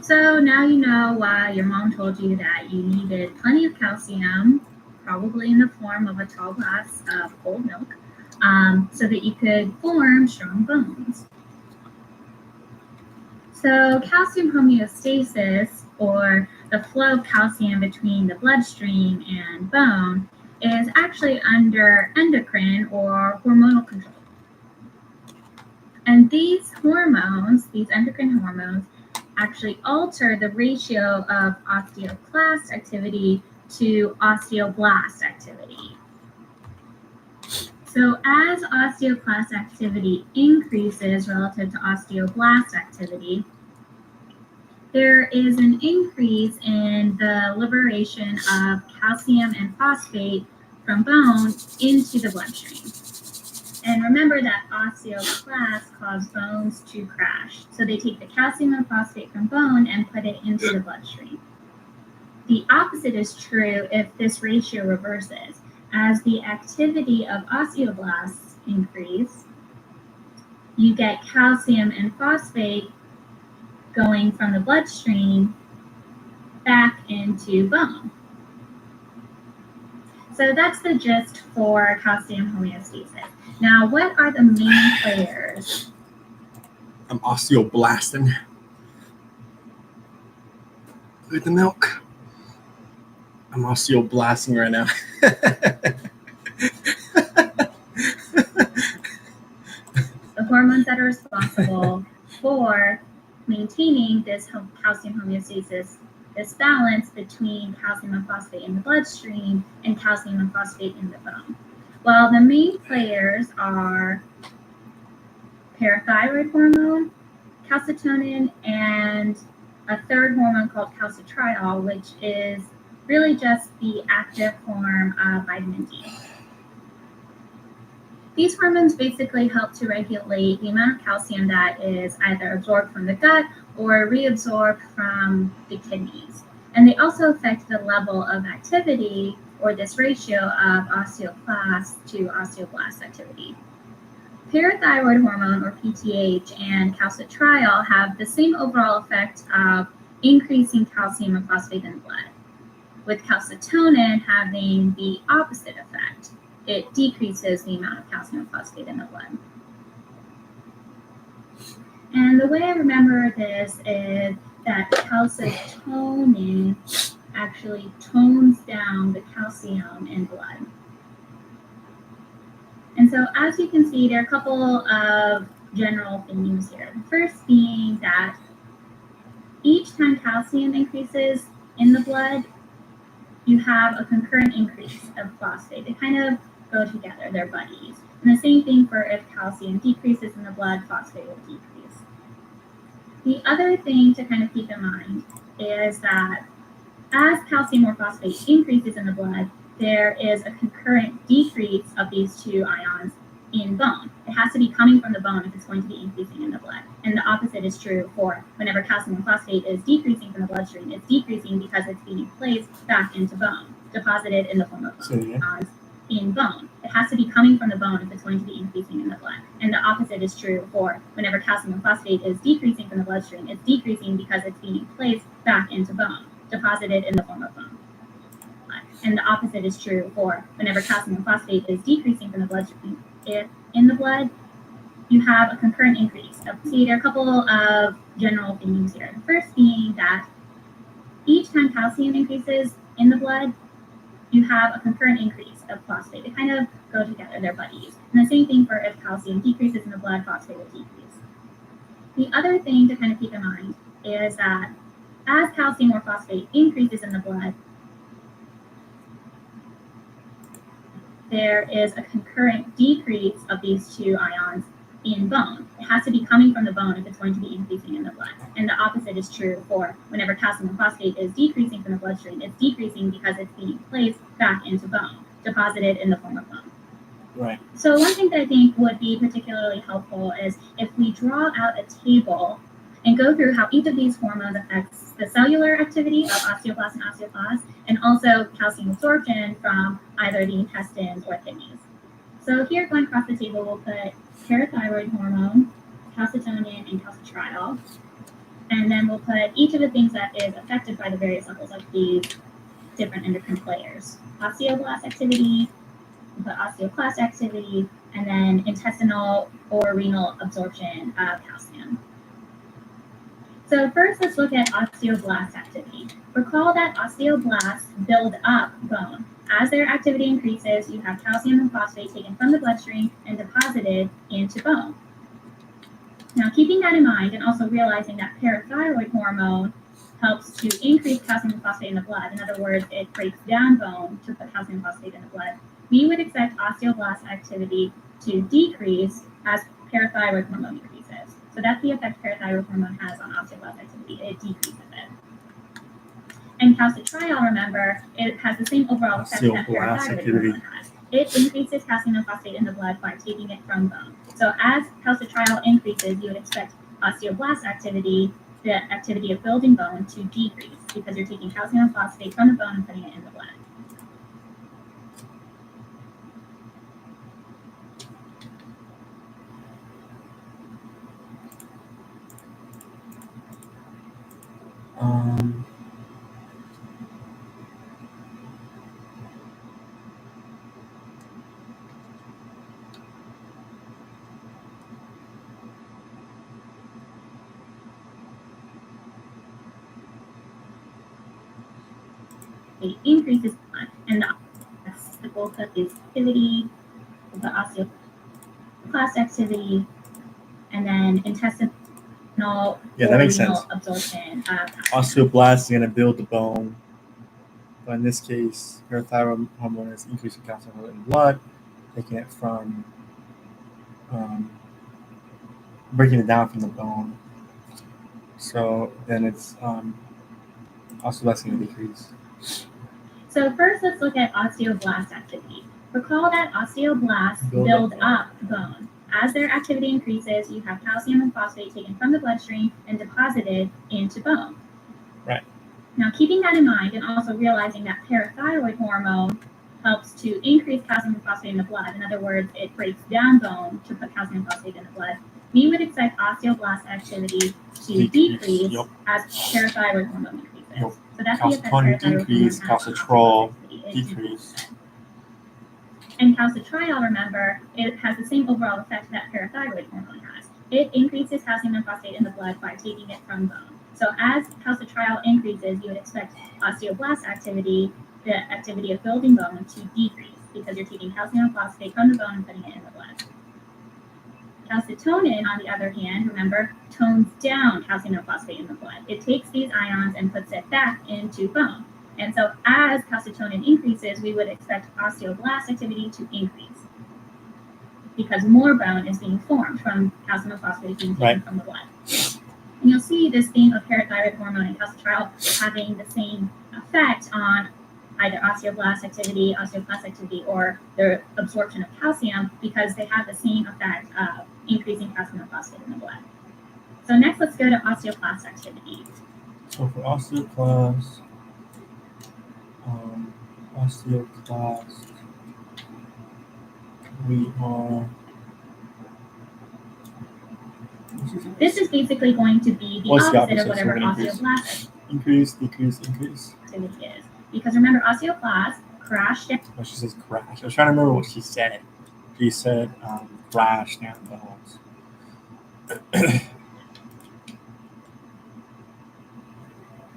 So now you know why your mom told you that you needed plenty of calcium, probably in the form of a tall glass of cold milk, so that you could form strong bones. So calcium homeostasis, or the flow of calcium between the bloodstream and bone, is actually under endocrine or hormonal control. And these hormones, these endocrine hormones, actually alter the ratio of osteoclast activity to osteoblast activity. So as osteoclast activity increases relative to osteoblast activity, there is an increase in the liberation of calcium and phosphate from bone into the bloodstream. And remember that osteoclasts cause bones to crash. So they take the calcium and phosphate from bone and put it into the bloodstream. The opposite is true if this ratio reverses. As the activity of osteoblasts increase, you get calcium and phosphate going from the bloodstream back into bone. So that's the gist for calcium homeostasis. Now, what are the main players? I'm osteoblasting. Look at the milk. I'm osteoblasting right now. The hormones that are responsible for maintaining this calcium homeostasis, this balance between calcium and phosphate in the bloodstream and calcium and phosphate in the bone. Well, the main players are parathyroid hormone, calcitonin, and a third hormone called calcitriol, which is really just the active form of vitamin D. These hormones basically help to regulate the amount of calcium that is either absorbed from the gut or reabsorbed from the kidneys. And they also affect the level of activity, or this ratio of osteoclast to osteoblast activity. Parathyroid hormone, or PTH, and calcitriol have the same overall effect of increasing calcium and phosphate in the blood, with calcitonin having the opposite effect. It decreases the amount of calcium and phosphate in the blood. And the way I remember this is that calcitonin actually tones down the calcium in blood. And so as you can see, there are a couple of general themes here. The first being that each time calcium increases in the blood, you have a concurrent increase of phosphate. They kind of go together, they're buddies. And the same thing for if calcium decreases in the blood, phosphate will decrease. The other thing to kind of keep in mind is that as calcium or phosphate increases in the blood, there is a concurrent decrease of these two ions in bone. It has to be coming from the bone if it's going to be increasing in the blood. And the opposite is true for whenever calcium and phosphate is decreasing from the bloodstream, it's decreasing because it's being placed back into bone, deposited in the form of bone ions in bone. It has to be coming from the bone if it's going to be increasing in the blood. And the opposite is true for whenever calcium and phosphate is decreasing from the bloodstream, it's decreasing because it's being placed back into bone, deposited in the form of bone. And the opposite is true for whenever calcium and phosphate is decreasing from the bloodstream. In the blood, you have a concurrent increase. See, there are a couple of general themes here. The first being that each time calcium increases in the blood, you have a concurrent increase of phosphate. They kind of go together, they're buddies. And the same thing for if calcium decreases in the blood, phosphate will decrease. The other thing to kind of keep in mind is that as calcium or phosphate increases in the blood, there is a concurrent decrease of these two ions in bone. It has to be coming from the bone if it's going to be increasing in the blood. And the opposite is true for whenever calcium and phosphate is decreasing from the bloodstream, it's decreasing because it's being placed back into bone, deposited in the form of bone. Right. So one thing that I think would be particularly helpful is if we draw out a table and go through how each of these hormones affects the cellular activity of osteoblasts and osteoclasts, and also calcium absorption from either the intestines or kidneys. So here, going across the table, we'll put parathyroid hormone, calcitonin, and calcitriol. And then we'll put each of the things that is affected by the various levels of these different endocrine players. Osteoblast activity, we'll put osteoclast activity, and then intestinal or renal absorption of calcium. So first, let's look at osteoblast activity. Recall that osteoblasts build up bone. As their activity increases, you have calcium and phosphate taken from the bloodstream and deposited into bone. Now, keeping that in mind and also realizing that parathyroid hormone helps to increase calcium and phosphate in the blood, in other words, it breaks down bone to put calcium and phosphate in the blood, we would expect osteoblast activity to decrease as parathyroid hormone increases. So that's the effect parathyroid hormone has on osteoblast activity. It decreases it. And calcitriol, remember, it has the same overall effect that parathyroid hormone has. It increases calcium and phosphate in the blood by taking it from bone. So as calcitriol increases, you would expect osteoblast activity, the activity of building bone, to decrease because you're taking calcium and phosphate from the bone and putting it in the blood. phosphate increases blood, and the bulk of is activity, the osteoclast activity, and then intestinal Yeah, or that makes renal sense. absorption of Osteoblast is going to build the bone, but in this case, parathyroid hormone is increasing calcium in blood, taking it from breaking it down from the bone. So then it's osteoblast going to decrease. So first, let's look at osteoblast activity. Recall that osteoblasts build up bone. As their activity increases, you have calcium and phosphate taken from the bloodstream and deposited into bone. Right. Now, keeping that in mind and also realizing that parathyroid hormone helps to increase calcium and phosphate in the blood, in other words, it breaks down bone to put calcium and phosphate in the blood, we would expect osteoblast activity to decrease as parathyroid hormone increases. So that's the effect parathyroid increase, calcitrol decrease. And calcitriol, remember, it has the same overall effect that parathyroid hormone has. It increases calcium and phosphate in the blood by taking it from bone. So as calcitriol increases, you would expect osteoblast activity, the activity of building bone, to decrease because you're taking calcium and phosphate from the bone and putting it in the blood. Calcitonin, on the other hand, remember, tones down calcium and phosphate in the blood. It takes these ions and puts it back into bone. And so as calcitonin increases, we would expect osteoblast activity to increase because more bone is being formed from calcium and phosphate being taken from the blood. And you'll see this theme of parathyroid hormone and calcitriol having the same effect on either osteoblast activity, osteoclast activity, or the absorption of calcium because they have the same effect of increasing calcium and phosphate in the blood. So next, let's go to osteoclast activity. So for osteoclast, we are. This is basically going to be the opposite of whatever osteoblast increase, decrease, increase activity is. Because remember, osteoclast crashed down. Oh, she says crash. I was trying to remember what she said. She said crash down bones.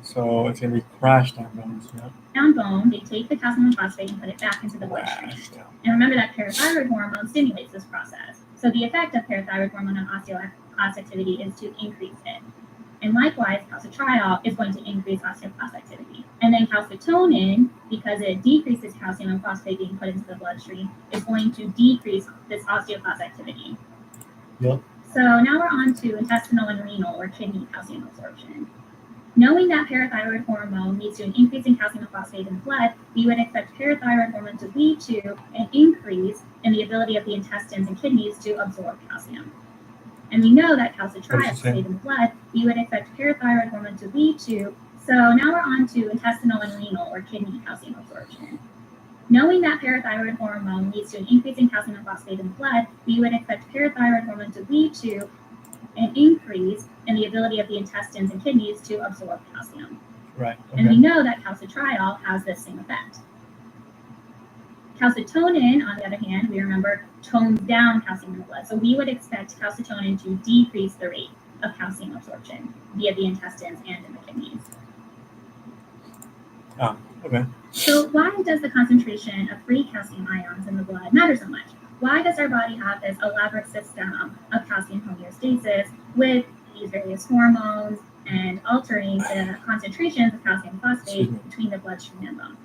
So it's going to be crash down bones, yeah. Down bone, they take the calcium and phosphate and put it back into the bloodstream. And remember that parathyroid hormone stimulates this process. So the effect of parathyroid hormone on osteoclast activity is to increase it. And likewise, calcitriol is going to increase osteoclast activity. And then calcitonin, because it decreases calcium and phosphate being put into the bloodstream, is going to decrease this osteoclast activity. Yep. So now we're on to intestinal and renal or kidney calcium absorption. Knowing that parathyroid hormone leads to an increase in calcium and phosphate in the blood, we would expect parathyroid hormone to lead to an increase in the ability of the intestines and kidneys to absorb calcium. And we know that calcitriol stayed in the blood, we would expect parathyroid hormone to lead to. So now we're on to intestinal and renal or kidney calcium absorption. Knowing that parathyroid hormone leads to an increase in calcium and phosphate in the blood, we would expect parathyroid hormone to lead to an increase in the ability of the intestines and kidneys to absorb calcium. Right. Okay. And we know that calcitriol has this same effect. Calcitonin, on the other hand, we remember tones down calcium in the blood. So we would expect calcitonin to decrease the rate of calcium absorption via the intestines and in the kidneys. Oh, okay. So why does the concentration of free calcium ions in the blood matter so much? Why does our body have this elaborate system of calcium homeostasis with these various hormones and altering the concentrations of calcium phosphate between the bloodstream and bone?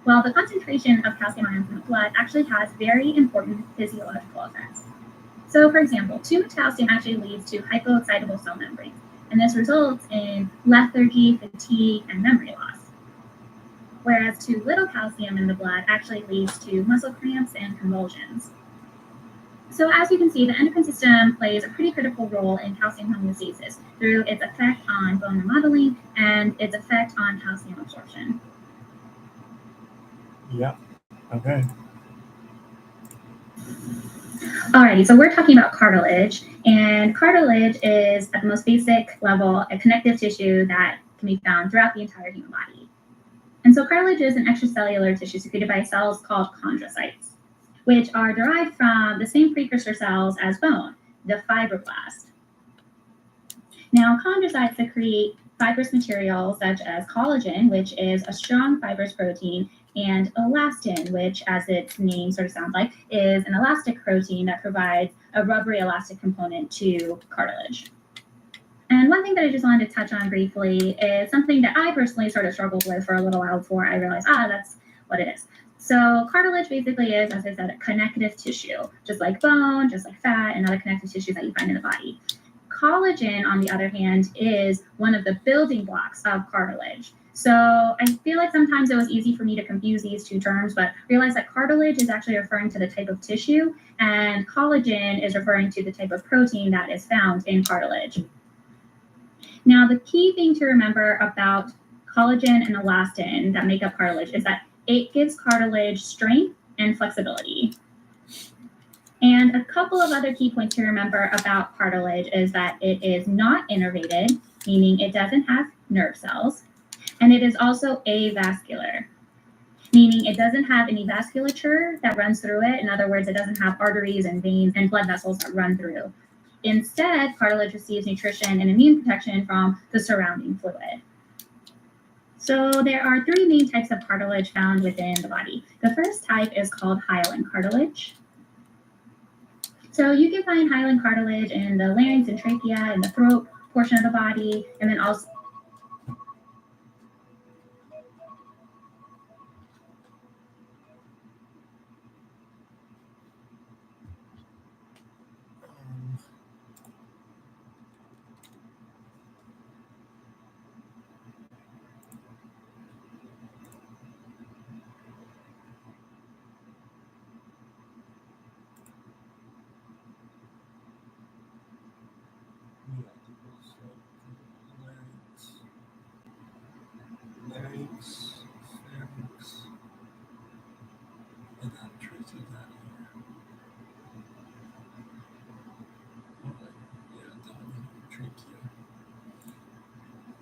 Well, the concentration of calcium ions in the blood actually has very important physiological effects. So, for example, too much calcium actually leads to hypoexcitable cell membranes, and this results in lethargy, fatigue, and memory loss. Whereas too little calcium in the blood actually leads to muscle cramps and convulsions. So as you can see, the endocrine system plays a pretty critical role in calcium homeostasis through its effect on bone remodeling and its effect on calcium absorption. Yeah, okay. Alrighty, so we're talking about cartilage, and cartilage is at the most basic level a connective tissue that can be found throughout the entire human body. And so cartilage is an extracellular tissue secreted by cells called chondrocytes, which are derived from the same precursor cells as bone, the fibroblast. Now, chondrocytes secrete fibrous materials such as collagen, which is a strong fibrous protein, and elastin, which, as its name sort of sounds like, is an elastic protein that provides a rubbery elastic component to cartilage. And one thing that I just wanted to touch on briefly is something that I personally sort of struggled with for a little while before I realized, that's what it is. So cartilage basically is, as I said, a connective tissue, just like bone, just like fat, and other connective tissues that you find in the body. Collagen, on the other hand, is one of the building blocks of cartilage. So I feel like sometimes it was easy for me to confuse these two terms, but realize that cartilage is actually referring to the type of tissue, and collagen is referring to the type of protein that is found in cartilage. Now, the key thing to remember about collagen and elastin that make up cartilage is that it gives cartilage strength and flexibility. And a couple of other key points to remember about cartilage is that it is not innervated, meaning it doesn't have nerve cells, and it is also avascular, meaning it doesn't have any vasculature that runs through it. In other words, it doesn't have arteries and veins and blood vessels that run through. Instead, cartilage receives nutrition and immune protection from the surrounding fluid. So there are three main types of cartilage found within the body. The first type is called hyaline cartilage. So you can find hyaline cartilage in the larynx and trachea, in the throat portion of the body, and then also larynx, pharynx, and then tracing that here. Alright, yeah, down in trachea.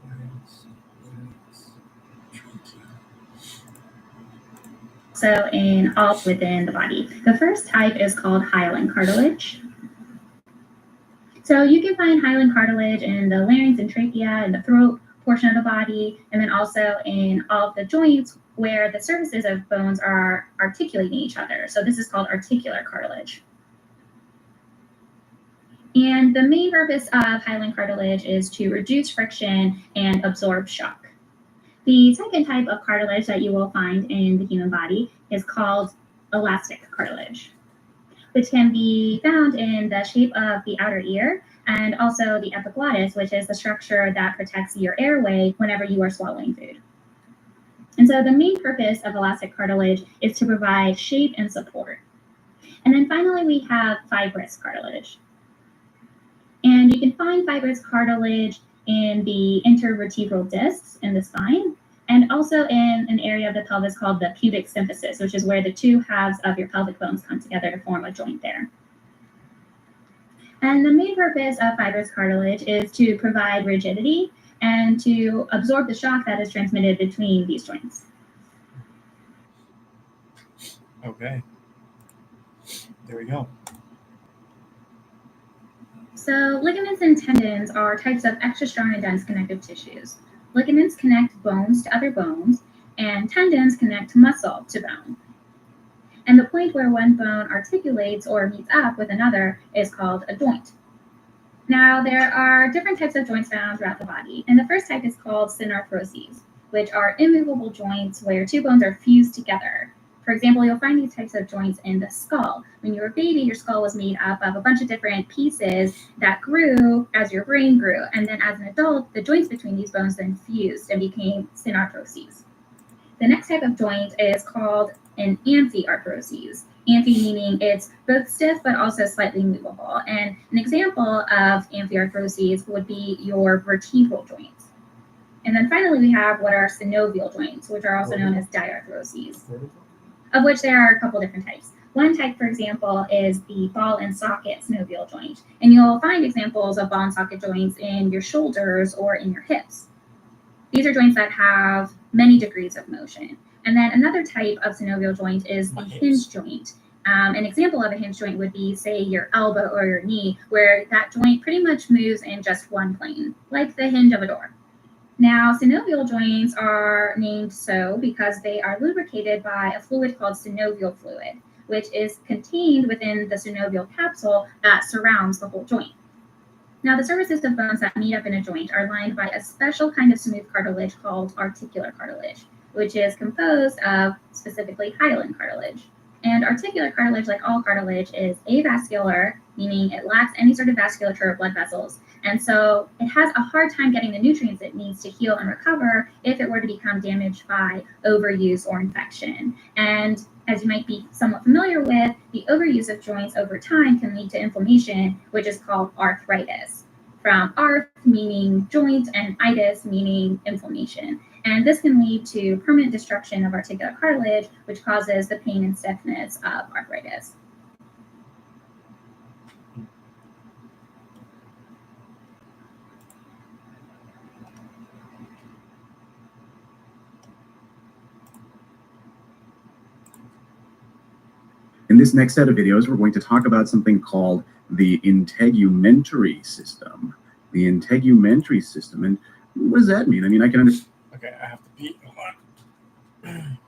Larynx, trachea. so in all within the body. The first type is called hyaline cartilage. So you can find hyaline cartilage in the larynx and trachea, in the throat portion of the body, and then also in all of the joints where the surfaces of bones are articulating each other. So this is called articular cartilage. And the main purpose of hyaline cartilage is to reduce friction and absorb shock. The second type of cartilage that you will find in the human body is called elastic cartilage, which can be found in the shape of the outer ear and also the epiglottis, which is the structure that protects your airway whenever you are swallowing food. And so the main purpose of elastic cartilage is to provide shape and support. And then finally, we have fibrous cartilage. And you can find fibrous cartilage in the intervertebral discs in the spine, and also in an area of the pelvis called the pubic symphysis, which is where the two halves of your pelvic bones come together to form a joint there. And the main purpose of fibrous cartilage is to provide rigidity and to absorb the shock that is transmitted between these joints. Okay. There we go. So ligaments and tendons are types of extra strong and dense connective tissues. Ligaments connect bones to other bones, and tendons connect muscle to bone. And the point where one bone articulates or meets up with another is called a joint. Now, there are different types of joints found throughout the body, and the first type is called synarthroses, which are immovable joints where two bones are fused together. For example, you'll find these types of joints in the skull. When you were a baby, your skull was made up of a bunch of different pieces that grew as your brain grew, and then as an adult, the joints between these bones then fused and became synarthroses. The next type of joint is called an amphiarthrosis. Amphi meaning it's both stiff but also slightly movable. And an example of amphiarthrosis would be your vertebral joints. And then finally, we have what are synovial joints, which are also known as diarthroses, of which there are a couple different types. One type, for example, is the ball and socket synovial joint. And you'll find examples of ball and socket joints in your shoulders or in your hips. These are joints that have many degrees of motion. And then another type of synovial joint is the hinge joint. An example of a hinge joint would be, say, your elbow or your knee, where that joint pretty much moves in just one plane, like the hinge of a door. Now, synovial joints are named so because they are lubricated by a fluid called synovial fluid, which is contained within the synovial capsule that surrounds the whole joint. Now, the surfaces of bones that meet up in a joint are lined by a special kind of smooth cartilage called articular cartilage, which is composed of specifically hyaline cartilage. And articular cartilage, like all cartilage, is avascular, meaning it lacks any sort of vasculature or blood vessels. And so it has a hard time getting the nutrients it needs to heal and recover if it were to become damaged by overuse or infection. And as you might be somewhat familiar with, the overuse of joints over time can lead to inflammation, which is called arthritis. From arth meaning joint and itis meaning inflammation. And this can lead to permanent destruction of articular cartilage, which causes the pain and stiffness of arthritis. In this next set of videos, we're going to talk about something called the integumentary system. The integumentary system. And what does that mean? I mean, I can understand. Okay, I have to pee. Hold on.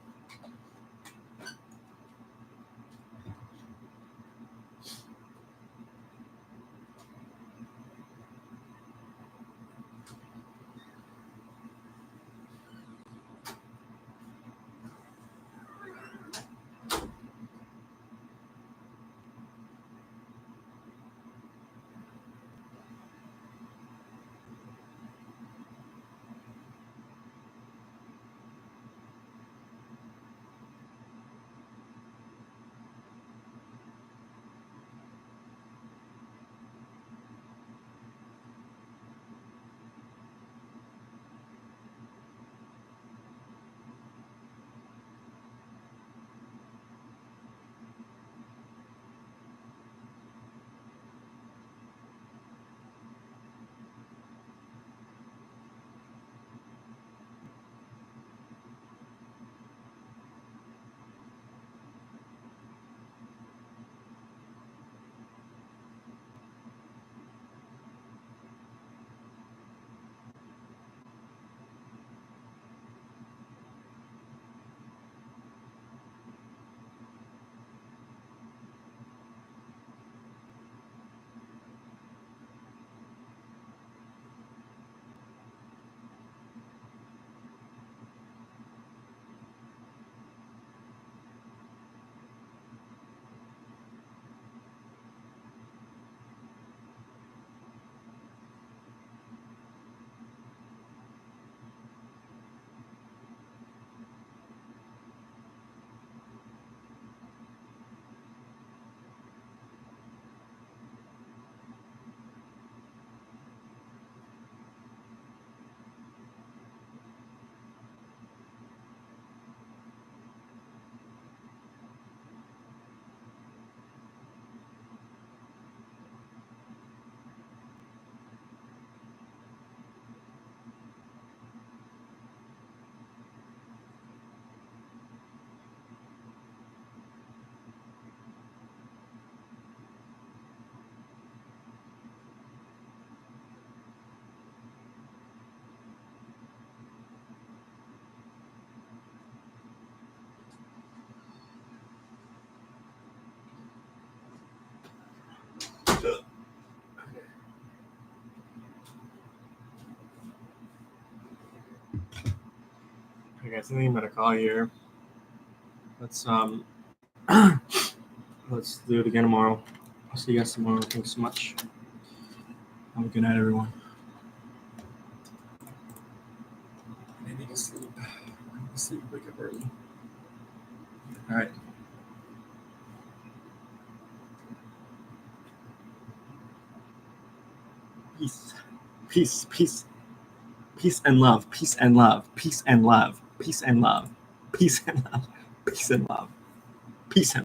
Okay, guys, I think I'm gonna call here. Let's let's do it again tomorrow. I'll see you guys tomorrow. Thanks so much. Have a good night, everyone. I need to sleep. I need to sleep. Wake up early. All right. Peace. Peace. Peace. Peace and love. Peace and love. Peace and love. Peace and love. Peace and love. Peace and love. Peace and